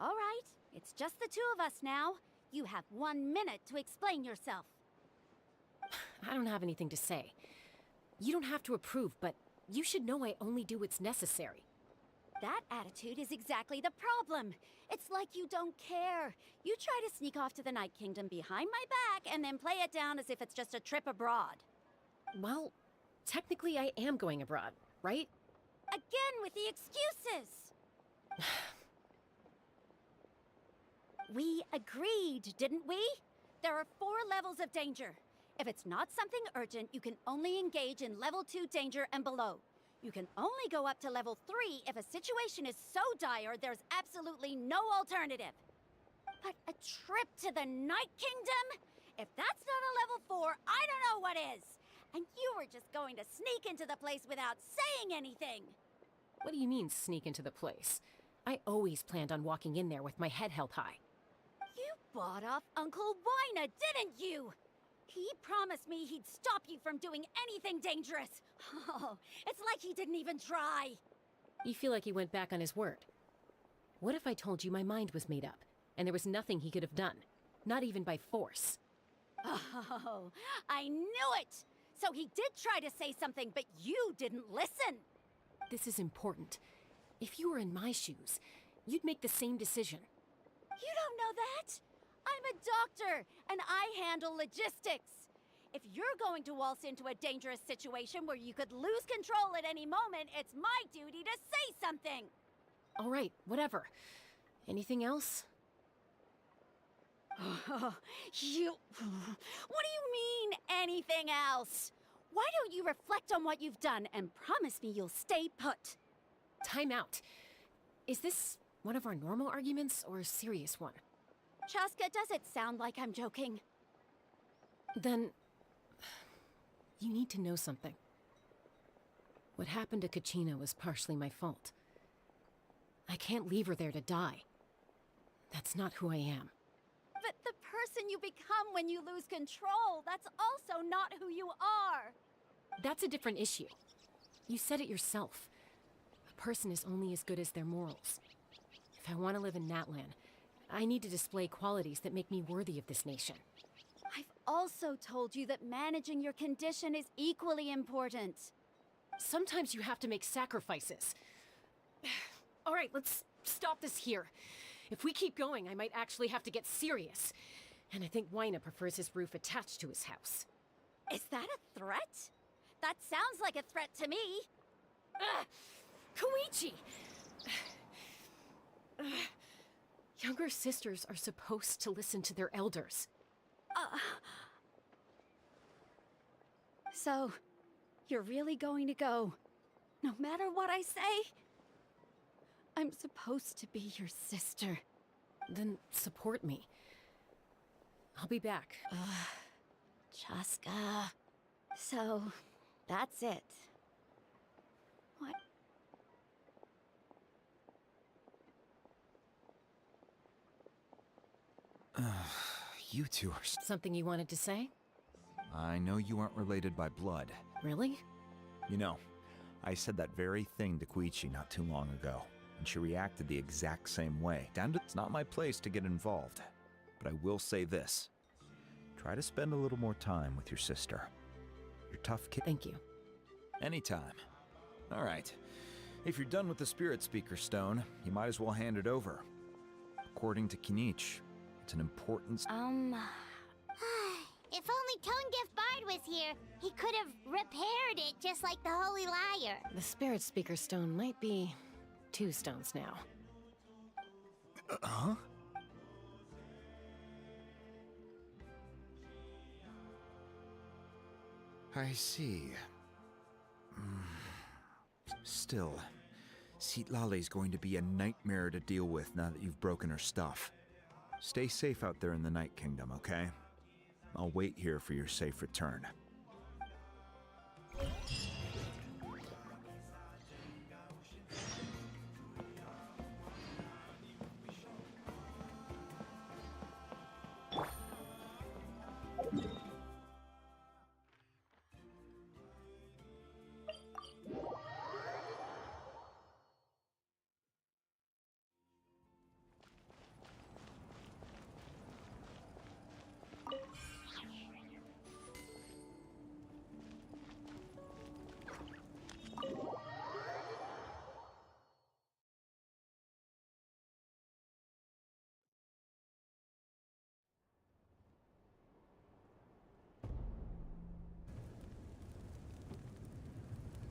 All right, it's just the two of us now. You have 1 minute to explain yourself. I don't have anything to say. You don't have to approve, but you should know I only do what's necessary. That attitude is exactly the problem. It's like you don't care. You try to sneak off to the Night Kingdom behind my back and then play it down as if it's just a trip abroad. Well, technically I am going abroad, right? Again with the excuses! We agreed, didn't we? There are 4 levels of danger. If it's not something urgent, you can only engage in level 2 danger and below. You can only go up to level 3 if a situation is so dire there's absolutely no alternative. But a trip to the Night Kingdom? If that's not a level 4, I don't know what is. And you were just going to sneak into the place without saying anything. What do you mean, sneak into the place? I always planned on walking in there with my head held high. You bought off Uncle Wina, didn't you? He promised me he'd stop you from doing anything dangerous. Oh, it's like he didn't even try. You feel like he went back on his word. What if I told you my mind was made up, and there was nothing he could have done? Not even by force. Oh, I knew it! So he did try to say something, but you didn't listen. This is important. If you were in my shoes, you'd make the same decision. You don't know that? I'm a doctor, and I handle logistics. If you're going to waltz into a dangerous situation where you could lose control at any moment, it's my duty to say something. All right, whatever. Anything else? What do you mean, anything else? Why don't you reflect on what you've done and promise me you'll stay put? Time out. Is this one of our normal arguments or a serious one? Chaska, does it sound like I'm joking? Then... you need to know something. What happened to Kachina was partially my fault. I can't leave her there to die. That's not who I am. But the person you become when you lose control, that's also not who you are. That's a different issue. You said it yourself. A person is only as good as their morals. If I want to live in Natlan, I need to display qualities that make me worthy of this nation. I've also told you that managing your condition is equally important. Sometimes you have to make sacrifices. All right, let's stop this here. If we keep going, I might actually have to get serious. And I think Wina prefers his roof attached to his house. Is that a threat? That sounds like a threat to me. Koichi! Younger sisters are supposed to listen to their elders. So, you're really going to go, no matter what I say? I'm supposed to be your sister. Then support me. I'll be back. Chaska. So, that's it. What? You two are... Something you wanted to say? I know you aren't related by blood. Really? You know, I said that very thing to Koichi not too long ago, and she reacted the exact same way. It's not my place to get involved, but I will say this. Try to spend a little more time with your sister. You're tough kid. Thank you. Anytime. All right. If you're done with the Spirit Speaker Stone, you might as well hand it over. According to Kinich, it's an important... If only Tone Gift Bard was here, he could have repaired it just like the Holy Liar. The Spirit Speaker Stone might be 2 stones now. Huh? I see. Still, Citlali's going to be a nightmare to deal with now that you've broken her stuff. Stay safe out there in the Night Kingdom, okay? I'll wait here for your safe return.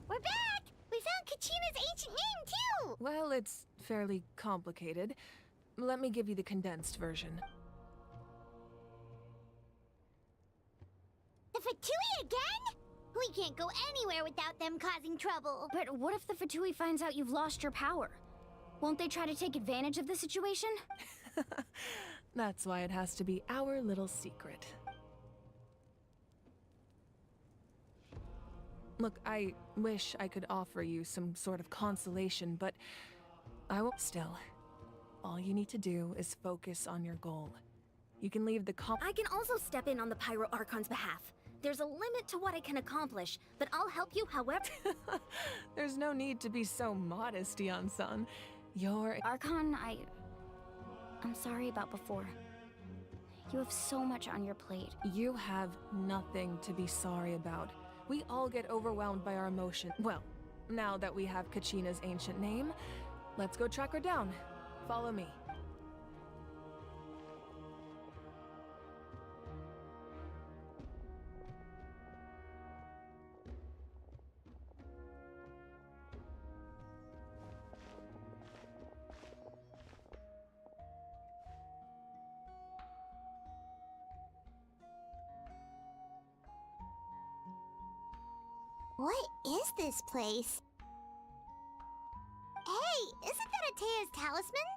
We're back! We found Kachina's ancient name, too! Well, it's fairly complicated. Let me give you the condensed version. The Fatui again? We can't go anywhere without them causing trouble. But what if the Fatui finds out you've lost your power? Won't they try to take advantage of the situation? That's why it has to be our little secret. Look, I wish I could offer you some sort of consolation, but I won't. Still, all you need to do is focus on your goal. You can leave the I can also step in on the Pyro Archon's behalf. There's a limit to what I can accomplish, but I'll help you however. There's no need to be so modest, Yan-san. You're... Archon, I'm sorry about before. You have so much on your plate. You have nothing to be sorry about. We all get overwhelmed by our emotion. Well, now that we have Kachina's ancient name, let's go track her down. Follow me. What is this place? Hey, isn't that Atea's talisman?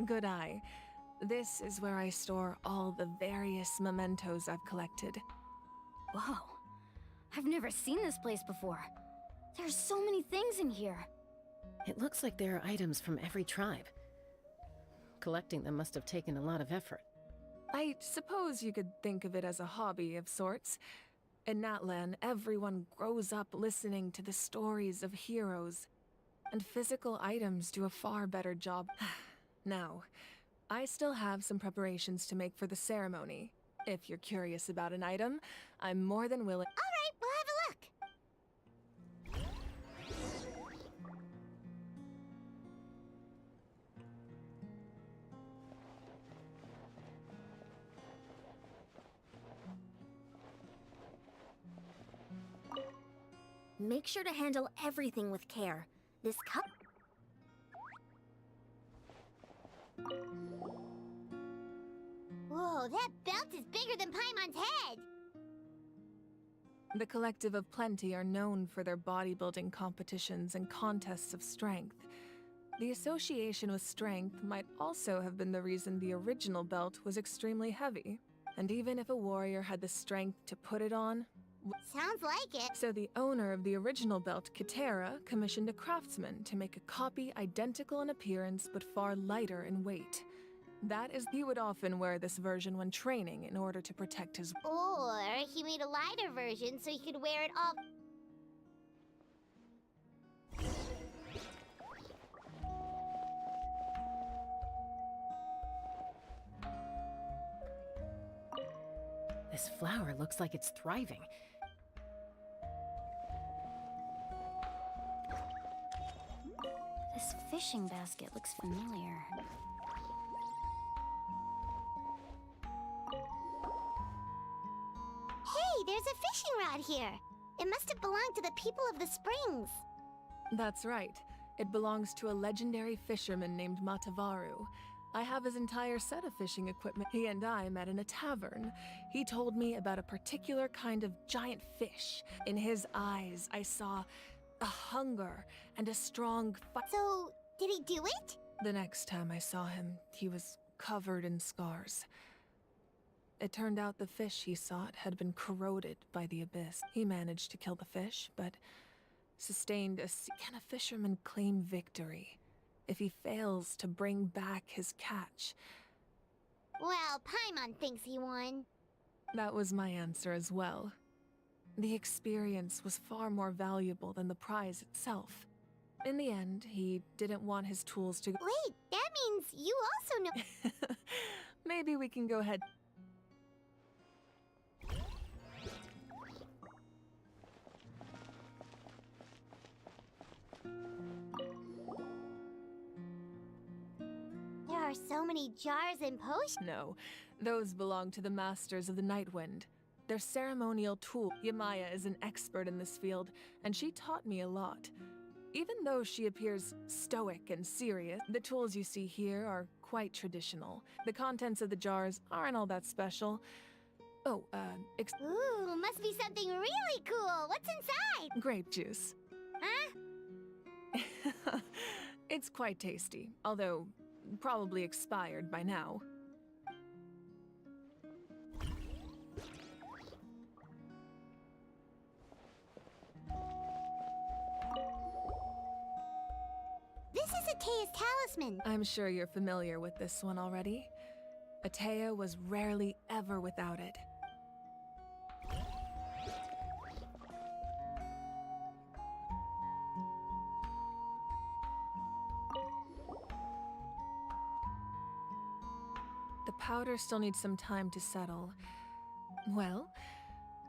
Good eye. This is where I store all the various mementos I've collected. Whoa. I've never seen this place before. There's so many things in here. It looks like there are items from every tribe. Collecting them must have taken a lot of effort. I suppose you could think of it as a hobby of sorts. In Natlan, everyone grows up listening to the stories of heroes, and physical items do a far better job. Now, I still have some preparations to make for the ceremony. If you're curious about an item, I'm more than willing— All right, we'll have a look. Make sure to handle everything with care. This cup... Whoa, that belt is bigger than Paimon's head! The Collective of Plenty are known for their bodybuilding competitions and contests of strength. The association with strength might also have been the reason the original belt was extremely heavy. And even if a warrior had the strength to put it on, sounds like it. So the owner of the original belt, Kitera, commissioned a craftsman to make a copy identical in appearance but far lighter in weight. That is, he would often wear this version when training in order to protect his— Or he made a lighter version so he could wear it all— This flower looks like it's thriving. This fishing basket looks familiar. Hey, there's a fishing rod here. It must have belonged to the people of the springs. That's right. It belongs to a legendary fisherman named Matavaru. I have his entire set of fishing equipment. He and I met in a tavern. He told me about a particular kind of giant fish. In his eyes, I saw a hunger and a strong fight. So, did he do it? The next time I saw him, he was covered in scars. It turned out the fish he sought had been corroded by the abyss. He managed to kill the fish, but sustained a— Can a fisherman claim victory if he fails to bring back his catch? Well, Paimon thinks he won. That was my answer as well. The experience was far more valuable than the prize itself. In the end, he didn't want his tools to— Wait, that means you also know— Maybe we can go ahead. There are so many jars and potions. No, those belong to the Masters of the Nightwind. Their ceremonial tool. Yamaya is an expert in this field, and she taught me a lot. Even though she appears stoic and serious, the tools you see here are quite traditional. The contents of the jars aren't all that special. Oh, Ooh, must be something really cool. What's inside? Grape juice. Huh? It's quite tasty, although probably expired by now. Atea's talisman. I'm sure you're familiar with this one already. Atea was rarely ever without it. The powder still needs some time to settle. Well,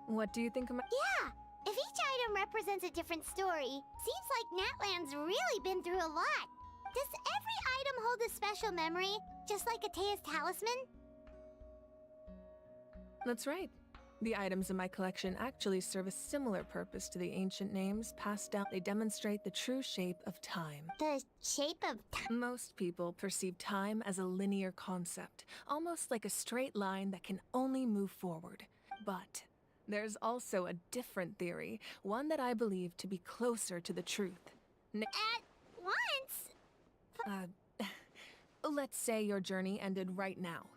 what do you think of my— Yeah! If each item represents a different story, seems like Natlan's really been through a lot. Does every item hold a special memory, just like Atea's talisman? That's right. The items in my collection actually serve a similar purpose to the ancient names passed down. They demonstrate the true shape of time. The shape of time? Most people perceive time as a linear concept, almost like a straight line that can only move forward. But there's also a different theory, one that I believe to be closer to the truth. At once? Let's say your journey ended right now.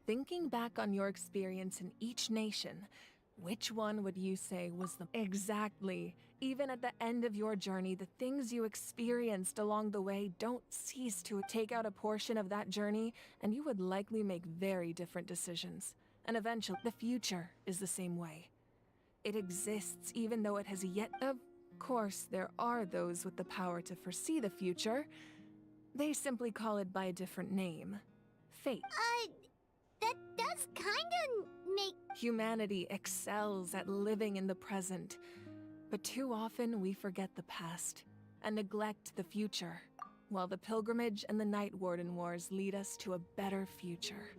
Thinking back on your experience in each nation, which one would you say was the— Exactly. Even at the end of your journey, the things you experienced along the way don't cease to take out a portion of that journey, and you would likely make very different decisions. And eventually, the future is the same way. It exists even though it has yet— Of course, there are those with the power to foresee the future. They simply call it by a different name. Fate. That does kinda make— Humanity excels at living in the present, but too often we forget the past and neglect the future, while the pilgrimage and the Night Warden Wars lead us to a better future.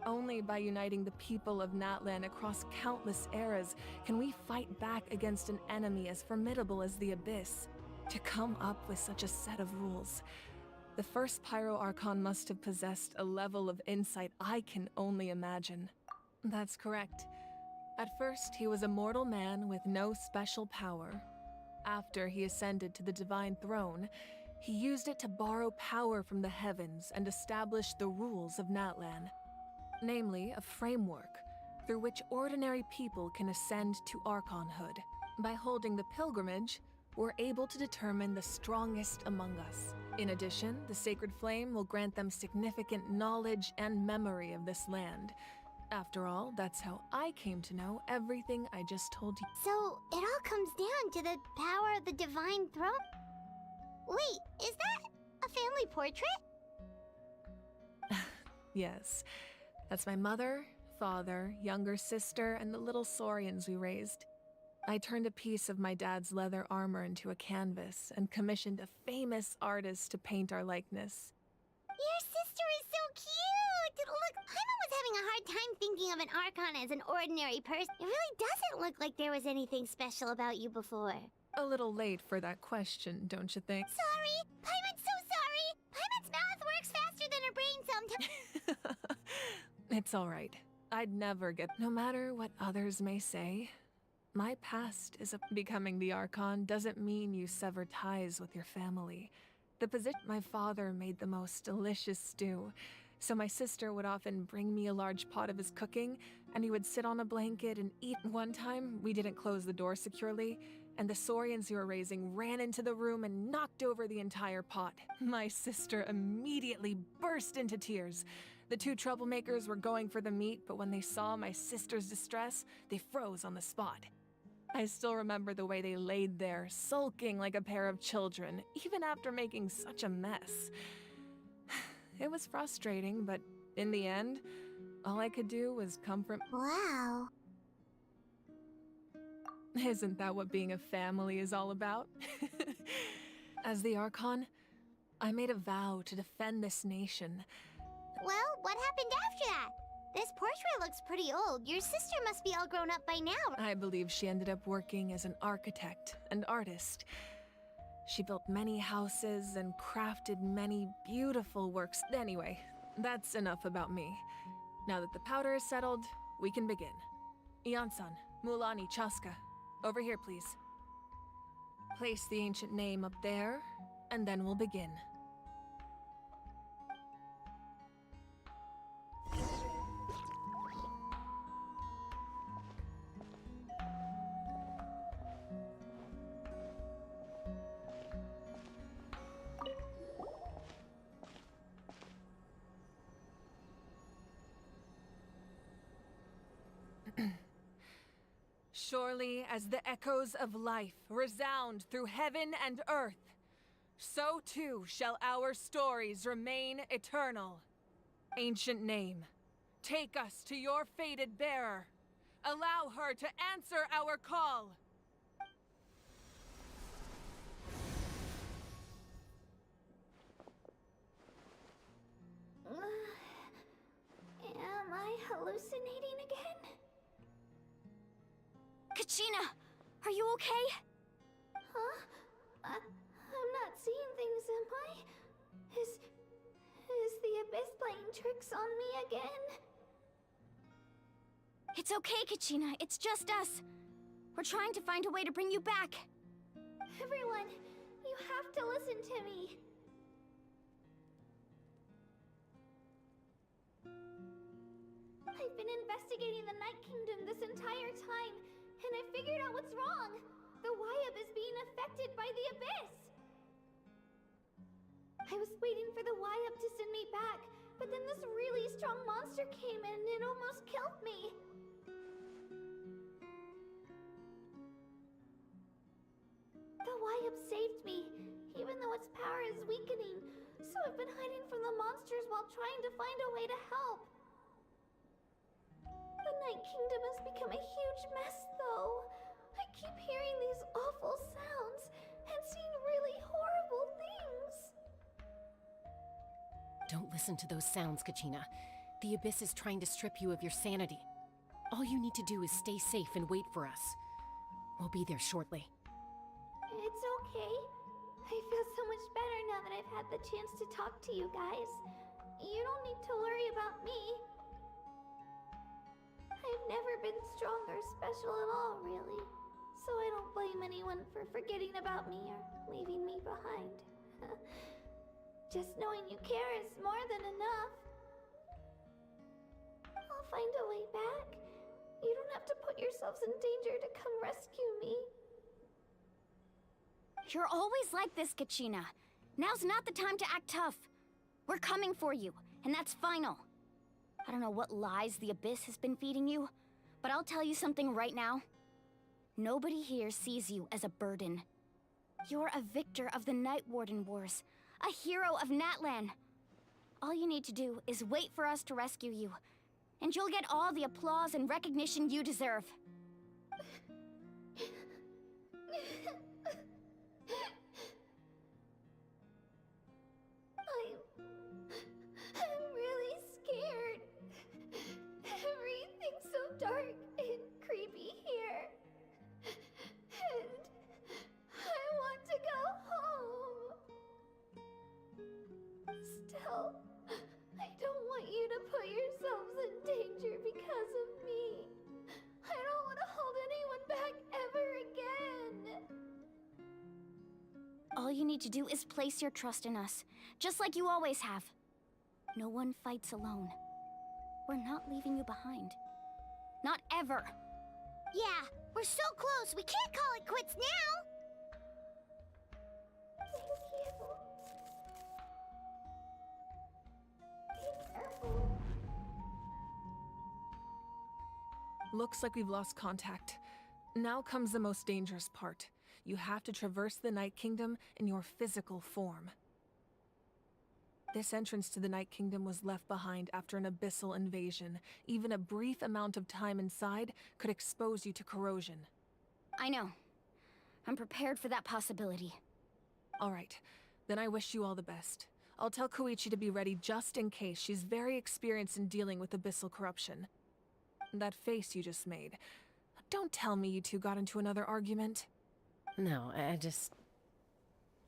Only by uniting the people of Natlan across countless eras can we fight back against an enemy as formidable as the Abyss. To come up with such a set of rules, the first Pyro Archon must have possessed a level of insight I can only imagine. That's correct. At first, he was a mortal man with no special power. After he ascended to the Divine Throne, he used it to borrow power from the heavens and establish the rules of Natlan. Namely, a framework through which ordinary people can ascend to Archonhood. By holding the pilgrimage, we're able to determine the strongest among us. In addition, the Sacred Flame will grant them significant knowledge and memory of this land. After all, that's how I came to know everything I just told you. So, it all comes down to the power of the Divine Throne? Wait, is that a family portrait? Yes. That's my mother, father, younger sister, and the little saurians we raised. I turned a piece of my dad's leather armor into a canvas and commissioned a famous artist to paint our likeness. Your sister is so cute! Look, Paimon was having a hard time thinking of an Archon as an ordinary person. It really doesn't look like there was anything special about you before. A little late for that question, don't you think? Sorry! Paimon's so sorry! Paimon's mouth works faster than her brain sometimes. It's all right. I'd never get— No matter what others may say, my past is becoming the Archon doesn't mean you sever ties with your family. The position— My father made the most delicious stew, so my sister would often bring me a large pot of his cooking, and he would sit on a blanket and eat. One time, we didn't close the door securely, and the saurians we were raising ran into the room and knocked over the entire pot. My sister immediately burst into tears. The two troublemakers were going for the meat, but when they saw my sister's distress, they froze on the spot. I still remember the way they laid there, sulking like a pair of children, even after making such a mess. It was frustrating, but in the end, all I could do was comfort— Wow. Isn't that what being a family is all about? As the Archon, I made a vow to defend this nation. Well, what happened after that? This portrait looks pretty old. Your sister must be all grown up by now. I believe she ended up working as an architect and artist. She built many houses and crafted many beautiful works. Anyway, that's enough about me. Now that the powder is settled, we can begin. Ian-san, Mulani, Chaska, over here, please. Place the ancient name up there, and then we'll begin. surely as the echoes of life resound through heaven and earth, so too shall our stories remain eternal. Ancient name, take us to your fated bearer. Allow her to answer our call. Am I hallucinating again? Kachina, are you okay? Huh? I'm not seeing things, am I? Is the Abyss playing tricks on me again? It's okay, Kachina. It's just us. We're trying to find a way to bring you back. Everyone, you have to listen to me. I've been investigating the Night Kingdom this entire time, and I figured out what's wrong. The Wyab is being affected by the Abyss. I was waiting for the Wyab to send me back, but then this really strong monster came in and it almost killed me. The Wyab saved me, even though its power is weakening, so I've been hiding from the monsters while trying to find a way to help. The Night Kingdom has become a huge mess, though. I keep hearing these awful sounds and seeing really horrible things. Don't listen to those sounds, Kachina. The Abyss is trying to strip you of your sanity. All you need to do is stay safe and wait for us. We'll be there shortly. It's okay. I feel so much better now that I've had the chance to talk to you guys. You don't need to worry about me. I've never been strong or special at all, really. So I don't blame anyone for forgetting about me or leaving me behind. Just knowing you care is more than enough. I'll find a way back. You don't have to put yourselves in danger to come rescue me. You're always like this, Kachina. Now's not the time to act tough. We're coming for you, and that's final. I don't know what lies the Abyss has been feeding you, but I'll tell you something right now. Nobody here sees you as a burden. You're a victor of the Night Warden Wars, a hero of Natlan. All you need to do is wait for us to rescue you, and you'll get all the applause and recognition you deserve. I'm really scared. Everything's so dark and creepy here. And I want to go home. Still, I don't want you to put yourselves in danger because of me. I don't want to hold anyone back ever again. All you need to do is place your trust in us, just like you always have. No one fights alone. We're not leaving you behind. Not ever. Yeah, we're so close, we can't call it quits now! Thank you. Be careful. Looks like we've lost contact. Now comes the most dangerous part. You have to traverse the Night Kingdom in your physical form. This entrance to the Night Kingdom was left behind after an abyssal invasion. Even a brief amount of time inside could expose you to corrosion. I know. I'm prepared for that possibility. All right, then I wish you all the best. I'll tell Koichi to be ready just in case. She's very experienced in dealing with abyssal corruption. That face you just made. Don't tell me you two got into another argument. No, I just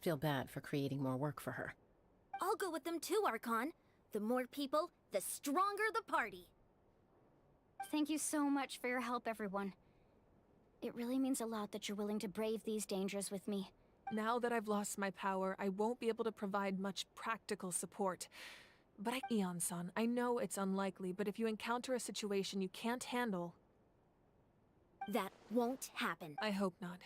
feel bad for creating more work for her. I'll go with them too, Archon. The more people, the stronger the party. Thank you so much for your help, everyone. It really means a lot that you're willing to brave these dangers with me. Now that I've lost my power, I won't be able to provide much practical support. But Ion-san, I know it's unlikely, but if you encounter a situation you can't handle... That won't happen. I hope not.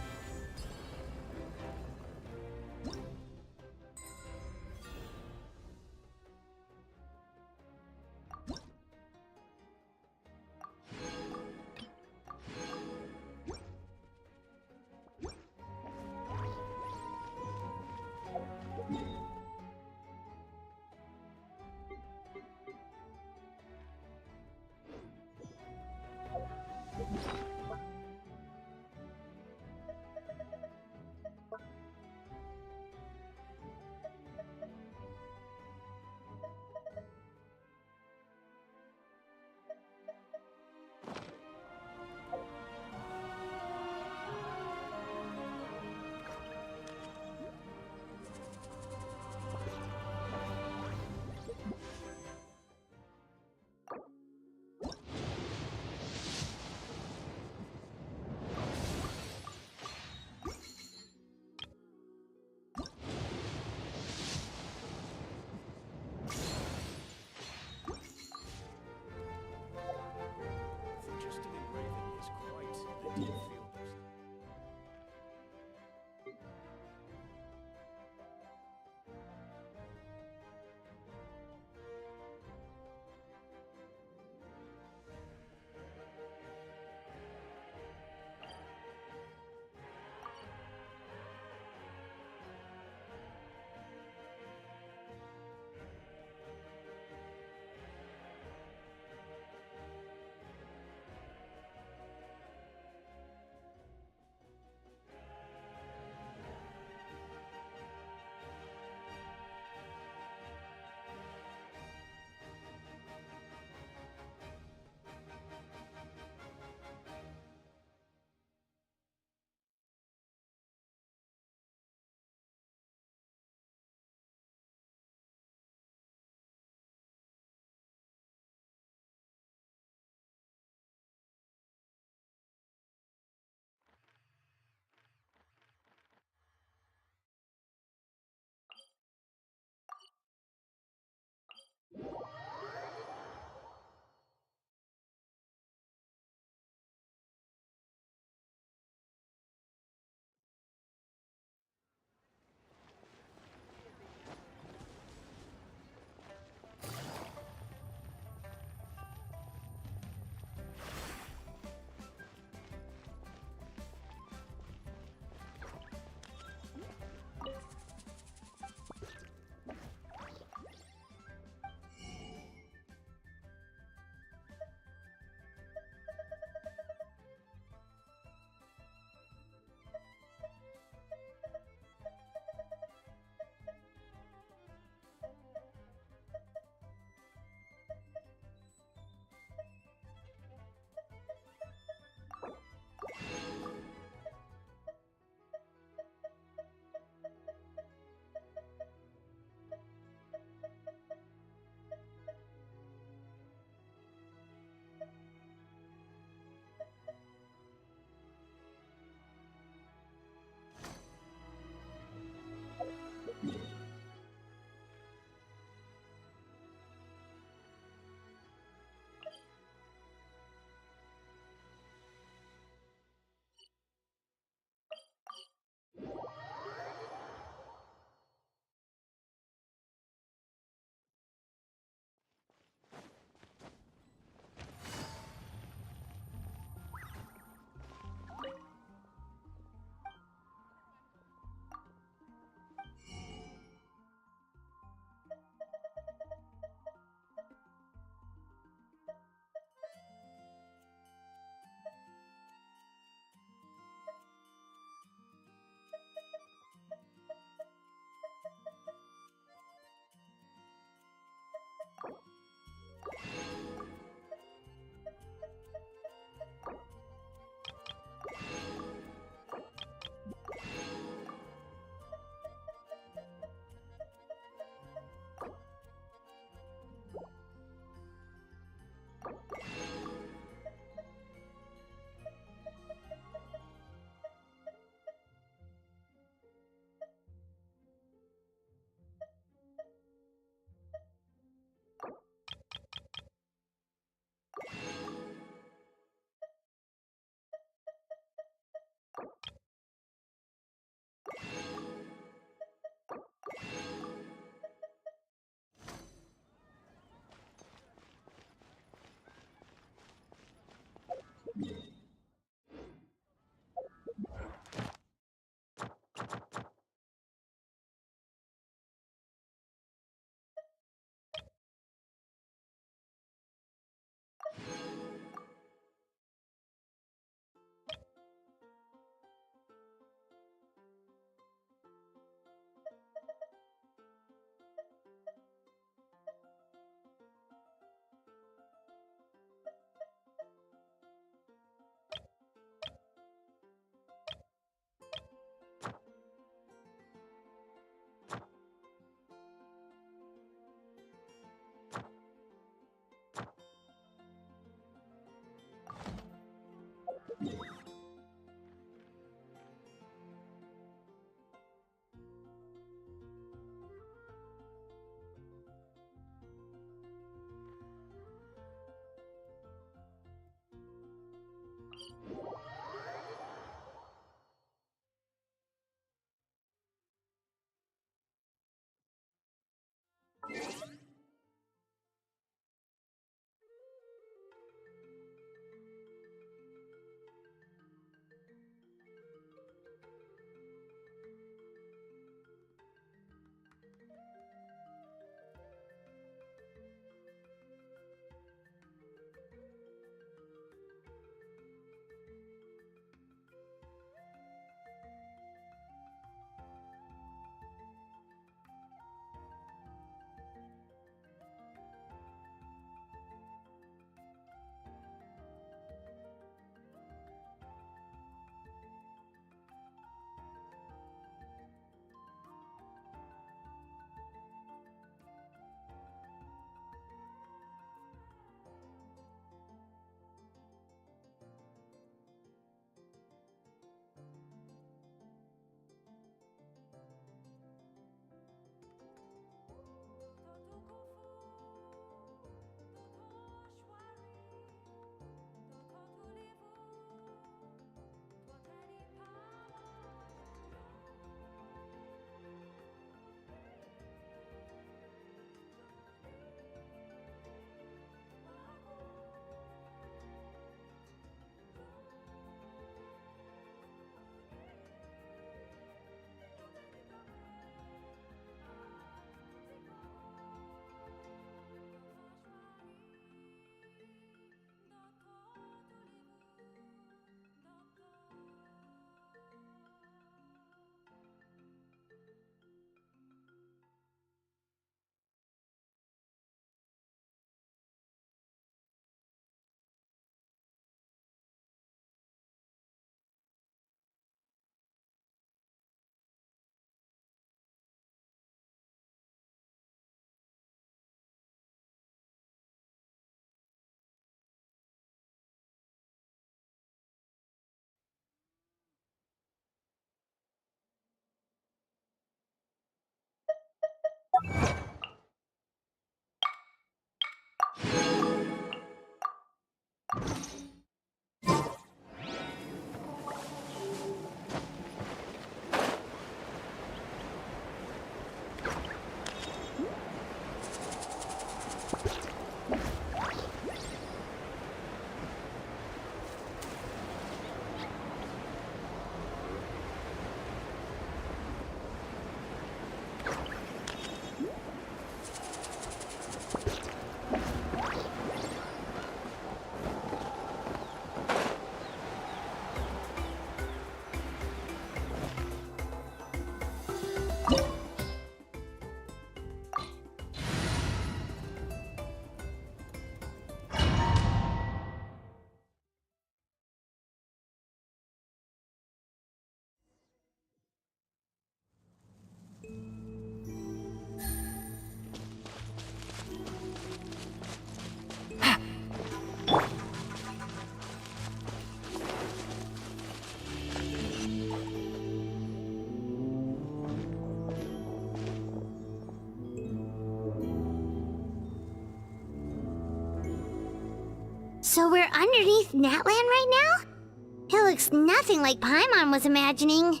So we're underneath Natlan right now? It looks nothing like Paimon was imagining.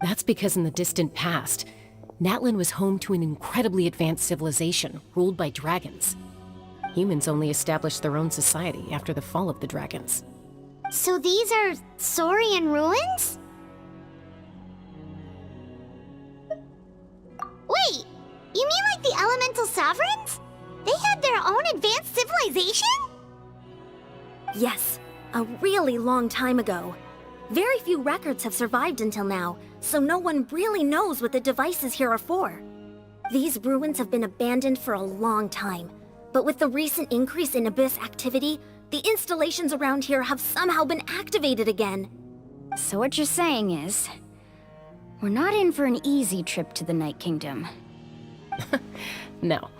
That's because in the distant past, Natlan was home to an incredibly advanced civilization ruled by dragons. Humans only established their own society after the fall of the dragons. So these are Saurian ruins? Wait, you mean like the elemental sovereigns? They had their own advanced civilization? Yes, a really long time ago. Very few records have survived until now, so no one really knows what the devices here are for. These ruins have been abandoned for a long time, but with the recent increase in Abyss activity, the installations around here have somehow been activated again. So what you're saying is, we're not in for an easy trip to the Night Kingdom. No,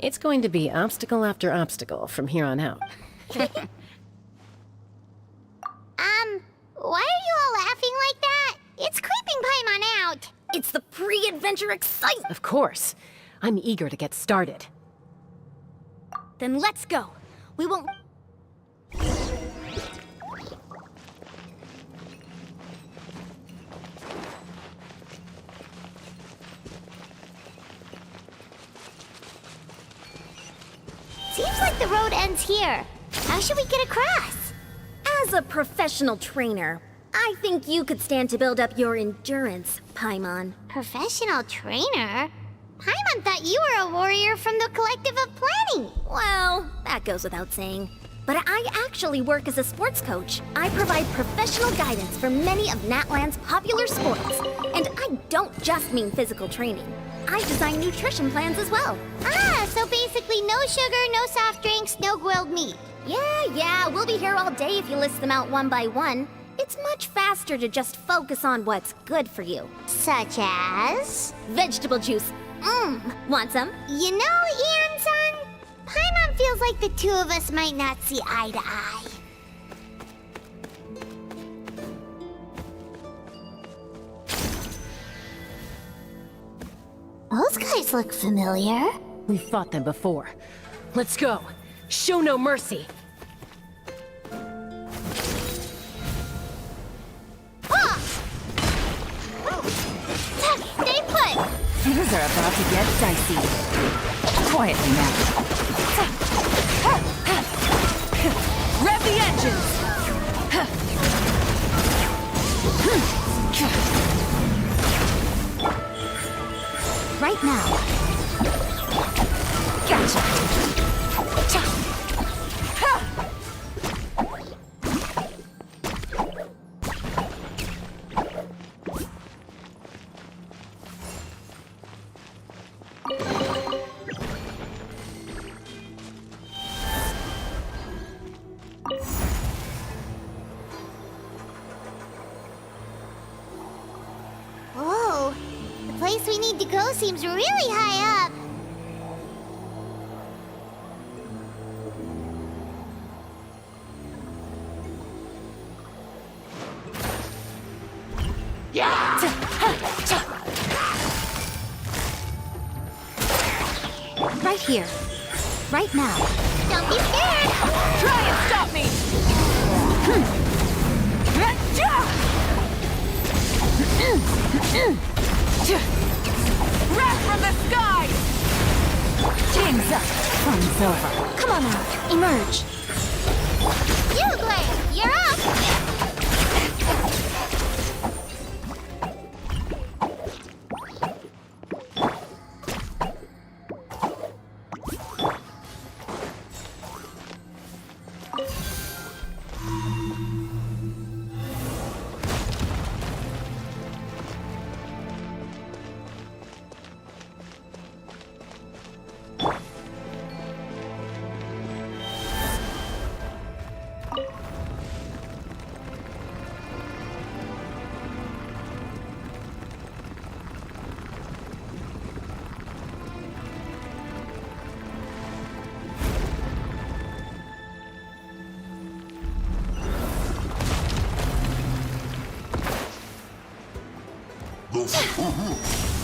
it's going to be obstacle after obstacle from here on out. Why are you all laughing like that? It's creeping Paimon out. It's the pre-adventure excitement! Of course. I'm eager to get started. Then let's go. We won't... Seems like the road ends here. How should we get across? As a professional trainer, I think you could stand to build up your endurance, Paimon. Professional trainer? Paimon thought you were a warrior from the Collective of Planning. Well, that goes without saying. But I actually work as a sports coach. I provide professional guidance for many of Natlan's popular sports. And I don't just mean physical training. I design nutrition plans as well. Ah, so basically no sugar, no soft drinks, no grilled meat. Yeah, we'll be here all day if you list them out one by one. It's much faster to just focus on what's good for you. Such as? Vegetable juice. Want some? You know, Ian-san, Paimon feels like the two of us might not see eye to eye. Those guys look familiar. We've fought them before. Let's go. Show no mercy. Stay put! Things are about to get dicey. Quietly now. Rev the engines! Right now. Gotcha. Whoa, the place we need to go seems really high up. Right here. Right now. Don't be scared! Try and stop me! Wrath from the sky! Game's up. Fun's over. Come on out. Emerge. You, Glenn, you're up!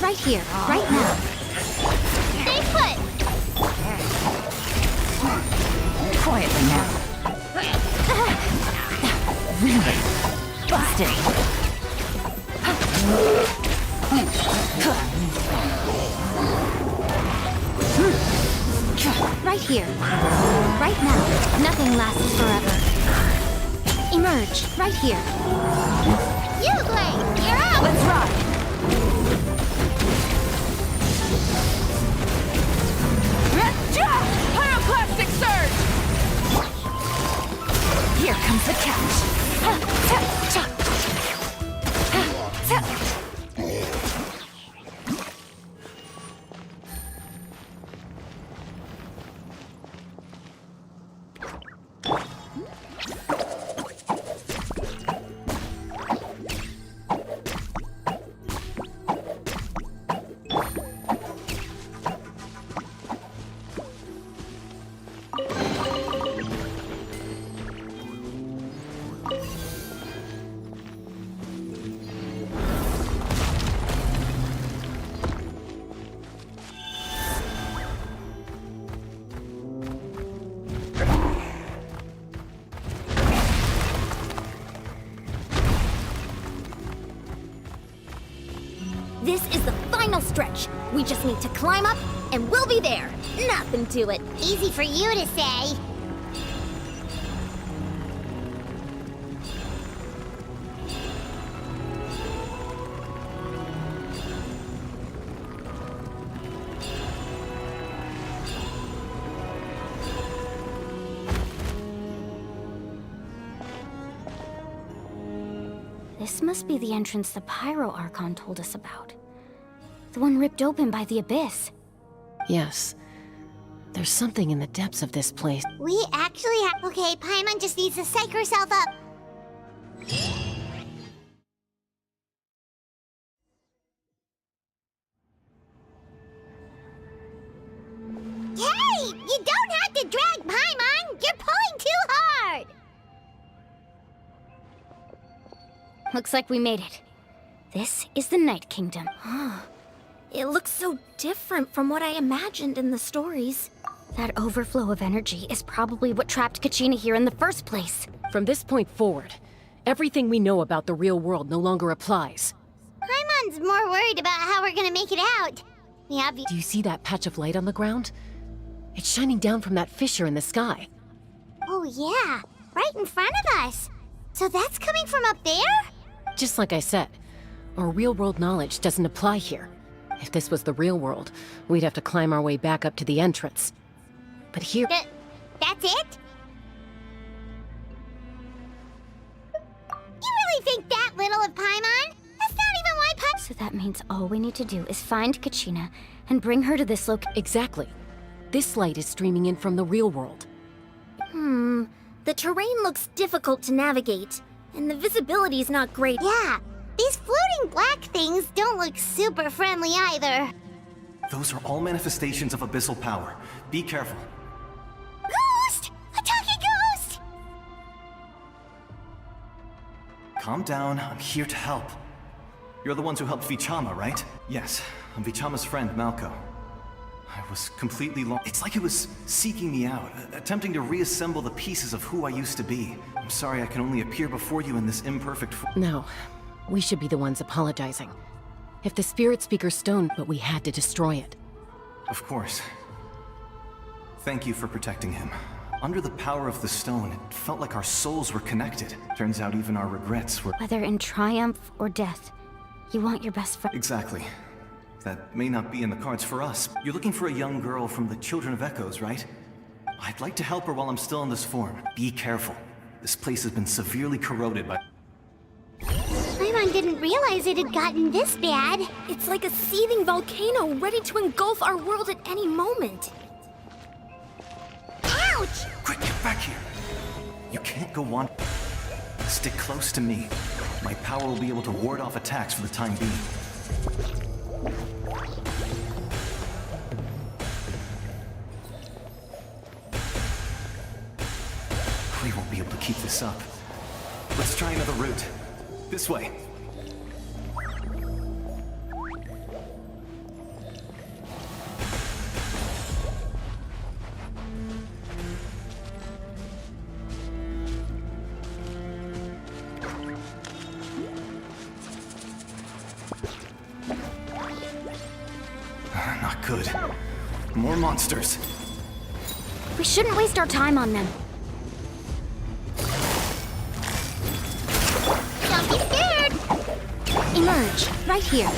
Right here. Right now. Stay put! Quietly now. Really busted. Right here. Right now. Nothing lasts forever. Emerge. Right here. You, Blade! You're up! Let's ride! Pyroclastic surge! Here comes the catch. This is the final stretch. We just need to climb up, and we'll be there. Nothing to it. Easy for you to say. This must be the entrance the Pyro Archon told us about. The one ripped open by the Abyss. Yes. There's something in the depths of this place. We actually have... Okay, Paimon just needs to psych herself up. Hey! You don't have to drag Paimon! You're pulling too hard! Looks like we made it. This is the Night Kingdom. It looks so different from what I imagined in the stories. That overflow of energy is probably what trapped Kachina here in the first place. From this point forward, everything we know about the real world no longer applies. Paimon's more worried about how we're gonna make it out. Do you see that patch of light on the ground? It's shining down from that fissure in the sky. Oh yeah, right in front of us. So that's coming from up there? Just like I said, our real-world knowledge doesn't apply here. If this was the real world, we'd have to climb our way back up to the entrance. But here... That's it? You really think that little of Paimon? That's not even why So that means all we need to do is find Kachina and bring her to this location. Exactly. This light is streaming in from the real world. The terrain looks difficult to navigate, and the visibility is not great. Yeah, these floating black things don't look super friendly either. Those are all manifestations of abyssal power. Be careful. Ghost! A talking ghost! Calm down, I'm here to help. You're the ones who helped Vichama, right? Yes, I'm Vichama's friend, Malco. I was completely lost. It's like it was seeking me out, attempting to reassemble the pieces of who I used to be. I'm sorry I can only appear before you in this imperfect form. No, we should be the ones apologizing. If the Spirit Speaker's stone, but we had to destroy it. Of course. Thank you for protecting him. Under the power of the stone, it felt like our souls were connected. Turns out even our regrets were... Whether in triumph or death, you want your best friend. Exactly. That may not be in the cards for us. You're looking for a young girl from the Children of Echoes, right? I'd like to help her while I'm still in this form. Be careful. This place has been severely corroded by... Paimon didn't realize it had gotten this bad. It's like a seething volcano ready to engulf our world at any moment. Ouch! Quick, get back here! You can't go on. Stick close to me. My power will be able to ward off attacks for the time being. We won't be able to keep this up. Let's try another route. This way. could. More monsters. We shouldn't waste our time on them. Don't be scared! Emerge, right here.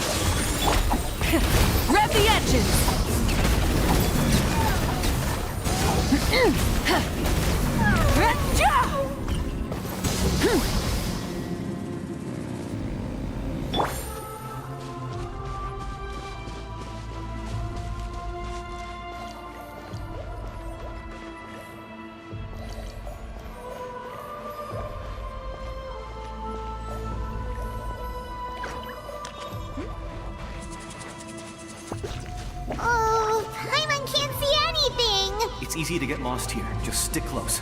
Rev the engines! Oh, Paimon can't see anything! It's easy to get lost here. Just stick close.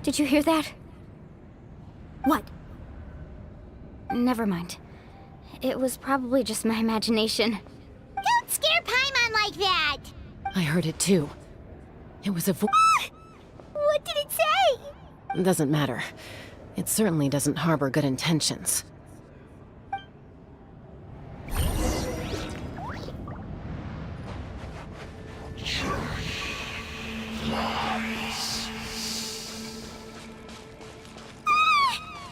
Did you hear that? What? Never mind. It was probably just my imagination. Don't scare Paimon like that! I heard it too. It was a What did it say? Doesn't matter. It certainly doesn't harbor good intentions.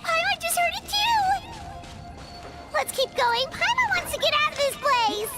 Paimon just heard it too! Let's keep going. Paimon wants to get out of this place!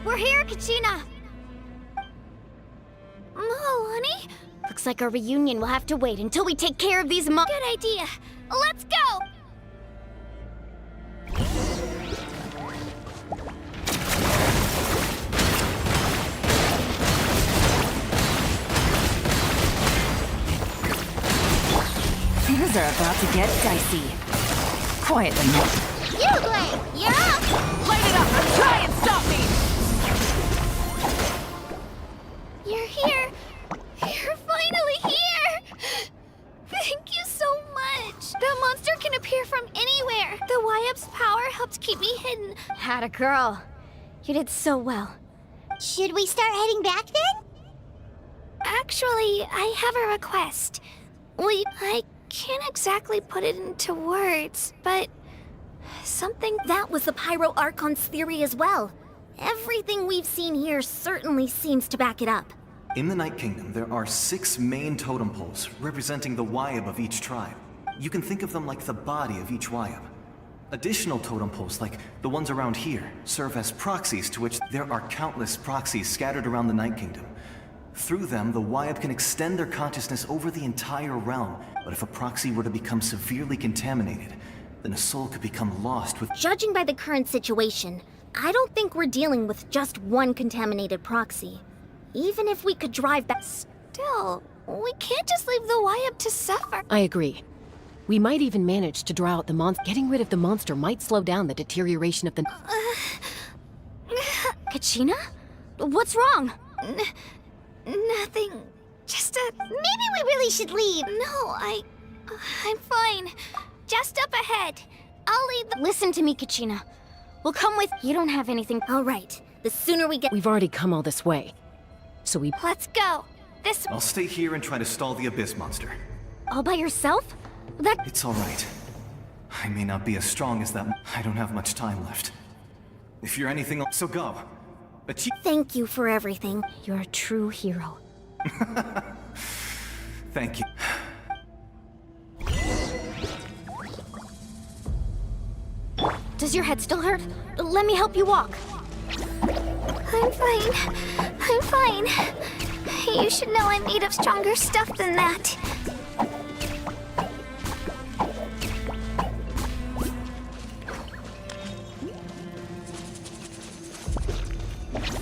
We're here, Kachina! honey? Looks like our reunion will have to wait until we take care of these Good idea. Let's go! Things are about to get dicey. Quietly. Blade, you're up! Light it up! Try and stop me! You're here! You're finally here! Thank you so much! The monster can appear from anywhere! The Wyap's power helped keep me hidden. Had a girl. You did so well. Should we start heading back then? Actually, I have a request. I can't exactly put it into words, but something... That was the Pyro Archon's theory as well. Everything we've seen here certainly seems to back it up. In the Night Kingdom, there are 6 main totem poles representing the Wyab of each tribe. You can think of them like the body of each Wyab. Additional totem poles, like the ones around here, serve as proxies to which there are countless proxies scattered around the Night Kingdom. Through them, the Wyab can extend their consciousness over the entire realm, but if a proxy were to become severely contaminated, then a soul could become lost with... Judging by the current situation, I don't think we're dealing with just one contaminated proxy. Even if we could drive back... Still, we can't just leave the Wyab to suffer. I agree. We might even manage to draw out the monster. Getting rid of the monster might slow down the deterioration of the... Kachina? What's wrong? Nothing. Just a... Maybe we really should leave. No, I'm fine. Just up ahead. I'll lead the... Listen to me, Kachina. We'll come with... You don't have anything... All right. The sooner we get... We've already come all this way. So we... Let's go. This... I'll stay here and try to stall the Abyss monster. All by yourself? It's all right. I may not be as strong as that. I don't have much time left. If you're anything else, so go. Thank you for everything. You're a true hero. Thank you. Does Does your head still hurt? Let me help you walk. I'm fine. I'm fine. You should know I'm made of stronger stuff than that.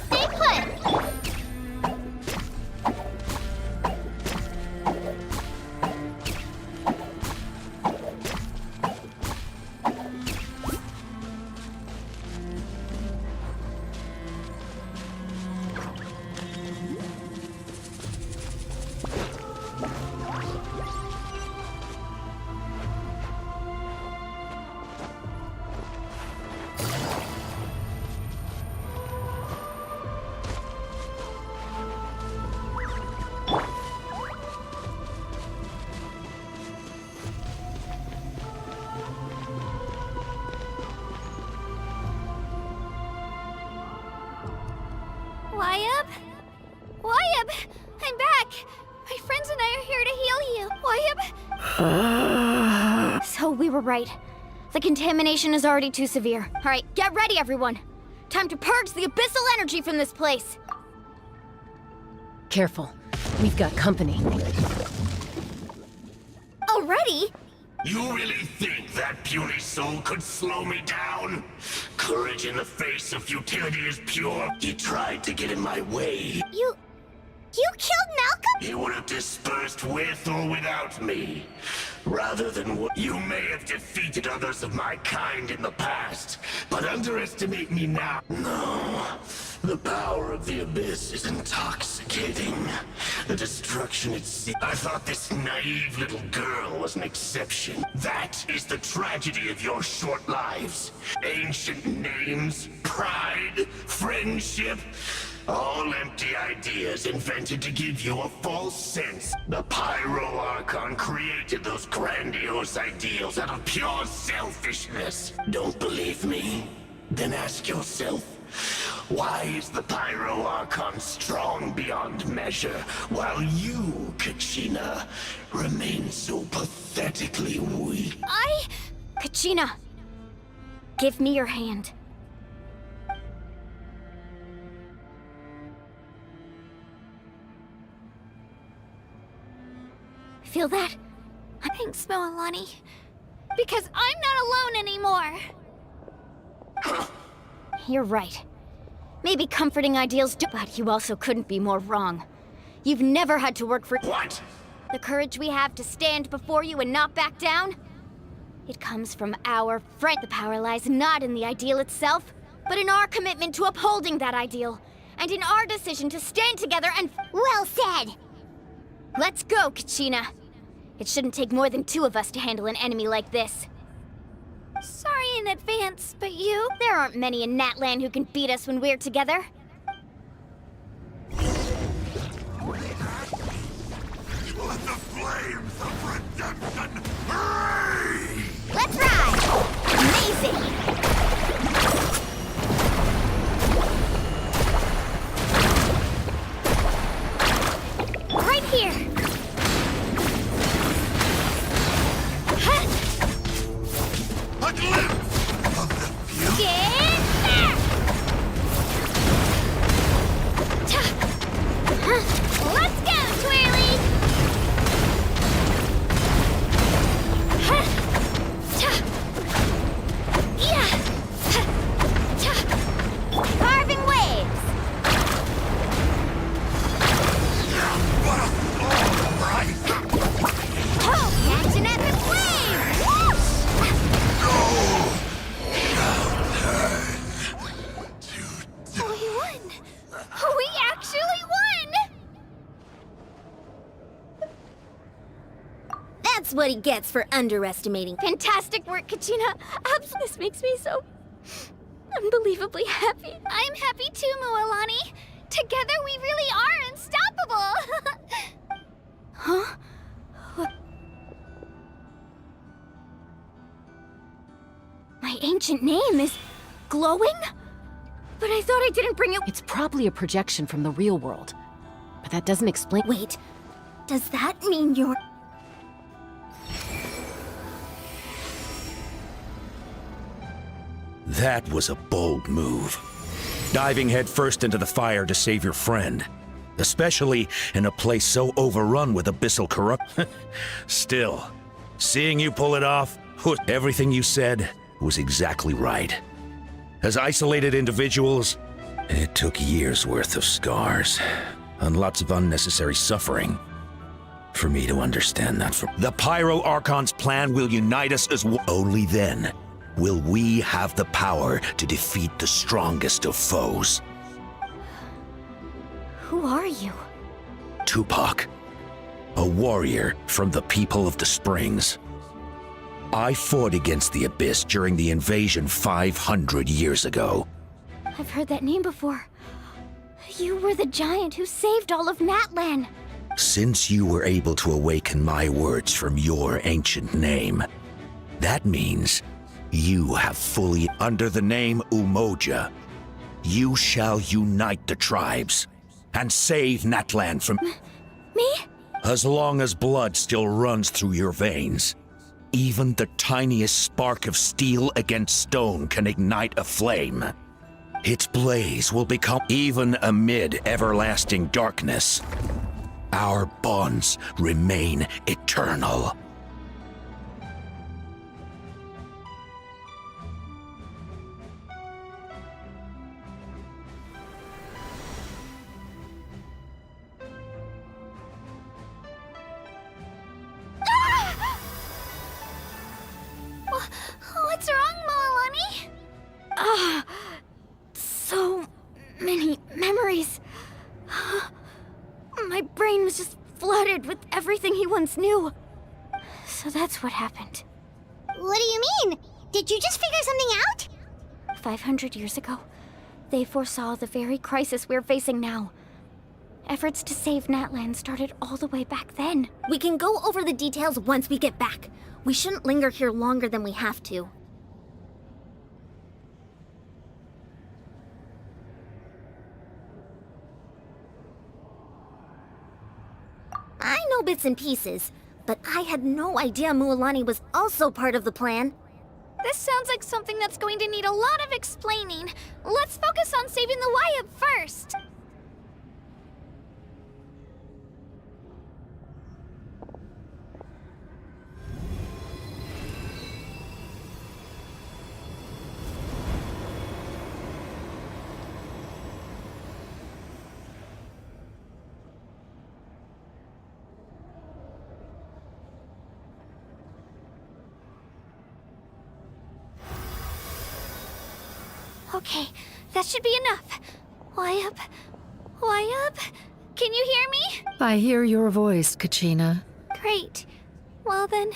Stay put! Wyabb? Wyabb! I'm back! My friends and I are here to heal you. Wyabb? So we were right. The contamination is already too severe. All right, get ready, everyone. Time to purge the abyssal energy from this place. Careful. We've got company. Already? You really think that puny soul could slow me down? Courage in the face of futility is pure. He tried to get in my way. You killed Malcolm? He would have dispersed with or without me. Rather than what you may have defeated others of my kind in the past, but underestimate me now. No. The power of the Abyss is intoxicating. The destruction it seeks. I thought this naive little girl was an exception. That is the tragedy of your short lives. Ancient names, pride, friendship. All empty ideas invented to give you a false sense. The Pyro Archon created those grandiose ideals out of pure selfishness. Don't believe me? Then ask yourself, why is the Pyro Archon strong beyond measure, while you, Kachina, remain so pathetically weak? Kachina, give me your hand. Feel that? Thanks, Moalani. Because I'm not alone anymore. You're right. Maybe comforting ideals do, but you also couldn't be more wrong. You've never had to work for— What? The courage we have to stand before you and not back down? It comes from our friend. The power lies not in the ideal itself, but in our commitment to upholding that ideal, and in our decision to stand together and— Well said! Let's go, Kachina. It shouldn't take more than two of us to handle an enemy like this. Sorry in advance, but you— There aren't many in Natlan who can beat us when we're together. Let the flames of redemption rage! Let's ride! Amazing! Right here! A glimpse of the future! Get back! Let's go, Twirly! Carving waves! What a fall, right? Oh, catching at the flames! We won! We actually won! That's what he gets for underestimating. Fantastic work, Kachina. This makes me so unbelievably happy. I'm happy too, Moalani. Together we really are unstoppable. Huh? My ancient name is glowing? But I thought I didn't bring it— It's probably a projection from the real world. But that doesn't explain— Wait, does that mean you're— That was a bold move. Diving headfirst into the fire to save your friend. Especially in a place so overrun with abyssal corrupt. Still, seeing you pull it off, everything you said was exactly right. As isolated individuals, it took years' worth of scars and lots of unnecessary suffering for me to understand that. The Pyro Archon's plan will unite us as one. Only then will we have the power to defeat the strongest of foes. Who are you? Tupac, a warrior from the people of the Springs. I fought against the Abyss during the invasion 500 years ago. I've heard that name before. You were the giant who saved all of Natlan. Since you were able to awaken my words from your ancient name, that means you have fully, under the name Umoja, you shall unite the tribes and save Natlan from... Me? As long as blood still runs through your veins, even the tiniest spark of steel against stone can ignite a flame. Its blaze will become even amid everlasting darkness. Our bonds remain eternal. What's wrong, Moalani? So many memories. My brain was just flooded with everything he once knew. So that's what happened. What do you mean? Did you just figure something out? 500 years ago, they foresaw the very crisis we're facing now. Efforts to save Natlan started all the way back then. We can go over the details once we get back. We shouldn't linger here longer than we have to. I know bits and pieces, but I had no idea Mualani was also part of the plan. This sounds like something that's going to need a lot of explaining. Let's focus on saving the Wyatt first. Okay, that should be enough. Wyatt? Can you hear me? I hear your voice, Kachina. Great. Well then,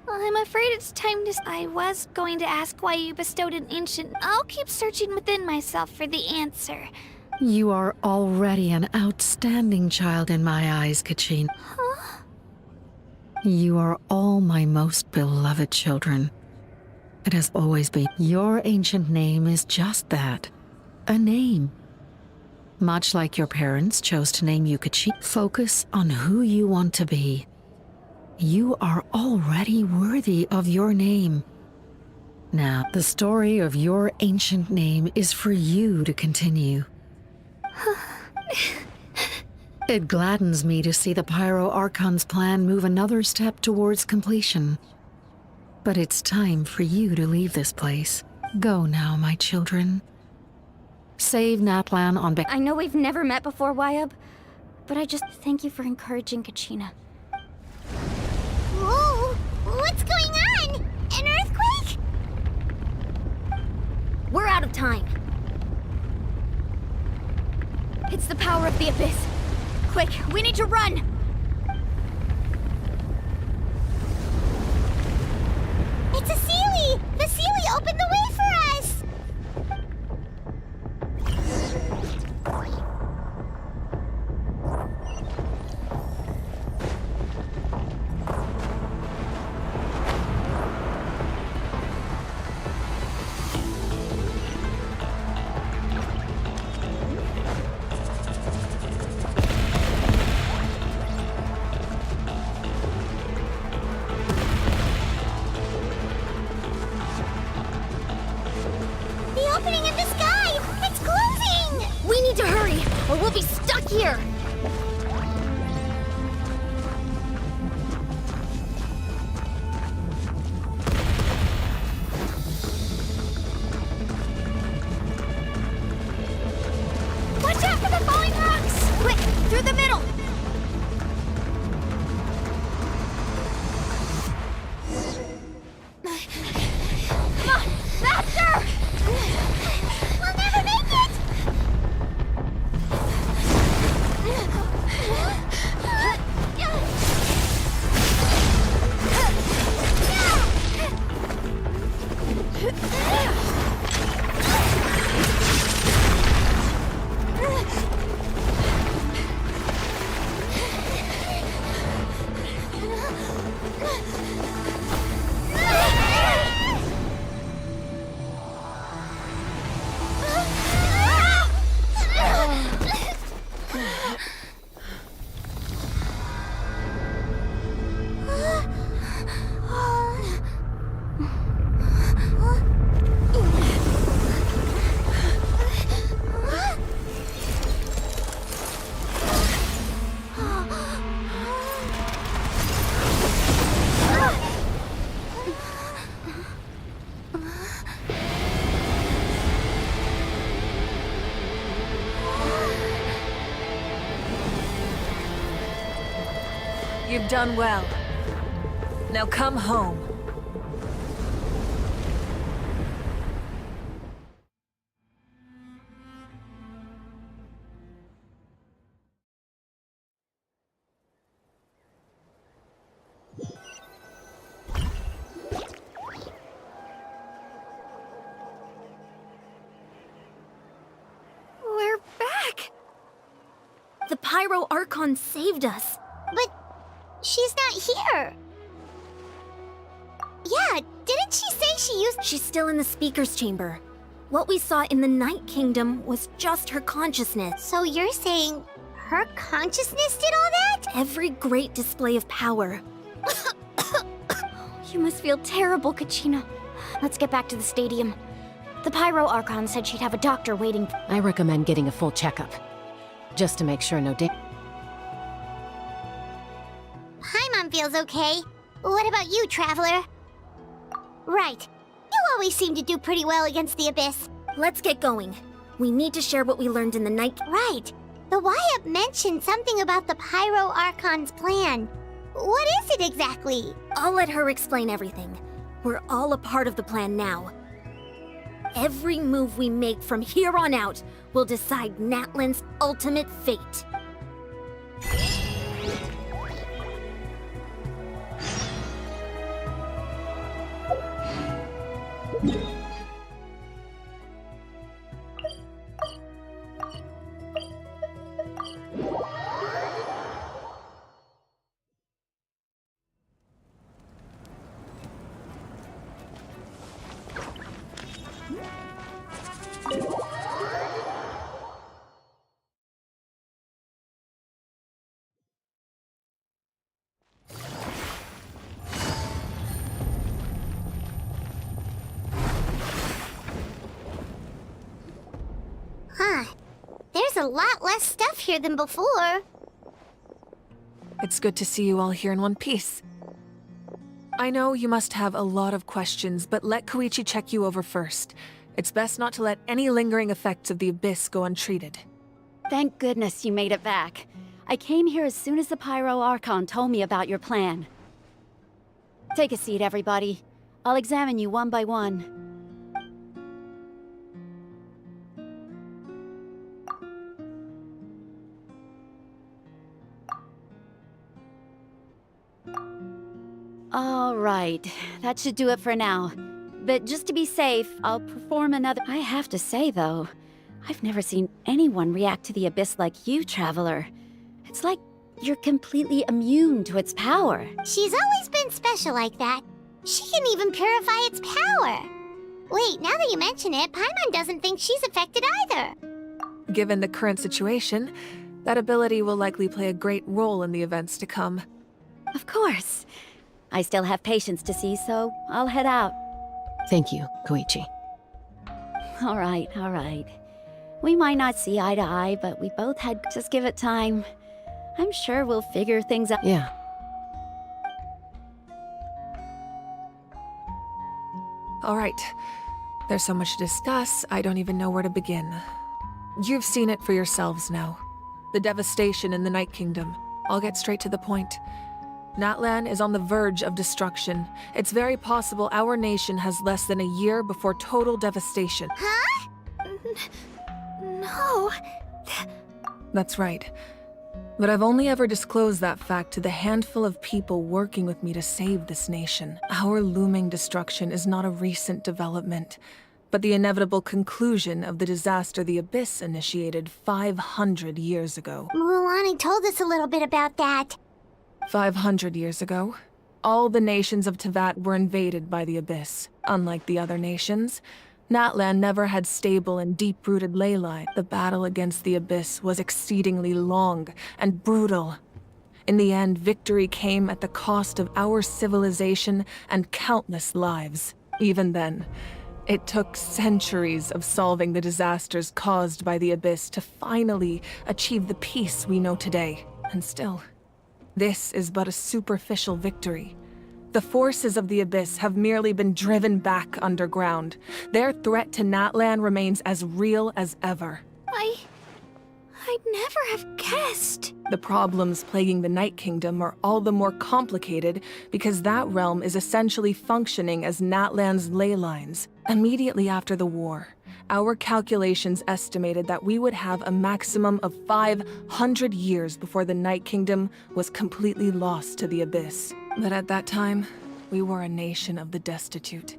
I'm afraid it's time to... I was going to ask why you bestowed an ancient... I'll keep searching within myself for the answer. You are already an outstanding child in my eyes, Kachina. Huh? You are all my most beloved children. It has always been. Your ancient name is just that. A name. Much like your parents chose to name you Kachina. Focus on who you want to be. You are already worthy of your name. Now, the story of your ancient name is for you to continue. It gladdens me to see the Pyro Archon's plan move another step towards completion. But it's time for you to leave this place. Go now, my children. Save Natlan on behalf. I know we've never met before, Wyatt, but I just thank you for encouraging Kachina. Whoa! What's going on? An earthquake? We're out of time. It's the power of the Abyss. Quick, we need to run! It's a Sealy! The Sealy opened the way for us! You've done well. Now come home. We're back! The Pyro Archon saved us. But she's not here. Yeah, didn't she say she used— She's still in the speaker's chamber. What we saw in the Night Kingdom was just her consciousness. So you're saying her consciousness did all that? Every great display of power. You must feel terrible, Kachina. Let's get back to the stadium. The Pyro Archon said she'd have a doctor waiting. I recommend getting a full checkup, just to make sure no Paimon feels okay. What about you, Traveler? Right. You always seem to do pretty well against the Abyss. Let's get going. We need to share what we learned in the night. Right. The Y-Up mentioned something about the Pyro Archon's plan. What is it exactly? I'll let her explain everything. We're all a part of the plan now. Every move we make from here on out will decide Natlan's ultimate fate. Huh. There's a lot less stuff here than before. It's good to see you all here in one piece. I know you must have a lot of questions, but let Koichi check you over first. It's best not to let any lingering effects of the Abyss go untreated. Thank goodness you made it back. I came here as soon as the Pyro Archon told me about your plan. Take a seat, everybody. I'll examine you one by one. All right, that should do it for now. But just to be safe, I'll perform another— I have to say, though, I've never seen anyone react to the Abyss like you, Traveler. It's like you're completely immune to its power. She's always been special like that. She can even purify its power. Wait, now that you mention it, Paimon doesn't think she's affected either. Given the current situation, that ability will likely play a great role in the events to come. Of course. I still have patients to see, so I'll head out. Thank you, Koichi. All right. We might not see eye to eye, but we both had— just give it time. I'm sure we'll figure things out. Yeah. All right. There's so much to discuss, I don't even know where to begin. You've seen it for yourselves now. The devastation in the Night Kingdom. I'll get straight to the point. Natlan is on the verge of destruction. It's very possible our nation has less than a year before total devastation. Huh? No. That's right. But I've only ever disclosed that fact to the handful of people working with me to save this nation. Our looming destruction is not a recent development, but the inevitable conclusion of the disaster the Abyss initiated 500 years ago. Mulan told us a little bit about that. 500 years ago, all the nations of Teyvat were invaded by the Abyss. Unlike the other nations, Natlan never had stable and deep-rooted ley line. The battle against the Abyss was exceedingly long and brutal. In the end, victory came at the cost of our civilization and countless lives. Even then, it took centuries of solving the disasters caused by the Abyss to finally achieve the peace we know today. And still, this is but a superficial victory. The forces of the Abyss have merely been driven back underground. Their threat to Natlan remains as real as ever. I I'd never have guessed. The problems plaguing the Night Kingdom are all the more complicated because that realm is essentially functioning as Natlan's ley lines. Immediately after the war, our calculations estimated that we would have a maximum of 500 years before the Night Kingdom was completely lost to the Abyss. But at that time, we were a nation of the destitute.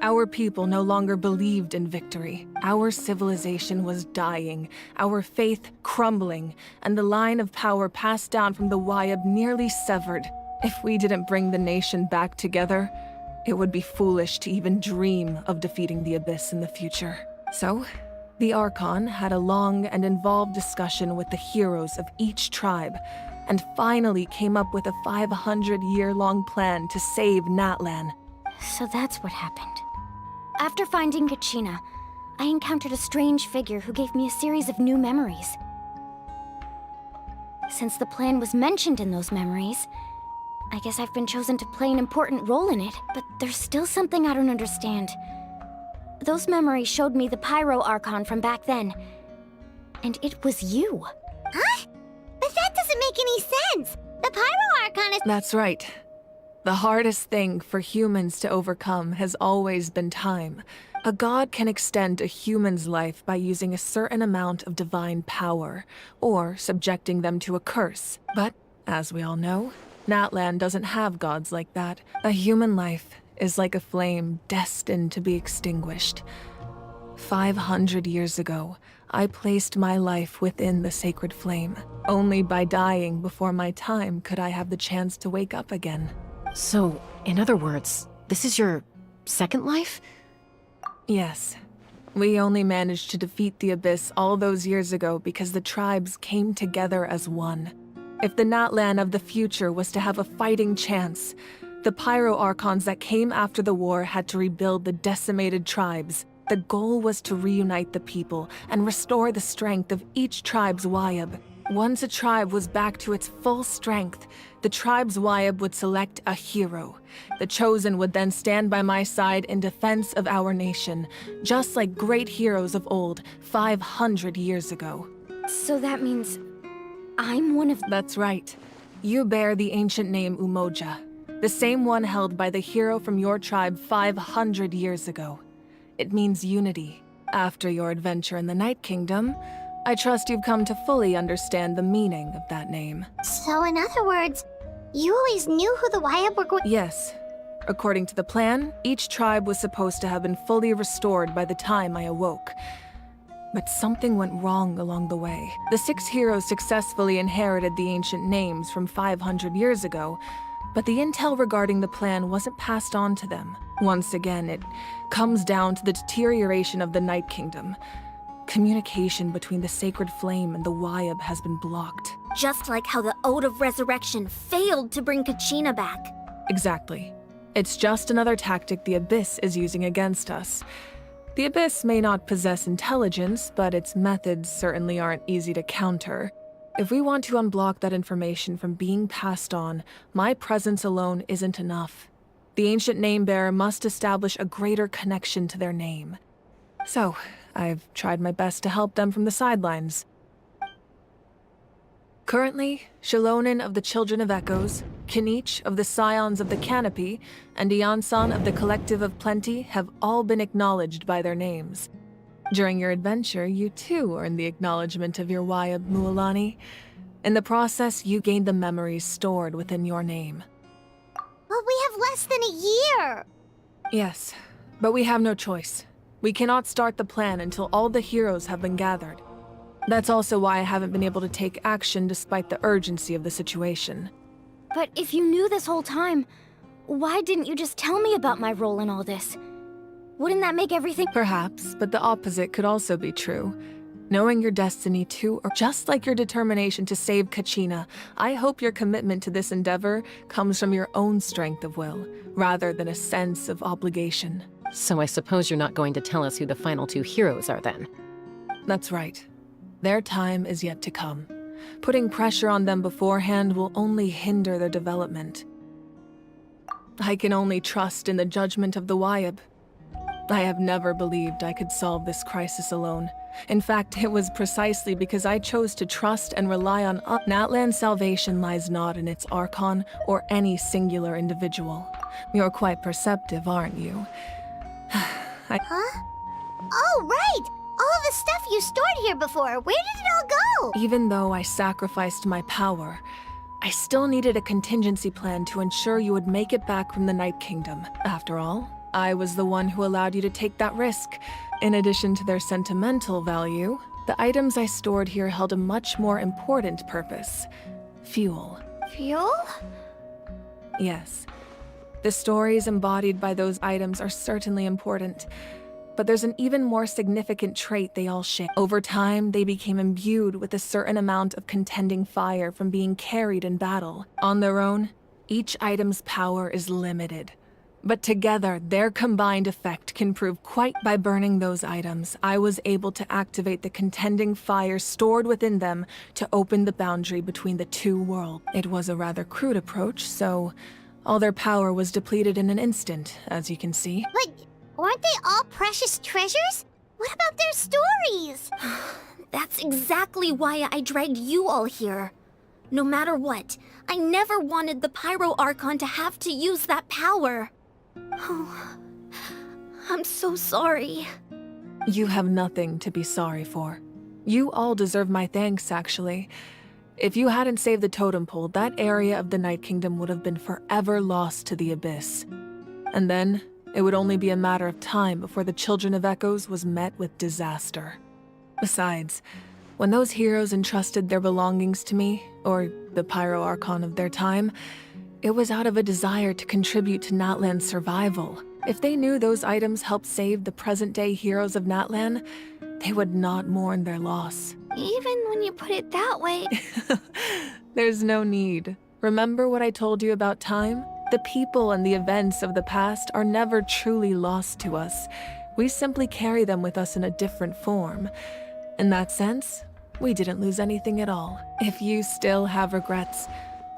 Our people no longer believed in victory. Our civilization was dying, our faith crumbling, and the line of power passed down from the Wayab nearly severed. If we didn't bring the nation back together, it would be foolish to even dream of defeating the Abyss in the future. So, the Archon had a long and involved discussion with the heroes of each tribe, and finally came up with a 500-year-long plan to save Natlan. So that's what happened. After finding Kachina, I encountered a strange figure who gave me a series of new memories. Since the plan was mentioned in those memories, I guess I've been chosen to play an important role in it, but there's still something I don't understand. Those memories showed me the Pyro Archon from back then, and it was you. Huh? But that doesn't make any sense! The Pyro Archon is— That's right. The hardest thing for humans to overcome has always been time. A god can extend a human's life by using a certain amount of divine power, or subjecting them to a curse. But, as we all know, Natlan doesn't have gods like that. A human life is like a flame destined to be extinguished. 500 years ago, I placed my life within the sacred flame. Only by dying before my time could I have the chance to wake up again. So, in other words, this is your second life? Yes. We only managed to defeat the Abyss all those years ago because the tribes came together as one. If the Natlan of the future was to have a fighting chance, the Pyro Archons that came after the war had to rebuild the decimated tribes. The goal was to reunite the people and restore the strength of each tribe's Wayab. Once a tribe was back to its full strength, the tribe's Wayab would select a hero. The Chosen would then stand by my side in defense of our nation, just like great heroes of old, 500 years ago. So that means I'm one of— That's right. You bear the ancient name Umoja, the same one held by the hero from your tribe 500 years ago. It means unity. After your adventure in the Night Kingdom, I trust you've come to fully understand the meaning of that name. So in other words, you always knew who the Wayab were going— Yes. According to the plan, each tribe was supposed to have been fully restored by the time I awoke. But something went wrong along the way. The 6 heroes successfully inherited the ancient names from 500 years ago, but the intel regarding the plan wasn't passed on to them. Once again, it comes down to the deterioration of the Night Kingdom. Communication between the Sacred Flame and the Wayab has been blocked. Just like how the Ode of Resurrection failed to bring Kachina back. Exactly. It's just another tactic the Abyss is using against us. The Abyss may not possess intelligence, but its methods certainly aren't easy to counter. If we want to unblock that information from being passed on, my presence alone isn't enough. The ancient name-bearer must establish a greater connection to their name. So, I've tried my best to help them from the sidelines. Currently, Shilonin of the Children of Echoes, Kinich of the Scions of the Canopy, and Iansan of the Collective of Plenty have all been acknowledged by their names. During your adventure, you too earned the acknowledgement of your Wayab, Mualani. In the process, you gained the memories stored within your name. But we have less than a year! Yes, but we have no choice. We cannot start the plan until all the heroes have been gathered. That's also why I haven't been able to take action despite the urgency of the situation. But if you knew this whole time, why didn't you just tell me about my role in all this? Wouldn't that make everything— Perhaps, but the opposite could also be true. Knowing your destiny too, or just like your determination to save Kachina, I hope your commitment to this endeavor comes from your own strength of will, rather than a sense of obligation. So I suppose you're not going to tell us who the final 2 heroes are then? That's right. Their time is yet to come. Putting pressure on them beforehand will only hinder their development. I can only trust in the judgment of the Wayab. I have never believed I could solve this crisis alone, In fact, it was precisely because I chose to trust and rely on Natlan's salvation lies not in its Archon or any singular individual. You're quite perceptive, aren't you? Huh? Oh, right! All the stuff you stored here before, where did it all go? Even though I sacrificed my power, I still needed a contingency plan to ensure you would make it back from the Night Kingdom. After all, I was the one who allowed you to take that risk. In addition to their sentimental value, the items I stored here held a much more important purpose. Fuel. Fuel? Yes. The stories embodied by those items are certainly important, but there's an even more significant trait they all share. Over time, they became imbued with a certain amount of contending fire from being carried in battle. On their own, each item's power is limited. But together, their combined effect can prove quite. By burning those items, I was able to activate the contending fire stored within them to open the boundary between the two worlds. It was a rather crude approach, so all their power was depleted in an instant, as you can see. But weren't they all precious treasures? What about their stories? That's exactly why I dragged you all here. No matter what, I never wanted the Pyro Archon to have to use that power. Oh, I'm so sorry. You have nothing to be sorry for. You all deserve my thanks, actually. If you hadn't saved the totem pole, that area of the Night Kingdom would have been forever lost to the Abyss. And then, it would only be a matter of time before the Children of Echoes was met with disaster. Besides, when those heroes entrusted their belongings to me, or the Pyro Archon of their time, it was out of a desire to contribute to Natlan's survival. If they knew those items helped save the present-day heroes of Natlan, they would not mourn their loss. Even when you put it that way... There's no need. Remember what I told you about time? The people and the events of the past are never truly lost to us. We simply carry them with us in a different form. In that sense, we didn't lose anything at all. If you still have regrets,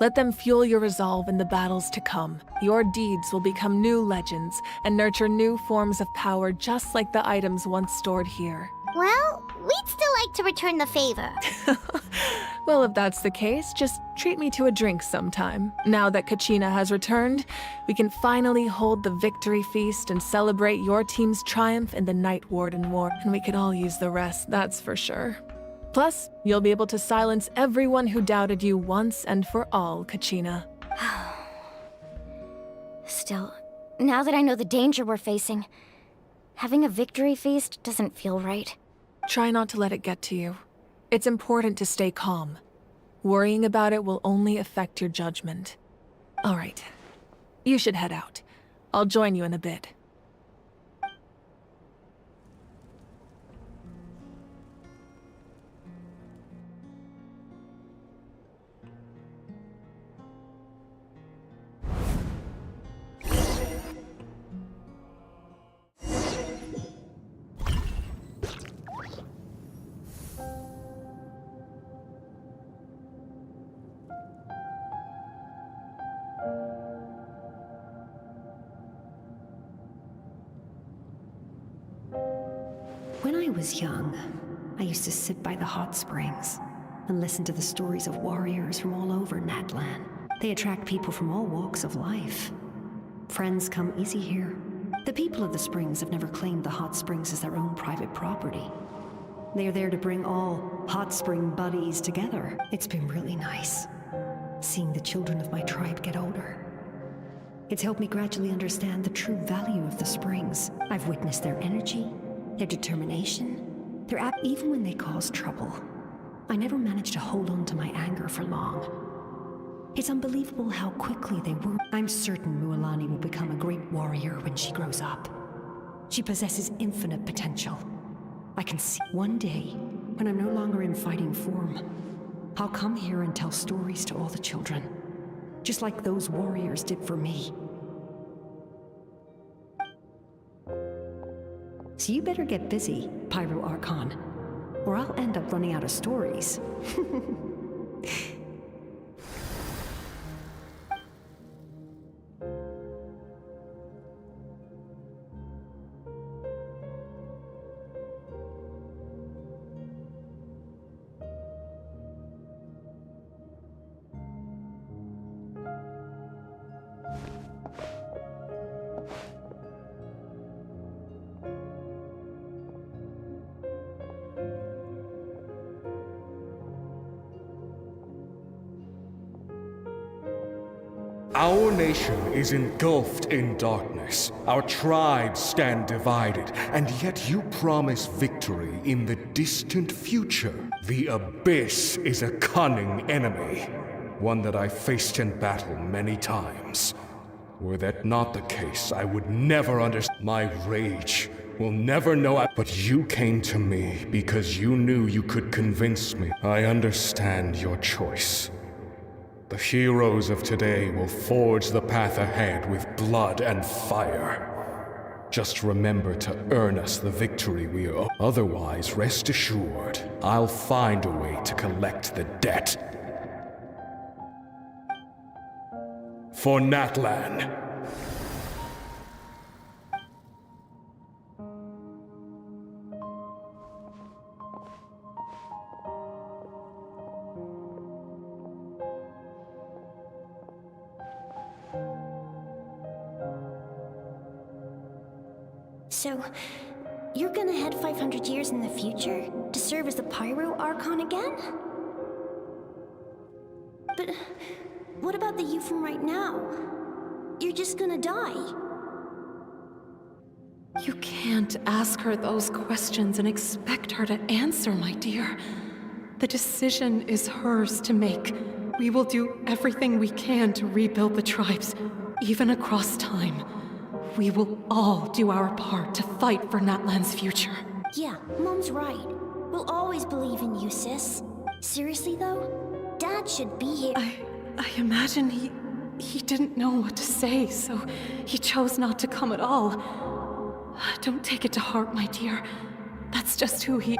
let them fuel your resolve in the battles to come. Your deeds will become new legends and nurture new forms of power just like the items once stored here. Well, we'd still like to return the favor. Well, if that's the case, just treat me to a drink sometime. Now that Kachina has returned, we can finally hold the victory feast and celebrate your team's triumph in the Night Warden War. And we could all use the rest, that's for sure. Plus, you'll be able to silence everyone who doubted you once and for all, Kachina. Still, now that I know the danger we're facing, having a victory feast doesn't feel right. Try not to let it get to you. It's important to stay calm. Worrying about it will only affect your judgment. All right, you should head out. I'll join you in a bit. When I was young, I used to sit by the hot springs and listen to the stories of warriors from all over Natlan. They attract people from all walks of life. Friends come easy here. The people of the springs have never claimed the hot springs as their own private property. They are there to bring all hot spring buddies together. It's been really nice, seeing the children of my tribe get older. It's helped me gradually understand the true value of the springs. I've witnessed their energy, their determination, even when they cause trouble. I never managed to hold on to my anger for long. It's unbelievable how quickly they were. I'm certain Mualani will become a great warrior when she grows up. She possesses infinite potential. I can see one day, when I'm no longer in fighting form, I'll come here and tell stories to all the children, just like those warriors did for me. So you better get busy, Pyro Archon, or I'll end up running out of stories. Our nation is engulfed in darkness. Our tribes stand divided, and yet you promise victory in the distant future. The Abyss is a cunning enemy, one that I faced in battle many times. Were that not the case, I would never understand. My rage will never know. But you came to me because you knew you could convince me. I understand your choice. The heroes of today will forge the path ahead with blood and fire. Just remember to earn us the victory we owe. Otherwise, rest assured, I'll find a way to collect the debt. For Natlan. So, you're gonna head 500 years in the future to serve as the Pyro Archon again? But what about the you from right now? You're just gonna die. You can't ask her those questions and expect her to answer, my dear. The decision is hers to make. We will do everything we can to rebuild the tribes, even across time. We will all do our part to fight for Natlan's future. Yeah, Mom's right. We'll always believe in you, sis. Seriously, though, Dad should be here. I imagine he didn't know what to say, so he chose not to come at all. Don't take it to heart, my dear. That's just who he...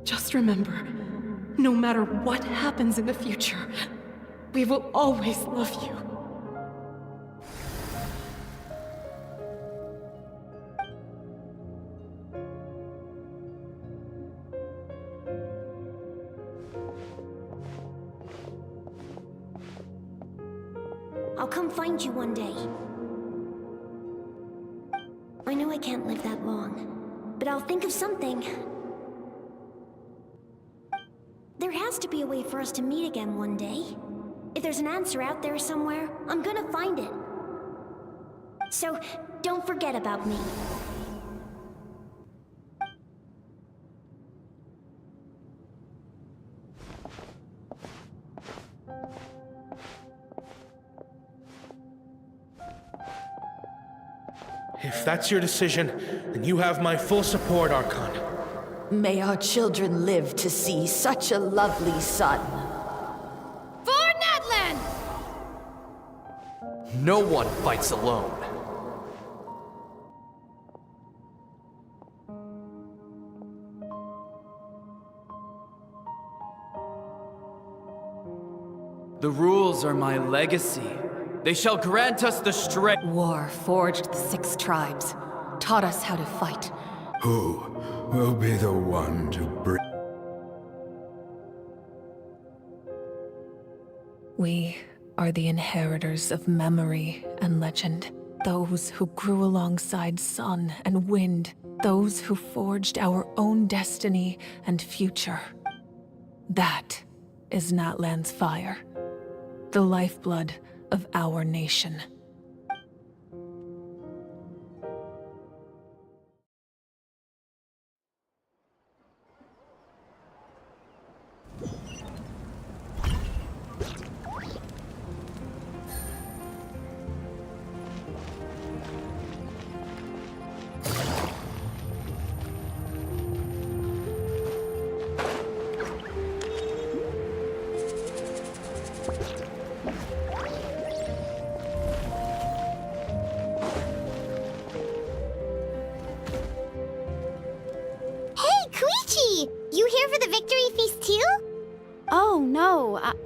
Just remember, no matter what happens in the future, we will always love you. I'll come find you one day. I know I can't live that long, but I'll think of something. There has to be a way for us to meet again one day. If there's an answer out there somewhere, I'm gonna find it. So, don't forget about me. If that's your decision, then you have my full support, Archon. May our children live to see such a lovely son. For Natlan! No one fights alone. The rules are my legacy. They shall grant us the strength. War forged the 6 tribes, taught us how to fight. Who will be the one to bring... We are the inheritors of memory and legend. Those who grew alongside sun and wind. Those who forged our own destiny and future. That is Natlan's fire. The lifeblood of our nation.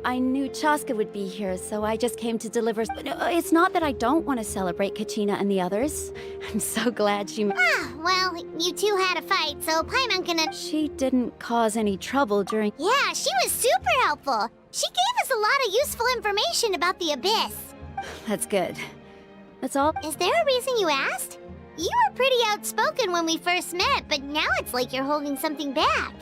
I knew Chaska would be here, so I just came to deliver. It's not that I don't want to celebrate Kachina and the others. I'm so glad she... Ah, well, you two had a fight, so Paimon gonna... She didn't cause any trouble during... Yeah, she was super helpful. She gave us a lot of useful information about the Abyss. That's good. That's all. Is there a reason you asked? You were pretty outspoken when we first met, but now it's like you're holding something back.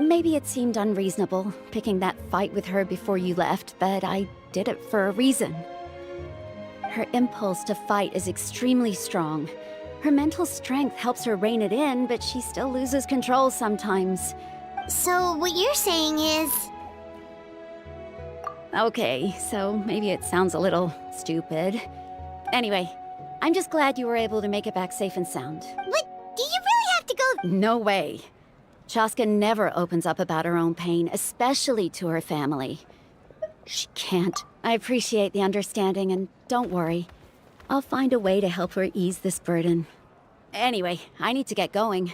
Maybe it seemed unreasonable, picking that fight with her before you left, but I did it for a reason. Her impulse to fight is extremely strong. Her mental strength helps her rein it in, but she still loses control sometimes. So what you're saying is... Okay, so maybe it sounds a little stupid. Anyway, I'm just glad you were able to make it back safe and sound. What? Do you really have to go... No way. Chaska never opens up about her own pain, especially to her family. She can't. I appreciate the understanding, and don't worry. I'll find a way to help her ease this burden. Anyway, I need to get going.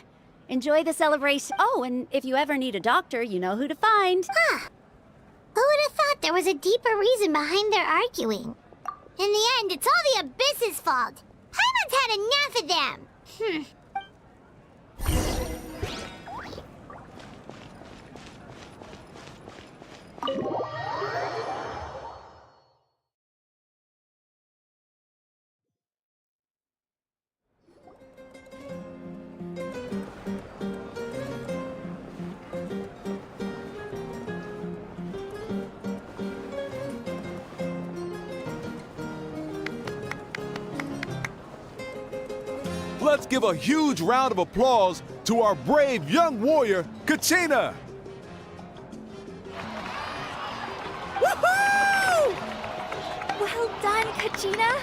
Enjoy the celebration. Oh, and if you ever need a doctor, you know who to find. Huh. Who would have thought there was a deeper reason behind their arguing? In the end, it's all the Abyss's fault. Paimon's had enough of them. Let's give a huge round of applause to our brave young warrior, Kachina! Woohoo! Well done, Kachina.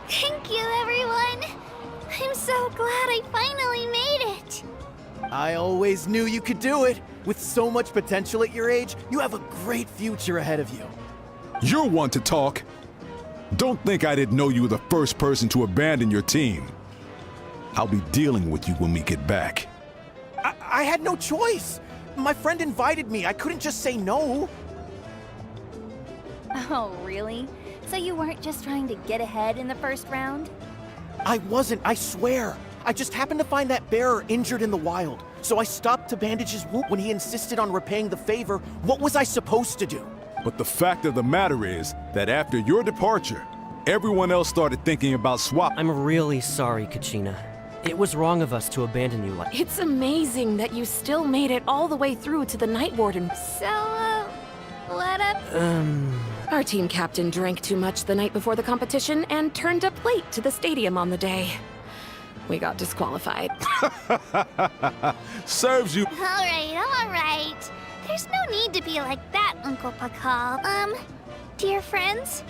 Thank you, everyone. I'm so glad I finally made it. I always knew you could do it. With so much potential at your age, you have a great future ahead of you. You're one to talk. Don't think I didn't know you were the first person to abandon your team. I'll be dealing with you when we get back. I had no choice. My friend invited me. I couldn't just say no. Oh, really? So you weren't just trying to get ahead in the first round? I wasn't, I swear. I just happened to find that bearer injured in the wild. So I stopped to bandage his wound. When he insisted on repaying the favor, what was I supposed to do? But the fact of the matter is that after your departure, everyone else started thinking about swap. I'm really sorry, Kachina. It was wrong of us to abandon you like... It's amazing that you still made it all the way through to the Night Warden. So, what up? Our team captain drank too much the night before the competition and turned up late to the stadium on the day. We got disqualified. Serves you. All right. There's no need to be like that, Uncle Pakal. Dear friends,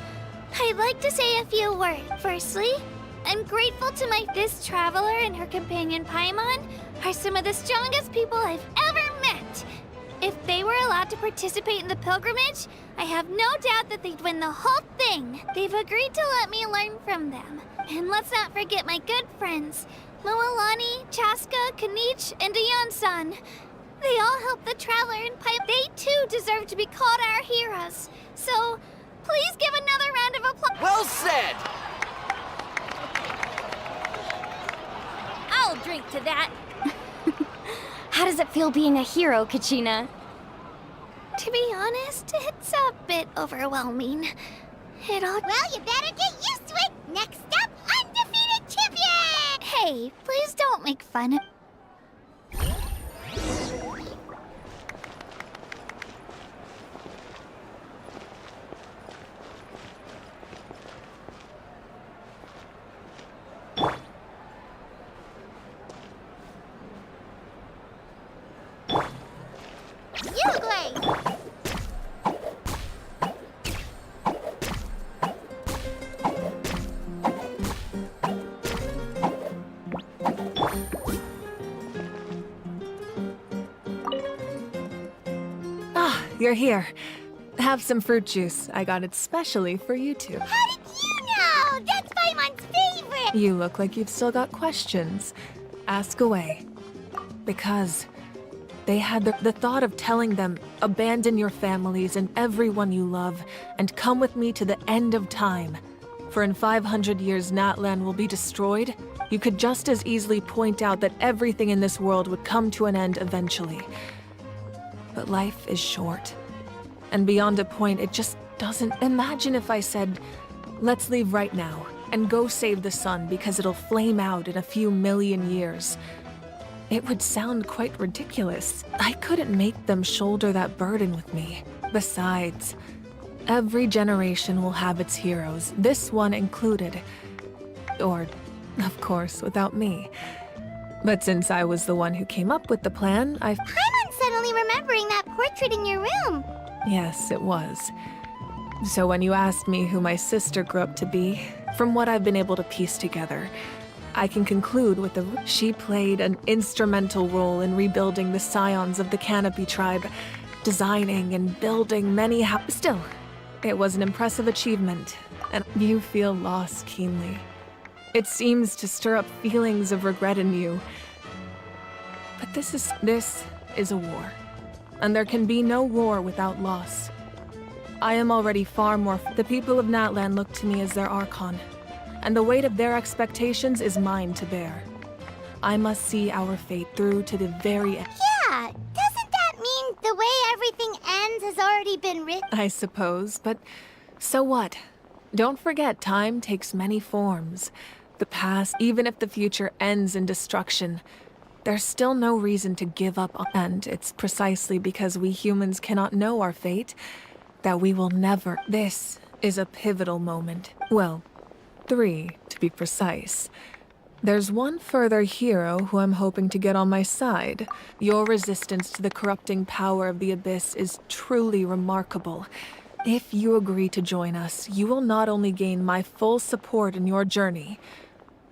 I'd like to say a few words. Firstly, I'm grateful to this traveler and her companion Paimon are some of the strongest people I've ever met. If they were allowed to participate in the pilgrimage, I have no doubt that they'd win the whole thing. They've agreed to let me learn from them. And let's not forget my good friends, Moalani, Chaska, Kanich, and Dayan-san. They all helped the traveler and Paimon. They too deserve to be called our heroes. So, please give another round of applause. Well said! I'll drink to that. How does it feel being a hero, Kachina? To be honest, it's a bit overwhelming. It all... Well, you better get used to it. Next up, undefeated champion! Hey, please don't make fun of... You're here. Have some fruit juice. I got it specially for you two. How did you know? That's Paimon's favorite! You look like you've still got questions. Ask away. Because they had the thought of telling them, abandon your families and everyone you love, and come with me to the end of time. For in 500 years, Natlan will be destroyed. You could just as easily point out that everything in this world would come to an end eventually. But life is short. And beyond a point, it just doesn't... Imagine if I said, let's leave right now and go save the sun because it'll flame out in a few million years. it would sound quite ridiculous. I couldn't make them shoulder that burden with me. Besides, every generation will have its heroes, this one included. Or, of course, without me. But since I was the one who came up with the plan, I'm suddenly remembering that portrait in your room. Yes, it was. So when you asked me who my sister grew up to be, from what I've been able to piece together, I can conclude with she played an instrumental role in rebuilding the scions of the Canopy tribe, designing and building many Still, it was an impressive achievement, and you feel loss keenly. It seems to stir up feelings of regret in you. But this is a war, and there can be no war without loss. I am already far more. The people of Natlan look to me as their Archon, and the weight of their expectations is mine to bear. I must see our fate through to the very end. Yeah, doesn't that mean the way everything ends has already been written? I suppose, but so what? Don't forget, time takes many forms. The past, even if the future ends in destruction, there's still no reason to give up on. And it's precisely because we humans cannot know our fate that we will never. This is a pivotal moment. Well, 3, to be precise. There's one further hero who I'm hoping to get on my side. Your resistance to the corrupting power of the Abyss is truly remarkable. If you agree to join us, you will not only gain my full support in your journey,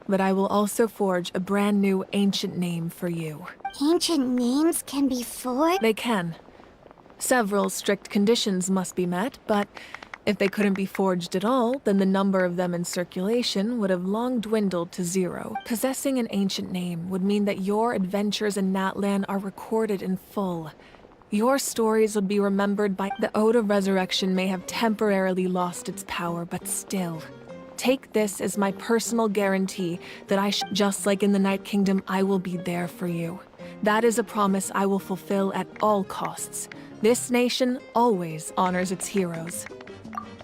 but I will also forge a brand new ancient name for you. Ancient names can be forged? They can. Several strict conditions must be met, but if they couldn't be forged at all, then the number of them in circulation would have long dwindled to 0. Possessing an ancient name would mean that your adventures in Natlan are recorded in full. Your stories would be remembered by the Ode of Resurrection may have temporarily lost its power, but still. Take this as my personal guarantee that just like in the Night Kingdom, I will be there for you. That is a promise I will fulfill at all costs. This nation always honors its heroes.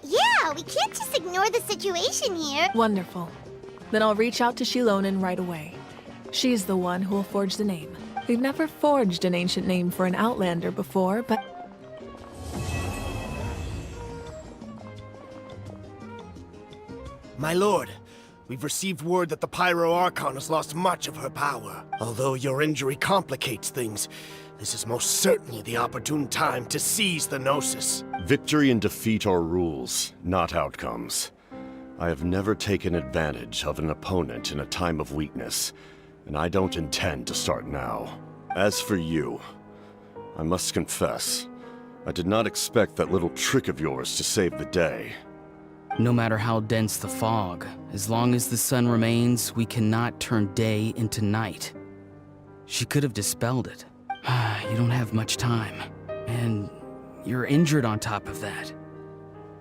Yeah, we can't just ignore the situation here. Wonderful. Then I'll reach out to Shilonen right away. She's the one who will forge the name. We've never forged an ancient name for an Outlander before, but... My lord, we've received word that the Pyro Archon has lost much of her power. Although your injury complicates things, this is most certainly the opportune time to seize the Gnosis. Victory and defeat are rules, not outcomes. I have never taken advantage of an opponent in a time of weakness, and I don't intend to start now. As for you, I must confess, I did not expect that little trick of yours to save the day. No matter how dense the fog, as long as the sun remains, we cannot turn day into night. She could have dispelled it. You don't have much time, and you're injured on top of that.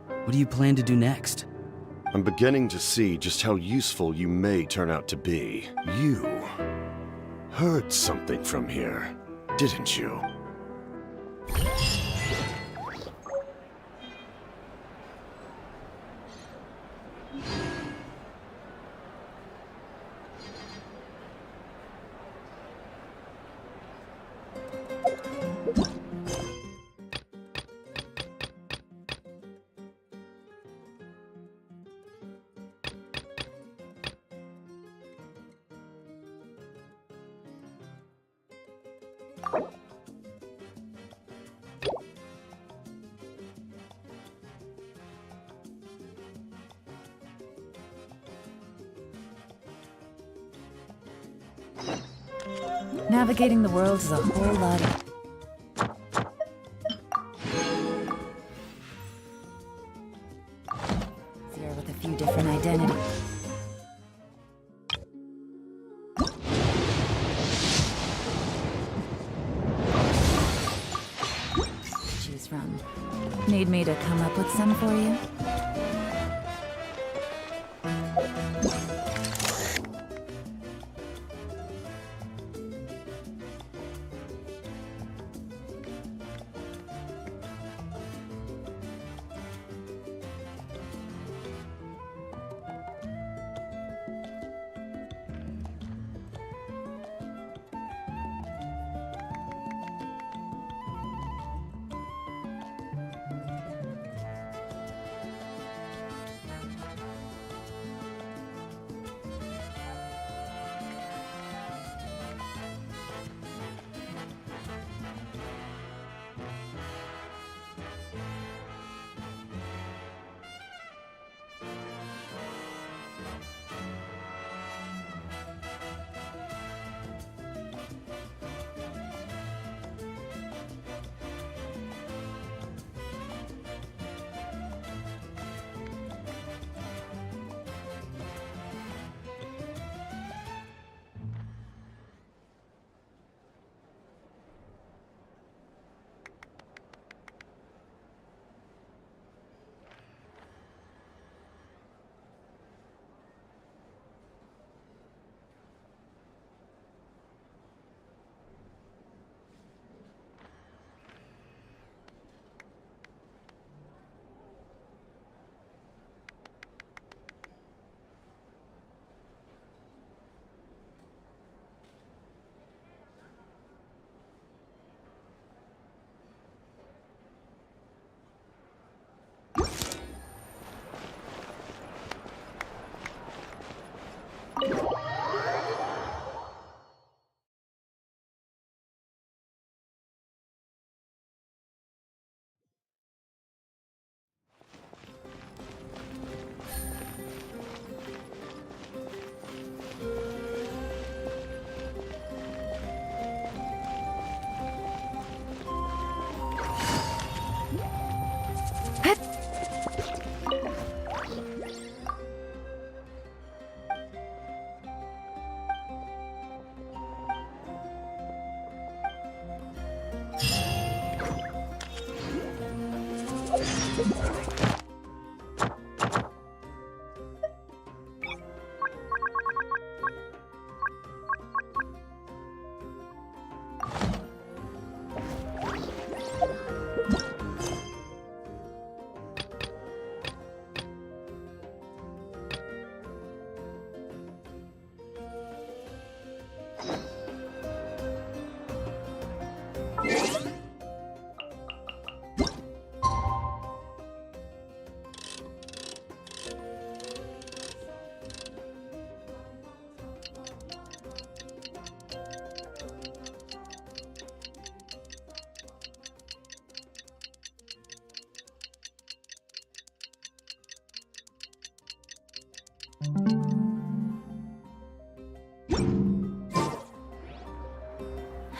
What do you plan to do next? I'm beginning to see just how useful you may turn out to be. You heard something from here, didn't you? Navigating the world is a whole lot of... Here with a few different identities. Choose from. Need me to come up with some for you?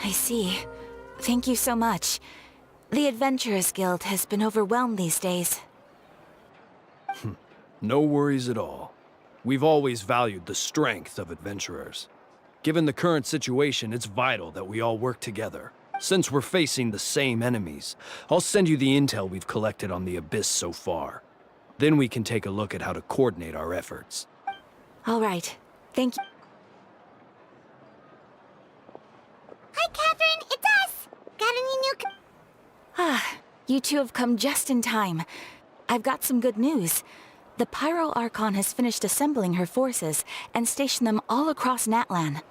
I see. Thank you so much. The Adventurers Guild has been overwhelmed these days. No worries at all. We've always valued the strength of adventurers. Given the current situation, it's vital that we all work together. Since we're facing the same enemies, I'll send you the intel we've collected on the Abyss so far. Then we can take a look at how to coordinate our efforts. All right. Thank you. Hi, Catherine, it's us! Got any new... You two have come just in time. I've got some good news. The Pyro Archon has finished assembling her forces and stationed them all across Natlan.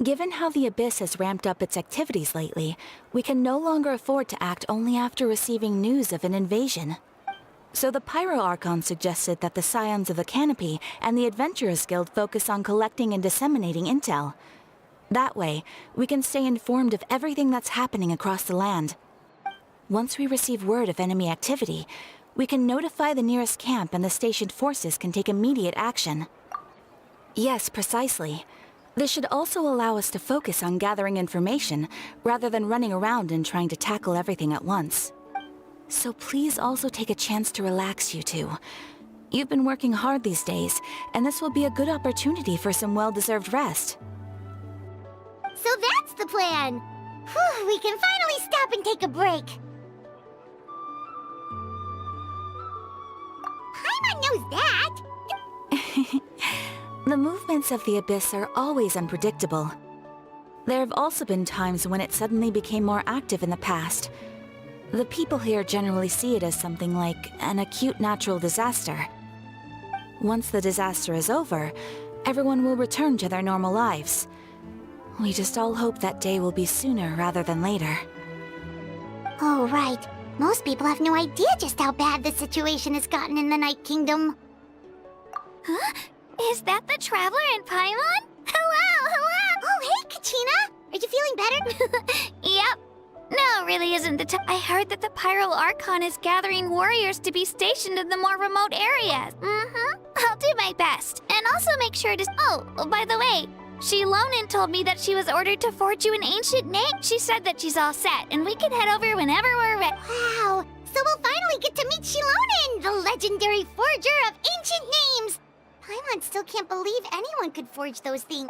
Given how the Abyss has ramped up its activities lately, we can no longer afford to act only after receiving news of an invasion. So the Pyro Archon suggested that the Scions of the Canopy and the Adventurers Guild focus on collecting and disseminating intel. That way, we can stay informed of everything that's happening across the land. Once we receive word of enemy activity, we can notify the nearest camp and the stationed forces can take immediate action. Yes, precisely. This should also allow us to focus on gathering information, rather than running around and trying to tackle everything at once. So please also take a chance to relax, you two. You've been working hard these days, and this will be a good opportunity for some well-deserved rest. So that's the plan! Whew, we can finally stop and take a break! Paimon knows that! The movements of the Abyss are always unpredictable. There have also been times when it suddenly became more active in the past. The people here generally see it as something like an acute natural disaster. Once the disaster is over, everyone will return to their normal lives. We just all hope that day will be sooner rather than later. Oh, right. Most people have no idea just how bad the situation has gotten in the Night Kingdom. Huh? Is that the Traveler and Paimon? Hello, hello! Oh, hey, Kachina! Are you feeling better? Yep. No, really isn't the time. I heard that the Pyro Archon is gathering warriors to be stationed in the more remote areas. I'll do my best. And also make sure to... Oh, by the way, Shilonin told me that she was ordered to forge you an ancient name. She said that she's all set, and we can head over whenever we're ready. Wow! So we'll finally get to meet Shilonin, the legendary forger of ancient names! Paimon still can't believe anyone could forge those things.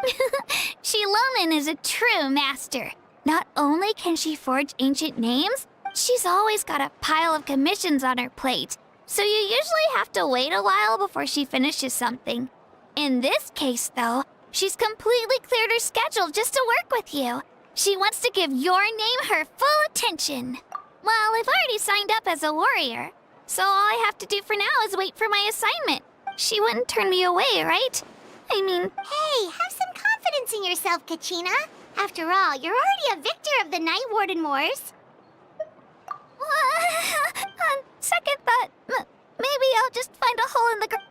Shilonin is a true master. Not only can she forge ancient names, she's always got a pile of commissions on her plate. So you usually have to wait a while before she finishes something. In this case, though, she's completely cleared her schedule just to work with you. She wants to give your name her full attention. Well, I've already signed up as a warrior, so all I have to do for now is wait for my assignment. She wouldn't turn me away, right? I mean... Hey, have some confidence in yourself, Kachina. After all, you're already a victor of the Night Warden Wars. On second thought, maybe I'll just find a hole in the ground.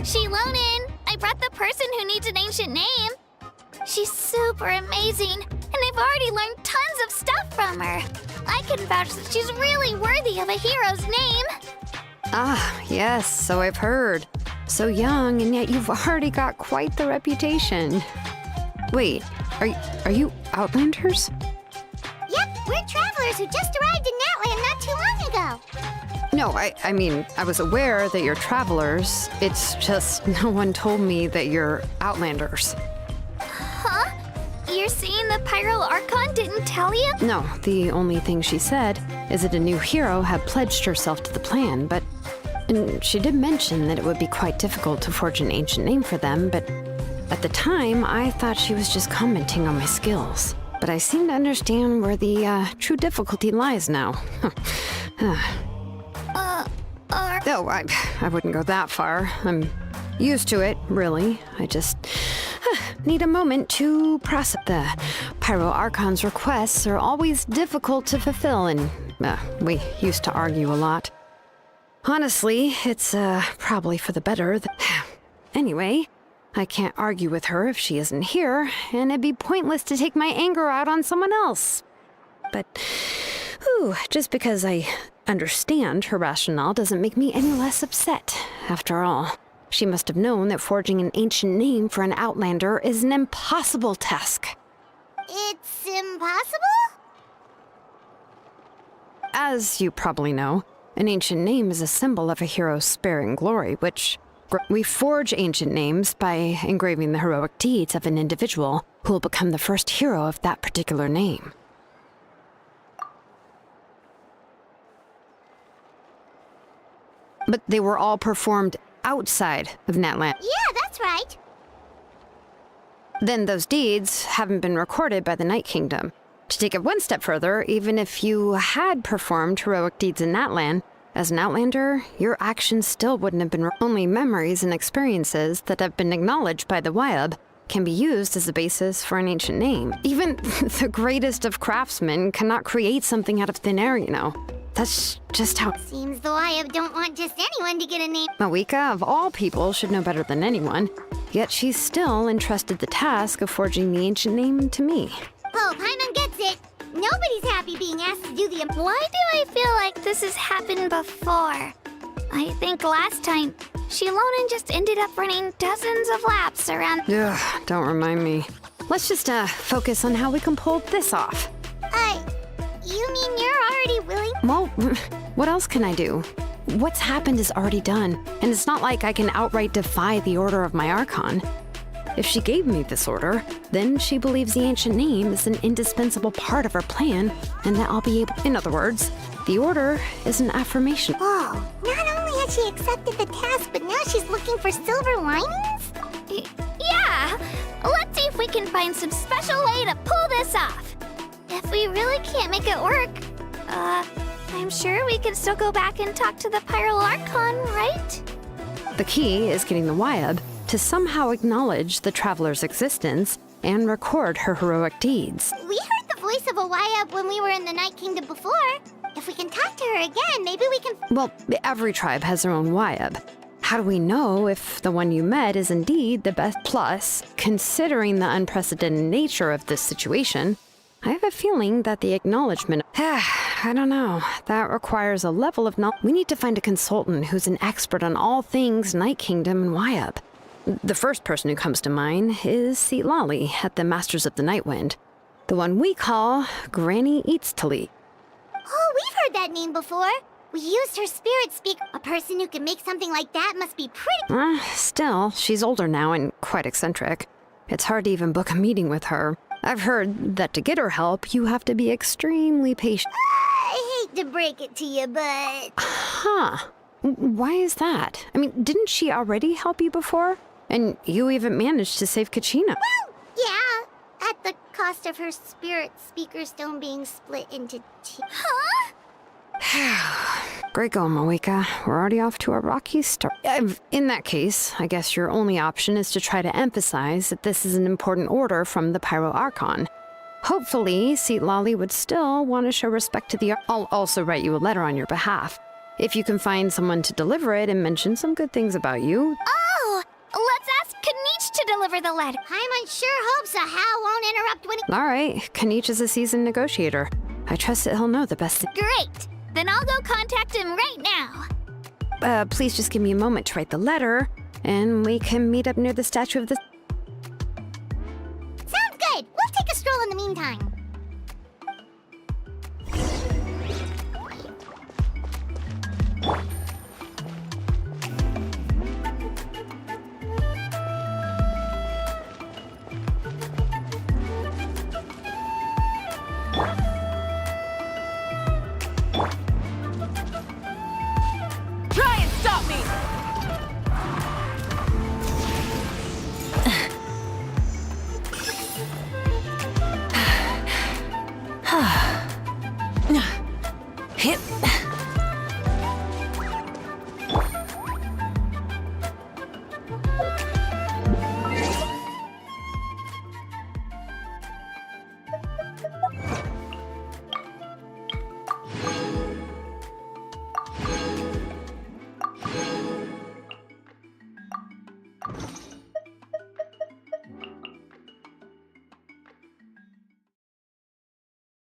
Shilonin, I brought the person who needs an ancient name. She's super amazing, and I've already learned tons of stuff from her. I can vouch that she's really worthy of a hero's name. Ah, yes, so I've heard. So young, and yet you've already got quite the reputation. Wait, are you Outlanders? Yep, we're travelers who just arrived in Natlan not too long ago. No, I mean, I was aware that you're travelers. It's just no one told me that you're Outlanders. Huh? You're saying the Pyro Archon didn't tell you? No, the only thing she said is that a new hero had pledged herself to the plan, and she did mention that it would be quite difficult to forge an ancient name for them, but at the time, I thought she was just commenting on my skills. But I seem to understand where the true difficulty lies now. No, I wouldn't go that far. I'm used to it, really. I just need a moment to process. The Pyro Archon's requests are always difficult to fulfill, and we used to argue a lot. Honestly, it's probably for the better. Anyway, I can't argue with her if she isn't here, and it'd be pointless to take my anger out on someone else. But, just because I understand her rationale doesn't make me any less upset. After all, she must have known that forging an ancient name for an Outlander is an impossible task. It's impossible? As you probably know, an ancient name is a symbol of a hero's sparing glory, which we forge ancient names by engraving the heroic deeds of an individual who will become the first hero of that particular name. But they were all performed outside of Natlan. Yeah, that's right. Then those deeds haven't been recorded by the Night Kingdom. To take it one step further, even if you had performed heroic deeds in Natlan, as an Outlander, your actions still wouldn't have been only memories and experiences that have been acknowledged by the Wyab can be used as a basis for an ancient name. Even the greatest of craftsmen cannot create something out of thin air, you know. That's just how— Seems the Wyab don't want just anyone to get a name. Mawika, of all people, should know better than anyone. Yet she's still entrusted the task of forging the ancient name to me. Oh, Paimon gets it. Nobody's happy being asked to do the— Why do I feel like this has happened before? I think last time, Shilonin just ended up running dozens of laps around— Ugh, don't remind me. Let's just focus on how we can pull this off. You mean you're already willing? Well, what else can I do? What's happened is already done, and it's not like I can outright defy the order of my Archon. If she gave me this order, then she believes the ancient name is an indispensable part of her plan, and that I'll be able— In other words, the order is an affirmation. Whoa, not only has she accepted the task, but now she's looking for silver linings? Yeah! Let's see if we can find some special way to pull this off. If we really can't make it work, I'm sure we can still go back and talk to the Pyro Archon, right? The key is getting the Wyab to somehow acknowledge the traveler's existence and record her heroic deeds. We heard the voice of a Wyab when we were in the Night Kingdom before. If we can talk to her again, maybe we can— Well, every tribe has their own Wyab. How do we know if the one you met is indeed the best? Plus, considering the unprecedented nature of this situation, I have a feeling that the acknowledgement— I don't know. That requires a level of knowledge. We need to find a consultant who's an expert on all things Night Kingdom and Wyab. The first person who comes to mind is Lali at the Masters of the Nightwind. The one we call Granny Eatstali. Oh, we've heard that name before. We used her spirit speak. A person who can make something like that must be pretty— Still, she's older now and quite eccentric. It's hard to even book a meeting with her. I've heard that to get her help, you have to be extremely patient. I hate to break it to you, but— Why is that? I mean, didn't she already help you before? And you even managed to save Kachina. Well, yeah, at the cost of her spirit speaker stone being split into two. Huh? Great going, Mawika. We're already off to a rocky start. In that case, I guess your only option is to try to emphasize that this is an important order from the Pyro Archon. Hopefully, Lali would still want to show respect to the— I'll also write you a letter on your behalf. If you can find someone to deliver it and mention some good things about you— Oh, manage to deliver the letter. Paimon sure hopes a Hal won't interrupt when he... All right, Kanich is a seasoned negotiator. I trust that he'll know the best. Great! Then I'll go contact him right now. Please just give me a moment to write the letter, and we can meet up near the statue of the... Sounds good! We'll take a stroll in the meantime. Try and stop me! Hit.